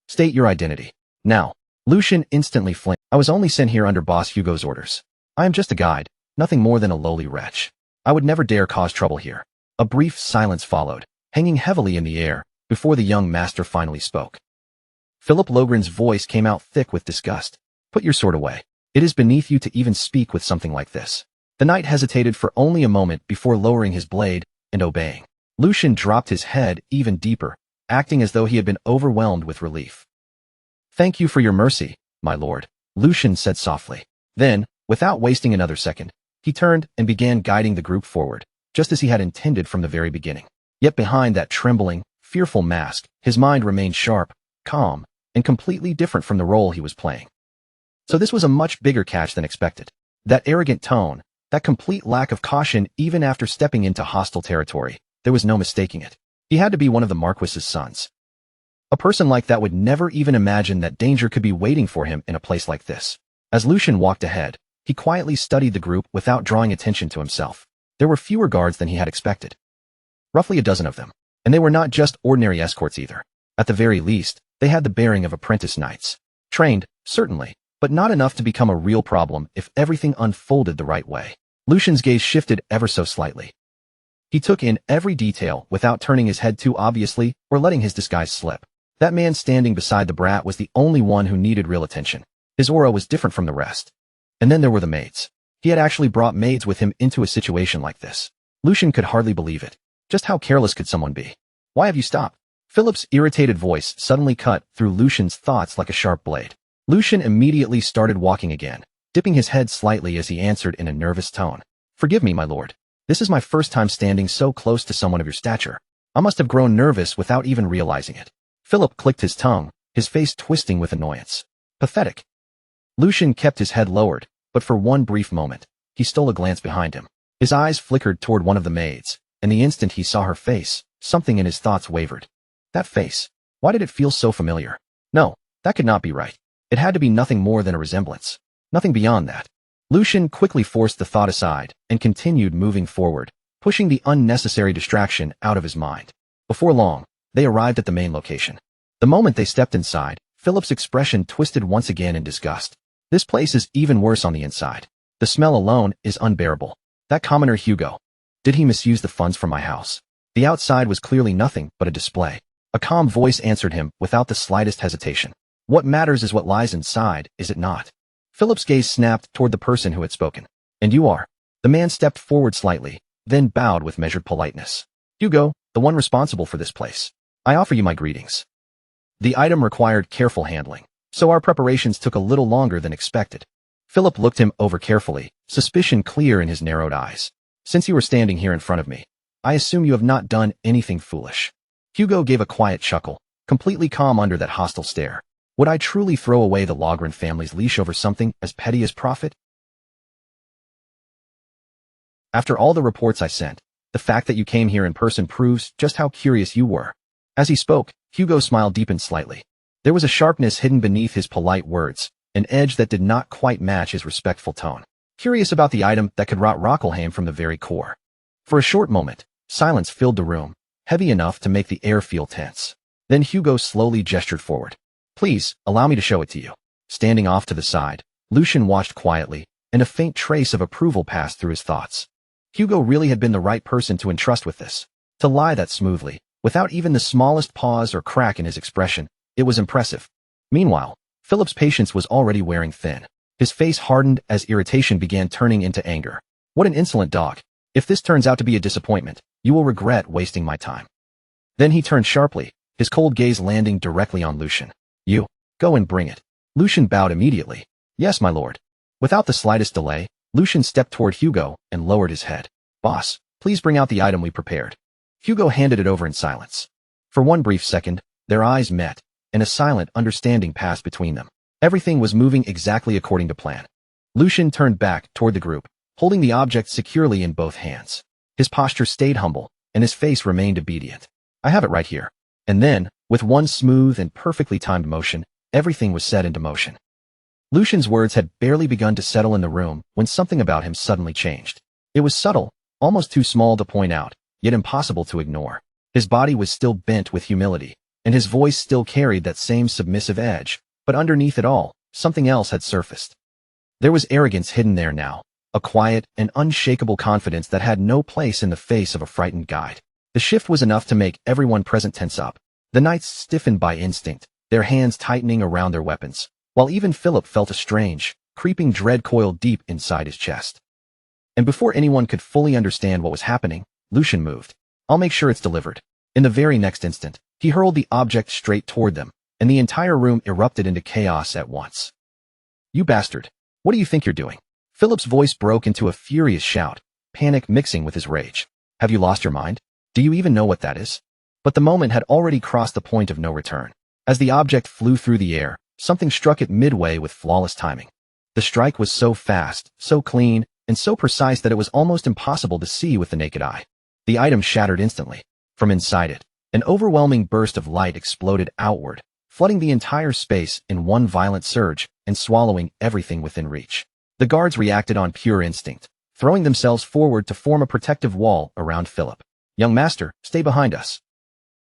State your identity." Now, Lucian instantly flinched. "I was only sent here under Boss Hugo's orders. I am just a guide, nothing more than a lowly wretch. I would never dare cause trouble here." A brief silence followed, hanging heavily in the air, before the young master finally spoke. Philip Logren's voice came out thick with disgust. "Put your sword away. It is beneath you to even speak with something like this." The knight hesitated for only a moment before lowering his blade and obeying. Lucian dropped his head even deeper, acting as though he had been overwhelmed with relief. Thank you for your mercy, my lord, Lucian said softly. Then, without wasting another second, he turned and began guiding the group forward, just as he had intended from the very beginning. Yet behind that trembling, fearful mask, his mind remained sharp, calm, and completely different from the role he was playing. So this was a much bigger catch than expected. That arrogant tone, that complete lack of caution even after stepping into hostile territory, there was no mistaking it. He had to be one of the Marquis's sons. A person like that would never even imagine that danger could be waiting for him in a place like this. As Lucian walked ahead, he quietly studied the group without drawing attention to himself. There were fewer guards than he had expected. Roughly a dozen of them. And they were not just ordinary escorts either. At the very least, they had the bearing of apprentice knights. Trained, certainly, but not enough to become a real problem if everything unfolded the right way. Lucian's gaze shifted ever so slightly. He took in every detail without turning his head too obviously or letting his disguise slip. That man standing beside the brat was the only one who needed real attention. His aura was different from the rest. And then there were the maids. He had actually brought maids with him into a situation like this. Lucian could hardly believe it. Just how careless could someone be? Why have you stopped? Philip's irritated voice suddenly cut through Lucian's thoughts like a sharp blade. Lucian immediately started walking again, dipping his head slightly as he answered in a nervous tone. Forgive me, my lord. This is my first time standing so close to someone of your stature. I must have grown nervous without even realizing it. Philip clicked his tongue, his face twisting with annoyance. Pathetic. Lucian kept his head lowered, but for one brief moment, he stole a glance behind him. His eyes flickered toward one of the maids, and the instant he saw her face, something in his thoughts wavered. That face. Why did it feel so familiar? No, that could not be right. It had to be nothing more than a resemblance. Nothing beyond that. Lucian quickly forced the thought aside and continued moving forward, pushing the unnecessary distraction out of his mind. Before long, they arrived at the main location. The moment they stepped inside, Philip's expression twisted once again in disgust. This place is even worse on the inside. The smell alone is unbearable. That commoner Hugo. Did he misuse the funds from my house? The outside was clearly nothing but a display. A calm voice answered him without the slightest hesitation. What matters is what lies inside, is it not? Philip's gaze snapped toward the person who had spoken. And you are. The man stepped forward slightly, then bowed with measured politeness. Hugo, the one responsible for this place. I offer you my greetings. The item required careful handling, so our preparations took a little longer than expected. Philip looked him over carefully, suspicion clear in his narrowed eyes. Since you are standing here in front of me, I assume you have not done anything foolish. Hugo gave a quiet chuckle, completely calm under that hostile stare. Would I truly throw away the Logren family's leash over something as petty as profit? After all the reports I sent, the fact that you came here in person proves just how curious you were. As he spoke, Hugo's smile deepened slightly. There was a sharpness hidden beneath his polite words, an edge that did not quite match his respectful tone. Curious about the item that could rot Rockelheim from the very core. For a short moment, silence filled the room, heavy enough to make the air feel tense. Then Hugo slowly gestured forward. Please, allow me to show it to you. Standing off to the side, Lucian watched quietly, and a faint trace of approval passed through his thoughts. Hugo really had been the right person to entrust with this. To lie that smoothly, without even the smallest pause or crack in his expression, it was impressive. Meanwhile, Philip's patience was already wearing thin. His face hardened as irritation began turning into anger. What an insolent dog. If this turns out to be a disappointment, you will regret wasting my time. Then he turned sharply, his cold gaze landing directly on Lucian. You, go and bring it. Lucian bowed immediately. Yes, my lord. Without the slightest delay, Lucian stepped toward Hugo and lowered his head. Boss, please bring out the item we prepared. Hugo handed it over in silence. For one brief second, their eyes met, and a silent understanding passed between them. Everything was moving exactly according to plan. Lucian turned back toward the group, holding the object securely in both hands. His posture stayed humble, and his face remained obedient. I have it right here. And then, with one smooth and perfectly timed motion, everything was set into motion. Lucian's words had barely begun to settle in the room when something about him suddenly changed. It was subtle, almost too small to point out, yet impossible to ignore. His body was still bent with humility, and his voice still carried that same submissive edge, but underneath it all, something else had surfaced. There was arrogance hidden there now, a quiet and unshakable confidence that had no place in the face of a frightened guide. The shift was enough to make everyone present tense up. The knights stiffened by instinct, their hands tightening around their weapons, while even Philip felt a strange, creeping dread coil deep inside his chest. And before anyone could fully understand what was happening, Lucian moved. I'll make sure it's delivered. In the very next instant, he hurled the object straight toward them, and the entire room erupted into chaos at once. "You bastard! What do you think you're doing?" Philip's voice broke into a furious shout, panic mixing with his rage. "Have you lost your mind? Do you even know what that is?" But the moment had already crossed the point of no return. As the object flew through the air, something struck it midway with flawless timing. The strike was so fast, so clean, and so precise that it was almost impossible to see with the naked eye. The item shattered instantly. From inside it, an overwhelming burst of light exploded outward, flooding the entire space in one violent surge and swallowing everything within reach. The guards reacted on pure instinct, throwing themselves forward to form a protective wall around Philip. "Young master, stay behind us."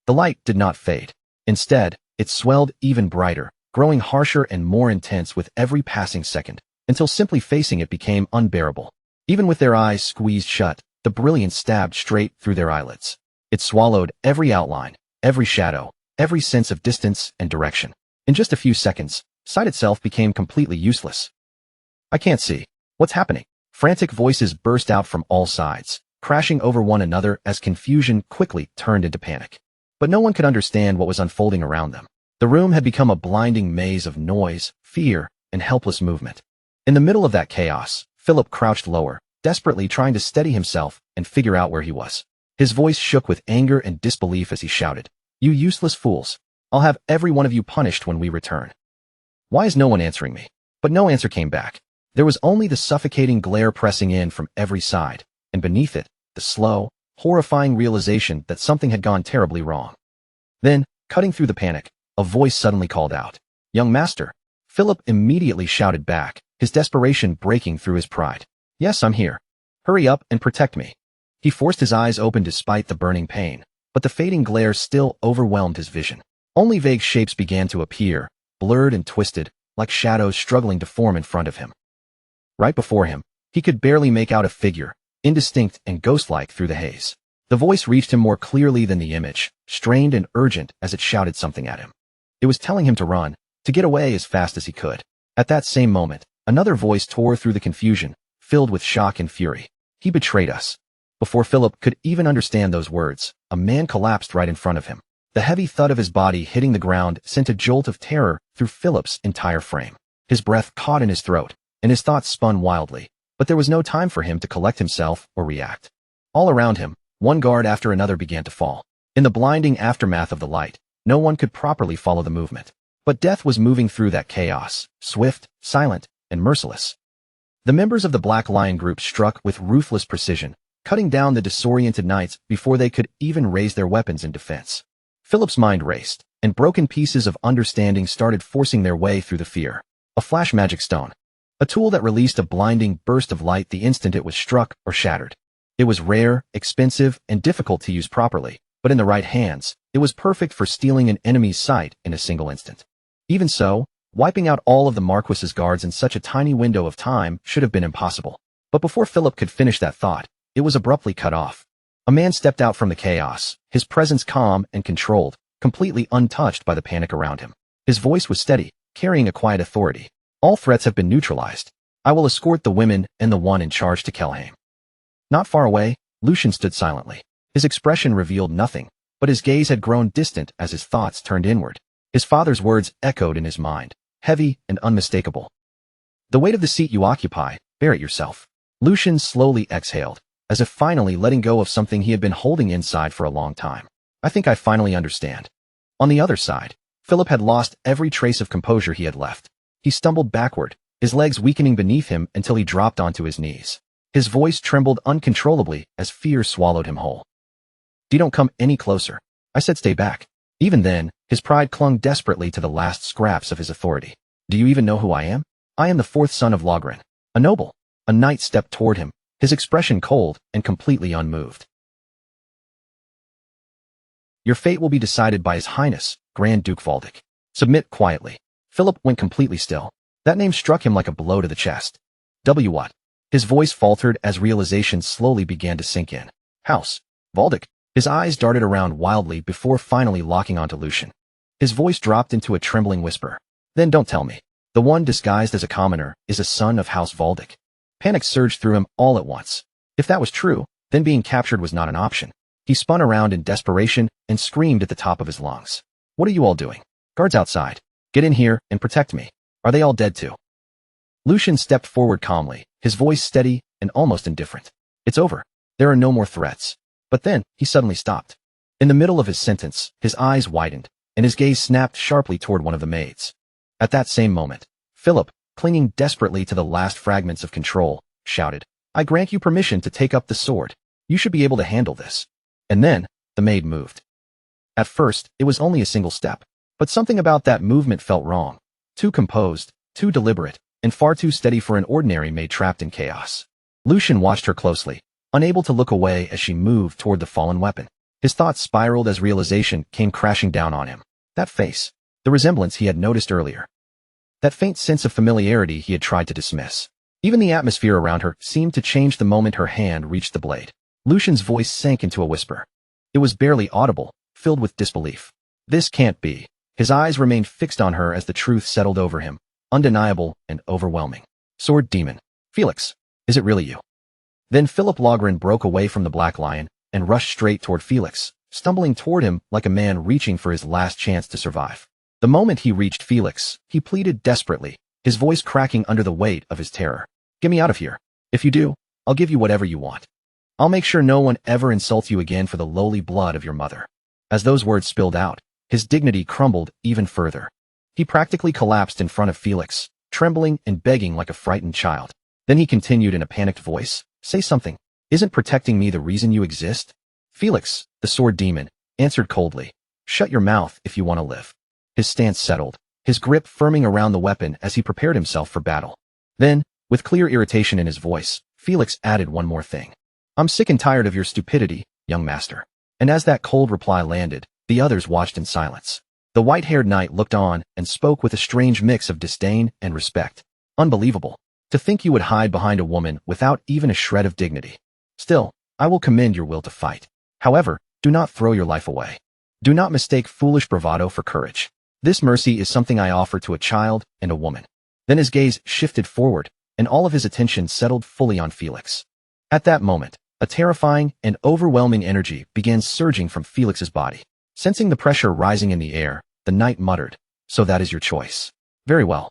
The light did not fade. Instead, it swelled even brighter, growing harsher and more intense with every passing second, until simply facing it became unbearable. Even with their eyes squeezed shut, the brilliance stabbed straight through their eyelids. It swallowed every outline, every shadow, every sense of distance and direction. In just a few seconds, sight itself became completely useless. "I can't see. What's happening?" Frantic voices burst out from all sides, crashing over one another as confusion quickly turned into panic. But no one could understand what was unfolding around them. The room had become a blinding maze of noise, fear, and helpless movement. In the middle of that chaos, Philip crouched lower, desperately trying to steady himself and figure out where he was. His voice shook with anger and disbelief as he shouted, "You useless fools! I'll have every one of you punished when we return." Why is no one answering me? But no answer came back. There was only the suffocating glare pressing in from every side, and beneath it, the slow, horrifying realization that something had gone terribly wrong. Then, cutting through the panic, a voice suddenly called out, "Young master." Philip immediately shouted back, his desperation breaking through his pride. "Yes, I'm here. Hurry up and protect me." He forced his eyes open despite the burning pain, but the fading glare still overwhelmed his vision. Only vague shapes began to appear, blurred and twisted, like shadows struggling to form in front of him. Right before him, he could barely make out a figure, indistinct and ghost-like through the haze. The voice reached him more clearly than the image, strained and urgent as it shouted something at him. It was telling him to run, to get away as fast as he could. At that same moment, another voice tore through the confusion, filled with shock and fury. "He betrayed us." Before Philip could even understand those words, a man collapsed right in front of him. The heavy thud of his body hitting the ground sent a jolt of terror through Philip's entire frame. His breath caught in his throat, and his thoughts spun wildly, but there was no time for him to collect himself or react. All around him, one guard after another began to fall. In the blinding aftermath of the light, no one could properly follow the movement. But death was moving through that chaos, swift, silent, and merciless. The members of the Black Lion group struck with ruthless precision, cutting down the disoriented knights before they could even raise their weapons in defense. Philip's mind raced, and broken pieces of understanding started forcing their way through the fear. A flash magic stone. A tool that released a blinding burst of light the instant it was struck or shattered. It was rare, expensive, and difficult to use properly, but in the right hands, it was perfect for stealing an enemy's sight in a single instant. Even so, wiping out all of the Marquis's guards in such a tiny window of time should have been impossible. But before Philip could finish that thought, it was abruptly cut off. A man stepped out from the chaos, his presence calm and controlled, completely untouched by the panic around him. His voice was steady, carrying a quiet authority. "All threats have been neutralized. I will escort the women and the one in charge to Kelheim." Not far away, Lucian stood silently. His expression revealed nothing, but his gaze had grown distant as his thoughts turned inward. His father's words echoed in his mind, heavy and unmistakable. "The weight of the seat you occupy, bear it yourself." Lucian slowly exhaled, as if finally letting go of something he had been holding inside for a long time. "I think I finally understand." On the other side, Philip had lost every trace of composure he had left. He stumbled backward, his legs weakening beneath him until he dropped onto his knees. His voice trembled uncontrollably as fear swallowed him whole. "You don't come any closer. I said stay back." Even then, his pride clung desperately to the last scraps of his authority. "Do you even know who I am? I am the fourth son of Logren, a noble." A knight stepped toward him, his expression cold and completely unmoved. "Your fate will be decided by His Highness, Grand Duke Valdic. Submit quietly." Philip went completely still. That name struck him like a blow to the chest. What? His voice faltered as realization slowly began to sink in. "House Valdic." His eyes darted around wildly before finally locking onto Lucian. His voice dropped into a trembling whisper. "Then don't tell me. The one disguised as a commoner is a son of House Valdic." Panic surged through him all at once. If that was true, then being captured was not an option. He spun around in desperation and screamed at the top of his lungs. "What are you all doing? Guards outside. Get in here and protect me. Are they all dead too? Lucian stepped forward calmly, his voice steady and almost indifferent. It's over. There are no more threats. But then, he suddenly stopped. In the middle of his sentence, his eyes widened, and his gaze snapped sharply toward one of the maids. At that same moment, Philip, clinging desperately to the last fragments of control, shouted, I grant you permission to take up the sword. You should be able to handle this. And then, the maid moved. At first, it was only a single step, but something about that movement felt wrong. Too composed, too deliberate, and far too steady for an ordinary maid trapped in chaos. Lucian watched her closely, unable to look away as she moved toward the fallen weapon. His thoughts spiraled as realization came crashing down on him. That face, the resemblance he had noticed earlier. That faint sense of familiarity he had tried to dismiss. Even the atmosphere around her seemed to change the moment her hand reached the blade. Lucian's voice sank into a whisper. It was barely audible, filled with disbelief. This can't be. His eyes remained fixed on her as the truth settled over him, undeniable and overwhelming. Sword demon. Felix, is it really you? Then Philip Logren broke away from the Black Lion and rushed straight toward Felix, stumbling toward him like a man reaching for his last chance to survive. The moment he reached Felix, he pleaded desperately, his voice cracking under the weight of his terror. Get me out of here. If you do, I'll give you whatever you want. I'll make sure no one ever insults you again for the lowly blood of your mother. As those words spilled out, his dignity crumbled even further. He practically collapsed in front of Felix, trembling and begging like a frightened child. Then he continued in a panicked voice, say something. Isn't protecting me the reason you exist? Felix, the sword demon, answered coldly. Shut your mouth if you want to live. His stance settled, his grip firming around the weapon as he prepared himself for battle. Then, with clear irritation in his voice, Felix added one more thing. I'm sick and tired of your stupidity, young master. And as that cold reply landed, the others watched in silence. The white-haired knight looked on and spoke with a strange mix of disdain and respect. Unbelievable. To think you would hide behind a woman without even a shred of dignity. Still, I will commend your will to fight. However, do not throw your life away. Do not mistake foolish bravado for courage. This mercy is something I offer to a child and a woman. Then his gaze shifted forward, and all of his attention settled fully on Felix. At that moment, a terrifying and overwhelming energy began surging from Felix's body. Sensing the pressure rising in the air, the knight muttered, So that is your choice. Very well.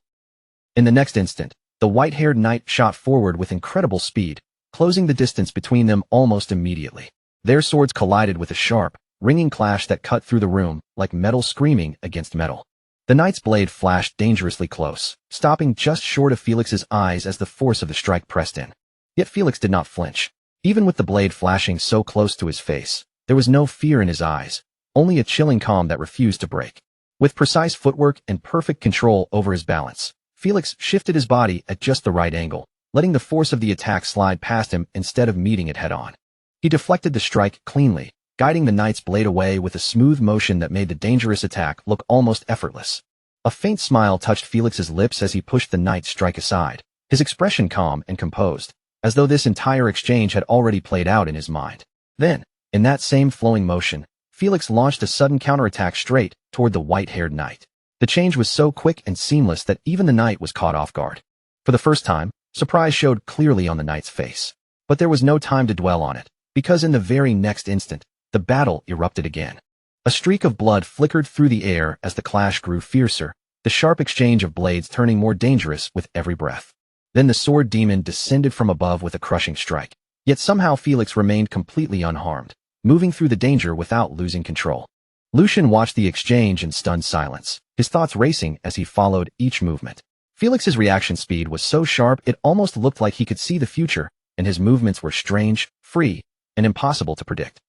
In the next instant, the white-haired knight shot forward with incredible speed, closing the distance between them almost immediately. Their swords collided with a sharp, ringing clash that cut through the room like metal screaming against metal. The knight's blade flashed dangerously close, stopping just short of Felix's eyes as the force of the strike pressed in. Yet Felix did not flinch. Even with the blade flashing so close to his face, there was no fear in his eyes, only a chilling calm that refused to break. With precise footwork and perfect control over his balance, Felix shifted his body at just the right angle, letting the force of the attack slide past him instead of meeting it head-on. He deflected the strike cleanly, guiding the knight's blade away with a smooth motion that made the dangerous attack look almost effortless. A faint smile touched Felix's lips as he pushed the knight's strike aside, his expression calm and composed, as though this entire exchange had already played out in his mind. Then, in that same flowing motion, Felix launched a sudden counterattack straight toward the white-haired knight. The change was so quick and seamless that even the knight was caught off guard. For the first time, surprise showed clearly on the knight's face. But there was no time to dwell on it, because in the very next instant, the battle erupted again. A streak of blood flickered through the air as the clash grew fiercer, the sharp exchange of blades turning more dangerous with every breath. Then the sword demon descended from above with a crushing strike. Yet somehow Felix remained completely unharmed, moving through the danger without losing control. Lucian watched the exchange in stunned silence, his thoughts racing as he followed each movement. Felix's reaction speed was so sharp it almost looked like he could see the future, and his movements were strange, free, and impossible to predict.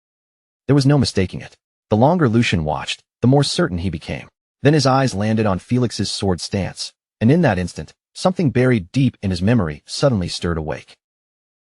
There was no mistaking it. The longer Lucian watched, the more certain he became. Then his eyes landed on Felix's sword stance, and in that instant, something buried deep in his memory suddenly stirred awake.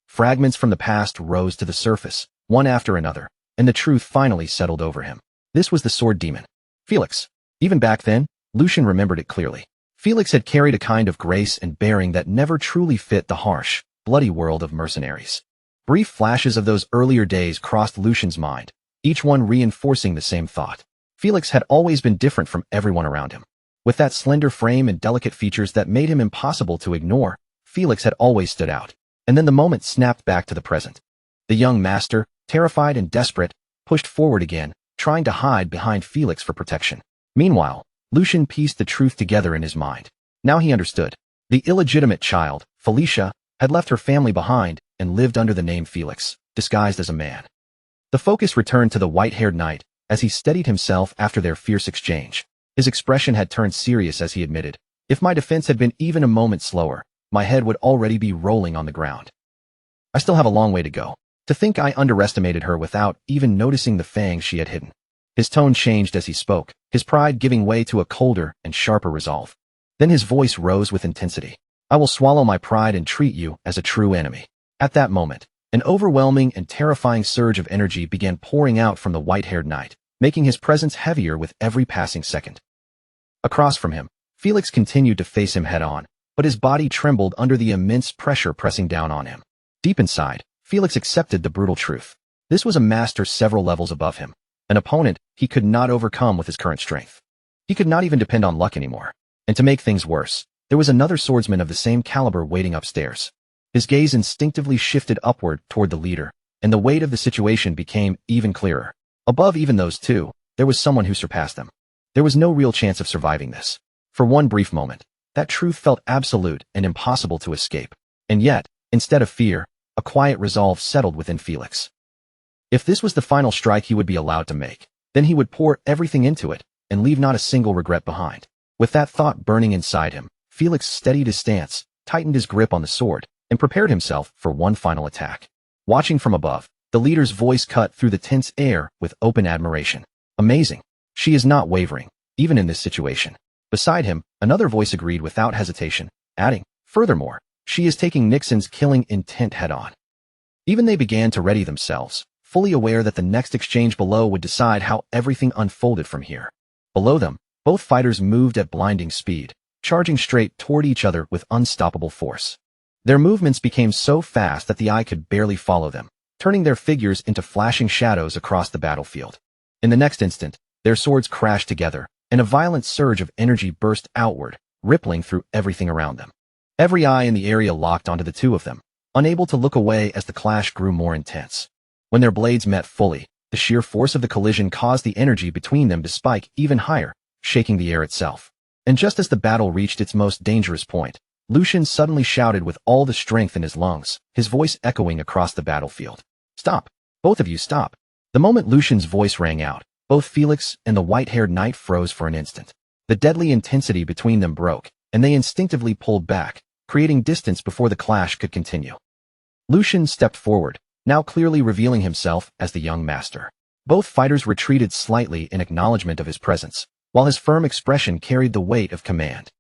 Fragments from the past rose to the surface, one after another, and the truth finally settled over him. This was the sword demon. Felix. Even back then, Lucian remembered it clearly. Felix had carried a kind of grace and bearing that never truly fit the harsh, bloody world of mercenaries. Brief flashes of those earlier days crossed Lucian's mind, each one reinforcing the same thought. Felix had always been different from everyone around him. With that slender frame and delicate features that made him impossible to ignore, Felix had always stood out. And then the moment snapped back to the present. The young master, terrified and desperate, pushed forward again, trying to hide behind Felix for protection. Meanwhile, Lucian pieced the truth together in his mind. Now he understood. The illegitimate child, Felicia, had left her family behind and lived under the name Felix, disguised as a man. The focus returned to the white-haired knight as he steadied himself after their fierce exchange. His expression had turned serious as he admitted, "If my defense had been even a moment slower, my head would already be rolling on the ground. I still have a long way to go. To think I underestimated her without even noticing the fangs she had hidden." His tone changed as he spoke, his pride giving way to a colder and sharper resolve. Then his voice rose with intensity. "I will swallow my pride and treat you as a true enemy." At that moment, an overwhelming and terrifying surge of energy began pouring out from the white-haired knight, making his presence heavier with every passing second. Across from him, Felix continued to face him head-on, but his body trembled under the immense pressure pressing down on him. Deep inside, Felix accepted the brutal truth. This was a master several levels above him, an opponent he could not overcome with his current strength. He could not even depend on luck anymore. And to make things worse, there was another swordsman of the same caliber waiting upstairs. His gaze instinctively shifted upward toward the leader, and the weight of the situation became even clearer. Above even those two, there was someone who surpassed them. There was no real chance of surviving this. For one brief moment, that truth felt absolute and impossible to escape. And yet, instead of fear, a quiet resolve settled within Felix. If this was the final strike he would be allowed to make, then he would pour everything into it and leave not a single regret behind. With that thought burning inside him, Felix steadied his stance, tightened his grip on the sword, and prepared himself for one final attack. Watching from above, the leader's voice cut through the tense air with open admiration. "Amazing. She is not wavering, even in this situation." Beside him, another voice agreed without hesitation, adding, "Furthermore, she is taking Nixon's killing intent head-on." Even they began to ready themselves, fully aware that the next exchange below would decide how everything unfolded from here. Below them, both fighters moved at blinding speed, charging straight toward each other with unstoppable force. Their movements became so fast that the eye could barely follow them, turning their figures into flashing shadows across the battlefield. In the next instant, their swords crashed together, and a violent surge of energy burst outward, rippling through everything around them. Every eye in the area locked onto the two of them, unable to look away as the clash grew more intense. When their blades met fully, the sheer force of the collision caused the energy between them to spike even higher, shaking the air itself. And just as the battle reached its most dangerous point, Lucian suddenly shouted with all the strength in his lungs, his voice echoing across the battlefield. "Stop! Both of you stop!" The moment Lucian's voice rang out, both Felix and the white-haired knight froze for an instant. The deadly intensity between them broke, and they instinctively pulled back, creating distance before the clash could continue. Lucian stepped forward, now clearly revealing himself as the young master. Both fighters retreated slightly in acknowledgement of his presence, while his firm expression carried the weight of command.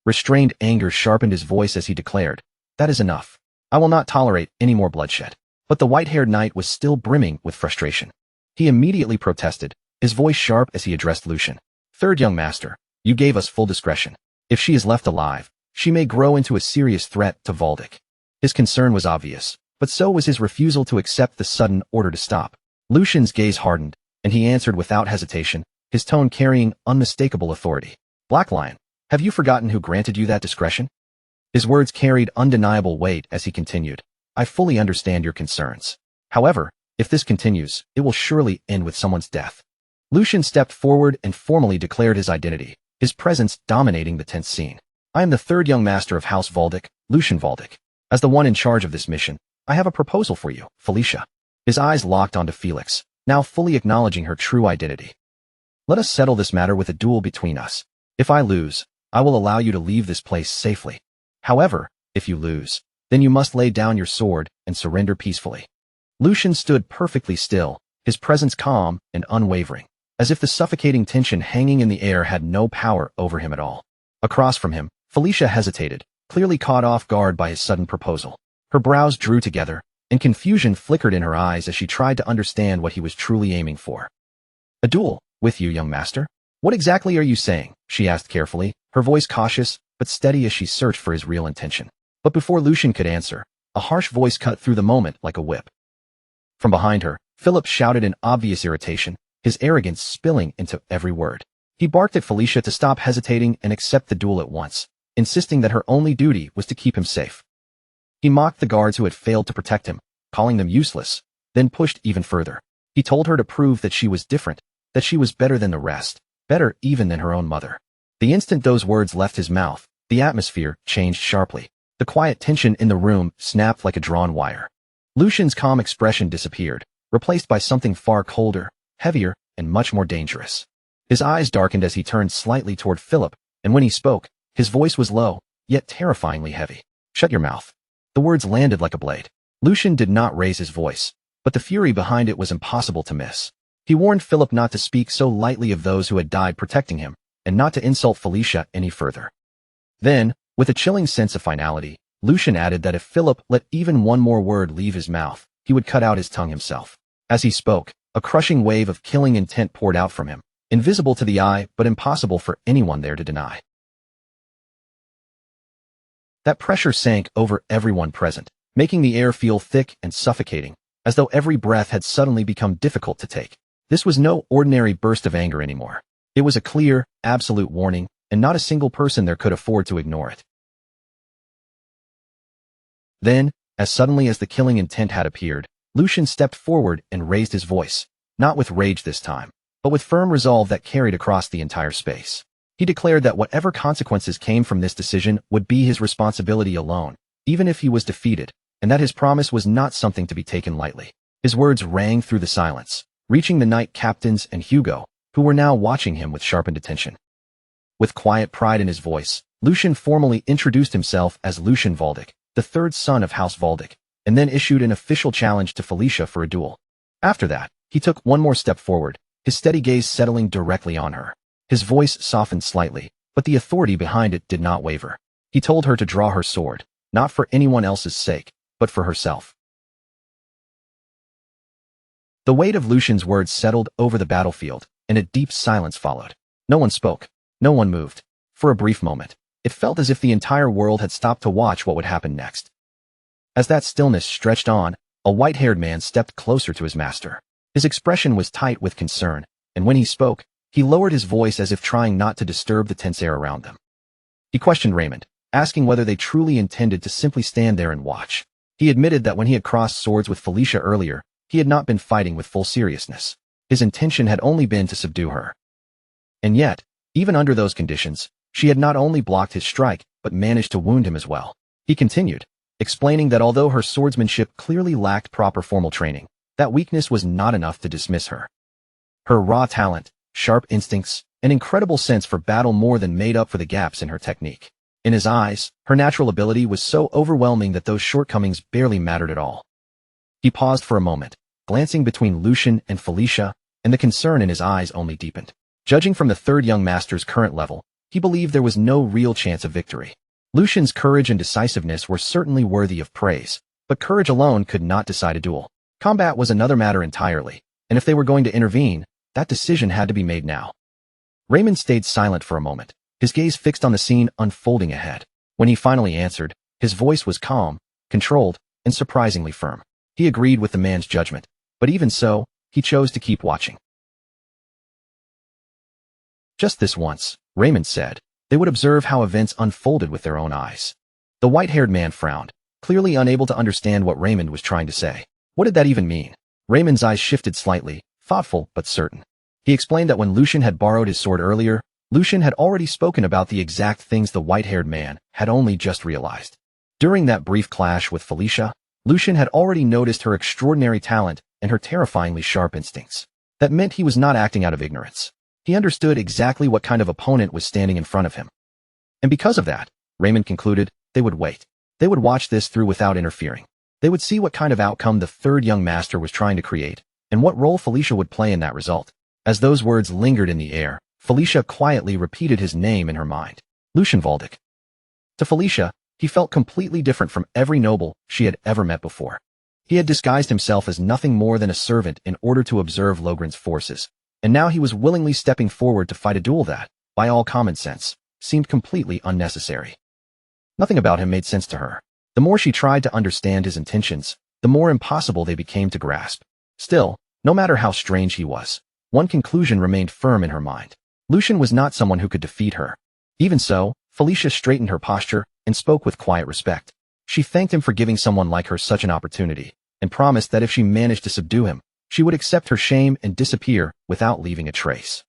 Restrained anger sharpened his voice as he declared, "That is enough. I will not tolerate any more bloodshed." But the white-haired knight was still brimming with frustration. He immediately protested, his voice sharp as he addressed Lucian. "Third young master, you gave us full discretion. If she is left alive, she may grow into a serious threat to Valdic." His concern was obvious, but so was his refusal to accept the sudden order to stop. Lucian's gaze hardened, and he answered without hesitation, his tone carrying unmistakable authority. "Black Lion, have you forgotten who granted you that discretion?" His words carried undeniable weight as he continued, "I fully understand your concerns. However, if this continues, it will surely end with someone's death." Lucian stepped forward and formally declared his identity, his presence dominating the tense scene. "I am the third young master of House Valdic, Lucian Valdic. As the one in charge of this mission, I have a proposal for you, Felicia." His eyes locked onto Felix, now fully acknowledging her true identity. "Let us settle this matter with a duel between us. If I lose, I will allow you to leave this place safely. However, if you lose, then you must lay down your sword and surrender peacefully." Lucian stood perfectly still, his presence calm and unwavering, as if the suffocating tension hanging in the air had no power over him at all. Across from him, Felicia hesitated, clearly caught off guard by his sudden proposal. Her brows drew together, and confusion flickered in her eyes as she tried to understand what he was truly aiming for. "A duel, with you, young master? What exactly are you saying?" she asked carefully, her voice cautious but steady as she searched for his real intention. But before Lucian could answer, a harsh voice cut through the moment like a whip. From behind her, Philip shouted in obvious irritation, his arrogance spilling into every word. He barked at Felicia to stop hesitating and accept the duel at once, insisting that her only duty was to keep him safe. He mocked the guards who had failed to protect him, calling them useless, then pushed even further. He told her to prove that she was different, that she was better than the rest, better even than her own mother. The instant those words left his mouth, the atmosphere changed sharply. The quiet tension in the room snapped like a drawn wire. Lucian's calm expression disappeared, replaced by something far colder, heavier, and much more dangerous. His eyes darkened as he turned slightly toward Philip, and when he spoke, his voice was low, yet terrifyingly heavy. "Shut your mouth." The words landed like a blade. Lucian did not raise his voice, but the fury behind it was impossible to miss. He warned Philip not to speak so lightly of those who had died protecting him, and not to insult Felicia any further. Then, with a chilling sense of finality, Lucian added that if Philip let even one more word leave his mouth, he would cut out his tongue himself. As he spoke, a crushing wave of killing intent poured out from him, invisible to the eye but impossible for anyone there to deny. That pressure sank over everyone present, making the air feel thick and suffocating, as though every breath had suddenly become difficult to take. This was no ordinary burst of anger anymore. It was a clear, absolute warning, and not a single person there could afford to ignore it. Then, as suddenly as the killing intent had appeared, Lucian stepped forward and raised his voice, not with rage this time, but with firm resolve that carried across the entire space. He declared that whatever consequences came from this decision would be his responsibility alone, even if he was defeated, and that his promise was not something to be taken lightly. His words rang through the silence, reaching the knight captains and Hugo, who were now watching him with sharpened attention. With quiet pride in his voice, Lucian formally introduced himself as Lucian Valdic, the third son of House Valdic, and then issued an official challenge to Felicia for a duel. After that, he took one more step forward, his steady gaze settling directly on her. His voice softened slightly, but the authority behind it did not waver. He told her to draw her sword, not for anyone else's sake, but for herself. The weight of Lucian's words settled over the battlefield, and a deep silence followed. No one spoke. No one moved. For a brief moment, it felt as if the entire world had stopped to watch what would happen next. As that stillness stretched on, a white-haired man stepped closer to his master. His expression was tight with concern, and when he spoke, he lowered his voice as if trying not to disturb the tense air around them. He questioned Raymond, asking whether they truly intended to simply stand there and watch. He admitted that when he had crossed swords with Felicia earlier, he had not been fighting with full seriousness. His intention had only been to subdue her. And yet, even under those conditions, she had not only blocked his strike, but managed to wound him as well. He continued, explaining that although her swordsmanship clearly lacked proper formal training, that weakness was not enough to dismiss her. Her raw talent, sharp instincts, and incredible sense for battle more than made up for the gaps in her technique. In his eyes, her natural ability was so overwhelming that those shortcomings barely mattered at all. He paused for a moment, glancing between Lucian and Felicia, and the concern in his eyes only deepened. Judging from the third young master's current level, he believed there was no real chance of victory. Lucian's courage and decisiveness were certainly worthy of praise, but courage alone could not decide a duel. Combat was another matter entirely, and if they were going to intervene, that decision had to be made now. Raymond stayed silent for a moment, his gaze fixed on the scene unfolding ahead. When he finally answered, his voice was calm, controlled, and surprisingly firm. He agreed with the man's judgment, but even so, he chose to keep watching. Just this once, Raymond said, they would observe how events unfolded with their own eyes. The white-haired man frowned, clearly unable to understand what Raymond was trying to say. What did that even mean? Raymond's eyes shifted slightly, thoughtful but certain. He explained that when Lucian had borrowed his sword earlier, Lucian had already spoken about the exact things the white-haired man had only just realized. During that brief clash with Felicia, Lucian had already noticed her extraordinary talent and her terrifyingly sharp instincts. That meant he was not acting out of ignorance. He understood exactly what kind of opponent was standing in front of him. And because of that, Raymond concluded, they would wait. They would watch this through without interfering. They would see what kind of outcome the third young master was trying to create, and what role Felicia would play in that result. As those words lingered in the air, Felicia quietly repeated his name in her mind. Lucian Valdic. To Felicia, he felt completely different from every noble she had ever met before. He had disguised himself as nothing more than a servant in order to observe Logren's forces, and now he was willingly stepping forward to fight a duel that, by all common sense, seemed completely unnecessary. Nothing about him made sense to her. The more she tried to understand his intentions, the more impossible they became to grasp. Still, no matter how strange he was, one conclusion remained firm in her mind. Lucian was not someone who could defeat her. Even so, Felicia straightened her posture and spoke with quiet respect. She thanked him for giving someone like her such an opportunity, and promised that if she managed to subdue him, she would accept her shame and disappear without leaving a trace.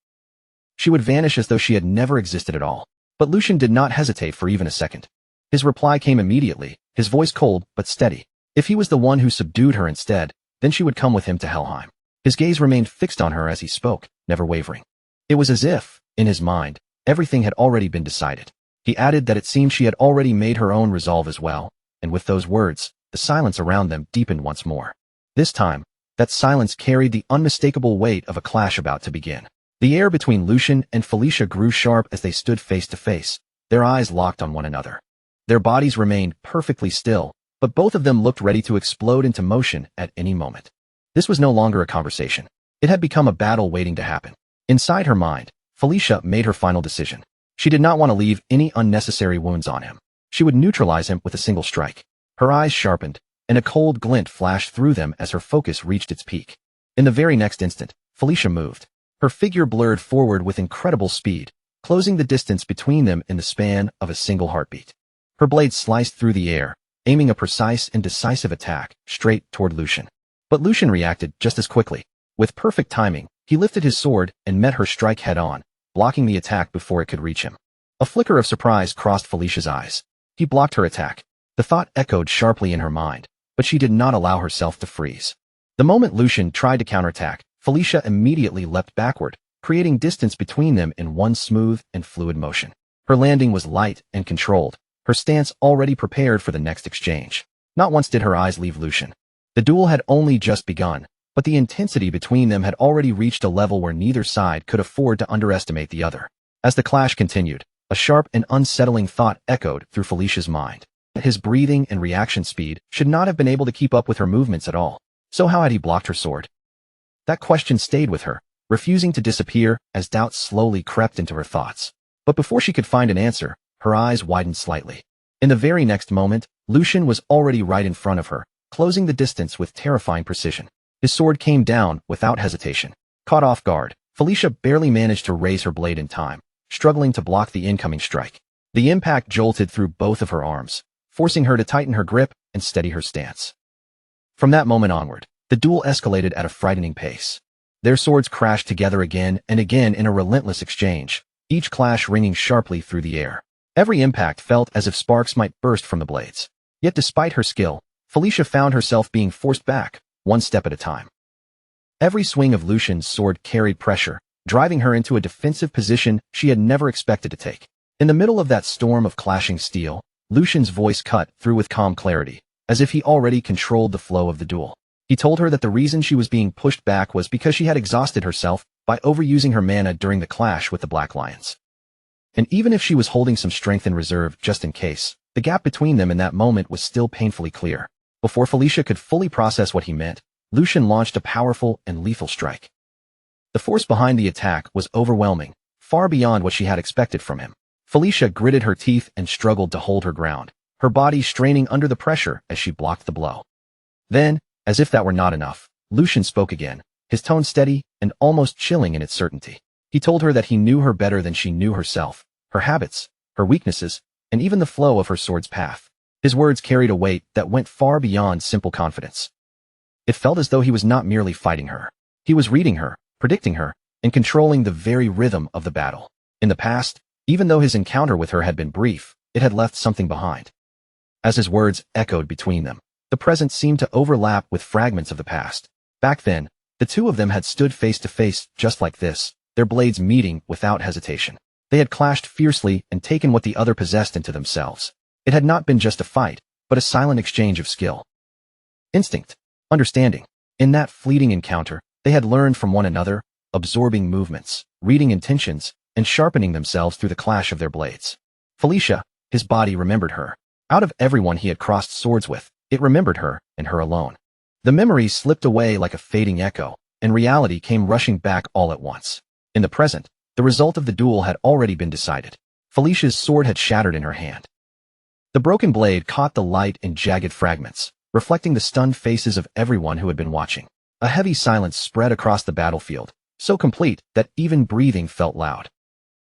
She would vanish as though she had never existed at all. But Lucian did not hesitate for even a second. His reply came immediately, his voice cold but steady. If he was the one who subdued her instead, then she would come with him to Helheim. His gaze remained fixed on her as he spoke, never wavering. It was as if, in his mind, everything had already been decided. He added that it seemed she had already made her own resolve as well, and with those words, the silence around them deepened once more. This time, that silence carried the unmistakable weight of a clash about to begin. The air between Lucian and Felicia grew sharp as they stood face to face, their eyes locked on one another. Their bodies remained perfectly still, but both of them looked ready to explode into motion at any moment. This was no longer a conversation. It had become a battle waiting to happen. Inside her mind, Felicia made her final decision. She did not want to leave any unnecessary wounds on him. She would neutralize him with a single strike. Her eyes sharpened, and a cold glint flashed through them as her focus reached its peak. In the very next instant, Felicia moved. Her figure blurred forward with incredible speed, closing the distance between them in the span of a single heartbeat. Her blade sliced through the air, aiming a precise and decisive attack straight toward Lucian. But Lucian reacted just as quickly. With perfect timing, he lifted his sword and met her strike head-on, blocking the attack before it could reach him. A flicker of surprise crossed Felicia's eyes. He blocked her attack. The thought echoed sharply in her mind, but she did not allow herself to freeze. The moment Lucian tried to counterattack, Felicia immediately leapt backward, creating distance between them in one smooth and fluid motion. Her landing was light and controlled, her stance already prepared for the next exchange. Not once did her eyes leave Lucian. The duel had only just begun, but the intensity between them had already reached a level where neither side could afford to underestimate the other. As the clash continued, a sharp and unsettling thought echoed through Felicia's mind. His breathing and reaction speed should not have been able to keep up with her movements at all. So how had he blocked her sword? That question stayed with her, refusing to disappear as doubt slowly crept into her thoughts. But before she could find an answer, her eyes widened slightly. In the very next moment, Lucian was already right in front of her, closing the distance with terrifying precision. His sword came down without hesitation. Caught off guard, Felicia barely managed to raise her blade in time, struggling to block the incoming strike. The impact jolted through both of her arms, forcing her to tighten her grip and steady her stance. From that moment onward, the duel escalated at a frightening pace. Their swords crashed together again and again in a relentless exchange, each clash ringing sharply through the air. Every impact felt as if sparks might burst from the blades. Yet despite her skill, Felicia found herself being forced back, one step at a time. Every swing of Lucian's sword carried pressure, driving her into a defensive position she had never expected to take. In the middle of that storm of clashing steel, Lucian's voice cut through with calm clarity, as if he already controlled the flow of the duel. He told her that the reason she was being pushed back was because she had exhausted herself by overusing her mana during the clash with the Black Lions. And even if she was holding some strength in reserve just in case, the gap between them in that moment was still painfully clear. Before Felicia could fully process what he meant, Lucian launched a powerful and lethal strike. The force behind the attack was overwhelming, far beyond what she had expected from him. Felicia gritted her teeth and struggled to hold her ground, her body straining under the pressure as she blocked the blow. Then, as if that were not enough, Lucian spoke again, his tone steady and almost chilling in its certainty. He told her that he knew her better than she knew herself, her habits, her weaknesses, and even the flow of her sword's path. His words carried a weight that went far beyond simple confidence. It felt as though he was not merely fighting her. He was reading her, predicting her, and controlling the very rhythm of the battle. In the past, even though his encounter with her had been brief, it had left something behind. As his words echoed between them, the present seemed to overlap with fragments of the past. Back then, the two of them had stood face to face just like this, their blades meeting without hesitation. They had clashed fiercely and taken what the other possessed into themselves. It had not been just a fight, but a silent exchange of skill. Instinct. Understanding. In that fleeting encounter, they had learned from one another, absorbing movements, reading intentions, and sharpening themselves through the clash of their blades. Felicia, his body remembered her. Out of everyone he had crossed swords with, it remembered her, and her alone. The memory slipped away like a fading echo, and reality came rushing back all at once. In the present, the result of the duel had already been decided. Felicia's sword had shattered in her hand. The broken blade caught the light in jagged fragments, reflecting the stunned faces of everyone who had been watching. A heavy silence spread across the battlefield, so complete that even breathing felt loud.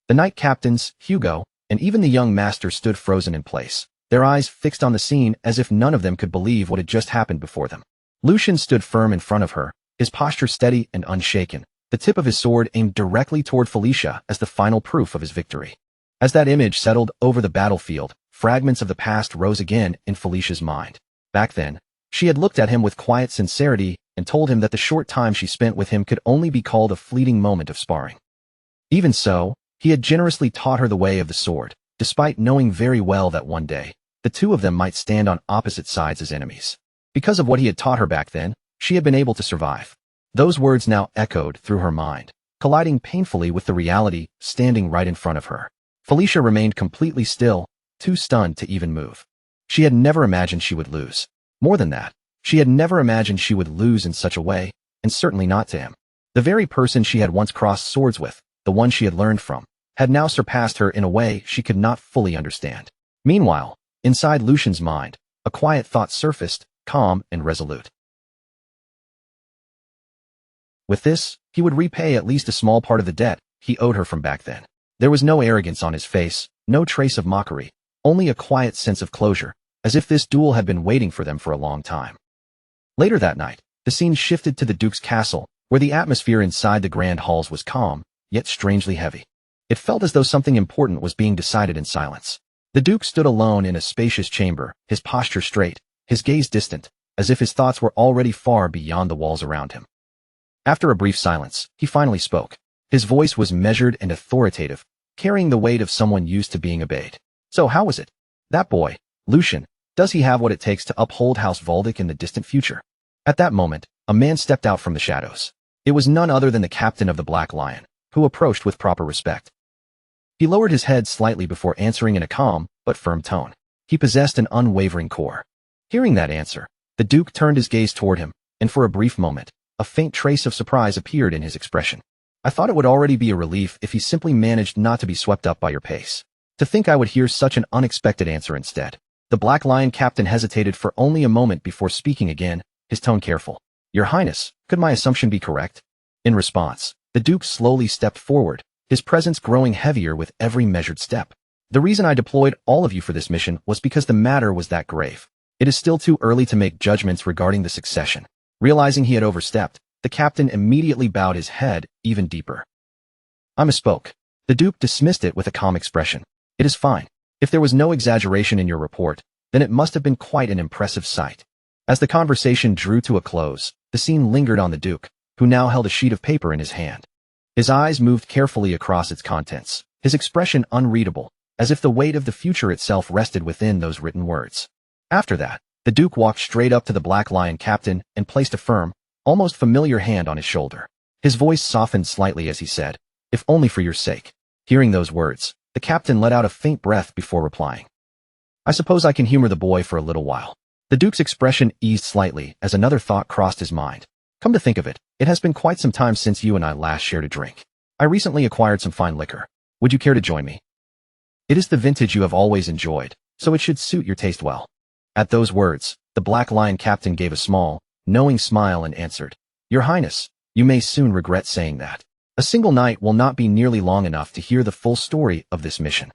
The knight captains, Hugo, and even the young master stood frozen in place, their eyes fixed on the scene as if none of them could believe what had just happened before them. Lucian stood firm in front of her, his posture steady and unshaken, the tip of his sword aimed directly toward Felicia as the final proof of his victory. As that image settled over the battlefield, fragments of the past rose again in Felicia's mind. Back then, she had looked at him with quiet sincerity and told him that the short time she spent with him could only be called a fleeting moment of sparring. Even so, he had generously taught her the way of the sword, despite knowing very well that one day, the two of them might stand on opposite sides as enemies. Because of what he had taught her back then, she had been able to survive. Those words now echoed through her mind, colliding painfully with the reality standing right in front of her. Felicia remained completely still, too stunned to even move. She had never imagined she would lose. More than that, she had never imagined she would lose in such a way, and certainly not to him. The very person she had once crossed swords with, the one she had learned from, had now surpassed her in a way she could not fully understand. Meanwhile, inside Lucian's mind, a quiet thought surfaced, calm and resolute. With this, he would repay at least a small part of the debt he owed her from back then. There was no arrogance on his face, no trace of mockery, only a quiet sense of closure, as if this duel had been waiting for them for a long time. Later that night, the scene shifted to the Duke's castle, where the atmosphere inside the grand halls was calm, yet strangely heavy. It felt as though something important was being decided in silence. The Duke stood alone in a spacious chamber, his posture straight, his gaze distant, as if his thoughts were already far beyond the walls around him. After a brief silence, he finally spoke. His voice was measured and authoritative, carrying the weight of someone used to being obeyed. So how was it? That boy, Lucian, does he have what it takes to uphold House Valdic in the distant future? At that moment, a man stepped out from the shadows. It was none other than the captain of the Black Lion, who approached with proper respect. He lowered his head slightly before answering in a calm but firm tone. He possessed an unwavering core. Hearing that answer, the Duke turned his gaze toward him, and for a brief moment, a faint trace of surprise appeared in his expression. I thought it would already be a relief if he simply managed not to be swept up by your pace. To think I would hear such an unexpected answer instead. The Black Lion captain hesitated for only a moment before speaking again, his tone careful. Your Highness, could my assumption be correct? In response, the Duke slowly stepped forward, his presence growing heavier with every measured step. The reason I deployed all of you for this mission was because the matter was that grave. It is still too early to make judgments regarding the succession. Realizing he had overstepped, the captain immediately bowed his head even deeper. I misspoke. The Duke dismissed it with a calm expression. It is fine. If there was no exaggeration in your report, then it must have been quite an impressive sight. As the conversation drew to a close, the scene lingered on the Duke, who now held a sheet of paper in his hand. His eyes moved carefully across its contents, his expression unreadable, as if the weight of the future itself rested within those written words. After that, the Duke walked straight up to the Black Lion captain and placed a firm, almost familiar hand on his shoulder. His voice softened slightly as he said, "If only for your sake." Hearing those words, the captain let out a faint breath before replying. I suppose I can humor the boy for a little while. The Duke's expression eased slightly as another thought crossed his mind. Come to think of it, it has been quite some time since you and I last shared a drink. I recently acquired some fine liquor. Would you care to join me? It is the vintage you have always enjoyed, so it should suit your taste well. At those words, the Black Lion captain gave a small, knowing smile and answered, Your Highness, you may soon regret saying that. A single night will not be nearly long enough to hear the full story of this mission.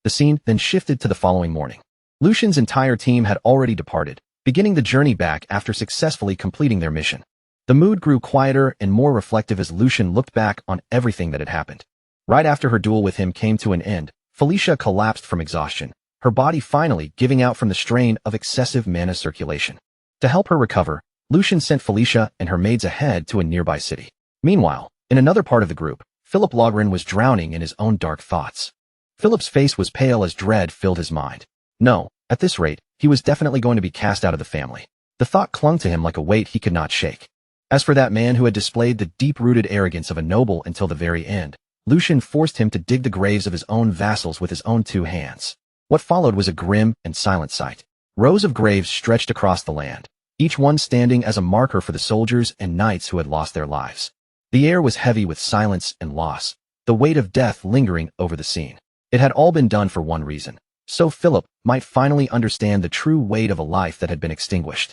The scene then shifted to the following morning. Lucian's entire team had already departed, beginning the journey back after successfully completing their mission. The mood grew quieter and more reflective as Lucian looked back on everything that had happened. Right after her duel with him came to an end, Felicia collapsed from exhaustion, her body finally giving out from the strain of excessive mana circulation. To help her recover, Lucian sent Felicia and her maids ahead to a nearby city. Meanwhile, in another part of the group, Philip Logren was drowning in his own dark thoughts. Philip's face was pale as dread filled his mind. No, at this rate, he was definitely going to be cast out of the family. The thought clung to him like a weight he could not shake. As for that man who had displayed the deep-rooted arrogance of a noble until the very end, Lucian forced him to dig the graves of his own vassals with his own two hands. What followed was a grim and silent sight. Rows of graves stretched across the land, each one standing as a marker for the soldiers and knights who had lost their lives. The air was heavy with silence and loss, the weight of death lingering over the scene. It had all been done for one reason, so Philip might finally understand the true weight of a life that had been extinguished.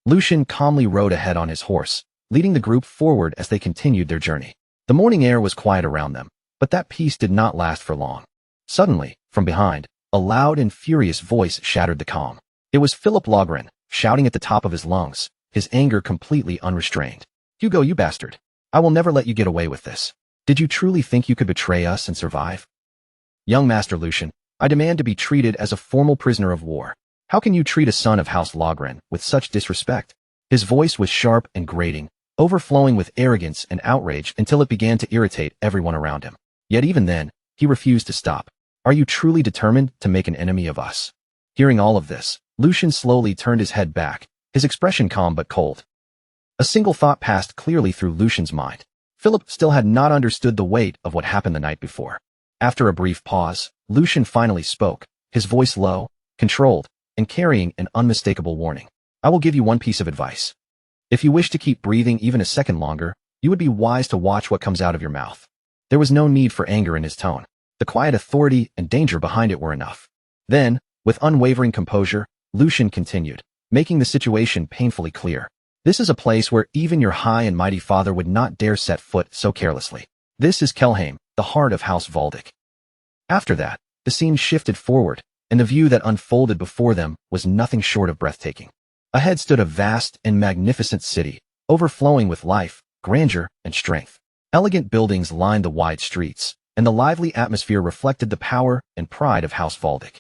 Lucian calmly rode ahead on his horse, leading the group forward as they continued their journey. The morning air was quiet around them, but that peace did not last for long. Suddenly, from behind, a loud and furious voice shattered the calm. It was Philip Logren, shouting at the top of his lungs, his anger completely unrestrained. Hugo, you bastard. I will never let you get away with this. Did you truly think you could betray us and survive? Young Master Lucian, I demand to be treated as a formal prisoner of war. How can you treat a son of House Logren with such disrespect? His voice was sharp and grating, overflowing with arrogance and outrage until it began to irritate everyone around him. Yet even then, he refused to stop. Are you truly determined to make an enemy of us? Hearing all of this, Lucian slowly turned his head back, his expression calm but cold. A single thought passed clearly through Lucian's mind. Philip still had not understood the weight of what happened the night before. After a brief pause, Lucian finally spoke, his voice low, controlled, and carrying an unmistakable warning. I will give you one piece of advice. If you wish to keep breathing even a second longer, you would be wise to watch what comes out of your mouth. There was no need for anger in his tone. The quiet authority and danger behind it were enough. Then, with unwavering composure, Lucian continued, making the situation painfully clear. This is a place where even your high and mighty father would not dare set foot so carelessly. This is Kelheim, the heart of House Valdic. After that, the scene shifted forward, and the view that unfolded before them was nothing short of breathtaking. Ahead stood a vast and magnificent city, overflowing with life, grandeur, and strength. Elegant buildings lined the wide streets, and the lively atmosphere reflected the power and pride of House Valdic.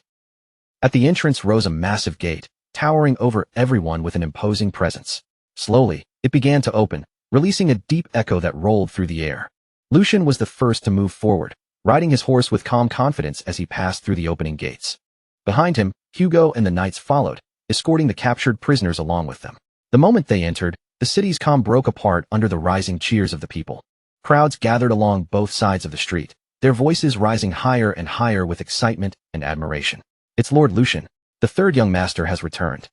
At the entrance rose a massive gate, towering over everyone with an imposing presence. Slowly, it began to open, releasing a deep echo that rolled through the air. Lucian was the first to move forward, riding his horse with calm confidence as he passed through the opening gates. Behind him, Hugo and the knights followed, escorting the captured prisoners along with them. The moment they entered, the city's calm broke apart under the rising cheers of the people. Crowds gathered along both sides of the street, their voices rising higher and higher with excitement and admiration. It's Lord Lucian. The third young master has returned.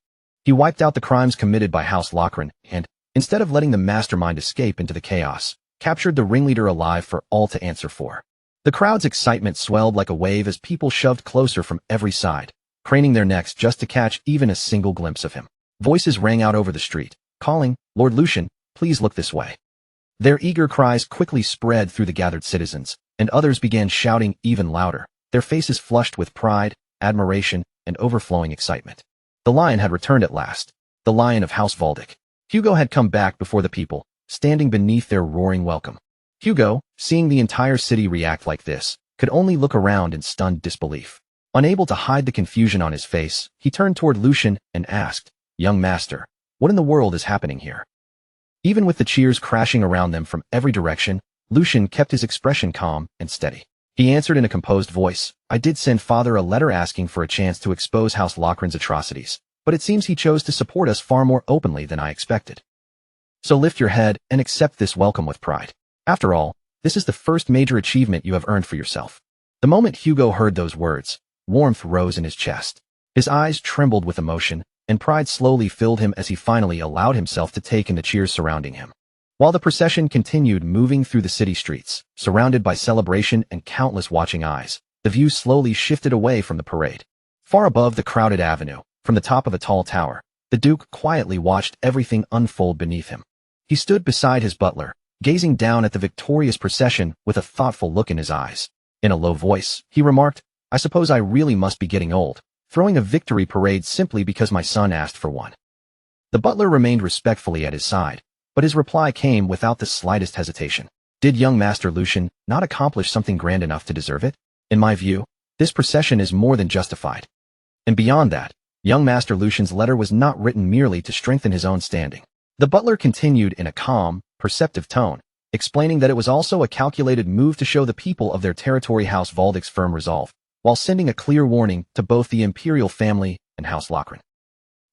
He wiped out the crimes committed by House Logren and, instead of letting the mastermind escape into the chaos, captured the ringleader alive for all to answer for. The crowd's excitement swelled like a wave as people shoved closer from every side, craning their necks just to catch even a single glimpse of him. Voices rang out over the street, calling, Lord Lucian, please look this way. Their eager cries quickly spread through the gathered citizens, and others began shouting even louder, their faces flushed with pride, admiration, and overflowing excitement. The lion had returned at last, the lion of House Valdic. Hugo had come back before the people, standing beneath their roaring welcome. Hugo, seeing the entire city react like this, could only look around in stunned disbelief. Unable to hide the confusion on his face, he turned toward Lucian and asked, Young master, what in the world is happening here? Even with the cheers crashing around them from every direction, Lucian kept his expression calm and steady. He answered in a composed voice, I did send father a letter asking for a chance to expose House Logren's atrocities, but it seems he chose to support us far more openly than I expected. So lift your head and accept this welcome with pride. After all, this is the first major achievement you have earned for yourself. The moment Hugo heard those words, warmth rose in his chest. His eyes trembled with emotion, and pride slowly filled him as he finally allowed himself to take in the cheers surrounding him. While the procession continued moving through the city streets, surrounded by celebration and countless watching eyes, the view slowly shifted away from the parade. Far above the crowded avenue, from the top of a tall tower, the Duke quietly watched everything unfold beneath him. He stood beside his butler, gazing down at the victorious procession with a thoughtful look in his eyes. In a low voice, he remarked, I suppose I really must be getting old, throwing a victory parade simply because my son asked for one. The butler remained respectfully at his side, but his reply came without the slightest hesitation. Did young Master Lucian not accomplish something grand enough to deserve it? In my view, this procession is more than justified. And beyond that, young Master Lucian's letter was not written merely to strengthen his own standing. The butler continued in a calm, perceptive tone, explaining that it was also a calculated move to show the people of their territory House Valdic's firm resolve, while sending a clear warning to both the imperial family and House Logren.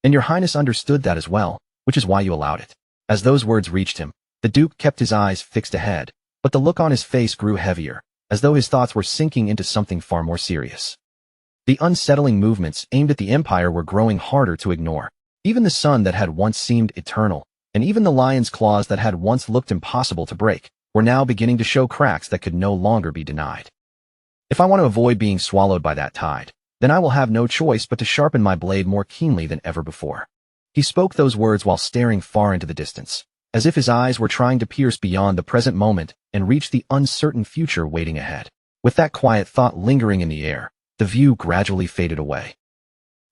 And your highness understood that as well, which is why you allowed it. As those words reached him, the Duke kept his eyes fixed ahead, but the look on his face grew heavier, as though his thoughts were sinking into something far more serious. The unsettling movements aimed at the Empire were growing harder to ignore. Even the sun that had once seemed eternal, and even the lion's claws that had once looked impossible to break, were now beginning to show cracks that could no longer be denied. If I want to avoid being swallowed by that tide, then I will have no choice but to sharpen my blade more keenly than ever before. He spoke those words while staring far into the distance, as if his eyes were trying to pierce beyond the present moment and reach the uncertain future waiting ahead. With that quiet thought lingering in the air, the view gradually faded away.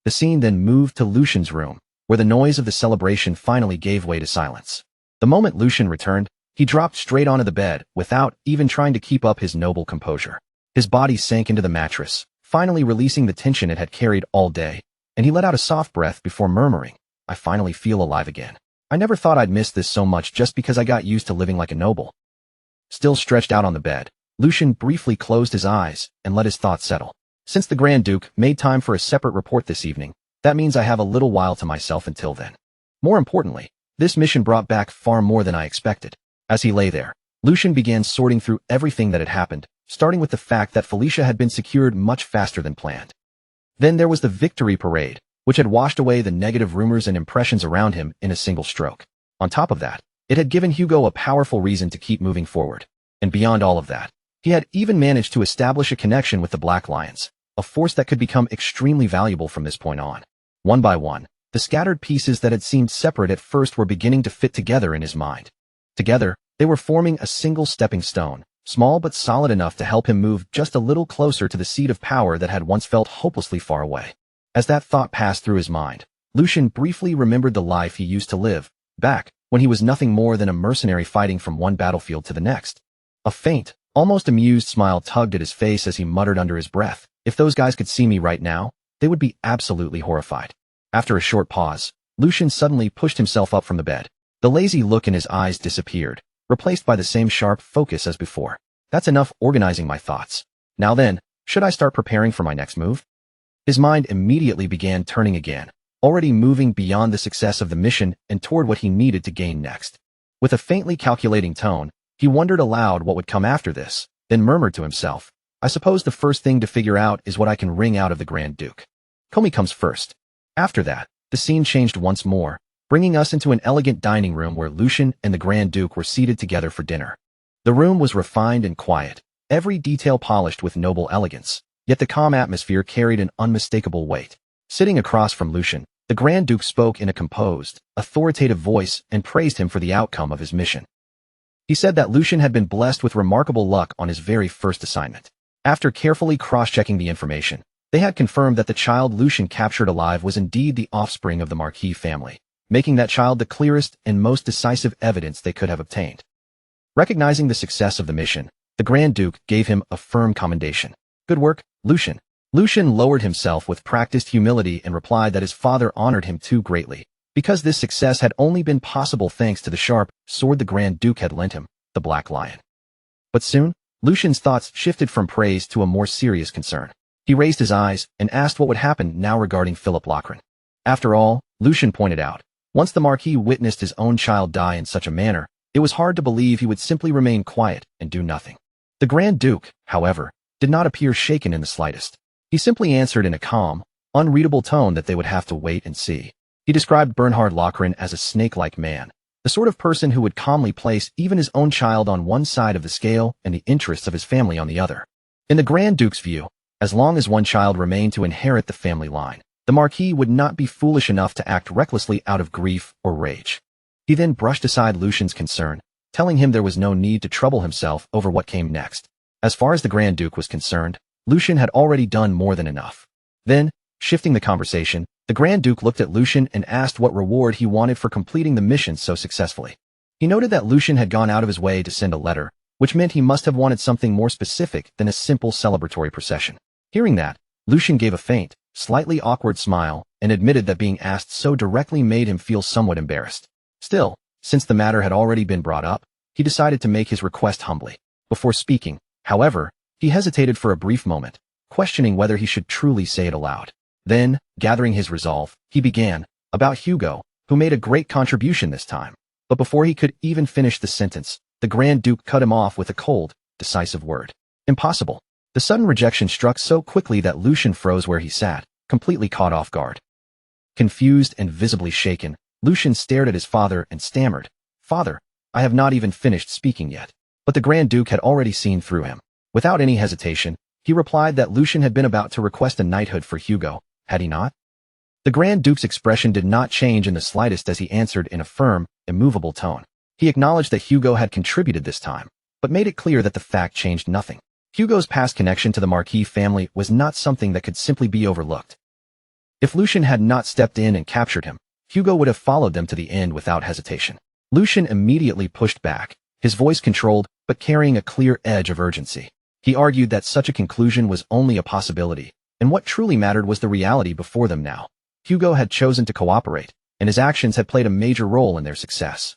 The scene then moved to Lucian's room, where the noise of the celebration finally gave way to silence. The moment Lucian returned, He dropped straight onto the bed, without even trying to keep up his noble composure. His body sank into the mattress, finally releasing the tension it had carried all day, and he let out a soft breath before murmuring, "I finally feel alive again. I never thought I'd miss this so much just because I got used to living like a noble." Still stretched out on the bed, Lucian briefly closed his eyes and let his thoughts settle. Since the Grand Duke made time for a separate report this evening, that means I have a little while to myself until then. More importantly, this mission brought back far more than I expected. As he lay there, Lucian began sorting through everything that had happened, starting with the fact that Felicia had been secured much faster than planned. Then there was the victory parade, which had washed away the negative rumors and impressions around him in a single stroke. On top of that, it had given Hugo a powerful reason to keep moving forward. And beyond all of that, he had even managed to establish a connection with the Black Lions, a force that could become extremely valuable from this point on. One by one, the scattered pieces that had seemed separate at first were beginning to fit together in his mind. Together, they were forming a single stepping stone, small but solid enough to help him move just a little closer to the seat of power that had once felt hopelessly far away. As that thought passed through his mind, Lucian briefly remembered the life he used to live, back when he was nothing more than a mercenary fighting from one battlefield to the next. A faint, almost amused smile tugged at his face as he muttered under his breath, "If those guys could see me right now, they would be absolutely horrified." After a short pause, Lucian suddenly pushed himself up from the bed. The lazy look in his eyes disappeared, replaced by the same sharp focus as before. "That's enough organizing my thoughts. Now then, should I start preparing for my next move?" His mind immediately began turning again, already moving beyond the success of the mission and toward what he needed to gain next. With a faintly calculating tone, he wondered aloud what would come after this, then murmured to himself, "I suppose the first thing to figure out is what I can wring out of the Grand Duke. Comey comes first." After that, the scene changed once more, bringing us into an elegant dining room where Lucian and the Grand Duke were seated together for dinner. The room was refined and quiet, every detail polished with noble elegance, yet the calm atmosphere carried an unmistakable weight. Sitting across from Lucian, the Grand Duke spoke in a composed, authoritative voice and praised him for the outcome of his mission. He said that Lucian had been blessed with remarkable luck on his very first assignment. After carefully cross-checking the information, they had confirmed that the child Lucian captured alive was indeed the offspring of the Marquis family, making that child the clearest and most decisive evidence they could have obtained. Recognizing the success of the mission, the Grand Duke gave him a firm commendation. "Good work, Lucian." Lucian lowered himself with practiced humility and replied that his father honored him too greatly, because this success had only been possible thanks to the sharp sword the Grand Duke had lent him, the Black Lion. But soon, Lucian's thoughts shifted from praise to a more serious concern. He raised his eyes and asked what would happen now regarding Philip Lochran. After all, Lucian pointed out, once the Marquis witnessed his own child die in such a manner, it was hard to believe he would simply remain quiet and do nothing. The Grand Duke, however, did not appear shaken in the slightest. He simply answered in a calm, unreadable tone that they would have to wait and see. He described Bernhard Lochran as a snake-like man, the sort of person who would calmly place even his own child on one side of the scale and the interests of his family on the other. In the Grand Duke's view, as long as one child remained to inherit the family line, the Marquis would not be foolish enough to act recklessly out of grief or rage. He then brushed aside Lucian's concern, telling him there was no need to trouble himself over what came next. As far as the Grand Duke was concerned, Lucian had already done more than enough. Then, shifting the conversation, the Grand Duke looked at Lucian and asked what reward he wanted for completing the mission so successfully. He noted that Lucian had gone out of his way to send a letter, which meant he must have wanted something more specific than a simple celebratory procession. Hearing that, Lucian gave a faint, slightly awkward smile and admitted that being asked so directly made him feel somewhat embarrassed. Still, since the matter had already been brought up, he decided to make his request humbly. Before speaking, however, he hesitated for a brief moment, questioning whether he should truly say it aloud. Then, gathering his resolve, he began, "About Hugo, who made a great contribution this time." But before he could even finish the sentence, the Grand Duke cut him off with a cold, decisive word. "Impossible." The sudden rejection struck so quickly that Lucian froze where he sat, completely caught off guard. Confused and visibly shaken, Lucian stared at his father and stammered, "Father, I have not even finished speaking yet." But the Grand Duke had already seen through him. Without any hesitation, he replied that Lucian had been about to request a knighthood for Hugo, had he not? The Grand Duke's expression did not change in the slightest as he answered in a firm, immovable tone. He acknowledged that Hugo had contributed this time, but made it clear that the fact changed nothing. Hugo's past connection to the Marquis family was not something that could simply be overlooked. If Lucian had not stepped in and captured him, Hugo would have followed them to the end without hesitation. Lucian immediately pushed back, his voice controlled but carrying a clear edge of urgency. He argued that such a conclusion was only a possibility, and what truly mattered was the reality before them now. Hugo had chosen to cooperate, and his actions had played a major role in their success.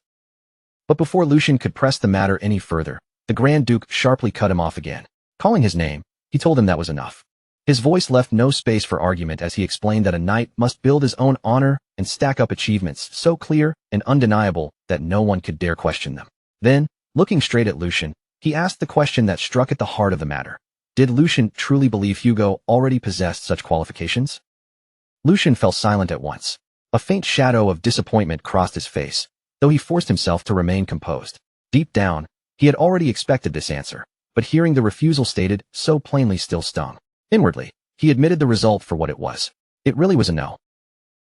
But before Lucian could press the matter any further, the Grand Duke sharply cut him off again. Calling his name, he told him that was enough. His voice left no space for argument as he explained that a knight must build his own honor and stack up achievements so clear and undeniable that no one could dare question them. Then, looking straight at Lucian, he asked the question that struck at the heart of the matter. Did Lucian truly believe Hugo already possessed such qualifications? Lucian fell silent at once. A faint shadow of disappointment crossed his face, though he forced himself to remain composed. Deep down, he had already expected this answer, but hearing the refusal stated so plainly still stung. Inwardly, he admitted the result for what it was. It really was a no.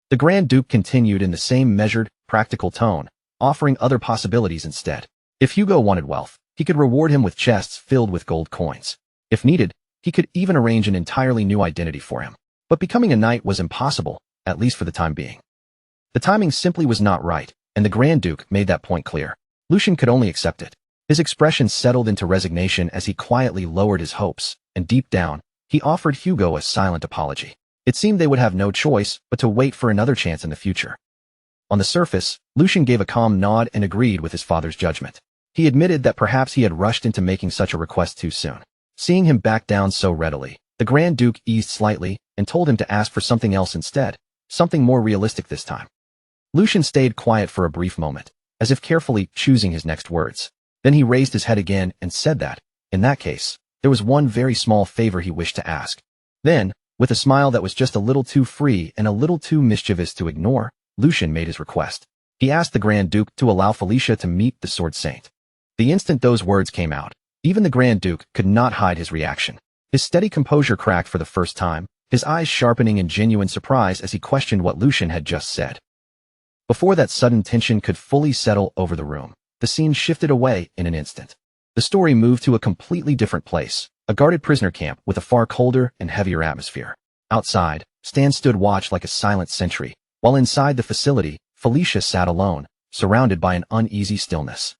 The Grand Duke continued in the same measured, practical tone, offering other possibilities instead. If Hugo wanted wealth, he could reward him with chests filled with gold coins. If needed, he could even arrange an entirely new identity for him. But becoming a knight was impossible, at least for the time being. The timing simply was not right, and the Grand Duke made that point clear. Lucian could only accept it. His expression settled into resignation as he quietly lowered his hopes, and deep down, he offered Hugo a silent apology. It seemed they would have no choice but to wait for another chance in the future. On the surface, Lucian gave a calm nod and agreed with his father's judgment. He admitted that perhaps he had rushed into making such a request too soon. Seeing him back down so readily, the Grand Duke eased slightly and told him to ask for something else instead, something more realistic this time. Lucian stayed quiet for a brief moment, as if carefully choosing his next words. Then he raised his head again and said that, in that case, there was one very small favor he wished to ask. Then, with a smile that was just a little too free and a little too mischievous to ignore, Lucian made his request. He asked the Grand Duke to allow Felicia to meet the Sword Saint. The instant those words came out, even the Grand Duke could not hide his reaction. His steady composure cracked for the first time, his eyes sharpening in genuine surprise as he questioned what Lucian had just said. Before that sudden tension could fully settle over the room, the scene shifted away in an instant. The story moved to a completely different place, a guarded prisoner camp with a far colder and heavier atmosphere. Outside, Stan stood watch like a silent sentry, while inside the facility, Felicia sat alone, surrounded by an uneasy stillness.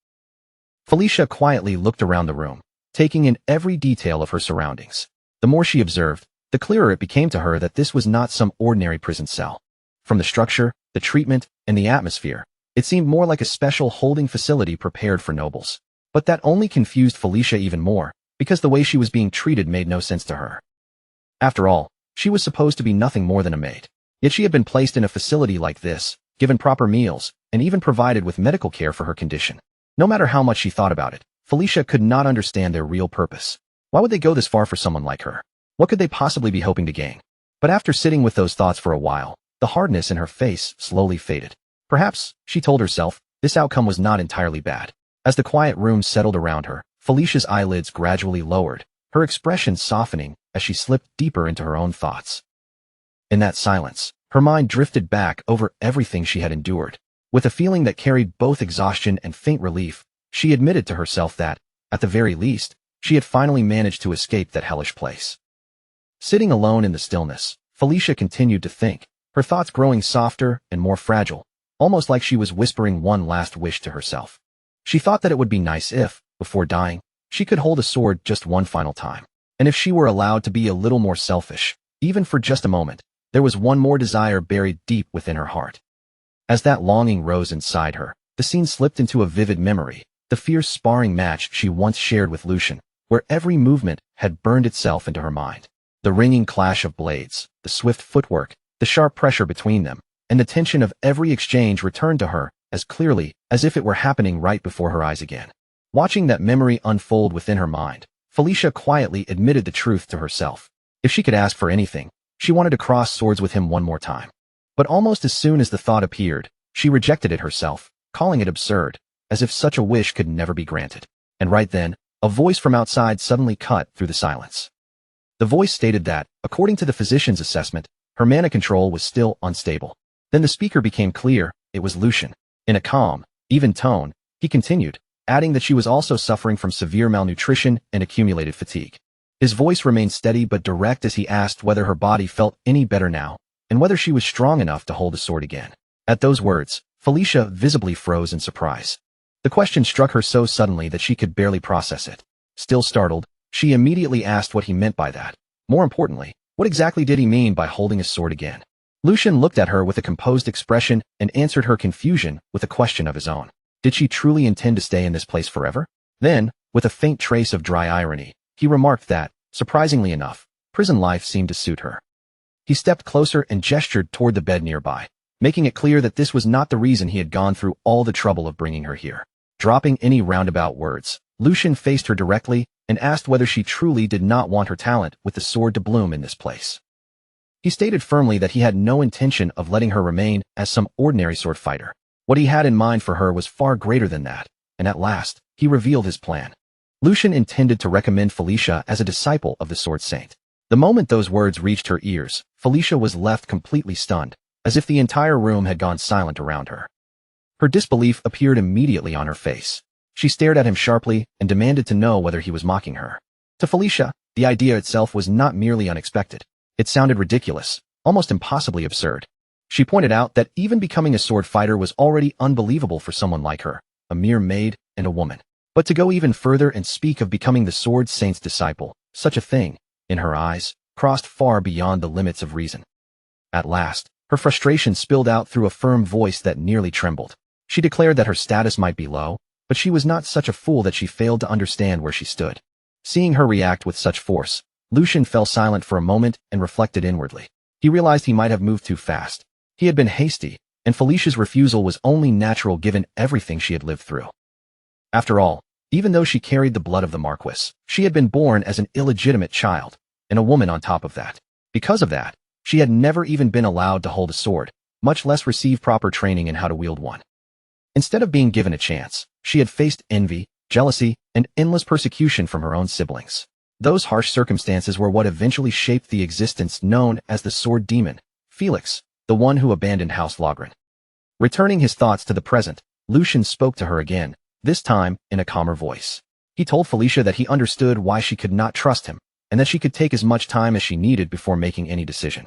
Felicia quietly looked around the room, taking in every detail of her surroundings. The more she observed, the clearer it became to her that this was not some ordinary prison cell. From the structure, the treatment, and the atmosphere, it seemed more like a special holding facility prepared for nobles. But that only confused Felicia even more, because the way she was being treated made no sense to her. After all, she was supposed to be nothing more than a maid. Yet she had been placed in a facility like this, given proper meals, and even provided with medical care for her condition. No matter how much she thought about it, Felicia could not understand their real purpose. Why would they go this far for someone like her? What could they possibly be hoping to gain? But after sitting with those thoughts for a while, the hardness in her face slowly faded. Perhaps, she told herself, this outcome was not entirely bad. As the quiet room settled around her, Felicia's eyelids gradually lowered, her expression softening as she slipped deeper into her own thoughts. In that silence, her mind drifted back over everything she had endured. With a feeling that carried both exhaustion and faint relief, she admitted to herself that, at the very least, she had finally managed to escape that hellish place. Sitting alone in the stillness, Felicia continued to think, her thoughts growing softer and more fragile, almost like she was whispering one last wish to herself. She thought that it would be nice if, before dying, she could hold a sword just one final time. And if she were allowed to be a little more selfish, even for just a moment, there was one more desire buried deep within her heart. As that longing rose inside her, the scene slipped into a vivid memory, the fierce sparring match she once shared with Lucian, where every movement had burned itself into her mind. The ringing clash of blades, the swift footwork, the sharp pressure between them, and the tension of every exchange returned to her as clearly as if it were happening right before her eyes again. Watching that memory unfold within her mind, Felicia quietly admitted the truth to herself. If she could ask for anything, she wanted to cross swords with him one more time. But almost as soon as the thought appeared, she rejected it herself, calling it absurd, as if such a wish could never be granted. And right then, a voice from outside suddenly cut through the silence. The voice stated that, according to the physician's assessment, her mana control was still unstable. Then the speaker became clear, it was Lucian. In a calm, even tone, he continued, adding that she was also suffering from severe malnutrition and accumulated fatigue. His voice remained steady but direct as he asked whether her body felt any better now, and whether she was strong enough to hold a sword again. At those words, Felicia visibly froze in surprise. The question struck her so suddenly that she could barely process it. Still startled, she immediately asked what he meant by that. More importantly, what exactly did he mean by holding a sword again? Lucian looked at her with a composed expression and answered her confusion with a question of his own. Did she truly intend to stay in this place forever? Then, with a faint trace of dry irony, he remarked that, surprisingly enough, prison life seemed to suit her. He stepped closer and gestured toward the bed nearby, making it clear that this was not the reason he had gone through all the trouble of bringing her here. Dropping any roundabout words, Lucian faced her directly and asked whether she truly did not want her talent with the sword to bloom in this place. He stated firmly that he had no intention of letting her remain as some ordinary sword fighter. What he had in mind for her was far greater than that, and at last, he revealed his plan. Lucian intended to recommend Felicia as a disciple of the Sword Saint. The moment those words reached her ears, Felicia was left completely stunned, as if the entire room had gone silent around her. Her disbelief appeared immediately on her face. She stared at him sharply and demanded to know whether he was mocking her. To Felicia, the idea itself was not merely unexpected. It sounded ridiculous, almost impossibly absurd. She pointed out that even becoming a sword fighter was already unbelievable for someone like her, a mere maid and a woman. But to go even further and speak of becoming the Sword Saint's disciple, such a thing, in her eyes, crossed far beyond the limits of reason. At last, her frustration spilled out through a firm voice that nearly trembled. She declared that her status might be low, but she was not such a fool that she failed to understand where she stood. Seeing her react with such force, Lucian fell silent for a moment and reflected inwardly. He realized he might have moved too fast. He had been hasty, and Felicia's refusal was only natural given everything she had lived through. After all, even though she carried the blood of the Marquis, she had been born as an illegitimate child, and a woman on top of that. Because of that, she had never even been allowed to hold a sword, much less receive proper training in how to wield one. Instead of being given a chance, she had faced envy, jealousy, and endless persecution from her own siblings. Those harsh circumstances were what eventually shaped the existence known as the Sword Demon, Felix, the one who abandoned House Logren. Returning his thoughts to the present, Lucian spoke to her again, this time in a calmer voice. He told Felicia that he understood why she could not trust him, and that she could take as much time as she needed before making any decision.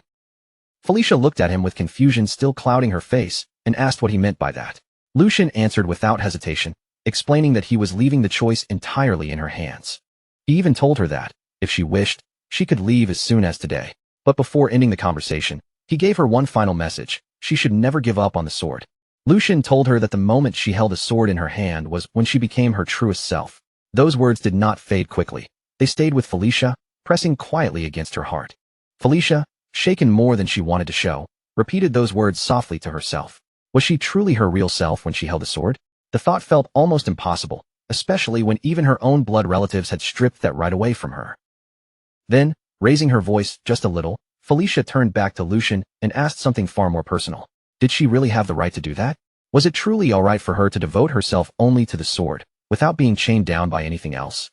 Felicia looked at him with confusion still clouding her face, and asked what he meant by that. Lucian answered without hesitation, explaining that he was leaving the choice entirely in her hands. He even told her that, if she wished, she could leave as soon as today. But before ending the conversation, he gave her one final message: she should never give up on the sword. Lucian told her that the moment she held a sword in her hand was when she became her truest self. Those words did not fade quickly. They stayed with Felicia, pressing quietly against her heart. Felicia, shaken more than she wanted to show, repeated those words softly to herself. Was she truly her real self when she held a sword? The thought felt almost impossible, especially when even her own blood relatives had stripped that right away from her. Then, raising her voice just a little, Felicia turned back to Lucian and asked something far more personal. Did she really have the right to do that? Was it truly all right for her to devote herself only to the sword, without being chained down by anything else?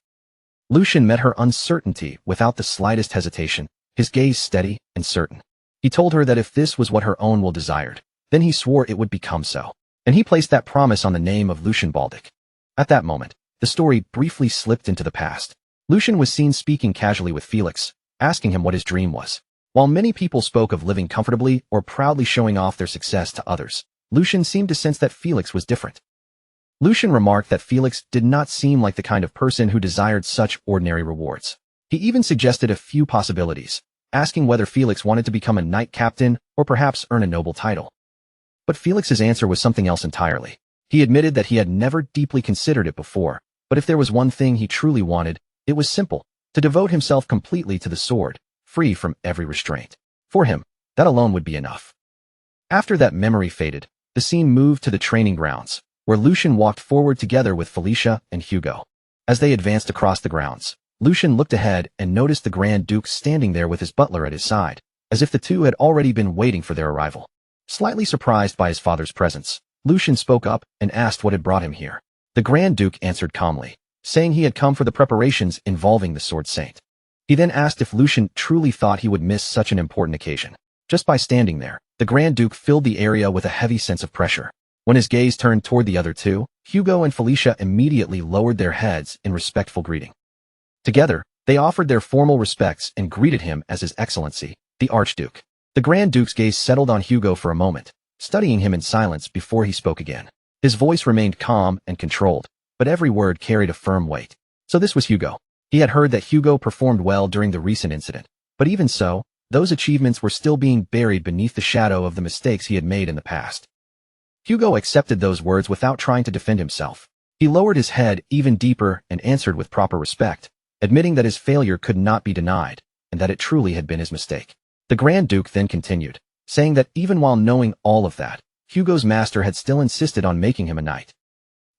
Lucian met her uncertainty without the slightest hesitation, his gaze steady and certain. He told her that if this was what her own will desired, then he swore it would become so. And he placed that promise on the name of Lucian Baldic. At that moment, the story briefly slipped into the past. Lucian was seen speaking casually with Felix, asking him what his dream was. While many people spoke of living comfortably or proudly showing off their success to others, Lucian seemed to sense that Felix was different. Lucian remarked that Felix did not seem like the kind of person who desired such ordinary rewards. He even suggested a few possibilities, asking whether Felix wanted to become a knight captain or perhaps earn a noble title. But Felix's answer was something else entirely. He admitted that he had never deeply considered it before, but if there was one thing he truly wanted, it was simple: to devote himself completely to the sword, free from every restraint. For him, that alone would be enough. After that memory faded, the scene moved to the training grounds, where Lucian walked forward together with Felicia and Hugo. As they advanced across the grounds, Lucian looked ahead and noticed the Grand Duke standing there with his butler at his side, as if the two had already been waiting for their arrival. Slightly surprised by his father's presence, Lucian spoke up and asked what had brought him here. The Grand Duke answered calmly, saying he had come for the preparations involving the Sword Saint. He then asked if Lucian truly thought he would miss such an important occasion. Just by standing there, the Grand Duke filled the area with a heavy sense of pressure. When his gaze turned toward the other two, Hugo and Felicia immediately lowered their heads in respectful greeting. Together, they offered their formal respects and greeted him as His Excellency, the Archduke. The Grand Duke's gaze settled on Hugo for a moment, studying him in silence before he spoke again. His voice remained calm and controlled, but every word carried a firm weight. So this was Hugo. He had heard that Hugo performed well during the recent incident, but even so, those achievements were still being buried beneath the shadow of the mistakes he had made in the past. Hugo accepted those words without trying to defend himself. He lowered his head even deeper and answered with proper respect, admitting that his failure could not be denied, and that it truly had been his mistake. The Grand Duke then continued, saying that even while knowing all of that, Hugo's master had still insisted on making him a knight.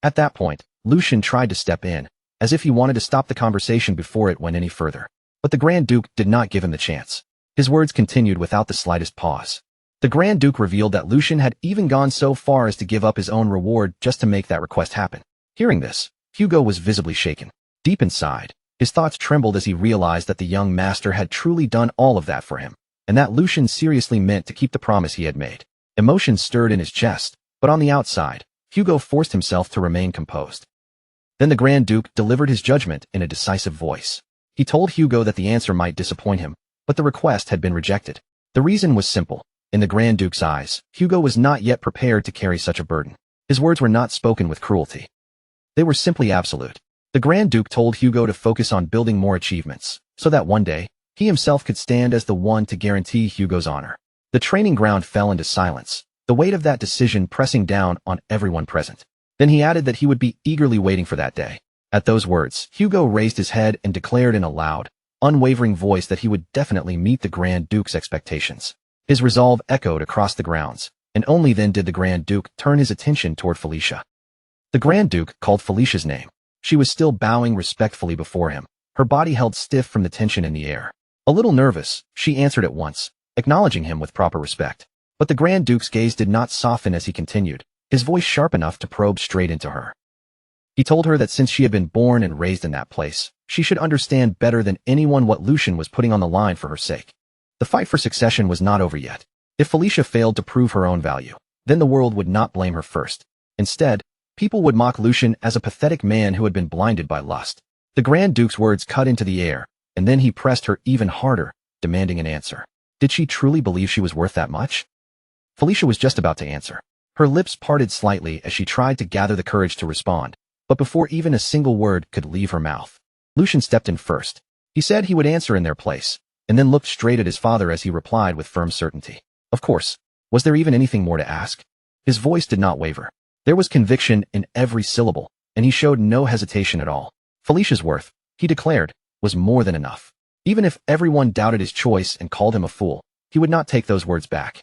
At that point, Lucian tried to step in, as if he wanted to stop the conversation before it went any further. But the Grand Duke did not give him the chance. His words continued without the slightest pause. The Grand Duke revealed that Lucian had even gone so far as to give up his own reward just to make that request happen. Hearing this, Hugo was visibly shaken. Deep inside, his thoughts trembled as he realized that the young master had truly done all of that for him, and that Lucian seriously meant to keep the promise he had made. Emotions stirred in his chest, but on the outside, Hugo forced himself to remain composed. Then the Grand Duke delivered his judgment in a decisive voice. He told Hugo that the answer might disappoint him, but the request had been rejected. The reason was simple. In the Grand Duke's eyes, Hugo was not yet prepared to carry such a burden. His words were not spoken with cruelty. They were simply absolute. The Grand Duke told Hugo to focus on building more achievements, so that one day, he himself could stand as the one to guarantee Hugo's honor. The training ground fell into silence, the weight of that decision pressing down on everyone present. Then he added that he would be eagerly waiting for that day. At those words, Hugo raised his head and declared in a loud, unwavering voice that he would definitely meet the Grand Duke's expectations. His resolve echoed across the grounds, and only then did the Grand Duke turn his attention toward Felicia. The Grand Duke called Felicia's name. She was still bowing respectfully before him, her body held stiff from the tension in the air. A little nervous, she answered at once, acknowledging him with proper respect. But the Grand Duke's gaze did not soften as he continued, his voice sharp enough to probe straight into her. He told her that since she had been born and raised in that place, she should understand better than anyone what Lucian was putting on the line for her sake. The fight for succession was not over yet. If Felicia failed to prove her own value, then the world would not blame her first. Instead, people would mock Lucian as a pathetic man who had been blinded by lust. The Grand Duke's words cut into the air, and then he pressed her even harder, demanding an answer. Did she truly believe she was worth that much? Felicia was just about to answer. Her lips parted slightly as she tried to gather the courage to respond, but before even a single word could leave her mouth, Lucian stepped in first. He said he would answer in their place, and then looked straight at his father as he replied with firm certainty. Of course. Was there even anything more to ask? His voice did not waver. There was conviction in every syllable, and he showed no hesitation at all. Felicia's worth, he declared, was more than enough. Even if everyone doubted his choice and called him a fool, he would not take those words back.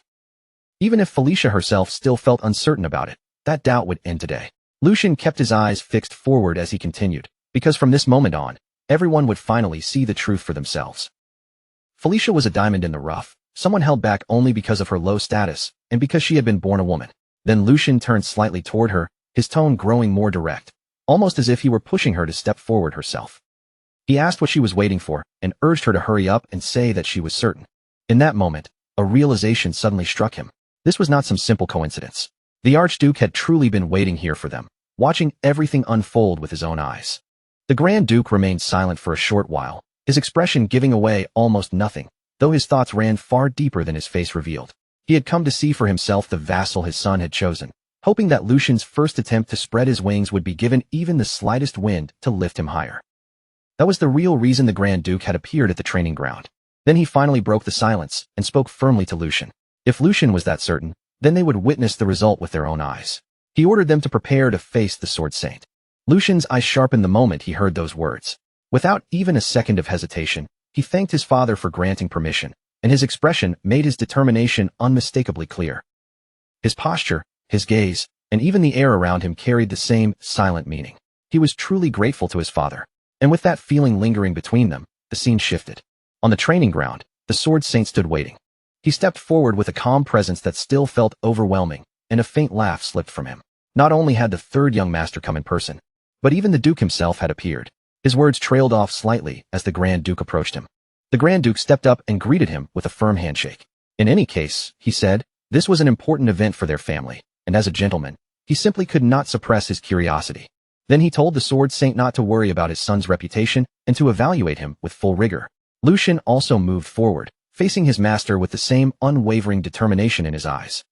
Even if Felicia herself still felt uncertain about it, that doubt would end today. Lucian kept his eyes fixed forward as he continued, because from this moment on, everyone would finally see the truth for themselves. Felicia was a diamond in the rough, someone held back only because of her low status, and because she had been born a woman. Then Lucian turned slightly toward her, his tone growing more direct, almost as if he were pushing her to step forward herself. He asked what she was waiting for, and urged her to hurry up and say that she was certain. In that moment, a realization suddenly struck him. This was not some simple coincidence. The Archduke had truly been waiting here for them, watching everything unfold with his own eyes. The Grand Duke remained silent for a short while, his expression giving away almost nothing, though his thoughts ran far deeper than his face revealed. He had come to see for himself the vassal his son had chosen, hoping that Lucian's first attempt to spread his wings would be given even the slightest wind to lift him higher. That was the real reason the Grand Duke had appeared at the training ground. Then he finally broke the silence and spoke firmly to Lucian. If Lucian was that certain, then they would witness the result with their own eyes. He ordered them to prepare to face the Sword Saint. Lucian's eyes sharpened the moment he heard those words. Without even a second of hesitation, he thanked his father for granting permission, and his expression made his determination unmistakably clear. His posture, his gaze, and even the air around him carried the same silent meaning. He was truly grateful to his father. And with that feeling lingering between them, the scene shifted. On the training ground, the Sword Saint stood waiting. He stepped forward with a calm presence that still felt overwhelming, and a faint laugh slipped from him. Not only had the third young master come in person, but even the Duke himself had appeared. His words trailed off slightly as the Grand Duke approached him. The Grand Duke stepped up and greeted him with a firm handshake. In any case, he said, this was an important event for their family, and as a gentleman, he simply could not suppress his curiosity. Then he told the Sword Saint not to worry about his son's reputation and to evaluate him with full rigor. Lucian also moved forward, facing his master with the same unwavering determination in his eyes.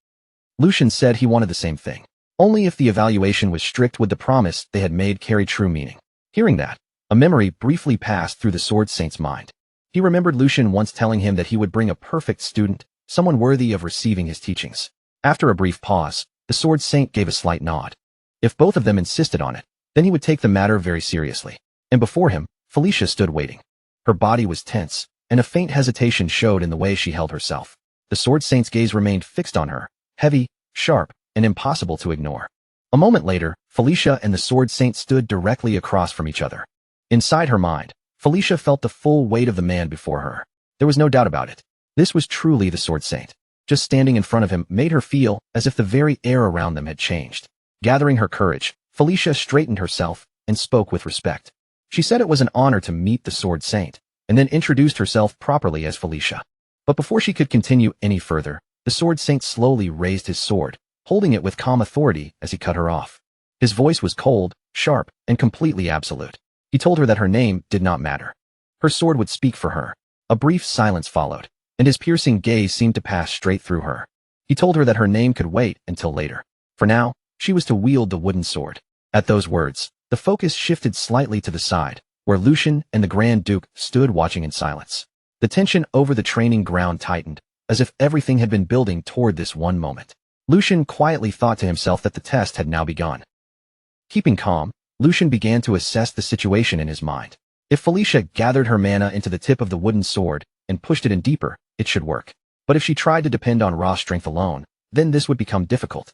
Lucian said he wanted the same thing. Only if the evaluation was strict would the promise they had made carry true meaning. Hearing that, a memory briefly passed through the Sword Saint's mind. He remembered Lucian once telling him that he would bring a perfect student, someone worthy of receiving his teachings. After a brief pause, the Sword Saint gave a slight nod. If both of them insisted on it, then he would take the matter very seriously. And before him, Felicia stood waiting. Her body was tense, and a faint hesitation showed in the way she held herself. The Sword Saint's gaze remained fixed on her, heavy, sharp, and impossible to ignore. A moment later, Felicia and the Sword Saint stood directly across from each other. Inside her mind, Felicia felt the full weight of the man before her. There was no doubt about it. This was truly the Sword Saint. Just standing in front of him made her feel as if the very air around them had changed. Gathering her courage, Felicia straightened herself and spoke with respect. She said it was an honor to meet the Sword Saint, and then introduced herself properly as Felicia. But before she could continue any further, the Sword Saint slowly raised his sword, holding it with calm authority as he cut her off. His voice was cold, sharp, and completely absolute. He told her that her name did not matter. Her sword would speak for her. A brief silence followed, and his piercing gaze seemed to pass straight through her. He told her that her name could wait until later. For now, she was to wield the wooden sword. At those words, the focus shifted slightly to the side, where Lucian and the Grand Duke stood watching in silence. The tension over the training ground tightened, as if everything had been building toward this one moment. Lucian quietly thought to himself that the test had now begun. Keeping calm, Lucian began to assess the situation in his mind. If Felicia gathered her mana into the tip of the wooden sword and pushed it in deeper, it should work. But if she tried to depend on raw strength alone, then this would become difficult.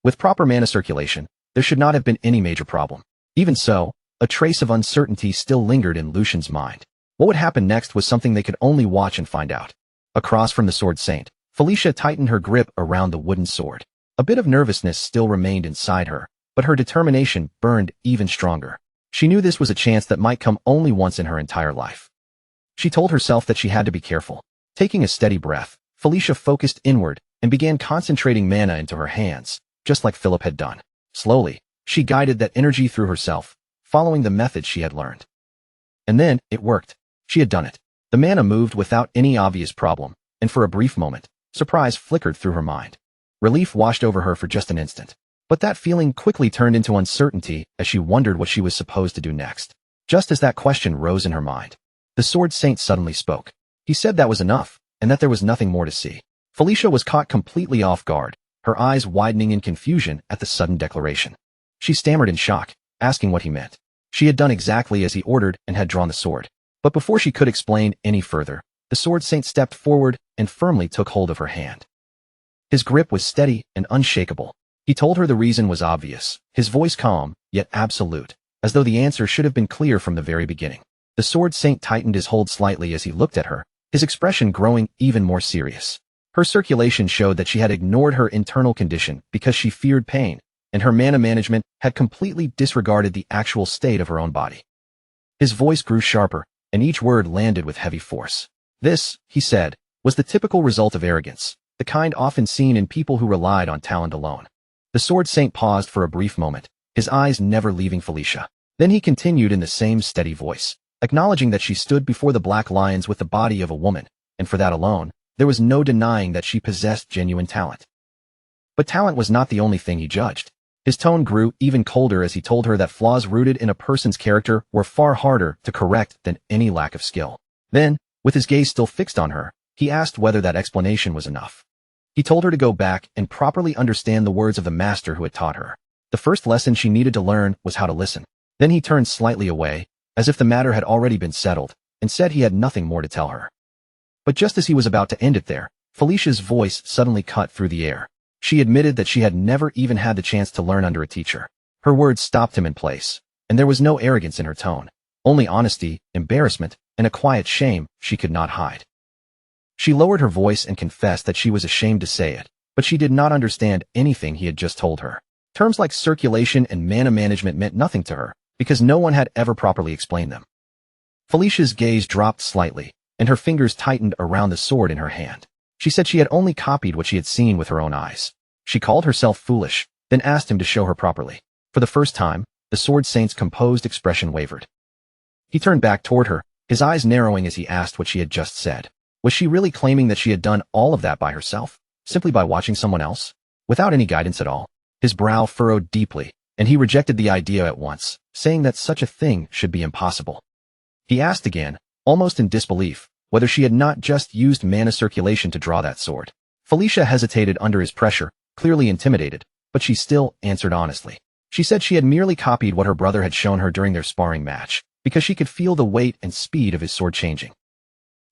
With proper mana circulation, there should not have been any major problem. Even so, a trace of uncertainty still lingered in Lucian's mind. What would happen next was something they could only watch and find out. Across from the Sword Saint, Felicia tightened her grip around the wooden sword. A bit of nervousness still remained inside her, but her determination burned even stronger. She knew this was a chance that might come only once in her entire life. She told herself that she had to be careful. Taking a steady breath, Felicia focused inward and began concentrating mana into her hands, just like Philip had done. Slowly, she guided that energy through herself, following the method she had learned. And then, it worked. She had done it. The mana moved without any obvious problem, and for a brief moment, surprise flickered through her mind. Relief washed over her for just an instant. But that feeling quickly turned into uncertainty as she wondered what she was supposed to do next. Just as that question rose in her mind, the Sword Saint suddenly spoke. He said that was enough, and that there was nothing more to see. Felicia was caught completely off guard, her eyes widening in confusion at the sudden declaration. She stammered in shock, asking what he meant. She had done exactly as he ordered and had drawn the sword. But before she could explain any further, the Sword Saint stepped forward and firmly took hold of her hand. His grip was steady and unshakable. He told her the reason was obvious, his voice calm, yet absolute, as though the answer should have been clear from the very beginning. The Sword Saint tightened his hold slightly as he looked at her, his expression growing even more serious. Her circulation showed that she had ignored her internal condition because she feared pain, and her mana management had completely disregarded the actual state of her own body. His voice grew sharper, and each word landed with heavy force. This, he said, was the typical result of arrogance, the kind often seen in people who relied on talent alone. The Sword Saint paused for a brief moment, his eyes never leaving Felicia. Then he continued in the same steady voice, acknowledging that she stood before the Black Lions with the body of a woman, and for that alone, there was no denying that she possessed genuine talent. But talent was not the only thing he judged. His tone grew even colder as he told her that flaws rooted in a person's character were far harder to correct than any lack of skill. Then, with his gaze still fixed on her, he asked whether that explanation was enough. He told her to go back and properly understand the words of the master who had taught her. The first lesson she needed to learn was how to listen. Then he turned slightly away, as if the matter had already been settled, and said he had nothing more to tell her. But just as he was about to end it there, Felicia's voice suddenly cut through the air. She admitted that she had never even had the chance to learn under a teacher. Her words stopped him in place, and there was no arrogance in her tone, only honesty, embarrassment, and a quiet shame she could not hide. She lowered her voice and confessed that she was ashamed to say it, but she did not understand anything he had just told her. Terms like circulation and mana management meant nothing to her, because no one had ever properly explained them. Felicia's gaze dropped slightly, and her fingers tightened around the sword in her hand. She said she had only copied what she had seen with her own eyes. She called herself foolish, then asked him to show her properly. For the first time, the Sword Saint's composed expression wavered. He turned back toward her, his eyes narrowing as he asked what she had just said. Was she really claiming that she had done all of that by herself, simply by watching someone else, without any guidance at all? His brow furrowed deeply, and he rejected the idea at once, saying that such a thing should be impossible. He asked again, almost in disbelief, whether she had not just used mana circulation to draw that sword. Felicia hesitated under his pressure, clearly intimidated, but she still answered honestly. She said she had merely copied what her brother had shown her during their sparring match, because she could feel the weight and speed of his sword changing.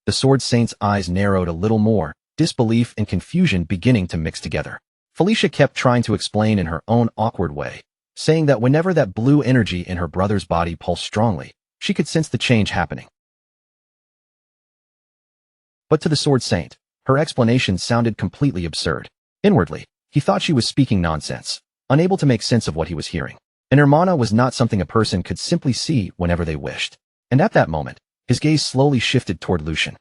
The Sword Saint's eyes narrowed a little more, disbelief and confusion beginning to mix together. Felicia kept trying to explain in her own awkward way, saying that whenever that blue energy in her brother's body pulsed strongly, she could sense the change happening. But to the Sword Saint, her explanation sounded completely absurd. Inwardly, he thought she was speaking nonsense, unable to make sense of what he was hearing. And her mana was not something a person could simply see whenever they wished. And at that moment, his gaze slowly shifted toward Lucian.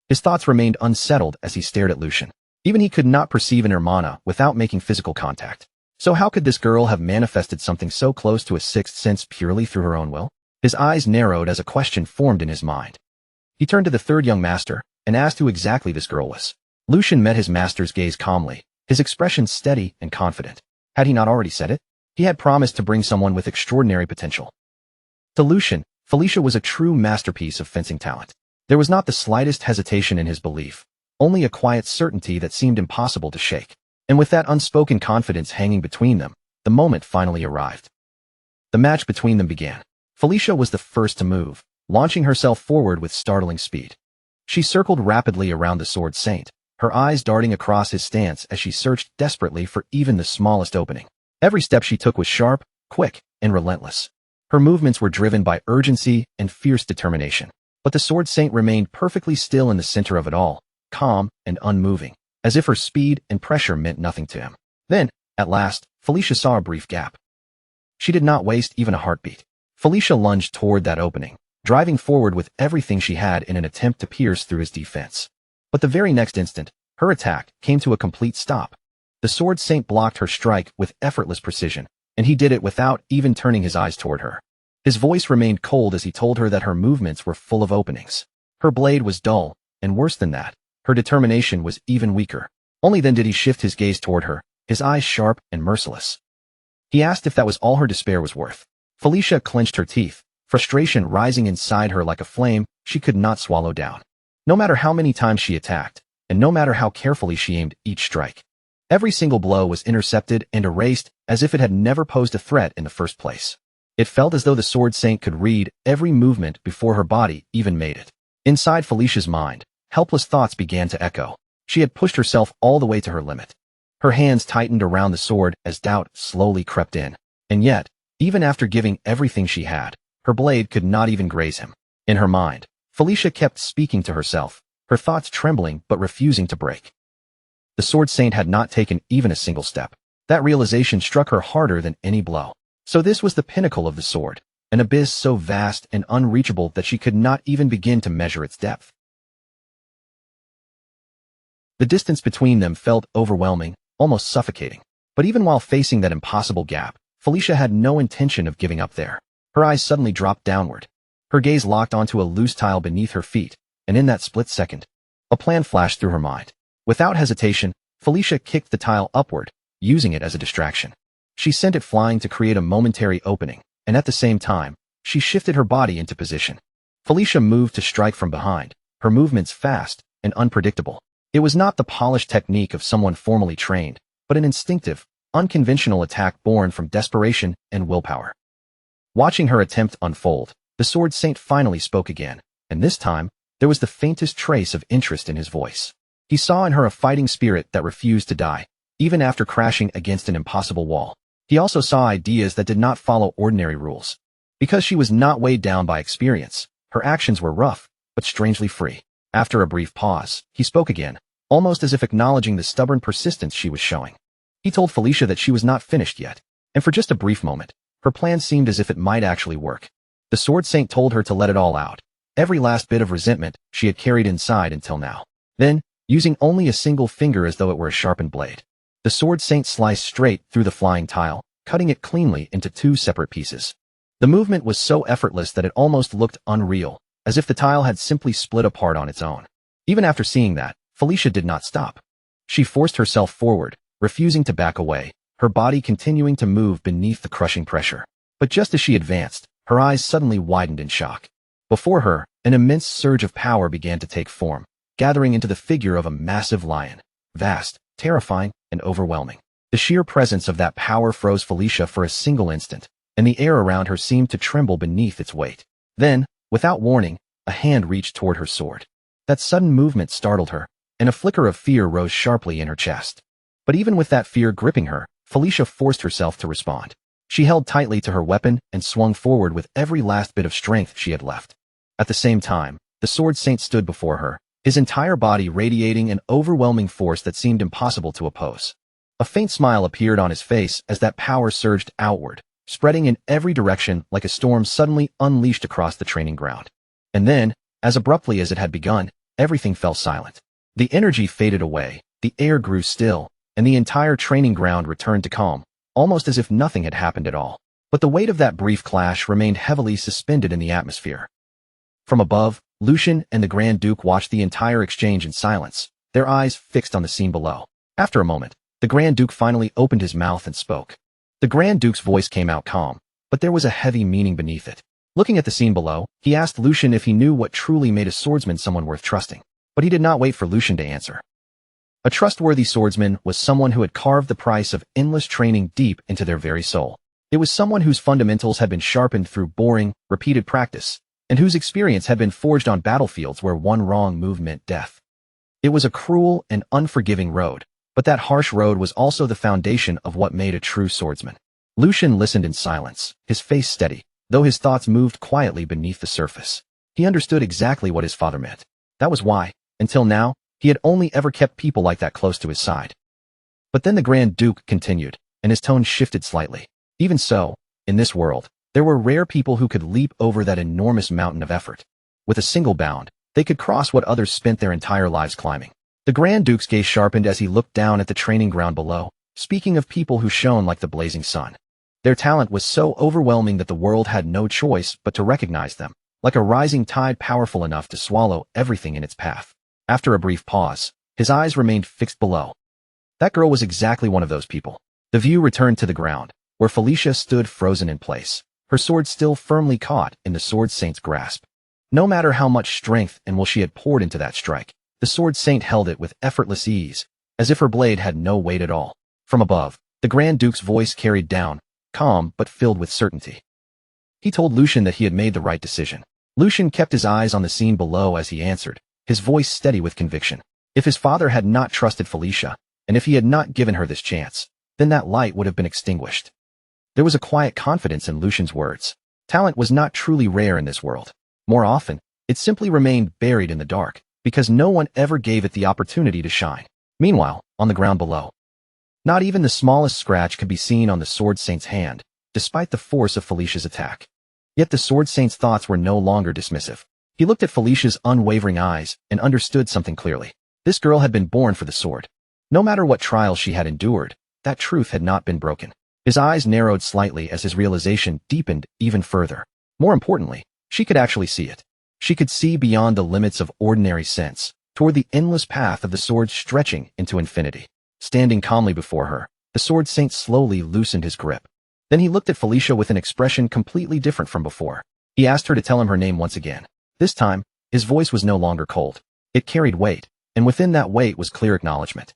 His thoughts remained unsettled as he stared at Lucian. Even he could not perceive inner mana without making physical contact. So how could this girl have manifested something so close to a sixth sense purely through her own will? His eyes narrowed as a question formed in his mind. He turned to the third young master and asked who exactly this girl was. Lucian met his master's gaze calmly, his expression steady and confident. Had he not already said it? He had promised to bring someone with extraordinary potential. To Lucian, Felicia was a true masterpiece of fencing talent. There was not the slightest hesitation in his belief, only a quiet certainty that seemed impossible to shake. And with that unspoken confidence hanging between them, the moment finally arrived. The match between them began. Felicia was the first to move, launching herself forward with startling speed. She circled rapidly around the Sword Saint, her eyes darting across his stance as she searched desperately for even the smallest opening. Every step she took was sharp, quick, and relentless. Her movements were driven by urgency and fierce determination. But the Sword Saint remained perfectly still in the center of it all, calm and unmoving, as if her speed and pressure meant nothing to him. Then, at last, Felicia saw a brief gap. She did not waste even a heartbeat. Felicia lunged toward that opening, driving forward with everything she had in an attempt to pierce through his defense. But the very next instant, her attack came to a complete stop. The Sword Saint blocked her strike with effortless precision, and he did it without even turning his eyes toward her. His voice remained cold as he told her that her movements were full of openings. Her blade was dull, and worse than that, her determination was even weaker. Only then did he shift his gaze toward her, his eyes sharp and merciless. He asked if that was all her despair was worth. Felicia clenched her teeth, frustration rising inside her like a flame she could not swallow down. No matter how many times she attacked, and no matter how carefully she aimed each strike, every single blow was intercepted and erased as if it had never posed a threat in the first place. It felt as though the Sword Saint could read every movement before her body even made it. Inside Felicia's mind, helpless thoughts began to echo. She had pushed herself all the way to her limit. Her hands tightened around the sword as doubt slowly crept in. And yet, even after giving everything she had, her blade could not even graze him. In her mind, Felicia kept speaking to herself, her thoughts trembling but refusing to break. The Sword Saint had not taken even a single step. That realization struck her harder than any blow. So this was the pinnacle of the sword, an abyss so vast and unreachable that she could not even begin to measure its depth. The distance between them felt overwhelming, almost suffocating. But even while facing that impossible gap, Felicia had no intention of giving up there. Her eyes suddenly dropped downward. Her gaze locked onto a loose tile beneath her feet, and in that split second, a plan flashed through her mind. Without hesitation, Felicia kicked the tile upward, using it as a distraction. She sent it flying to create a momentary opening, and at the same time, she shifted her body into position. Felicia moved to strike from behind, her movements fast and unpredictable. It was not the polished technique of someone formally trained, but an instinctive, unconventional attack born from desperation and willpower. Watching her attempt unfold, the Sword Saint finally spoke again, and this time, there was the faintest trace of interest in his voice. He saw in her a fighting spirit that refused to die, even after crashing against an impossible wall. He also saw ideas that did not follow ordinary rules. Because she was not weighed down by experience, her actions were rough, but strangely free. After a brief pause, he spoke again, almost as if acknowledging the stubborn persistence she was showing. He told Felicia that she was not finished yet, and for just a brief moment, her plan seemed as if it might actually work. The Sword Saint told her to let it all out, every last bit of resentment she had carried inside until now. Then, using only a single finger as though it were a sharpened blade, the Sword Saint sliced straight through the flying tile, cutting it cleanly into two separate pieces. The movement was so effortless that it almost looked unreal, as if the tile had simply split apart on its own. Even after seeing that, Felicia did not stop. She forced herself forward, refusing to back away, her body continuing to move beneath the crushing pressure. But just as she advanced, her eyes suddenly widened in shock. Before her, an immense surge of power began to take form, gathering into the figure of a massive lion. Vast, terrifying, and overwhelming. The sheer presence of that power froze Felicia for a single instant, and the air around her seemed to tremble beneath its weight. Then, without warning, a hand reached toward her sword. That sudden movement startled her, and a flicker of fear rose sharply in her chest. But even with that fear gripping her, Felicia forced herself to respond. She held tightly to her weapon and swung forward with every last bit of strength she had left. At the same time, the Sword Saint stood before her, his entire body radiating an overwhelming force that seemed impossible to oppose. A faint smile appeared on his face as that power surged outward, spreading in every direction like a storm suddenly unleashed across the training ground. And then, as abruptly as it had begun, everything fell silent. The energy faded away, the air grew still, and the entire training ground returned to calm, almost as if nothing had happened at all. But the weight of that brief clash remained heavily suspended in the atmosphere. From above, Lucian and the Grand Duke watched the entire exchange in silence, their eyes fixed on the scene below. After a moment, the Grand Duke finally opened his mouth and spoke. The Grand Duke's voice came out calm, but there was a heavy meaning beneath it. Looking at the scene below, he asked Lucian if he knew what truly made a swordsman someone worth trusting. But he did not wait for Lucian to answer. A trustworthy swordsman was someone who had carved the price of endless training deep into their very soul. It was someone whose fundamentals had been sharpened through boring, repeated practice, and whose experience had been forged on battlefields where one wrong move meant death. It was a cruel and unforgiving road, but that harsh road was also the foundation of what made a true swordsman. Lucian listened in silence, his face steady, though his thoughts moved quietly beneath the surface. He understood exactly what his father meant. That was why, until now, he had only ever kept people like that close to his side. But then the Grand Duke continued, and his tone shifted slightly. Even so, in this world, there were rare people who could leap over that enormous mountain of effort. With a single bound, they could cross what others spent their entire lives climbing. The Grand Duke's gaze sharpened as he looked down at the training ground below, speaking of people who shone like the blazing sun. Their talent was so overwhelming that the world had no choice but to recognize them, like a rising tide powerful enough to swallow everything in its path. After a brief pause, his eyes remained fixed below. That girl was exactly one of those people. The view returned to the ground, where Felicia stood frozen in place, her sword still firmly caught in the Sword Saint's grasp. No matter how much strength and will she had poured into that strike, the Sword Saint held it with effortless ease, as if her blade had no weight at all. From above, the Grand Duke's voice carried down, calm but filled with certainty. He told Lucian that he had made the right decision. Lucian kept his eyes on the scene below as he answered, his voice steady with conviction. If his father had not trusted Felicia, and if he had not given her this chance, then that light would have been extinguished. There was a quiet confidence in Lucian's words. Talent was not truly rare in this world. More often, it simply remained buried in the dark, because no one ever gave it the opportunity to shine. Meanwhile, on the ground below, not even the smallest scratch could be seen on the Sword Saint's hand, despite the force of Felicia's attack. Yet the Sword Saint's thoughts were no longer dismissive. He looked at Felicia's unwavering eyes and understood something clearly. This girl had been born for the sword. No matter what trials she had endured, that truth had not been broken. His eyes narrowed slightly as his realization deepened even further. More importantly, she could actually see it. She could see beyond the limits of ordinary sense, toward the endless path of the sword stretching into infinity. Standing calmly before her, the Sword Saint slowly loosened his grip. Then he looked at Felicia with an expression completely different from before. He asked her to tell him her name once again. This time, his voice was no longer cold. It carried weight, and within that weight was clear acknowledgement.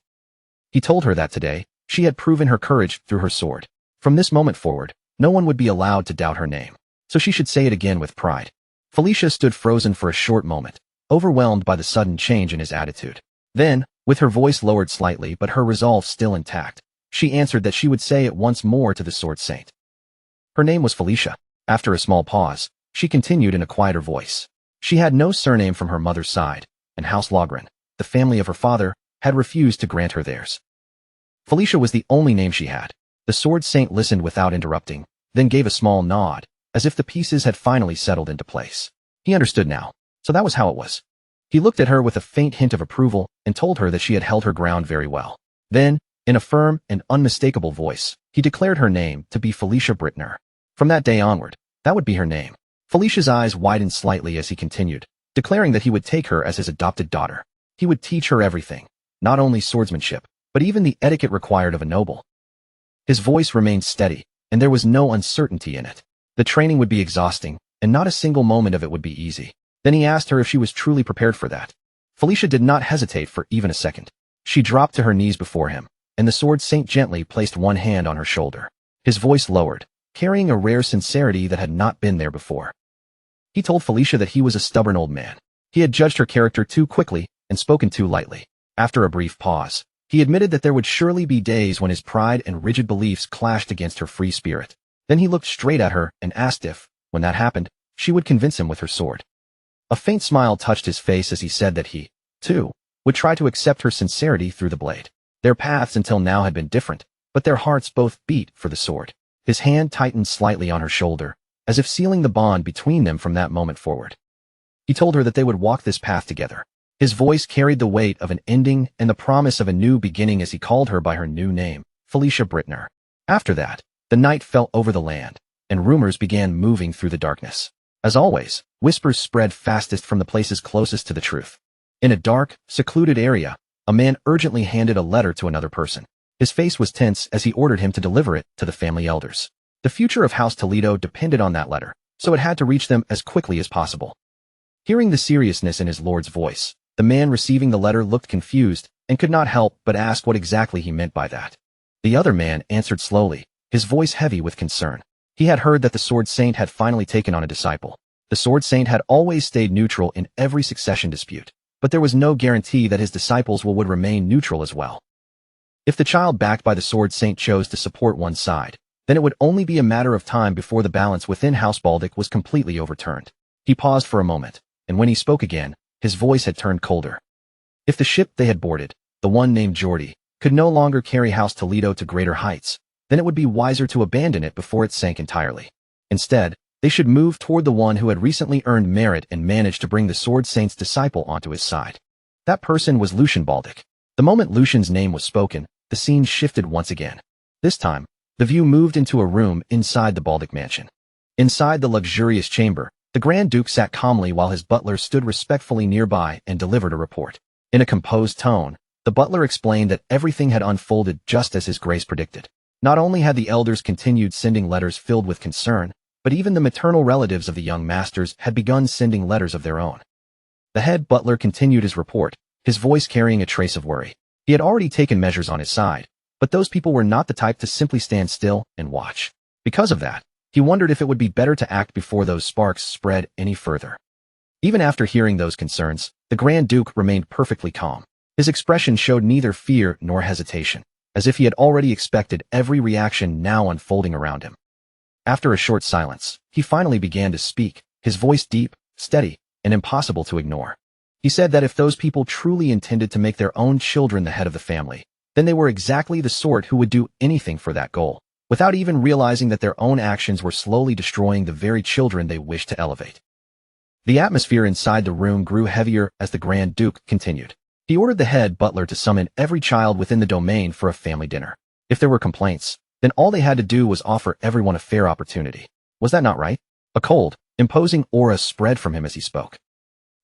He told her that today, she had proven her courage through her sword. From this moment forward, no one would be allowed to doubt her name, so she should say it again with pride. Felicia stood frozen for a short moment, overwhelmed by the sudden change in his attitude. Then, with her voice lowered slightly but her resolve still intact, she answered that she would say it once more to the Sword Saint. Her name was Felicia. After a small pause, she continued in a quieter voice. She had no surname from her mother's side, and House Logren, the family of her father, had refused to grant her theirs. Felicia was the only name she had. The Sword Saint listened without interrupting, then gave a small nod, as if the pieces had finally settled into place. He understood now, so that was how it was. He looked at her with a faint hint of approval and told her that she had held her ground very well. Then, in a firm and unmistakable voice, he declared her name to be Felicia Brittner. From that day onward, that would be her name. Felicia's eyes widened slightly as he continued, declaring that he would take her as his adopted daughter. He would teach her everything, not only swordsmanship, but even the etiquette required of a noble. His voice remained steady, and there was no uncertainty in it. The training would be exhausting, and not a single moment of it would be easy. Then he asked her if she was truly prepared for that. Felicia did not hesitate for even a second. She dropped to her knees before him, and the Sword Saint gently placed one hand on her shoulder. His voice lowered, carrying a rare sincerity that had not been there before. He told Felicia that he was a stubborn old man. He had judged her character too quickly and spoken too lightly. After a brief pause, he admitted that there would surely be days when his pride and rigid beliefs clashed against her free spirit. Then he looked straight at her and asked if, when that happened, she would convince him with her sword. A faint smile touched his face as he said that he, too, would try to accept her sincerity through the blade. Their paths until now had been different, but their hearts both beat for the sword. His hand tightened slightly on her shoulder, as if sealing the bond between them from that moment forward. He told her that they would walk this path together. His voice carried the weight of an ending and the promise of a new beginning as he called her by her new name, Felicia Brittner. After that, the night fell over the land, and rumors began moving through the darkness. As always, whispers spread fastest from the places closest to the truth. In a dark, secluded area, a man urgently handed a letter to another person. His face was tense as he ordered him to deliver it to the family elders. The future of House Toledo depended on that letter, so it had to reach them as quickly as possible. Hearing the seriousness in his lord's voice, the man receiving the letter looked confused and could not help but ask what exactly he meant by that. The other man answered slowly, his voice heavy with concern. He had heard that the Sword Saint had finally taken on a disciple. The Sword Saint had always stayed neutral in every succession dispute, but there was no guarantee that his disciples would remain neutral as well. If the child backed by the Sword Saint chose to support one side, then it would only be a matter of time before the balance within House Baldic was completely overturned. He paused for a moment, and when he spoke again, his voice had turned colder. If the ship they had boarded, the one named Geordie, could no longer carry House Toledo to greater heights, then it would be wiser to abandon it before it sank entirely. Instead, they should move toward the one who had recently earned merit and managed to bring the Sword Saint's disciple onto his side. That person was Lucian Baldic. The moment Lucian's name was spoken, the scene shifted once again. This time, the view moved into a room inside the Baldic mansion. Inside the luxurious chamber, the Grand Duke sat calmly while his butler stood respectfully nearby and delivered a report. In a composed tone, the butler explained that everything had unfolded just as his grace predicted. Not only had the elders continued sending letters filled with concern, but even the maternal relatives of the young masters had begun sending letters of their own. The head butler continued his report, his voice carrying a trace of worry. He had already taken measures on his side, but those people were not the type to simply stand still and watch. Because of that, he wondered if it would be better to act before those sparks spread any further. Even after hearing those concerns, the Grand Duke remained perfectly calm. His expression showed neither fear nor hesitation, as if he had already expected every reaction now unfolding around him. After a short silence, he finally began to speak, his voice deep, steady, and impossible to ignore. He said that if those people truly intended to make their own children the head of the family, then they were exactly the sort who would do anything for that goal, without even realizing that their own actions were slowly destroying the very children they wished to elevate. The atmosphere inside the room grew heavier as the Grand Duke continued. He ordered the head butler to summon every child within the domain for a family dinner. If there were complaints, then all they had to do was offer everyone a fair opportunity. Was that not right? A cold, imposing aura spread from him as he spoke.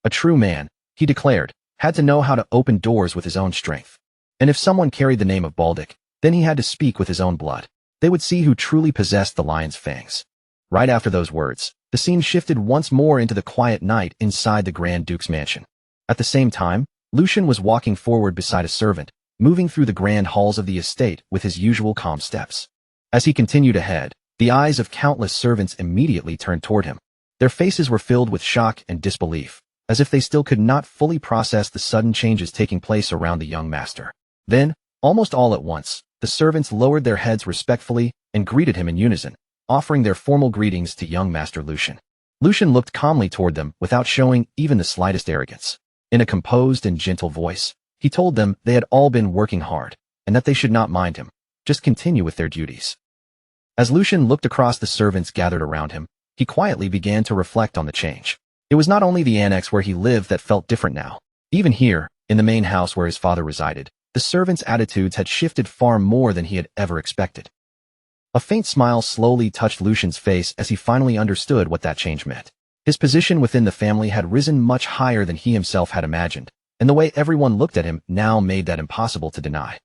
A true man, he declared, had to know how to open doors with his own strength. And if someone carried the name of Baldic, then he had to speak with his own blood. They would see who truly possessed the lion's fangs. Right after those words, the scene shifted once more into the quiet night inside the Grand Duke's mansion. At the same time, Lucian was walking forward beside a servant, moving through the grand halls of the estate with his usual calm steps. As he continued ahead, the eyes of countless servants immediately turned toward him. Their faces were filled with shock and disbelief, as if they still could not fully process the sudden changes taking place around the young master. Then, almost all at once, the servants lowered their heads respectfully and greeted him in unison, offering their formal greetings to young Master Lucian. Lucian looked calmly toward them without showing even the slightest arrogance. In a composed and gentle voice, he told them they had all been working hard, and that they should not mind him, just continue with their duties. As Lucian looked across the servants gathered around him, he quietly began to reflect on the change. It was not only the annex where he lived that felt different now. Even here, in the main house where his father resided, the servants' attitudes had shifted far more than he had ever expected. A faint smile slowly touched Lucian's face as he finally understood what that change meant. His position within the family had risen much higher than he himself had imagined, and the way everyone looked at him now made that impossible to deny.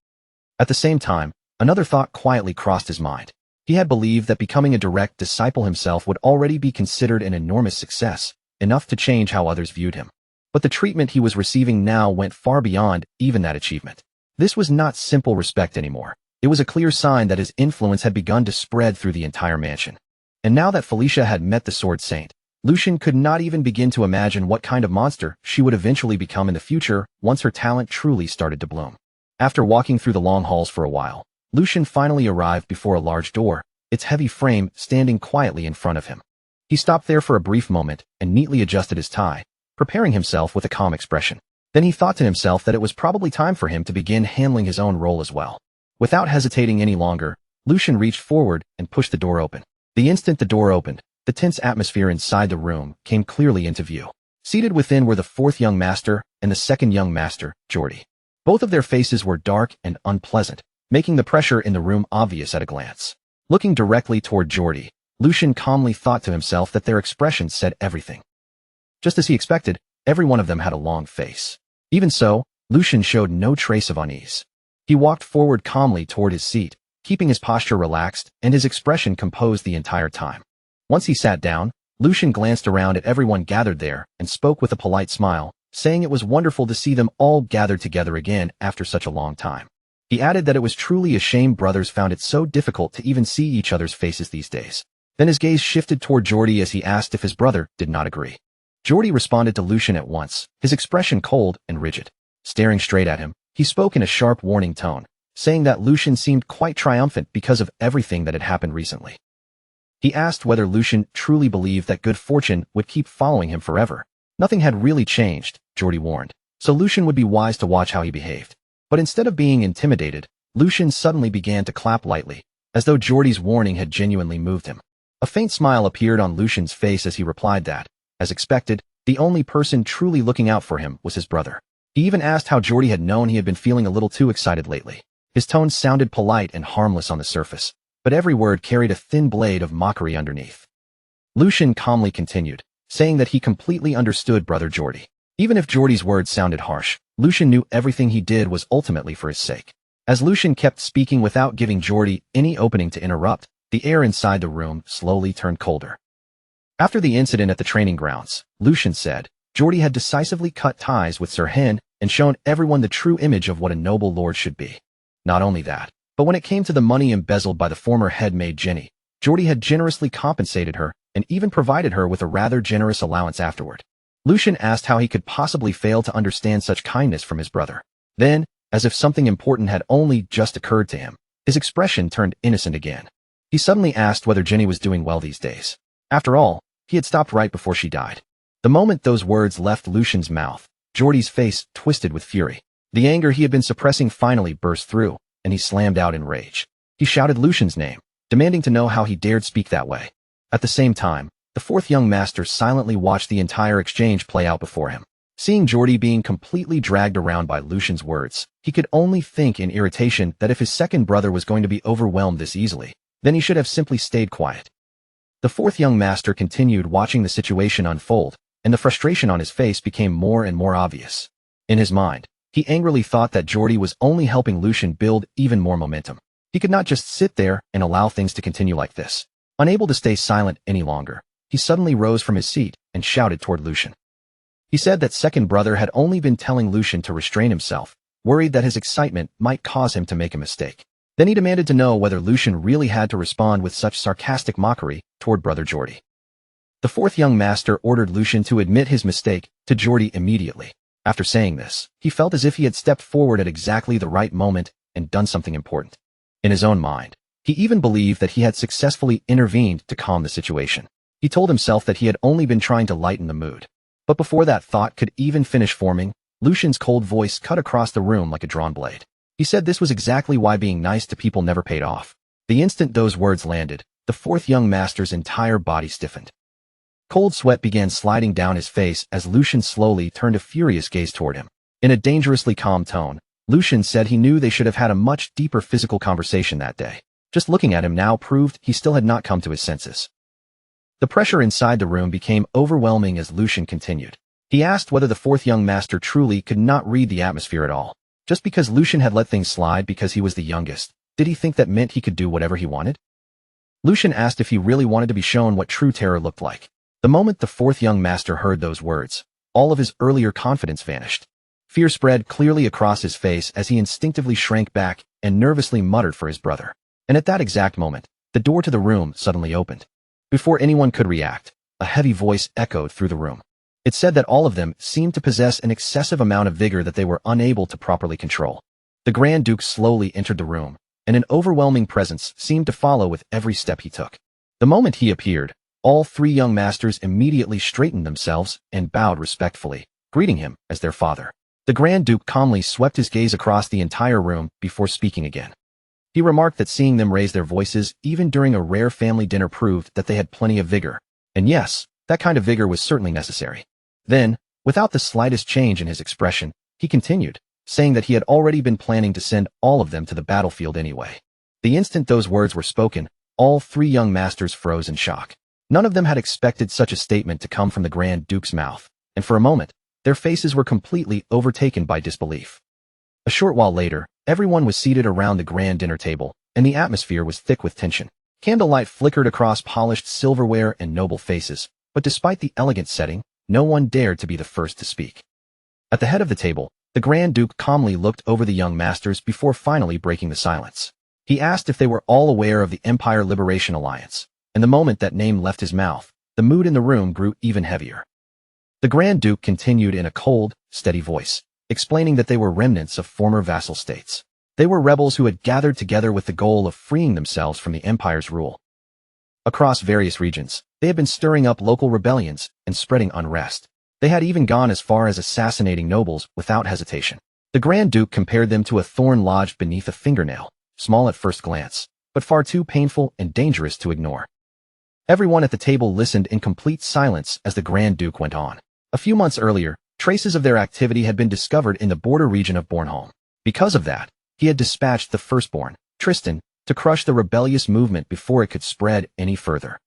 At the same time, Another thought quietly crossed his mind. He had believed that becoming a direct disciple himself would already be considered an enormous success, enough to change how others viewed him. But the treatment he was receiving now went far beyond even that achievement. This was not simple respect anymore. It was a clear sign that his influence had begun to spread through the entire mansion. And now that Felicia had met the Sword Saint, Lucian could not even begin to imagine what kind of monster she would eventually become in the future once her talent truly started to bloom. After walking through the long halls for a while, Lucian finally arrived before a large door, its heavy frame standing quietly in front of him. He stopped there for a brief moment and neatly adjusted his tie, preparing himself with a calm expression. Then he thought to himself that it was probably time for him to begin handling his own role as well. Without hesitating any longer, Lucian reached forward and pushed the door open. The instant the door opened, the tense atmosphere inside the room came clearly into view. Seated within were the fourth young master and the second young master, Jordy. Both of their faces were dark and unpleasant, making the pressure in the room obvious at a glance. Looking directly toward Jordy, Lucian calmly thought to himself that their expressions said everything. Just as he expected, every one of them had a long face. Even so, Lucian showed no trace of unease. He walked forward calmly toward his seat, keeping his posture relaxed and his expression composed the entire time. Once he sat down, Lucian glanced around at everyone gathered there and spoke with a polite smile, saying it was wonderful to see them all gathered together again after such a long time. He added that it was truly a shame brothers found it so difficult to even see each other's faces these days. Then his gaze shifted toward Jordy as he asked if his brother did not agree. Jordy responded to Lucian at once, his expression cold and rigid. Staring straight at him, he spoke in a sharp warning tone, saying that Lucian seemed quite triumphant because of everything that had happened recently. He asked whether Lucian truly believed that good fortune would keep following him forever. Nothing had really changed, Jordy warned, so Lucian would be wise to watch how he behaved. But instead of being intimidated, Lucian suddenly began to clap lightly, as though Jordy's warning had genuinely moved him. A faint smile appeared on Lucian's face as he replied that, as expected, the only person truly looking out for him was his brother. He even asked how Jordy had known he had been feeling a little too excited lately. His tone sounded polite and harmless on the surface, but every word carried a thin blade of mockery underneath. Lucian calmly continued, saying that he completely understood brother Jordy. Even if Jordy's words sounded harsh, Lucian knew everything he did was ultimately for his sake. As Lucian kept speaking without giving Jordy any opening to interrupt, the air inside the room slowly turned colder. After the incident at the training grounds, Lucian said, Jordy had decisively cut ties with Sir Hen and shown everyone the true image of what a noble lord should be. Not only that, but when it came to the money embezzled by the former head maid Jenny, Jordy had generously compensated her and even provided her with a rather generous allowance afterward. Lucian asked how he could possibly fail to understand such kindness from his brother. Then, as if something important had only just occurred to him, his expression turned innocent again. He suddenly asked whether Jenny was doing well these days. After all, he had stopped right before she died. The moment those words left Lucian's mouth, Jordy's face twisted with fury. The anger he had been suppressing finally burst through, and he slammed out in rage. He shouted Lucian's name, demanding to know how he dared speak that way. At the same time, the fourth young master silently watched the entire exchange play out before him. Seeing Jordy being completely dragged around by Lucian's words, he could only think in irritation that if his second brother was going to be overwhelmed this easily, then he should have simply stayed quiet. The fourth young master continued watching the situation unfold, and the frustration on his face became more and more obvious. In his mind, he angrily thought that Jordy was only helping Lucian build even more momentum. He could not just sit there and allow things to continue like this. Unable to stay silent any longer, he suddenly rose from his seat and shouted toward Lucian. He said that second brother had only been telling Lucian to restrain himself, worried that his excitement might cause him to make a mistake. Then he demanded to know whether Lucian really had to respond with such sarcastic mockery toward brother Jordy. The fourth young master ordered Lucian to admit his mistake to Jordy immediately. After saying this, he felt as if he had stepped forward at exactly the right moment and done something important. In his own mind, he even believed that he had successfully intervened to calm the situation. He told himself that he had only been trying to lighten the mood. But before that thought could even finish forming, Lucian's cold voice cut across the room like a drawn blade. He said this was exactly why being nice to people never paid off. The instant those words landed, the fourth young master's entire body stiffened. Cold sweat began sliding down his face as Lucian slowly turned a furious gaze toward him. In a dangerously calm tone, Lucian said he knew they should have had a much deeper physical conversation that day. Just looking at him now proved he still had not come to his senses. The pressure inside the room became overwhelming as Lucian continued. He asked whether the fourth young master truly could not read the atmosphere at all. Just because Lucian had let things slide because he was the youngest, Did he think that meant he could do whatever he wanted? Lucian asked if he really wanted to be shown what true terror looked like. The moment the fourth young master heard those words, all of his earlier confidence vanished. Fear spread clearly across his face as he instinctively shrank back and nervously muttered for his brother. And at that exact moment, the door to the room suddenly opened. Before anyone could react, a heavy voice echoed through the room. It said that all of them seemed to possess an excessive amount of vigor that they were unable to properly control. The Grand Duke slowly entered the room, and an overwhelming presence seemed to follow with every step he took. The moment he appeared, all three young masters immediately straightened themselves and bowed respectfully, greeting him as their father. The Grand Duke calmly swept his gaze across the entire room before speaking again. He remarked that seeing them raise their voices even during a rare family dinner proved that they had plenty of vigor. And yes, that kind of vigor was certainly necessary. Then, without the slightest change in his expression, he continued, saying that he had already been planning to send all of them to the battlefield anyway. The instant those words were spoken, all three young masters froze in shock. None of them had expected such a statement to come from the Grand Duke's mouth, and for a moment, their faces were completely overtaken by disbelief. A short while later, everyone was seated around the grand dinner table, and the atmosphere was thick with tension. Candlelight flickered across polished silverware and noble faces, but despite the elegant setting, no one dared to be the first to speak. At the head of the table, the Grand Duke calmly looked over the young masters before finally breaking the silence. He asked if they were all aware of the Empire Liberation Alliance, and the moment that name left his mouth, the mood in the room grew even heavier. The Grand Duke continued in a cold, steady voice, explaining that they were remnants of former vassal states. They were rebels who had gathered together with the goal of freeing themselves from the Empire's rule. Across various regions, they had been stirring up local rebellions and spreading unrest. They had even gone as far as assassinating nobles without hesitation. The Grand Duke compared them to a thorn lodged beneath a fingernail, small at first glance, but far too painful and dangerous to ignore. Everyone at the table listened in complete silence as the Grand Duke went on. A few months earlier, traces of their activity had been discovered in the border region of Bornholm. Because of that, he had dispatched the firstborn, Tristan, to crush the rebellious movement before it could spread any further.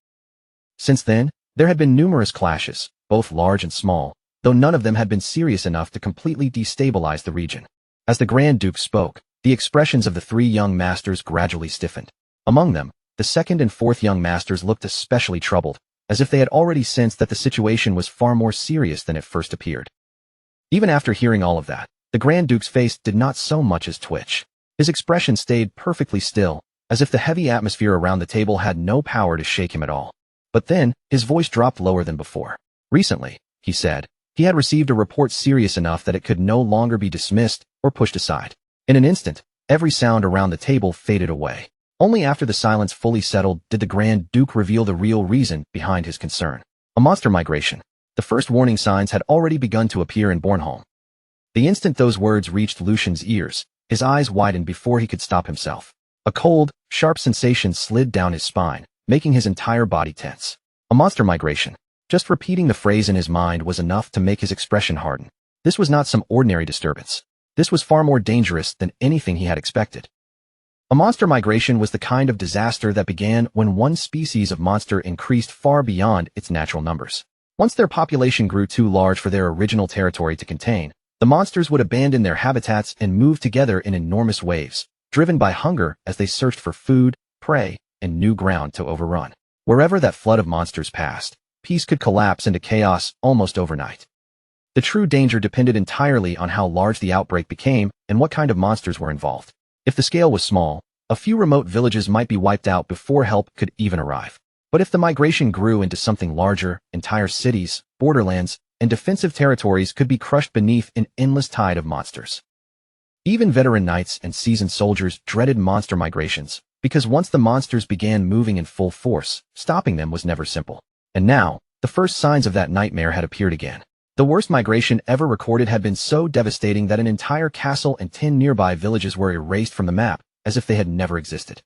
Since then, there had been numerous clashes, both large and small, though none of them had been serious enough to completely destabilize the region. As the Grand Duke spoke, the expressions of the three young masters gradually stiffened. Among them, the second and fourth young masters looked especially troubled, as if they had already sensed that the situation was far more serious than it first appeared. Even after hearing all of that, the Grand Duke's face did not so much as twitch. His expression stayed perfectly still, as if the heavy atmosphere around the table had no power to shake him at all. But then, his voice dropped lower than before. Recently, he said, he had received a report serious enough that it could no longer be dismissed or pushed aside. In an instant, every sound around the table faded away. Only after the silence fully settled did the Grand Duke reveal the real reason behind his concern. A monster migration. The first warning signs had already begun to appear in Bornholm. The instant those words reached Lucian's ears, his eyes widened before he could stop himself. A cold, sharp sensation slid down his spine, making his entire body tense. A monster migration. Just repeating the phrase in his mind was enough to make his expression harden. This was not some ordinary disturbance. This was far more dangerous than anything he had expected. A monster migration was the kind of disaster that began when one species of monster increased far beyond its natural numbers. Once their population grew too large for their original territory to contain, the monsters would abandon their habitats and move together in enormous waves, driven by hunger as they searched for food, prey, and new ground to overrun. Wherever that flood of monsters passed, peace could collapse into chaos almost overnight. The true danger depended entirely on how large the outbreak became and what kind of monsters were involved. If the scale was small, a few remote villages might be wiped out before help could even arrive. But if the migration grew into something larger, entire cities, borderlands, and defensive territories could be crushed beneath an endless tide of monsters. Even veteran knights and seasoned soldiers dreaded monster migrations, because once the monsters began moving in full force, stopping them was never simple. And now, the first signs of that nightmare had appeared again. The worst migration ever recorded had been so devastating that an entire castle and 10 nearby villages were erased from the map, as if they had never existed.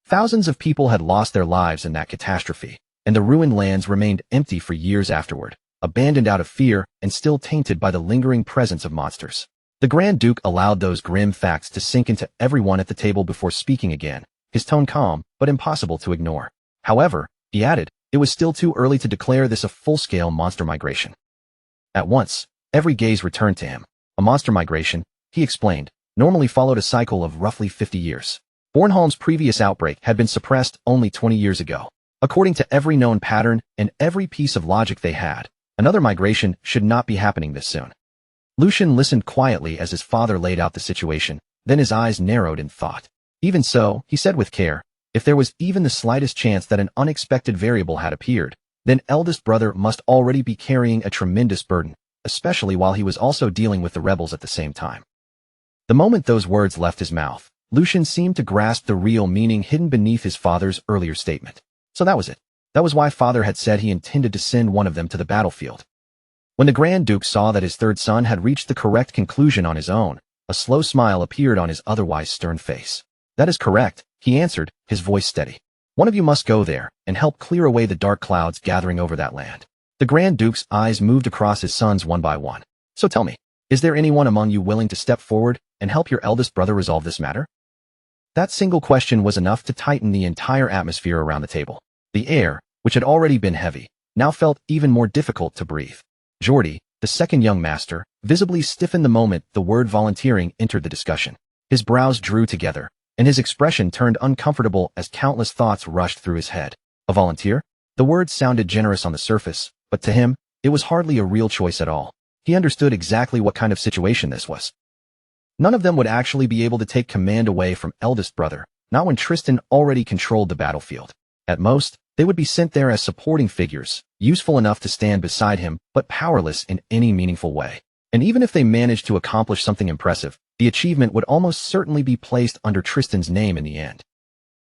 Thousands of people had lost their lives in that catastrophe, and the ruined lands remained empty for years afterward, abandoned out of fear and still tainted by the lingering presence of monsters. The Grand Duke allowed those grim facts to sink into everyone at the table before speaking again, his tone calm but impossible to ignore. However, he added, it was still too early to declare this a full-scale monster migration. At once, every gaze returned to him. A monster migration, he explained, normally followed a cycle of roughly 50 years. Bornholm's previous outbreak had been suppressed only 20 years ago. According to every known pattern and every piece of logic they had, another migration should not be happening this soon. Lucian listened quietly as his father laid out the situation, then his eyes narrowed in thought. Even so, he said with care, if there was even the slightest chance that an unexpected variable had appeared, then eldest brother must already be carrying a tremendous burden, especially while he was also dealing with the rebels at the same time. The moment those words left his mouth, Lucian seemed to grasp the real meaning hidden beneath his father's earlier statement. So that was it. That was why father had said he intended to send one of them to the battlefield. When the Grand Duke saw that his third son had reached the correct conclusion on his own, a slow smile appeared on his otherwise stern face. That is correct, he answered, his voice steady. One of you must go there and help clear away the dark clouds gathering over that land. The Grand Duke's eyes moved across his sons one by one. So tell me, is there anyone among you willing to step forward and help your eldest brother resolve this matter? That single question was enough to tighten the entire atmosphere around the table. The air, which had already been heavy, now felt even more difficult to breathe. Jordy, the second young master, visibly stiffened the moment the word volunteering entered the discussion. His brows drew together, and his expression turned uncomfortable as countless thoughts rushed through his head. A volunteer? The word sounded generous on the surface, but to him, it was hardly a real choice at all. He understood exactly what kind of situation this was. None of them would actually be able to take command away from eldest brother, not when Tristan already controlled the battlefield. At most, they would be sent there as supporting figures, useful enough to stand beside him, but powerless in any meaningful way. And even if they managed to accomplish something impressive, the achievement would almost certainly be placed under Tristan's name in the end.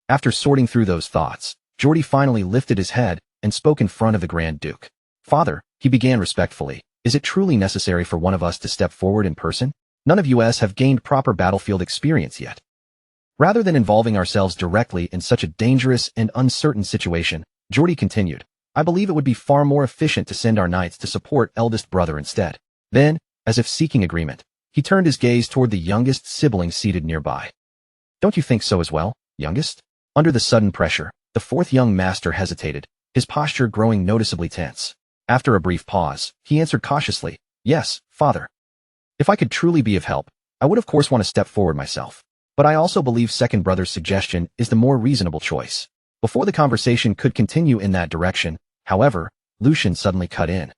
After sorting through those thoughts, Jordy finally lifted his head and spoke in front of the Grand Duke. Father, he began respectfully, is it truly necessary for one of us to step forward in person? None of us have gained proper battlefield experience yet. Rather than involving ourselves directly in such a dangerous and uncertain situation, Jordy continued, I believe it would be far more efficient to send our knights to support eldest brother instead. Then, as if seeking agreement, he turned his gaze toward the youngest sibling seated nearby. Don't you think so as well, youngest? Under the sudden pressure, the fourth young master hesitated, his posture growing noticeably tense. After a brief pause, he answered cautiously, yes, father. If I could truly be of help, I would of course want to step forward myself. But I also believe second brother's suggestion is the more reasonable choice. Before the conversation could continue in that direction, however, Lucian suddenly cut in.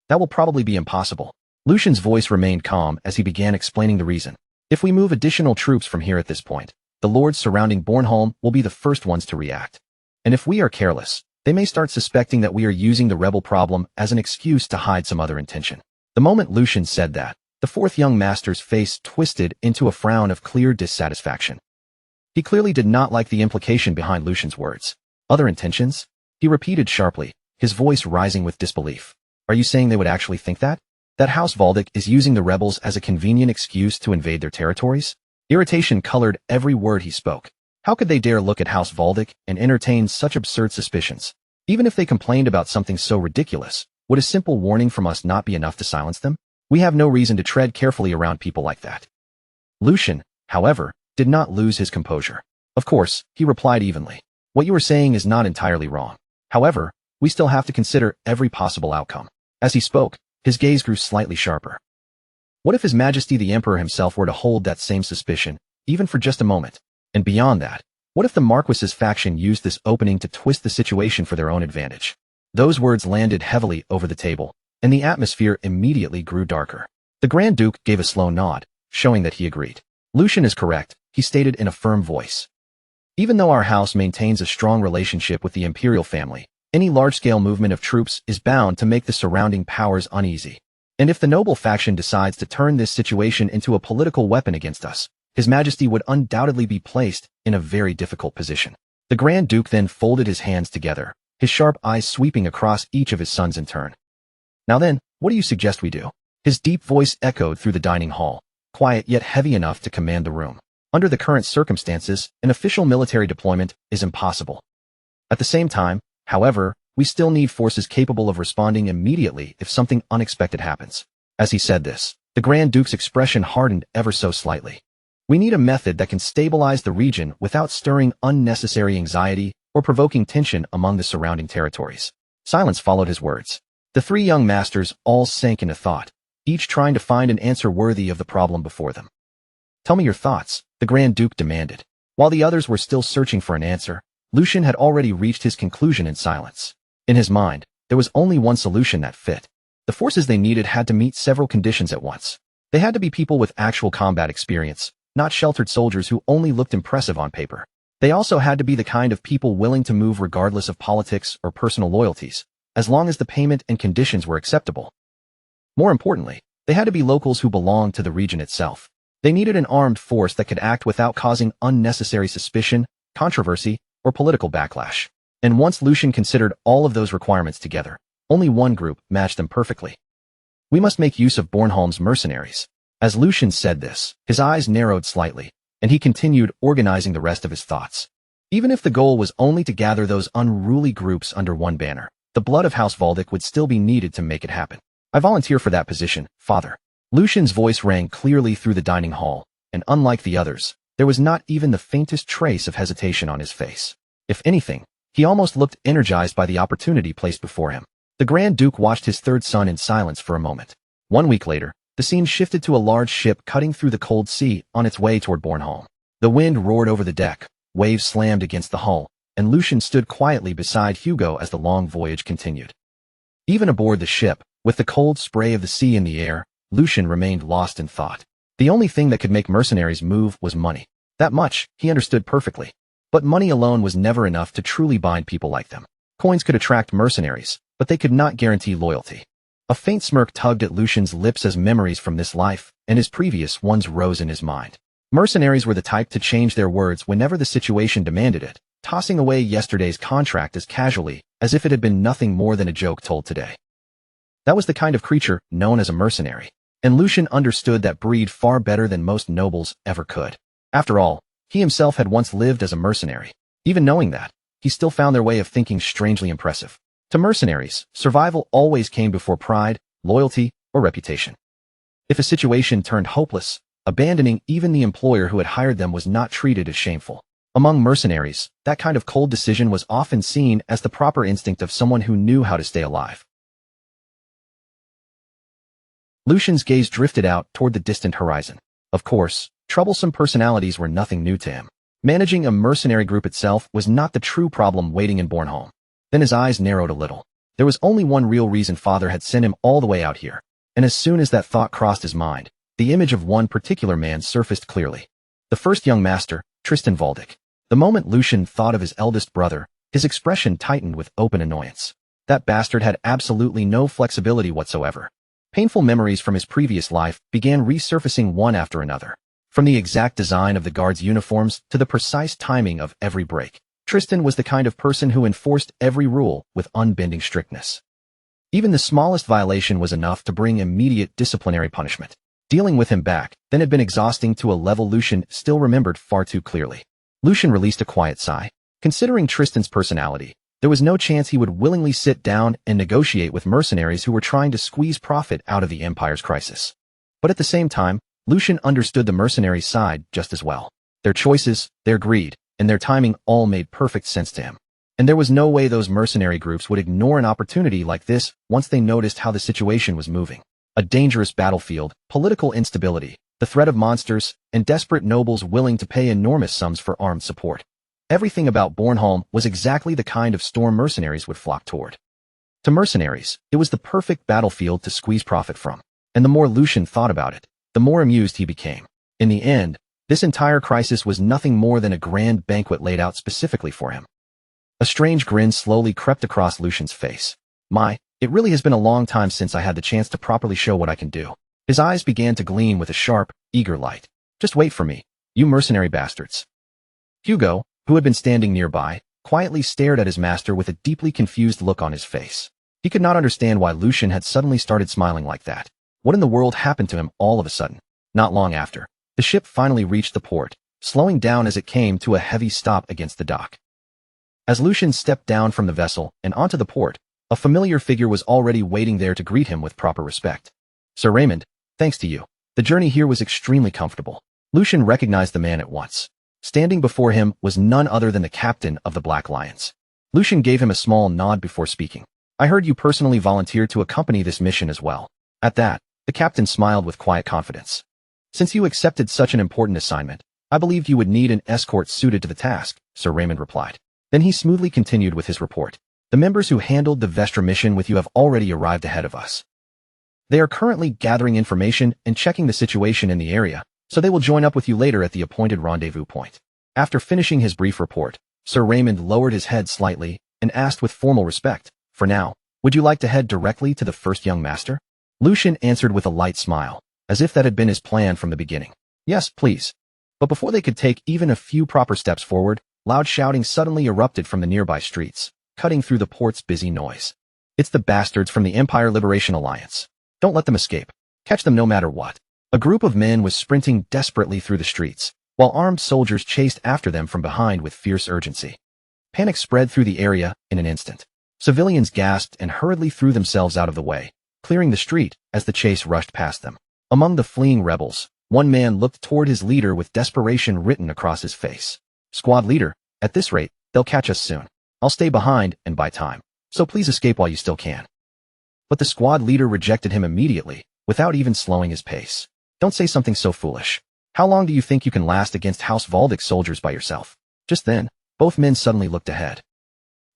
That will probably be impossible. Lucian's voice remained calm as he began explaining the reason. If we move additional troops from here at this point, the lords surrounding Bornholm will be the first ones to react. And if we are careless, they may start suspecting that we are using the rebel problem as an excuse to hide some other intention. The moment Lucian said that, the fourth young master's face twisted into a frown of clear dissatisfaction. He clearly did not like the implication behind Lucian's words. Other intentions? He repeated sharply, his voice rising with disbelief. Are you saying they would actually think that? That House Valdic is using the rebels as a convenient excuse to invade their territories? Irritation colored every word he spoke. How could they dare look at House Valdic and entertain such absurd suspicions? Even if they complained about something so ridiculous, would a simple warning from us not be enough to silence them? We have no reason to tread carefully around people like that. Lucian, however, did not lose his composure. Of course, he replied evenly. What you are saying is not entirely wrong. However, we still have to consider every possible outcome. As he spoke, his gaze grew slightly sharper. What if His Majesty the Emperor himself were to hold that same suspicion, even for just a moment? And beyond that, what if the Marquis's faction used this opening to twist the situation for their own advantage? Those words landed heavily over the table, and the atmosphere immediately grew darker. The Grand Duke gave a slow nod, showing that he agreed. Lucian is correct, he stated in a firm voice. Even though our house maintains a strong relationship with the imperial family, any large-scale movement of troops is bound to make the surrounding powers uneasy. And if the noble faction decides to turn this situation into a political weapon against us, His Majesty would undoubtedly be placed in a very difficult position. The Grand Duke then folded his hands together, his sharp eyes sweeping across each of his sons in turn. Now then, what do you suggest we do? His deep voice echoed through the dining hall, quiet yet heavy enough to command the room. Under the current circumstances, an official military deployment is impossible. At the same time, however, we still need forces capable of responding immediately if something unexpected happens. As he said this, the Grand Duke's expression hardened ever so slightly. We need a method that can stabilize the region without stirring unnecessary anxiety or provoking tension among the surrounding territories. Silence followed his words. The three young masters all sank into thought, each trying to find an answer worthy of the problem before them. Tell me your thoughts, the Grand Duke demanded. While the others were still searching for an answer, Lucian had already reached his conclusion in silence. In his mind, there was only one solution that fit. The forces they needed had to meet several conditions at once. They had to be people with actual combat experience, not sheltered soldiers who only looked impressive on paper. They also had to be the kind of people willing to move regardless of politics or personal loyalties, as long as the payment and conditions were acceptable. More importantly, they had to be locals who belonged to the region itself. They needed an armed force that could act without causing unnecessary suspicion, controversy, or political backlash. And once Lucian considered all of those requirements together, only one group matched them perfectly. We must make use of Bornholm's mercenaries. As Lucian said this, his eyes narrowed slightly, and he continued organizing the rest of his thoughts. Even if the goal was only to gather those unruly groups under one banner, the blood of House Valdic would still be needed to make it happen. I volunteer for that position, Father. Lucian's voice rang clearly through the dining hall, and unlike the others, there was not even the faintest trace of hesitation on his face. If anything, he almost looked energized by the opportunity placed before him. The Grand Duke watched his third son in silence for a moment. 1 week later, the scene shifted to a large ship cutting through the cold sea on its way toward Bornholm. The wind roared over the deck, waves slammed against the hull, and Lucian stood quietly beside Hugo as the long voyage continued. Even aboard the ship, with the cold spray of the sea in the air, Lucian remained lost in thought. The only thing that could make mercenaries move was money. That much, he understood perfectly. But money alone was never enough to truly bind people like them. Coins could attract mercenaries, but they could not guarantee loyalty. A faint smirk tugged at Lucian's lips as memories from this life and his previous ones rose in his mind. Mercenaries were the type to change their words whenever the situation demanded it, tossing away yesterday's contract as casually as if it had been nothing more than a joke told today. That was the kind of creature known as a mercenary, and Lucian understood that breed far better than most nobles ever could. After all, he himself had once lived as a mercenary. Even knowing that, he still found their way of thinking strangely impressive. To mercenaries, survival always came before pride, loyalty, or reputation. If a situation turned hopeless, abandoning even the employer who had hired them was not treated as shameful. Among mercenaries, that kind of cold decision was often seen as the proper instinct of someone who knew how to stay alive. Lucian's gaze drifted out toward the distant horizon. Of course, troublesome personalities were nothing new to him. Managing a mercenary group itself was not the true problem waiting in Bornholm. Then his eyes narrowed a little. There was only one real reason Father had sent him all the way out here, and as soon as that thought crossed his mind, the image of one particular man surfaced clearly. The first young master, Tristan Valdic. The moment Lucian thought of his eldest brother, his expression tightened with open annoyance. That bastard had absolutely no flexibility whatsoever. Painful memories from his previous life began resurfacing one after another. From the exact design of the guards' uniforms to the precise timing of every break, Tristan was the kind of person who enforced every rule with unbending strictness. Even the smallest violation was enough to bring immediate disciplinary punishment. Dealing with him back then had been exhausting to a level Lucian still remembered far too clearly. Lucian released a quiet sigh. Considering Tristan's personality, there was no chance he would willingly sit down and negotiate with mercenaries who were trying to squeeze profit out of the Empire's crisis. But at the same time, Lucian understood the mercenaries' side just as well. Their choices, their greed, and their timing all made perfect sense to him. And there was no way those mercenary groups would ignore an opportunity like this once they noticed how the situation was moving. A dangerous battlefield, political instability, the threat of monsters, and desperate nobles willing to pay enormous sums for armed support. Everything about Bornholm was exactly the kind of storm mercenaries would flock toward. To mercenaries, it was the perfect battlefield to squeeze profit from. And the more Lucian thought about it, the more amused he became. In the end, this entire crisis was nothing more than a grand banquet laid out specifically for him. A strange grin slowly crept across Lucian's face. It really has been a long time since I had the chance to properly show what I can do. His eyes began to gleam with a sharp, eager light. Just wait for me, you mercenary bastards. Hugo, who had been standing nearby, quietly stared at his master with a deeply confused look on his face. He could not understand why Lucian had suddenly started smiling like that. What in the world happened to him all of a sudden? Not long after, the ship finally reached the port, slowing down as it came to a heavy stop against the dock. As Lucian stepped down from the vessel and onto the port, a familiar figure was already waiting there to greet him with proper respect. Sir Raymond, thanks to you, the journey here was extremely comfortable. Lucian recognized the man at once. Standing before him was none other than the captain of the Black Lions. Lucian gave him a small nod before speaking. I heard you personally volunteered to accompany this mission as well. At that, the captain smiled with quiet confidence. Since you accepted such an important assignment, I believed you would need an escort suited to the task, Sir Raymond replied. Then he smoothly continued with his report. The members who handled the Vestra mission with you have already arrived ahead of us. They are currently gathering information and checking the situation in the area, so they will join up with you later at the appointed rendezvous point. After finishing his brief report, Sir Raymond lowered his head slightly and asked with formal respect, "For now, would you like to head directly to the first young master?" Lucian answered with a light smile, as if that had been his plan from the beginning. "Yes, please." But before they could take even a few proper steps forward, loud shouting suddenly erupted from the nearby streets, cutting through the port's busy noise. "It's the bastards from the Empire Liberation Alliance. Don't let them escape. Catch them no matter what." A group of men was sprinting desperately through the streets, while armed soldiers chased after them from behind with fierce urgency. Panic spread through the area in an instant. Civilians gasped and hurriedly threw themselves out of the way, clearing the street as the chase rushed past them. Among the fleeing rebels, one man looked toward his leader with desperation written across his face. "Squad leader, at this rate, they'll catch us soon. I'll stay behind and buy time, so please escape while you still can." But the squad leader rejected him immediately, without even slowing his pace. "Don't say something so foolish. How long do you think you can last against House Valdic's soldiers by yourself?" Just then, both men suddenly looked ahead.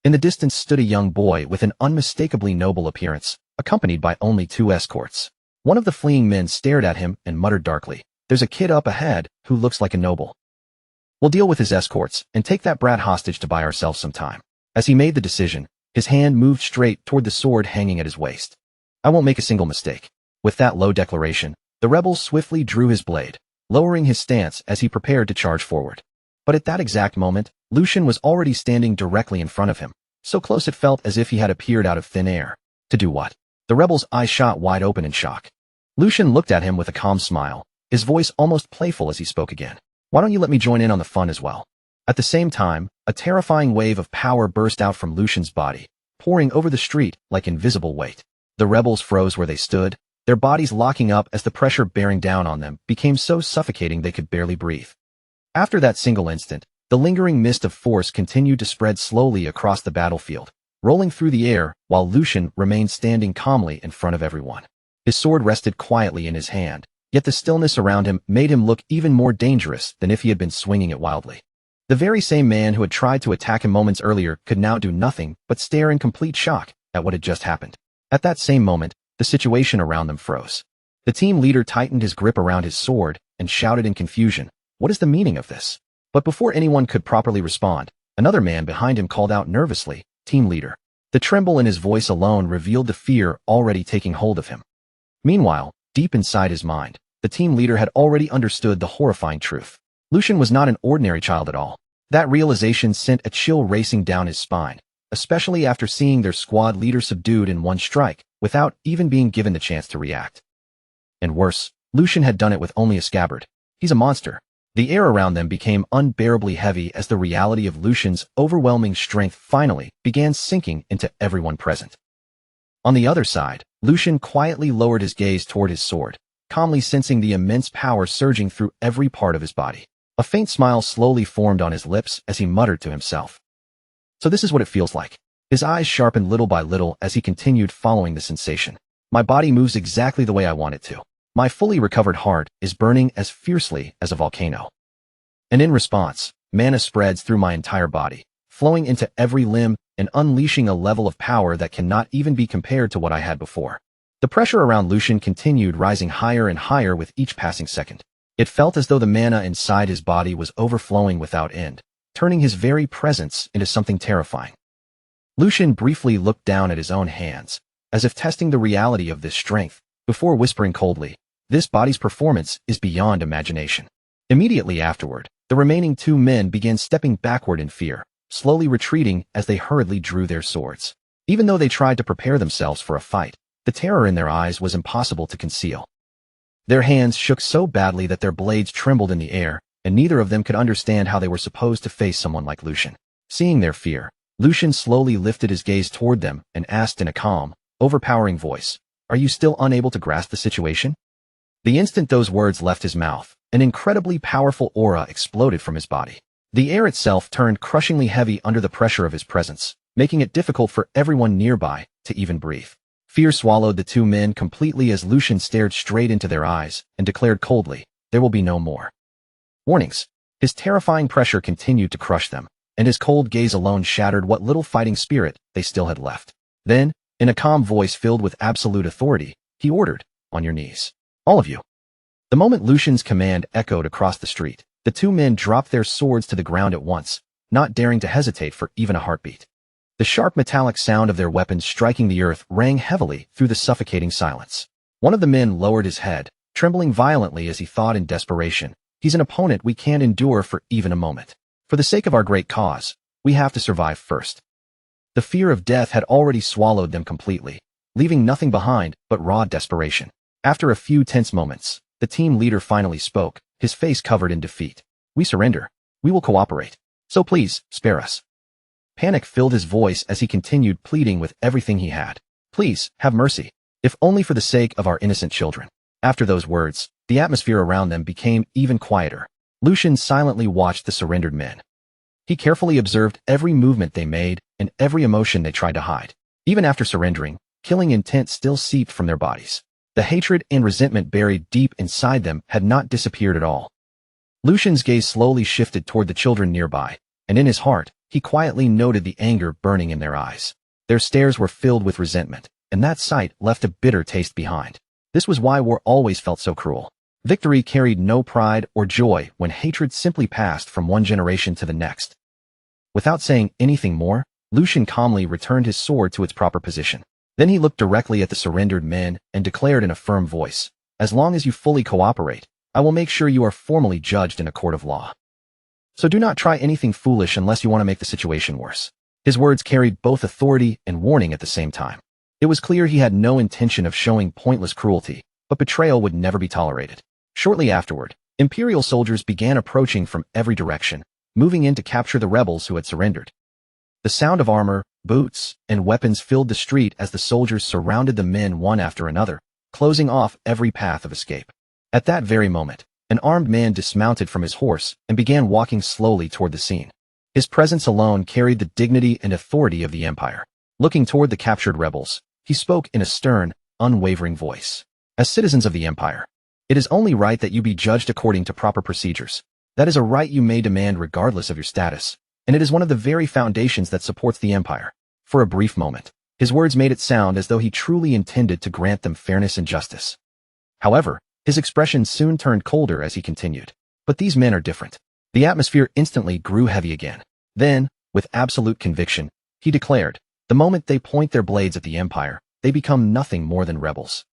In the distance stood a young boy with an unmistakably noble appearance, accompanied by only 2 escorts. One of the fleeing men stared at him and muttered darkly, "There's a kid up ahead who looks like a noble. We'll deal with his escorts and take that brat hostage to buy ourselves some time." As he made the decision, his hand moved straight toward the sword hanging at his waist. "I won't make a single mistake." With that low declaration, the rebel swiftly drew his blade, lowering his stance as he prepared to charge forward. But at that exact moment, Lucian was already standing directly in front of him, so close it felt as if he had appeared out of thin air. To do what? The rebel's eyes shot wide open in shock. Lucian looked at him with a calm smile, his voice almost playful as he spoke again. "Why don't you let me join in on the fun as well?" At the same time, a terrifying wave of power burst out from Lucian's body, pouring over the street like invisible weight. The rebels froze where they stood, their bodies locking up as the pressure bearing down on them became so suffocating they could barely breathe. After that single instant, the lingering mist of force continued to spread slowly across the battlefield, rolling through the air while Lucian remained standing calmly in front of everyone. His sword rested quietly in his hand, yet the stillness around him made him look even more dangerous than if he had been swinging it wildly. The very same man who had tried to attack him moments earlier could now do nothing but stare in complete shock at what had just happened. At that same moment, the situation around them froze. The team leader tightened his grip around his sword and shouted in confusion, "What is the meaning of this?" But before anyone could properly respond, another man behind him called out nervously, "Team leader." The tremble in his voice alone revealed the fear already taking hold of him. Meanwhile, deep inside his mind, the team leader had already understood the horrifying truth. Lucian was not an ordinary child at all. That realization sent a chill racing down his spine, especially after seeing their squad leader subdued in one strike, without even being given the chance to react. And worse, Lucian had done it with only a scabbard. He's a monster. The air around them became unbearably heavy as the reality of Lucian's overwhelming strength finally began sinking into everyone present. On the other side, Lucian quietly lowered his gaze toward his sword, calmly sensing the immense power surging through every part of his body. A faint smile slowly formed on his lips as he muttered to himself. "So this is what it feels like." His eyes sharpened little by little as he continued following the sensation. "My body moves exactly the way I want it to. My fully recovered heart is burning as fiercely as a volcano. And in response, mana spreads through my entire body, flowing into every limb and unleashing a level of power that cannot even be compared to what I had before." The pressure around Lucian continued rising higher and higher with each passing second. It felt as though the mana inside his body was overflowing without end, turning his very presence into something terrifying. Lucian briefly looked down at his own hands, as if testing the reality of this strength, before whispering coldly, "This body's performance is beyond imagination." Immediately afterward, the remaining 2 men began stepping backward in fear, slowly retreating as they hurriedly drew their swords. Even though they tried to prepare themselves for a fight, the terror in their eyes was impossible to conceal. Their hands shook so badly that their blades trembled in the air, and neither of them could understand how they were supposed to face someone like Lucian. Seeing their fear, Lucian slowly lifted his gaze toward them and asked in a calm, overpowering voice, "Are you still unable to grasp the situation?" The instant those words left his mouth, an incredibly powerful aura exploded from his body. The air itself turned crushingly heavy under the pressure of his presence, making it difficult for everyone nearby to even breathe. Fear swallowed the 2 men completely as Lucian stared straight into their eyes and declared coldly, "There will be no more warnings. His terrifying pressure continued to crush them, and his cold gaze alone shattered what little fighting spirit they still had left. Then, in a calm voice filled with absolute authority, he ordered, "On your knees. All of you." The moment Lucian's command echoed across the street, the two men dropped their swords to the ground at once, not daring to hesitate for even a heartbeat. The sharp metallic sound of their weapons striking the earth rang heavily through the suffocating silence. One of the men lowered his head, trembling violently as he thought in desperation, "He's an opponent we can't endure for even a moment. For the sake of our great cause, we have to survive first." The fear of death had already swallowed them completely, leaving nothing behind but raw desperation. After a few tense moments, the team leader finally spoke, his face covered in defeat. "We surrender. We will cooperate. So please, spare us." Panic filled his voice as he continued pleading with everything he had. "Please, have mercy, if only for the sake of our innocent children." After those words, the atmosphere around them became even quieter. Lucian silently watched the surrendered men. He carefully observed every movement they made and every emotion they tried to hide. Even after surrendering, killing intent still seeped from their bodies. The hatred and resentment buried deep inside them had not disappeared at all. Lucian's gaze slowly shifted toward the children nearby, and in his heart, he quietly noted the anger burning in their eyes. Their stares were filled with resentment, and that sight left a bitter taste behind. This was why war always felt so cruel. Victory carried no pride or joy when hatred simply passed from one generation to the next. Without saying anything more, Lucian calmly returned his sword to its proper position. Then he looked directly at the surrendered men and declared in a firm voice, "As long as you fully cooperate, I will make sure you are formally judged in a court of law. So do not try anything foolish unless you want to make the situation worse." His words carried both authority and warning at the same time. It was clear he had no intention of showing pointless cruelty, but betrayal would never be tolerated. Shortly afterward, Imperial soldiers began approaching from every direction, moving in to capture the rebels who had surrendered. The sound of armor, boots, and weapons filled the street as the soldiers surrounded the men one after another, closing off every path of escape. At that very moment, an armed man dismounted from his horse and began walking slowly toward the scene. His presence alone carried the dignity and authority of the Empire. Looking toward the captured rebels, he spoke in a stern, unwavering voice. "As citizens of the Empire, it is only right that you be judged according to proper procedures. That is a right you may demand regardless of your status, and it is one of the very foundations that supports the Empire." For a brief moment, his words made it sound as though he truly intended to grant them fairness and justice. However, his expression soon turned colder as he continued. "But these men are different." The atmosphere instantly grew heavy again. Then, with absolute conviction, he declared, "The moment they point their blades at the Empire, they become nothing more than rebels.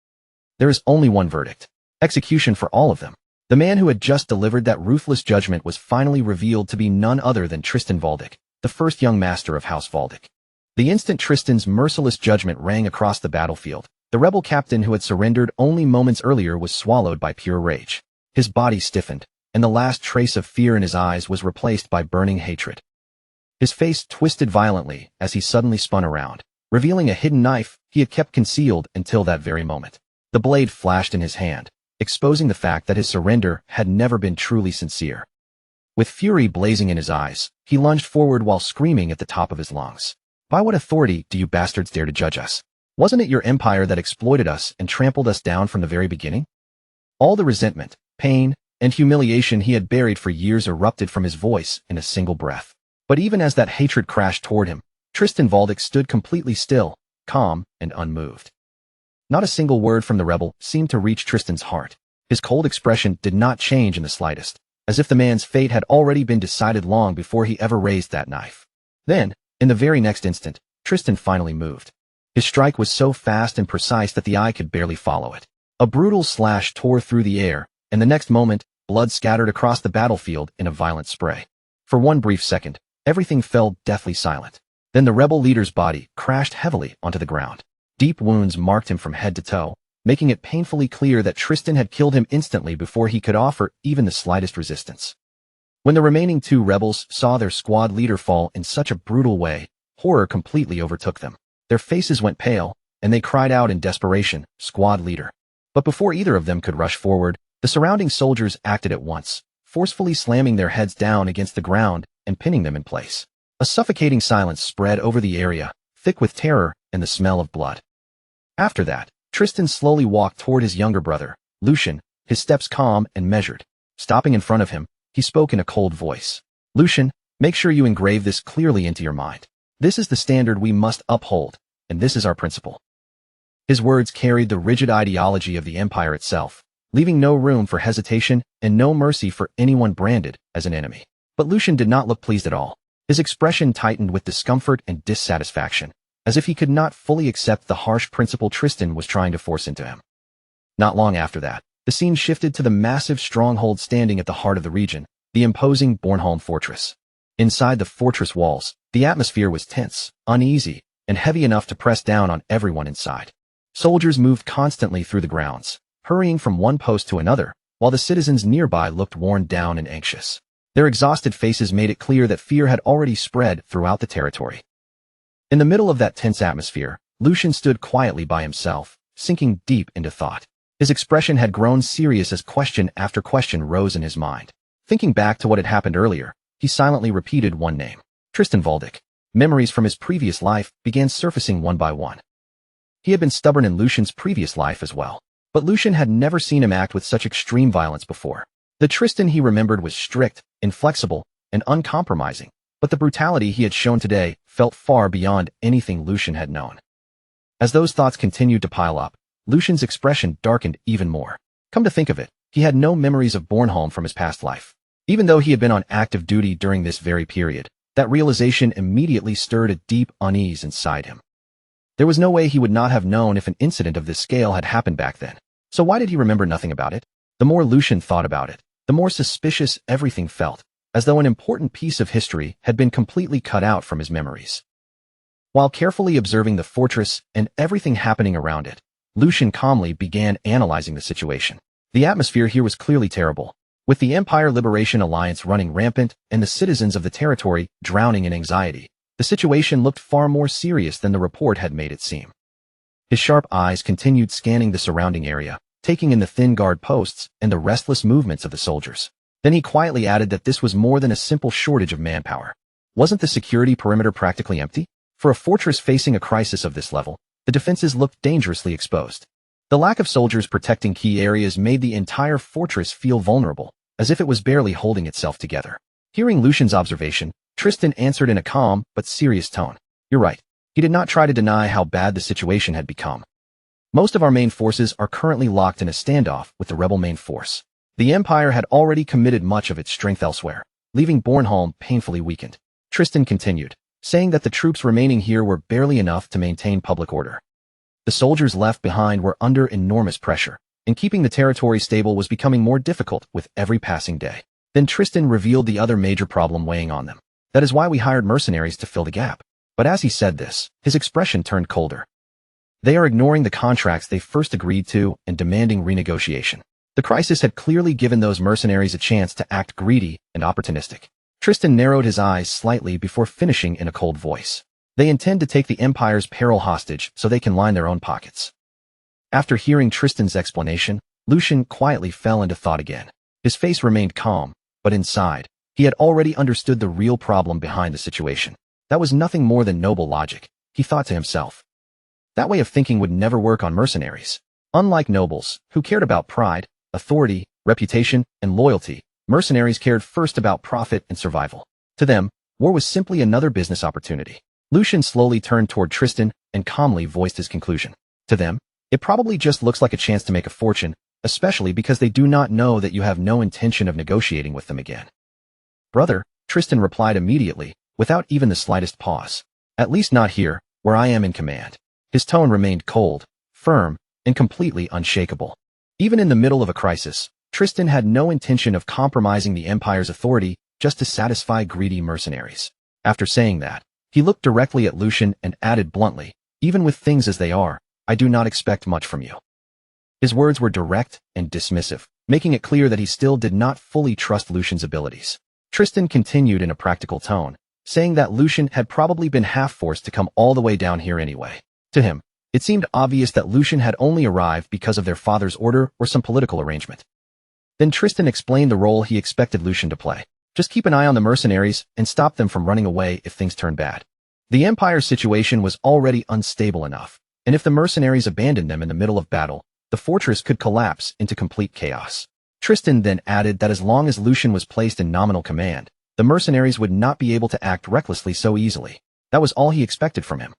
There is only one verdict: execution for all of them." The man who had just delivered that ruthless judgment was finally revealed to be none other than Tristan Valdic, the first young master of House Valdic. The instant Tristan's merciless judgment rang across the battlefield, the rebel captain who had surrendered only moments earlier was swallowed by pure rage. His body stiffened, and the last trace of fear in his eyes was replaced by burning hatred. His face twisted violently as he suddenly spun around, revealing a hidden knife he had kept concealed until that very moment. The blade flashed in his hand, exposing the fact that his surrender had never been truly sincere. With fury blazing in his eyes, he lunged forward while screaming at the top of his lungs. "By what authority do you bastards dare to judge us? Wasn't it your empire that exploited us and trampled us down from the very beginning?" All the resentment, pain, and humiliation he had buried for years erupted from his voice in a single breath. But even as that hatred crashed toward him, Tristan Valdic stood completely still, calm, and unmoved. Not a single word from the rebel seemed to reach Tristan's heart. His cold expression did not change in the slightest, as if the man's fate had already been decided long before he ever raised that knife. Then, in the very next instant, Tristan finally moved. His strike was so fast and precise that the eye could barely follow it. A brutal slash tore through the air, and the next moment, blood scattered across the battlefield in a violent spray. For one brief second, everything fell deathly silent. Then the rebel leader's body crashed heavily onto the ground. Deep wounds marked him from head to toe, making it painfully clear that Tristan had killed him instantly before he could offer even the slightest resistance. When the remaining two rebels saw their squad leader fall in such a brutal way, horror completely overtook them. Their faces went pale, and they cried out in desperation, "Squad leader." But before either of them could rush forward, the surrounding soldiers acted at once, forcefully slamming their heads down against the ground and pinning them in place. A suffocating silence spread over the area, thick with terror and the smell of blood. After that, Tristan slowly walked toward his younger brother, Lucian, his steps calm and measured. Stopping in front of him, he spoke in a cold voice. Lucian, make sure you engrave this clearly into your mind. This is the standard we must uphold, and this is our principle. His words carried the rigid ideology of the empire itself, leaving no room for hesitation and no mercy for anyone branded as an enemy. But Lucian did not look pleased at all. His expression tightened with discomfort and dissatisfaction, as if he could not fully accept the harsh principle Tristan was trying to force into him. Not long after that, the scene shifted to the massive stronghold standing at the heart of the region, the imposing Bornholm fortress. Inside the fortress walls, the atmosphere was tense, uneasy, and heavy enough to press down on everyone inside. Soldiers moved constantly through the grounds, hurrying from one post to another, while the citizens nearby looked worn down and anxious. Their exhausted faces made it clear that fear had already spread throughout the territory. In the middle of that tense atmosphere, Lucian stood quietly by himself, sinking deep into thought. His expression had grown serious as question after question rose in his mind. Thinking back to what had happened earlier, he silently repeated one name. Tristan Valdic. Memories from his previous life began surfacing one by one. He had been stubborn in Lucian's previous life as well, but Lucian had never seen him act with such extreme violence before. The Tristan he remembered was strict, inflexible, and uncompromising, but the brutality he had shown today felt far beyond anything Lucian had known. As those thoughts continued to pile up, Lucian's expression darkened even more. Come to think of it, he had no memories of Bornholm from his past life. Even though he had been on active duty during this very period, that realization immediately stirred a deep unease inside him. There was no way he would not have known if an incident of this scale had happened back then. So why did he remember nothing about it? The more Lucian thought about it, the more suspicious everything felt, as though an important piece of history had been completely cut out from his memories. While carefully observing the fortress and everything happening around it, Lucian calmly began analyzing the situation. The atmosphere here was clearly terrible, with the Empire Liberation Alliance running rampant and the citizens of the territory drowning in anxiety. The situation looked far more serious than the report had made it seem. His sharp eyes continued scanning the surrounding area, taking in the thin guard posts and the restless movements of the soldiers. Then he quietly added that this was more than a simple shortage of manpower. Wasn't the security perimeter practically empty? For a fortress facing a crisis of this level, the defenses looked dangerously exposed. The lack of soldiers protecting key areas made the entire fortress feel vulnerable, as if it was barely holding itself together. Hearing Lucian's observation, Tristan answered in a calm but serious tone. You're right. He did not try to deny how bad the situation had become. Most of our main forces are currently locked in a standoff with the rebel main force. The Empire had already committed much of its strength elsewhere, leaving Bornholm painfully weakened. Tristan continued, saying that the troops remaining here were barely enough to maintain public order. The soldiers left behind were under enormous pressure, and keeping the territory stable was becoming more difficult with every passing day. Then Tristan revealed the other major problem weighing on them. That is why we hired mercenaries to fill the gap. But as he said this, his expression turned colder. They are ignoring the contracts they first agreed to and demanding renegotiation. The crisis had clearly given those mercenaries a chance to act greedy and opportunistic. Tristan narrowed his eyes slightly before finishing in a cold voice. They intend to take the Empire's peril hostage so they can line their own pockets. After hearing Tristan's explanation, Lucian quietly fell into thought again. His face remained calm, but inside, he had already understood the real problem behind the situation. That was nothing more than noble logic, he thought to himself. That way of thinking would never work on mercenaries. Unlike nobles, who cared about pride, authority, reputation, and loyalty, mercenaries cared first about profit and survival. To them, war was simply another business opportunity. Lucian slowly turned toward Tristan and calmly voiced his conclusion. To them, it probably just looks like a chance to make a fortune, especially because they do not know that you have no intention of negotiating with them again. Brother, Tristan replied immediately, without even the slightest pause. At least not here, where I am in command. His tone remained cold, firm, and completely unshakable. Even in the middle of a crisis, Tristan had no intention of compromising the Empire's authority just to satisfy greedy mercenaries. After saying that, he looked directly at Lucian and added bluntly, even with things as they are, I do not expect much from you. His words were direct and dismissive, making it clear that he still did not fully trust Lucian's abilities. Tristan continued in a practical tone, saying that Lucian had probably been half-forced to come all the way down here anyway. To him, it seemed obvious that Lucian had only arrived because of their father's order or some political arrangement. Then Tristan explained the role he expected Lucian to play. Just keep an eye on the mercenaries and stop them from running away if things turn bad. The Empire's situation was already unstable enough, and if the mercenaries abandoned them in the middle of battle, the fortress could collapse into complete chaos. Tristan then added that as long as Lucian was placed in nominal command, the mercenaries would not be able to act recklessly so easily. That was all he expected from him.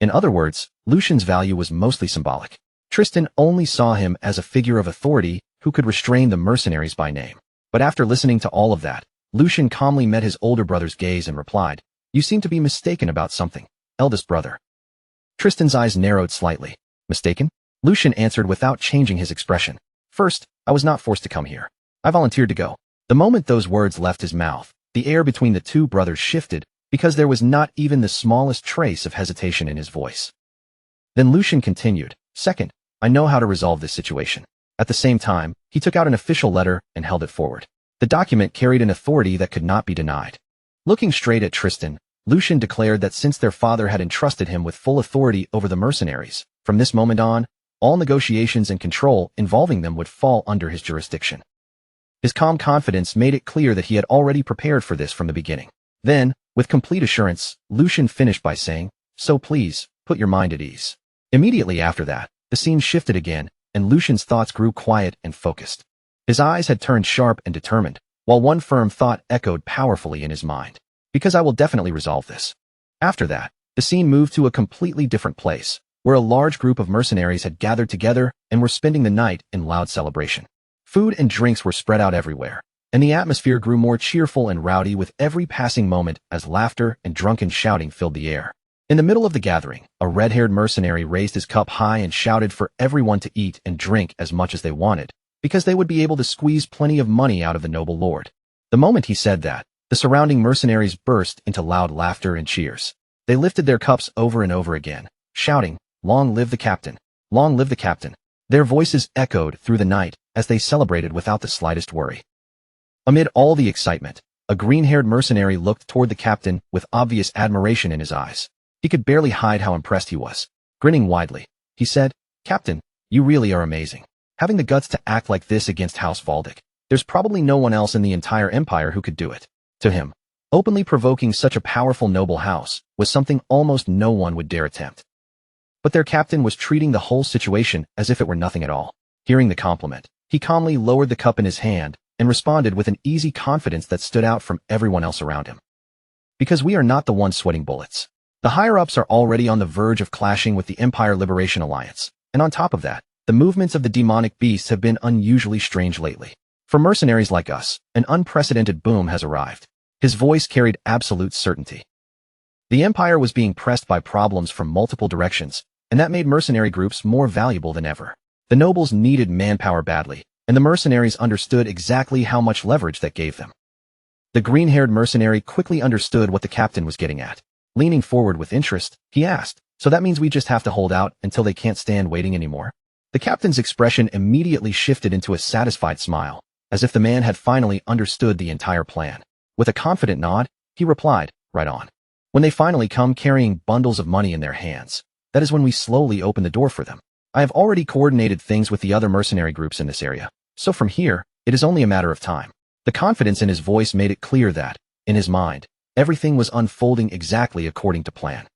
In other words, Lucian's value was mostly symbolic. Tristan only saw him as a figure of authority who could restrain the mercenaries by name. But after listening to all of that, Lucian calmly met his older brother's gaze and replied, "You seem to be mistaken about something, eldest brother." Tristan's eyes narrowed slightly. "Mistaken?" Lucian answered without changing his expression. "First, I was not forced to come here. I volunteered to go." The moment those words left his mouth, the air between the two brothers shifted because there was not even the smallest trace of hesitation in his voice. Then Lucian continued, "Second, I know how to resolve this situation." At the same time, he took out an official letter and held it forward. The document carried an authority that could not be denied. Looking straight at Tristan, Lucian declared that since their father had entrusted him with full authority over the mercenaries, from this moment on, all negotiations and control involving them would fall under his jurisdiction. His calm confidence made it clear that he had already prepared for this from the beginning. Then, with complete assurance, Lucian finished by saying, "So please, put your mind at ease." Immediately after that, the scene shifted again, and Lucian's thoughts grew quiet and focused. His eyes had turned sharp and determined, while one firm thought echoed powerfully in his mind. "Because I will definitely resolve this." After that, the scene moved to a completely different place, where a large group of mercenaries had gathered together and were spending the night in loud celebration. Food and drinks were spread out everywhere, and the atmosphere grew more cheerful and rowdy with every passing moment as laughter and drunken shouting filled the air. In the middle of the gathering, a red-haired mercenary raised his cup high and shouted for everyone to eat and drink as much as they wanted, because they would be able to squeeze plenty of money out of the noble lord. The moment he said that, the surrounding mercenaries burst into loud laughter and cheers. They lifted their cups over and over again, shouting, "Long live the captain! Long live the captain!" Their voices echoed through the night as they celebrated without the slightest worry. Amid all the excitement, a green-haired mercenary looked toward the captain with obvious admiration in his eyes. He could barely hide how impressed he was. Grinning widely, he said, "Captain, you really are amazing. Having the guts to act like this against House Valdic. There's probably no one else in the entire empire who could do it." To him, openly provoking such a powerful noble house was something almost no one would dare attempt. But their captain was treating the whole situation as if it were nothing at all. Hearing the compliment, he calmly lowered the cup in his hand and responded with an easy confidence that stood out from everyone else around him. "Because we are not the ones sweating bullets. The higher-ups are already on the verge of clashing with the Empire Liberation Alliance, and on top of that, the movements of the demonic beasts have been unusually strange lately. For mercenaries like us, an unprecedented boom has arrived." His voice carried absolute certainty. The Empire was being pressed by problems from multiple directions, and that made mercenary groups more valuable than ever. The nobles needed manpower badly, and the mercenaries understood exactly how much leverage that gave them. The green-haired mercenary quickly understood what the captain was getting at. Leaning forward with interest, he asked, "So that means we just have to hold out until they can't stand waiting anymore?" The captain's expression immediately shifted into a satisfied smile, as if the man had finally understood the entire plan. With a confident nod, he replied, "Right on. When they finally come carrying bundles of money in their hands, that is when we slowly open the door for them. I have already coordinated things with the other mercenary groups in this area, so from here, it is only a matter of time." The confidence in his voice made it clear that, in his mind, everything was unfolding exactly according to plan.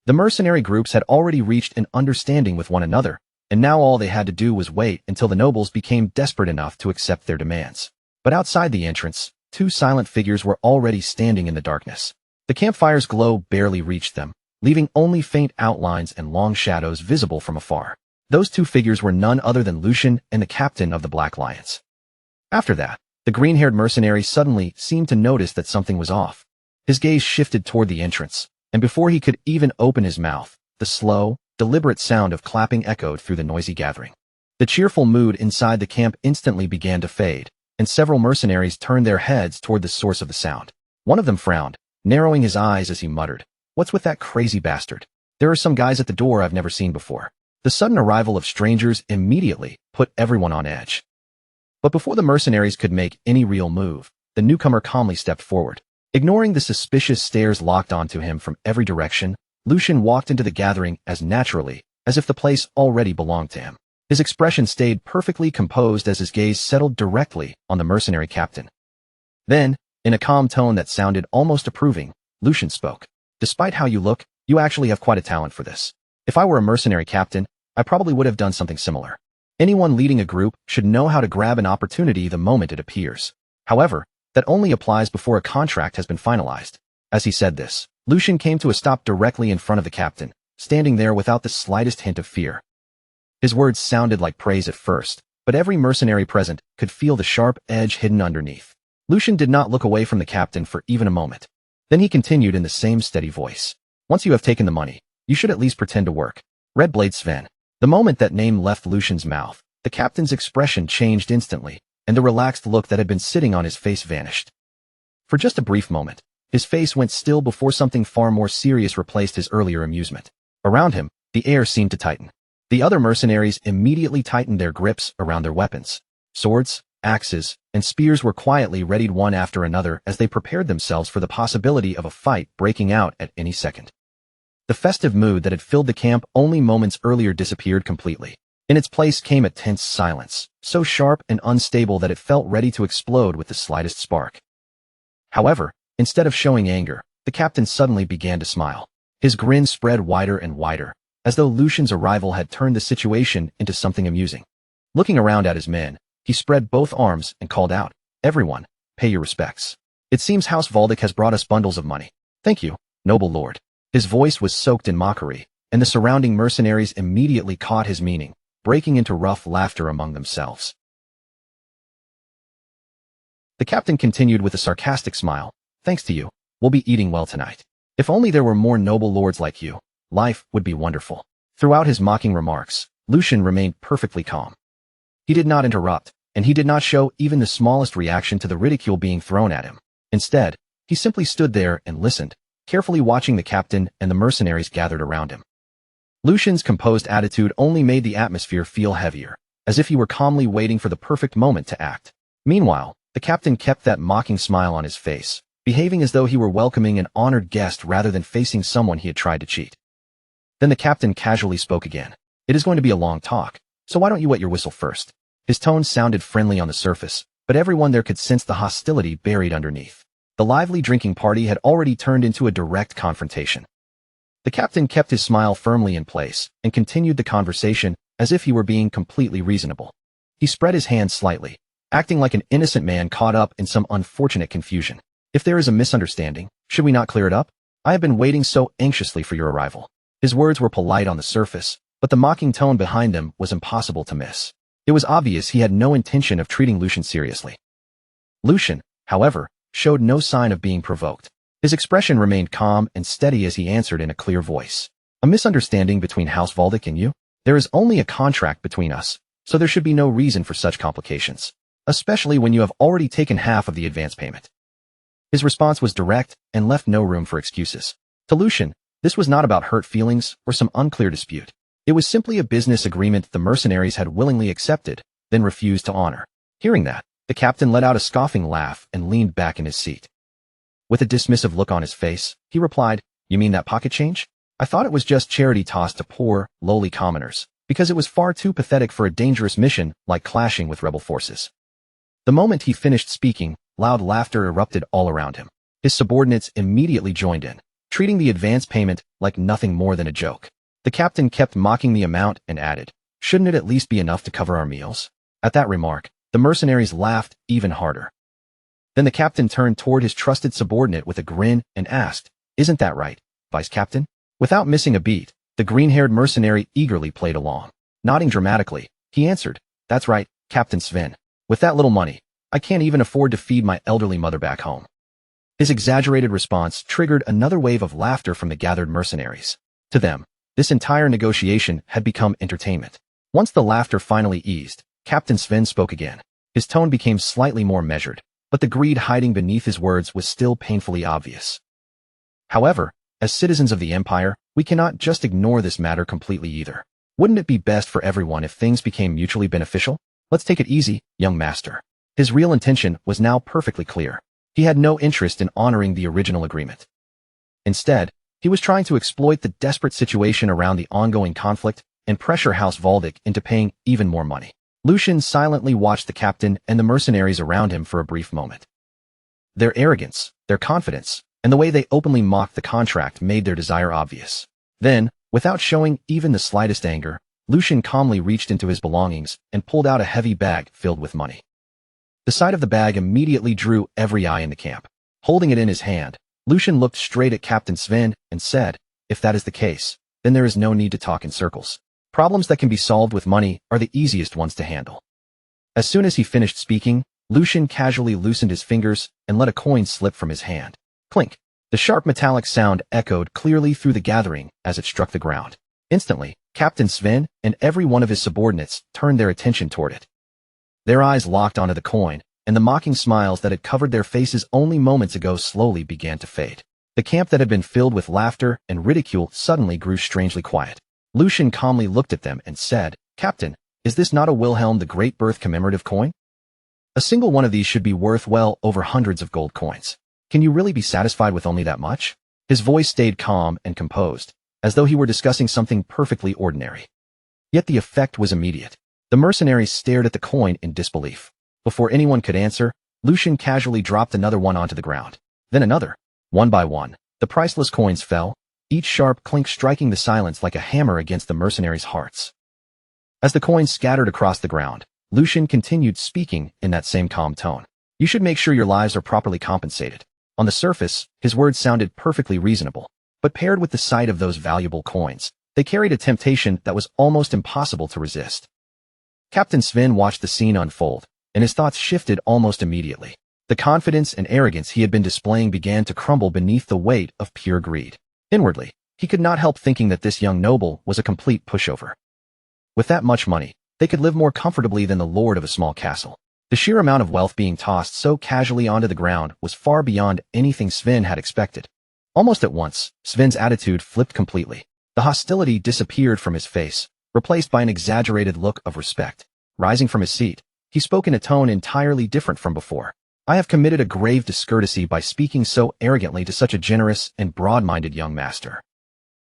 The mercenary groups had already reached an understanding with one another, and now all they had to do was wait until the nobles became desperate enough to accept their demands. But outside the entrance, two silent figures were already standing in the darkness. The campfire's glow barely reached them, leaving only faint outlines and long shadows visible from afar. Those two figures were none other than Lucian and the captain of the Black Lions. After that, the green-haired mercenary suddenly seemed to notice that something was off. His gaze shifted toward the entrance, and before he could even open his mouth, the slow, deliberate sound of clapping echoed through the noisy gathering. The cheerful mood inside the camp instantly began to fade, and several mercenaries turned their heads toward the source of the sound. One of them frowned, narrowing his eyes as he muttered, "What's with that crazy bastard? There are some guys at the door I've never seen before." The sudden arrival of strangers immediately put everyone on edge. But before the mercenaries could make any real move, the newcomer calmly stepped forward. Ignoring the suspicious stares locked onto him from every direction, Lucian walked into the gathering as naturally as if the place already belonged to him. His expression stayed perfectly composed as his gaze settled directly on the mercenary captain. Then, in a calm tone that sounded almost approving, Lucian spoke. "Despite how you look, you actually have quite a talent for this. If I were a mercenary captain, I probably would have done something similar." Anyone leading a group should know how to grab an opportunity the moment it appears. However, that only applies before a contract has been finalized. As he said this, Lucian came to a stop directly in front of the captain, standing there without the slightest hint of fear. His words sounded like praise at first, but every mercenary present could feel the sharp edge hidden underneath. Lucian did not look away from the captain for even a moment. Then he continued in the same steady voice. Once you have taken the money, you should at least pretend to work. Red Blade Sven. The moment that name left Lucian's mouth, the captain's expression changed instantly, and the relaxed look that had been sitting on his face vanished. For just a brief moment, his face went still before something far more serious replaced his earlier amusement. Around him, the air seemed to tighten. The other mercenaries immediately tightened their grips around their weapons. Swords, axes, and spears were quietly readied one after another as they prepared themselves for the possibility of a fight breaking out at any second. The festive mood that had filled the camp only moments earlier disappeared completely. In its place came a tense silence, so sharp and unstable that it felt ready to explode with the slightest spark. However, instead of showing anger, the captain suddenly began to smile. His grin spread wider and wider, as though Lucian's arrival had turned the situation into something amusing. Looking around at his men, he spread both arms and called out, "Everyone, pay your respects. It seems House Valdic has brought us bundles of money. Thank you, noble lord." His voice was soaked in mockery, and the surrounding mercenaries immediately caught his meaning, breaking into rough laughter among themselves. The captain continued with a sarcastic smile, "Thanks to you, we'll be eating well tonight. If only there were more noble lords like you, life would be wonderful." Throughout his mocking remarks, Lucian remained perfectly calm. He did not interrupt, and he did not show even the smallest reaction to the ridicule being thrown at him. Instead, he simply stood there and listened, carefully watching the captain and the mercenaries gathered around him. Lucian's composed attitude only made the atmosphere feel heavier, as if he were calmly waiting for the perfect moment to act. Meanwhile, the captain kept that mocking smile on his face, behaving as though he were welcoming an honored guest rather than facing someone he had tried to cheat. Then the captain casually spoke again. "It is going to be a long talk, so why don't you wet your whistle first?" His tone sounded friendly on the surface, but everyone there could sense the hostility buried underneath. The lively drinking party had already turned into a direct confrontation. The captain kept his smile firmly in place and continued the conversation as if he were being completely reasonable. He spread his hands slightly, acting like an innocent man caught up in some unfortunate confusion. "If there is a misunderstanding, should we not clear it up? I have been waiting so anxiously for your arrival." His words were polite on the surface, but the mocking tone behind them was impossible to miss. It was obvious he had no intention of treating Lucian seriously. Lucian, however, showed no sign of being provoked. His expression remained calm and steady as he answered in a clear voice. "A misunderstanding between House Valdic and you? There is only a contract between us, so there should be no reason for such complications, especially when you have already taken half of the advance payment." His response was direct and left no room for excuses. To Lucian, this was not about hurt feelings or some unclear dispute. It was simply a business agreement the mercenaries had willingly accepted, then refused to honor. Hearing that, the captain let out a scoffing laugh and leaned back in his seat. With a dismissive look on his face, he replied, "You mean that pocket change? I thought it was just charity tossed to poor, lowly commoners, because it was far too pathetic for a dangerous mission like clashing with rebel forces." The moment he finished speaking, loud laughter erupted all around him. His subordinates immediately joined in, treating the advance payment like nothing more than a joke. The captain kept mocking the amount and added, "Shouldn't it at least be enough to cover our meals?" At that remark, the mercenaries laughed even harder. Then the captain turned toward his trusted subordinate with a grin and asked, "Isn't that right, Vice Captain?" Without missing a beat, the green-haired mercenary eagerly played along. Nodding dramatically, he answered, "That's right, Captain Sven. With that little money, I can't even afford to feed my elderly mother back home." His exaggerated response triggered another wave of laughter from the gathered mercenaries. To them, this entire negotiation had become entertainment. Once the laughter finally eased, Captain Sven spoke again. His tone became slightly more measured, but the greed hiding beneath his words was still painfully obvious. "However, as citizens of the Empire, we cannot just ignore this matter completely either. Wouldn't it be best for everyone if things became mutually beneficial? Let's take it easy, young master." His real intention was now perfectly clear. He had no interest in honoring the original agreement. Instead, he was trying to exploit the desperate situation around the ongoing conflict and pressure House Valdic into paying even more money. Lucian silently watched the captain and the mercenaries around him for a brief moment. Their arrogance, their confidence, and the way they openly mocked the contract made their desire obvious. Then, without showing even the slightest anger, Lucian calmly reached into his belongings and pulled out a heavy bag filled with money. The sight of the bag immediately drew every eye in the camp. Holding it in his hand, Lucian looked straight at Captain Sven and said, "If that is the case, then there is no need to talk in circles. Problems that can be solved with money are the easiest ones to handle." As soon as he finished speaking, Lucian casually loosened his fingers and let a coin slip from his hand. Clink! The sharp metallic sound echoed clearly through the gathering as it struck the ground. Instantly, Captain Sven and every one of his subordinates turned their attention toward it. Their eyes locked onto the coin, and the mocking smiles that had covered their faces only moments ago slowly began to fade. The camp that had been filled with laughter and ridicule suddenly grew strangely quiet. Lucian calmly looked at them and said, "Captain, is this not a Wilhelm the Great Birth commemorative coin? A single one of these should be worth well over hundreds of gold coins. Can you really be satisfied with only that much?" His voice stayed calm and composed, as though he were discussing something perfectly ordinary. Yet the effect was immediate. The mercenaries stared at the coin in disbelief. Before anyone could answer, Lucian casually dropped another one onto the ground. Then another. One by one, the priceless coins fell, each sharp clink striking the silence like a hammer against the mercenaries' hearts. As the coins scattered across the ground, Lucian continued speaking in that same calm tone. "You should make sure your lives are properly compensated." On the surface, his words sounded perfectly reasonable, but paired with the sight of those valuable coins, they carried a temptation that was almost impossible to resist. Captain Sven watched the scene unfold, and his thoughts shifted almost immediately. The confidence and arrogance he had been displaying began to crumble beneath the weight of pure greed. Inwardly, he could not help thinking that this young noble was a complete pushover. With that much money, they could live more comfortably than the lord of a small castle. The sheer amount of wealth being tossed so casually onto the ground was far beyond anything Sven had expected. Almost at once, Sven's attitude flipped completely. The hostility disappeared from his face, replaced by an exaggerated look of respect. Rising from his seat, he spoke in a tone entirely different from before. "I have committed a grave discourtesy by speaking so arrogantly to such a generous and broad-minded young master.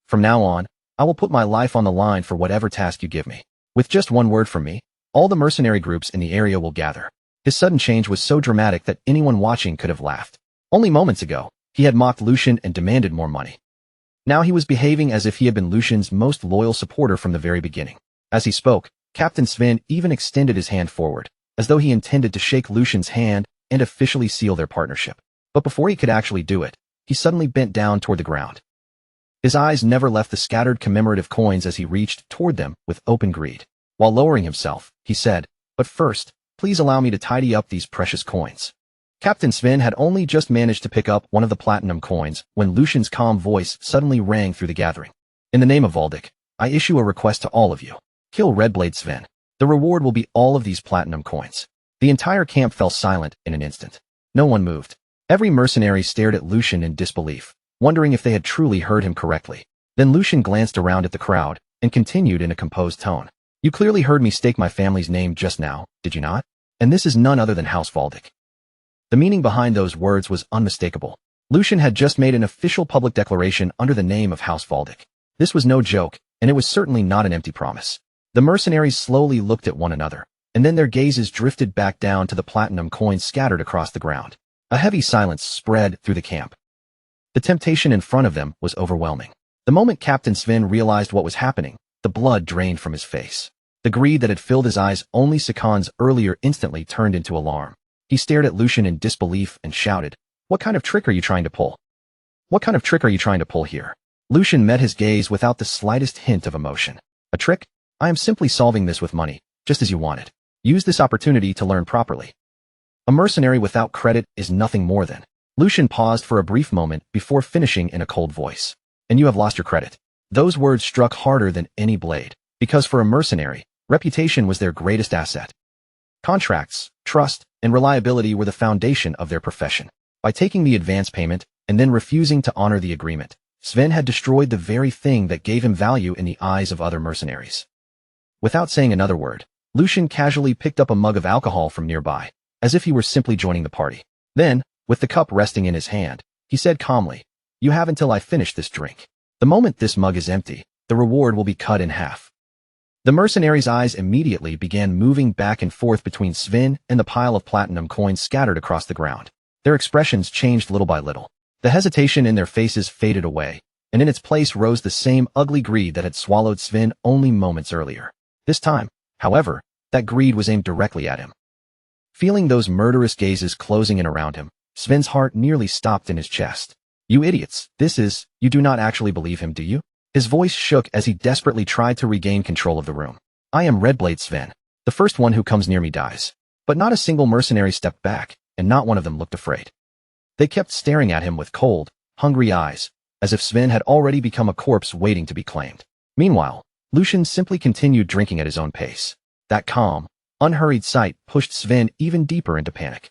From now on, I will put my life on the line for whatever task you give me. With just one word from me, all the mercenary groups in the area will gather." His sudden change was so dramatic that anyone watching could have laughed. Only moments ago, he had mocked Lucian and demanded more money. Now he was behaving as if he had been Lucian's most loyal supporter from the very beginning. As he spoke, Captain Sven even extended his hand forward, as though he intended to shake Lucian's hand and officially seal their partnership. But before he could actually do it, he suddenly bent down toward the ground. His eyes never left the scattered commemorative coins as he reached toward them with open greed. While lowering himself, he said, "But first, please allow me to tidy up these precious coins." Captain Sven had only just managed to pick up one of the platinum coins when Lucian's calm voice suddenly rang through the gathering. "In the name of Valdic, I issue a request to all of you. Kill Redblade Sven. The reward will be all of these platinum coins." The entire camp fell silent in an instant. No one moved. Every mercenary stared at Lucian in disbelief, wondering if they had truly heard him correctly. Then Lucian glanced around at the crowd and continued in a composed tone. "You clearly heard me stake my family's name just now, did you not? And this is none other than House Valdic." The meaning behind those words was unmistakable. Lucian had just made an official public declaration under the name of House Valdic. This was no joke, and it was certainly not an empty promise. The mercenaries slowly looked at one another, and then their gazes drifted back down to the platinum coins scattered across the ground. A heavy silence spread through the camp. The temptation in front of them was overwhelming. The moment Captain Sven realized what was happening, the blood drained from his face. The greed that had filled his eyes only seconds earlier instantly turned into alarm. He stared at Lucian in disbelief and shouted, "What kind of trick are you trying to pull? What kind of trick are you trying to pull here?" Lucian met his gaze without the slightest hint of emotion. "A trick? I am simply solving this with money, just as you wanted. Use this opportunity to learn properly. A mercenary without credit is nothing more than." Lucian paused for a brief moment before finishing in a cold voice. "And you have lost your credit." Those words struck harder than any blade, because for a mercenary, reputation was their greatest asset. Contracts, trust, and reliability were the foundation of their profession. By taking the advance payment and then refusing to honor the agreement, Sven had destroyed the very thing that gave him value in the eyes of other mercenaries. Without saying another word, Lucian casually picked up a mug of alcohol from nearby, as if he were simply joining the party. Then, with the cup resting in his hand, he said calmly, "You have until I finish this drink. The moment this mug is empty, the reward will be cut in half." The mercenaries' eyes immediately began moving back and forth between Sven and the pile of platinum coins scattered across the ground. Their expressions changed little by little. The hesitation in their faces faded away, and in its place rose the same ugly greed that had swallowed Sven only moments earlier. This time, however, that greed was aimed directly at him. Feeling those murderous gazes closing in around him, Sven's heart nearly stopped in his chest. You idiots, you do not actually believe him, do you? His voice shook as he desperately tried to regain control of the room. I am Redblade Sven. The first one who comes near me dies. But not a single mercenary stepped back, and not one of them looked afraid. They kept staring at him with cold, hungry eyes, as if Sven had already become a corpse waiting to be claimed. Meanwhile, Lucian simply continued drinking at his own pace. That calm, unhurried sight pushed Sven even deeper into panic.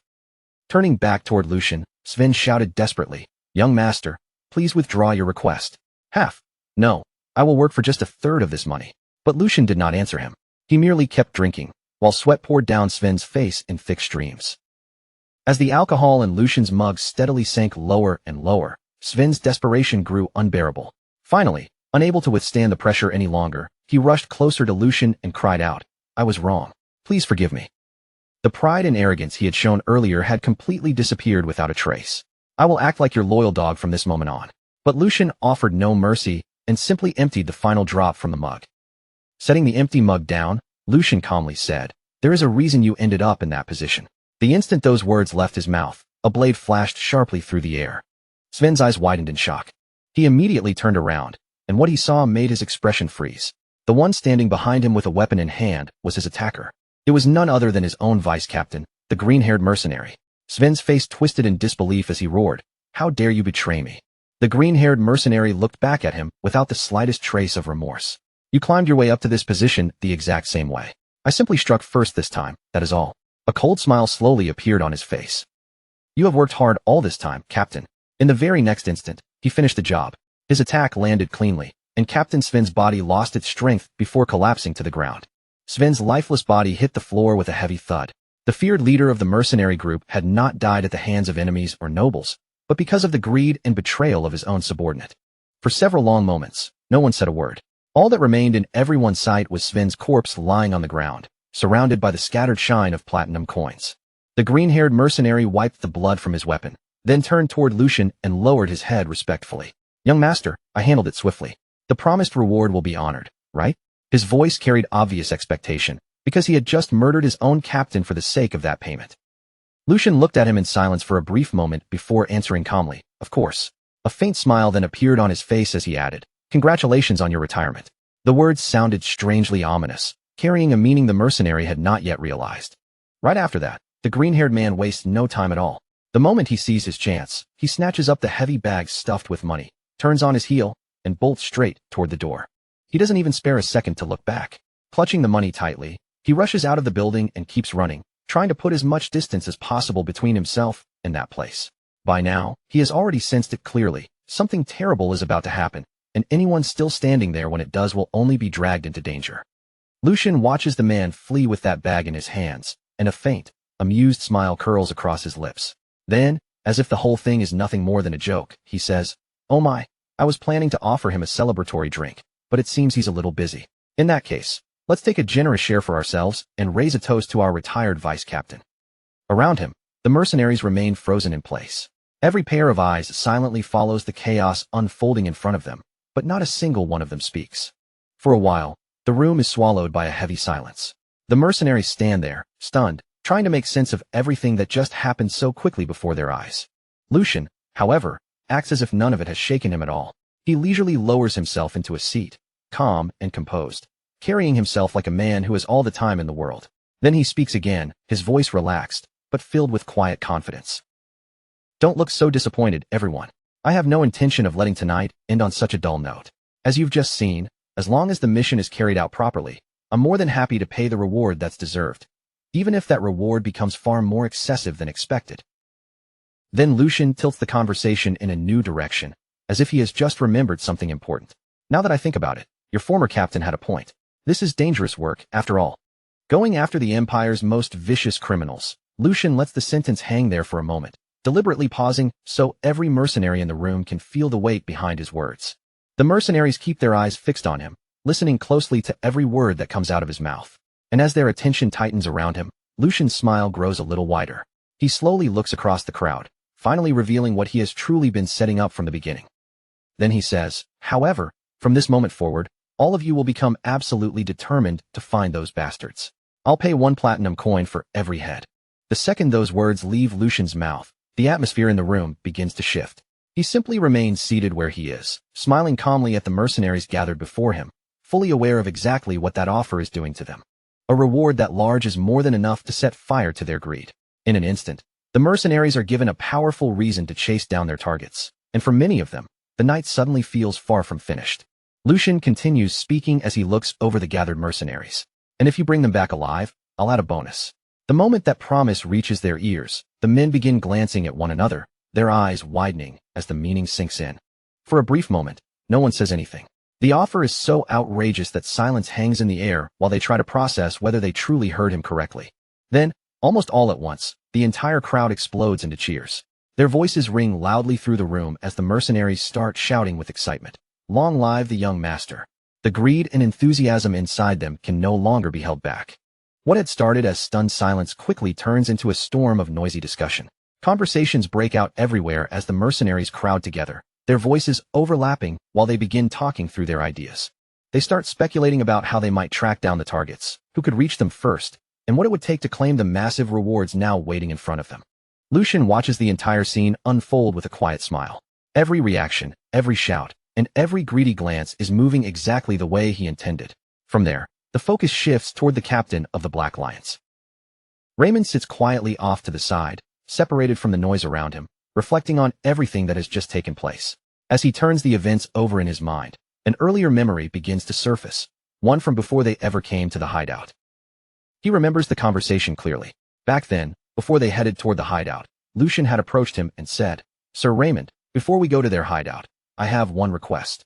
Turning back toward Lucian, Sven shouted desperately, Young master, please withdraw your request. Half. No, I will work for just a third of this money. But Lucian did not answer him. He merely kept drinking, while sweat poured down Sven's face in thick streams. As the alcohol in Lucian's mug steadily sank lower and lower, Sven's desperation grew unbearable. Finally, unable to withstand the pressure any longer, he rushed closer to Lucian and cried out, I was wrong. Please forgive me. The pride and arrogance he had shown earlier had completely disappeared without a trace. I will act like your loyal dog from this moment on. But Lucian offered no mercy and simply emptied the final drop from the mug. Setting the empty mug down, Lucian calmly said, There is a reason you ended up in that position. The instant those words left his mouth, a blade flashed sharply through the air. Sven's eyes widened in shock. He immediately turned around, and what he saw made his expression freeze. The one standing behind him with a weapon in hand was his attacker. It was none other than his own vice-captain, the green-haired mercenary. Sven's face twisted in disbelief as he roared, How dare you betray me? The green-haired mercenary looked back at him without the slightest trace of remorse. You climbed your way up to this position the exact same way. I simply struck first this time, that is all. A cold smile slowly appeared on his face. You have worked hard all this time, Captain. In the very next instant, he finished the job. His attack landed cleanly, and Captain Sven's body lost its strength before collapsing to the ground. Sven's lifeless body hit the floor with a heavy thud. The feared leader of the mercenary group had not died at the hands of enemies or nobles, but because of the greed and betrayal of his own subordinate. For several long moments, no one said a word. All that remained in everyone's sight was Sven's corpse lying on the ground, surrounded by the scattered shine of platinum coins. The green-haired mercenary wiped the blood from his weapon, then turned toward Lucian and lowered his head respectfully. Young master, I handled it swiftly. The promised reward will be honored, right? His voice carried obvious expectation, because he had just murdered his own captain for the sake of that payment. Lucian looked at him in silence for a brief moment before answering calmly, Of course. A faint smile then appeared on his face as he added, Congratulations on your retirement. The words sounded strangely ominous, carrying a meaning the mercenary had not yet realized. Right after that, the green-haired man wastes no time at all. The moment he sees his chance, he snatches up the heavy bag stuffed with money, turns on his heel, and bolts straight toward the door. He doesn't even spare a second to look back. Clutching the money tightly, he rushes out of the building and keeps running, trying to put as much distance as possible between himself and that place. By now, he has already sensed it clearly. Something terrible is about to happen, and anyone still standing there when it does will only be dragged into danger. Lucian watches the man flee with that bag in his hands, and a faint, amused smile curls across his lips. Then, as if the whole thing is nothing more than a joke, he says, Oh my, I was planning to offer him a celebratory drink, but it seems he's a little busy. In that case, let's take a generous share for ourselves and raise a toast to our retired vice-captain. Around him, the mercenaries remain frozen in place. Every pair of eyes silently follows the chaos unfolding in front of them, but not a single one of them speaks. For a while, the room is swallowed by a heavy silence. The mercenaries stand there, stunned, trying to make sense of everything that just happened so quickly before their eyes. Lucian, however, acts as if none of it has shaken him at all. He leisurely lowers himself into a seat, calm and composed, carrying himself like a man who has all the time in the world. Then he speaks again, his voice relaxed, but filled with quiet confidence. Don't look so disappointed, everyone. I have no intention of letting tonight end on such a dull note. As you've just seen, as long as the mission is carried out properly, I'm more than happy to pay the reward that's deserved, even if that reward becomes far more excessive than expected. Then Lucian tilts the conversation in a new direction, as if he has just remembered something important. Now that I think about it, your former captain had a point. This is dangerous work, after all. Going after the Empire's most vicious criminals, Lucian lets the sentence hang there for a moment, deliberately pausing so every mercenary in the room can feel the weight behind his words. The mercenaries keep their eyes fixed on him, listening closely to every word that comes out of his mouth. And as their attention tightens around him, Lucian's smile grows a little wider. He slowly looks across the crowd, finally revealing what he has truly been setting up from the beginning. Then he says, "However, from this moment forward, all of you will become absolutely determined to find those bastards. I'll pay 1 platinum coin for every head." The second those words leave Lucian's mouth, the atmosphere in the room begins to shift. He simply remains seated where he is, smiling calmly at the mercenaries gathered before him, fully aware of exactly what that offer is doing to them. A reward that large is more than enough to set fire to their greed. In an instant, the mercenaries are given a powerful reason to chase down their targets, and for many of them, the night suddenly feels far from finished. Lucian continues speaking as he looks over the gathered mercenaries. "And if you bring them back alive, I'll add a bonus." The moment that promise reaches their ears, the men begin glancing at one another, their eyes widening as the meaning sinks in. For a brief moment, no one says anything. The offer is so outrageous that silence hangs in the air while they try to process whether they truly heard him correctly. Then, almost all at once, the entire crowd explodes into cheers. Their voices ring loudly through the room as the mercenaries start shouting with excitement. "Long live the young master." The greed and enthusiasm inside them can no longer be held back. What had started as stunned silence quickly turns into a storm of noisy discussion. Conversations break out everywhere as the mercenaries crowd together, their voices overlapping while they begin talking through their ideas. They start speculating about how they might track down the targets, who could reach them first, and what it would take to claim the massive rewards now waiting in front of them. Lucian watches the entire scene unfold with a quiet smile. Every reaction, every shout, and every greedy glance is moving exactly the way he intended. From there, the focus shifts toward the captain of the Black Lions. Raymond sits quietly off to the side, separated from the noise around him, reflecting on everything that has just taken place. As he turns the events over in his mind, an earlier memory begins to surface, one from before they ever came to the hideout. He remembers the conversation clearly. Back then, before they headed toward the hideout, Lucian had approached him and said, "Sir Raymond, before we go to their hideout, I have one request.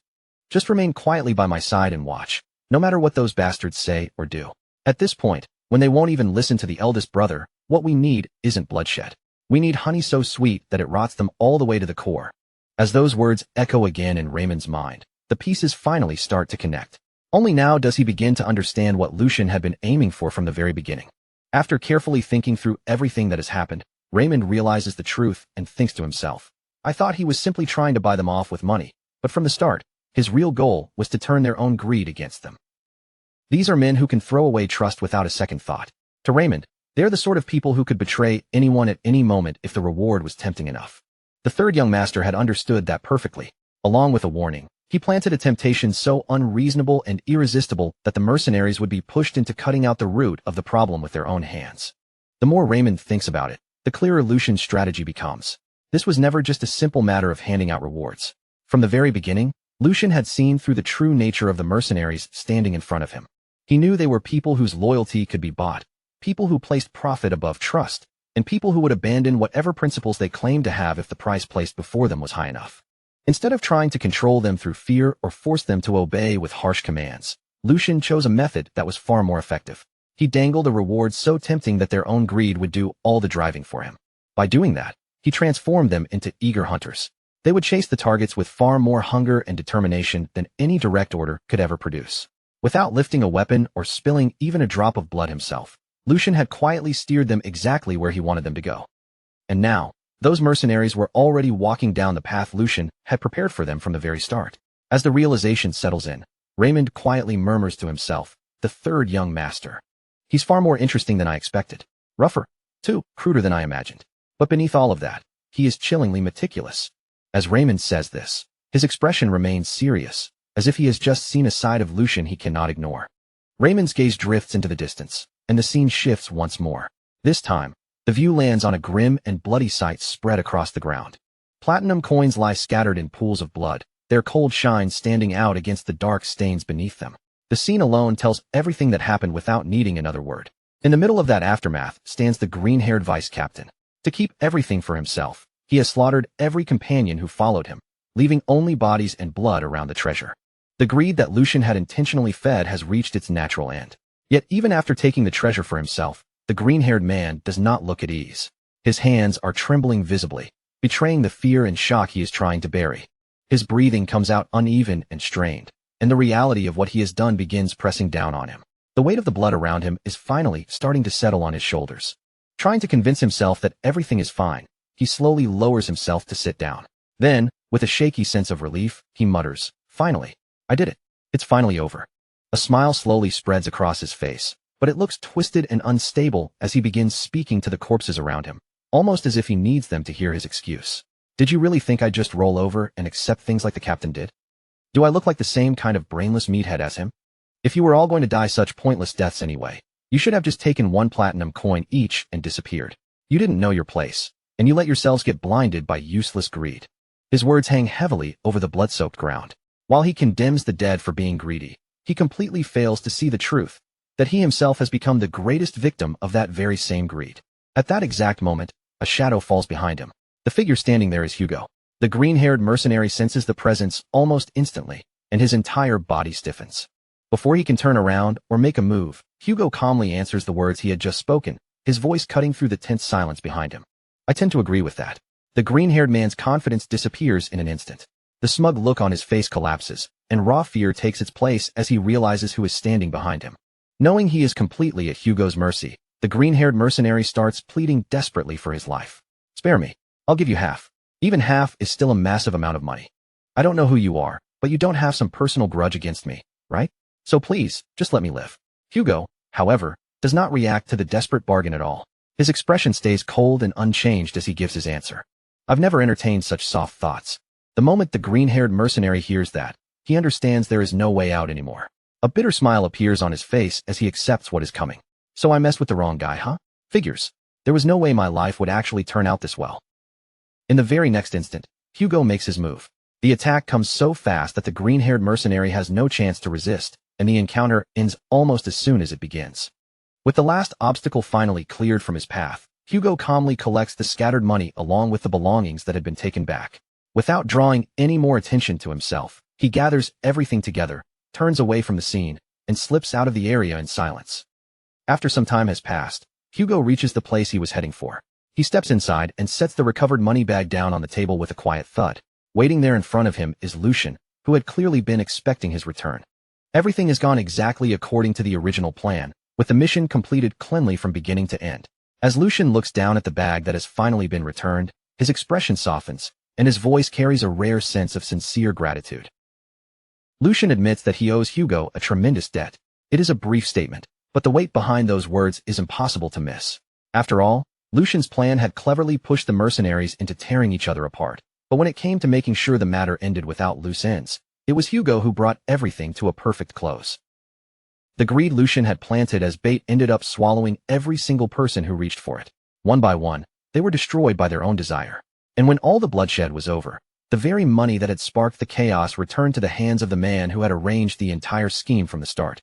Just remain quietly by my side and watch, no matter what those bastards say or do. At this point, when they won't even listen to the eldest brother, what we need isn't bloodshed. We need honey so sweet that it rots them all the way to the core." As those words echo again in Raymond's mind, the pieces finally start to connect. Only now does he begin to understand what Lucian had been aiming for from the very beginning. After carefully thinking through everything that has happened, Raymond realizes the truth and thinks to himself, "I thought he was simply trying to buy them off with money, but from the start, his real goal was to turn their own greed against them." These are men who can throw away trust without a second thought. To Raymond, they're the sort of people who could betray anyone at any moment if the reward was tempting enough. The third young master had understood that perfectly. Along with a warning, he planted a temptation so unreasonable and irresistible that the mercenaries would be pushed into cutting out the root of the problem with their own hands. The more Raymond thinks about it, the clearer Lucian's strategy becomes. This was never just a simple matter of handing out rewards. From the very beginning, Lucian had seen through the true nature of the mercenaries standing in front of him. He knew they were people whose loyalty could be bought, people who placed profit above trust, and people who would abandon whatever principles they claimed to have if the price placed before them was high enough. Instead of trying to control them through fear or force them to obey with harsh commands, Lucian chose a method that was far more effective. He dangled a reward so tempting that their own greed would do all the driving for him. By doing that, he transformed them into eager hunters. They would chase the targets with far more hunger and determination than any direct order could ever produce. Without lifting a weapon or spilling even a drop of blood himself, Lucian had quietly steered them exactly where he wanted them to go. And now, those mercenaries were already walking down the path Lucian had prepared for them from the very start. As the realization settles in, Raymond quietly murmurs to himself, "The third young master. He's far more interesting than I expected. Rougher, too, cruder than I imagined. But beneath all of that, he is chillingly meticulous." As Raymond says this, his expression remains serious, as if he has just seen a side of Lucian he cannot ignore. Raymond's gaze drifts into the distance, and the scene shifts once more. This time, the view lands on a grim and bloody sight spread across the ground. Platinum coins lie scattered in pools of blood, their cold shine standing out against the dark stains beneath them. The scene alone tells everything that happened without needing another word. In the middle of that aftermath stands the green-haired vice captain. To keep everything for himself, he has slaughtered every companion who followed him, leaving only bodies and blood around the treasure. The greed that Lucian had intentionally fed has reached its natural end. Yet even after taking the treasure for himself, the green-haired man does not look at ease. His hands are trembling visibly, betraying the fear and shock he is trying to bury. His breathing comes out uneven and strained, and the reality of what he has done begins pressing down on him. The weight of the blood around him is finally starting to settle on his shoulders. Trying to convince himself that everything is fine, he slowly lowers himself to sit down. Then, with a shaky sense of relief, he mutters, "Finally, I did it. It's finally over." A smile slowly spreads across his face, but it looks twisted and unstable as he begins speaking to the corpses around him, almost as if he needs them to hear his excuse. "Did you really think I'd just roll over and accept things like the captain did? Do I look like the same kind of brainless meathead as him? If you were all going to die such pointless deaths anyway, you should have just taken 1 platinum coin each and disappeared. You didn't know your place, and you let yourselves get blinded by useless greed." His words hang heavily over the blood-soaked ground. While he condemns the dead for being greedy, he completely fails to see the truth, that he himself has become the greatest victim of that very same greed. At that exact moment, a shadow falls behind him. The figure standing there is Hugo. The green-haired mercenary senses the presence almost instantly, and his entire body stiffens. Before he can turn around or make a move, Hugo calmly answers the words he had just spoken, his voice cutting through the tense silence behind him. "I tend to agree with that." The green-haired man's confidence disappears in an instant. The smug look on his face collapses, and raw fear takes its place as he realizes who is standing behind him. Knowing he is completely at Hugo's mercy, the green-haired mercenary starts pleading desperately for his life. "Spare me. I'll give you half." Even half is still a massive amount of money. "I don't know who you are, but you don't have some personal grudge against me, right? So please, just let me live." Hugo, however, does not react to the desperate bargain at all. His expression stays cold and unchanged as he gives his answer. "I've never entertained such soft thoughts." The moment the green-haired mercenary hears that, he understands there is no way out anymore. A bitter smile appears on his face as he accepts what is coming. "So I messed with the wrong guy, huh? Figures. There was no way my life would actually turn out this well." In the very next instant, Hugo makes his move. The attack comes so fast that the green-haired mercenary has no chance to resist, and the encounter ends almost as soon as it begins. With the last obstacle finally cleared from his path, Hugo calmly collects the scattered money along with the belongings that had been taken back. Without drawing any more attention to himself, he gathers everything together, turns away from the scene, and slips out of the area in silence. After some time has passed, Hugo reaches the place he was heading for. He steps inside and sets the recovered money bag down on the table with a quiet thud. Waiting there in front of him is Lucian, who had clearly been expecting his return. Everything has gone exactly according to the original plan, with the mission completed cleanly from beginning to end. As Lucian looks down at the bag that has finally been returned, his expression softens, and his voice carries a rare sense of sincere gratitude. Lucian admits that he owes Hugo a tremendous debt. It is a brief statement, but the weight behind those words is impossible to miss. After all, Lucian's plan had cleverly pushed the mercenaries into tearing each other apart, but when it came to making sure the matter ended without loose ends, it was Hugo who brought everything to a perfect close. The greed Lucian had planted as bait ended up swallowing every single person who reached for it. One by one, they were destroyed by their own desire. And when all the bloodshed was over, the very money that had sparked the chaos returned to the hands of the man who had arranged the entire scheme from the start.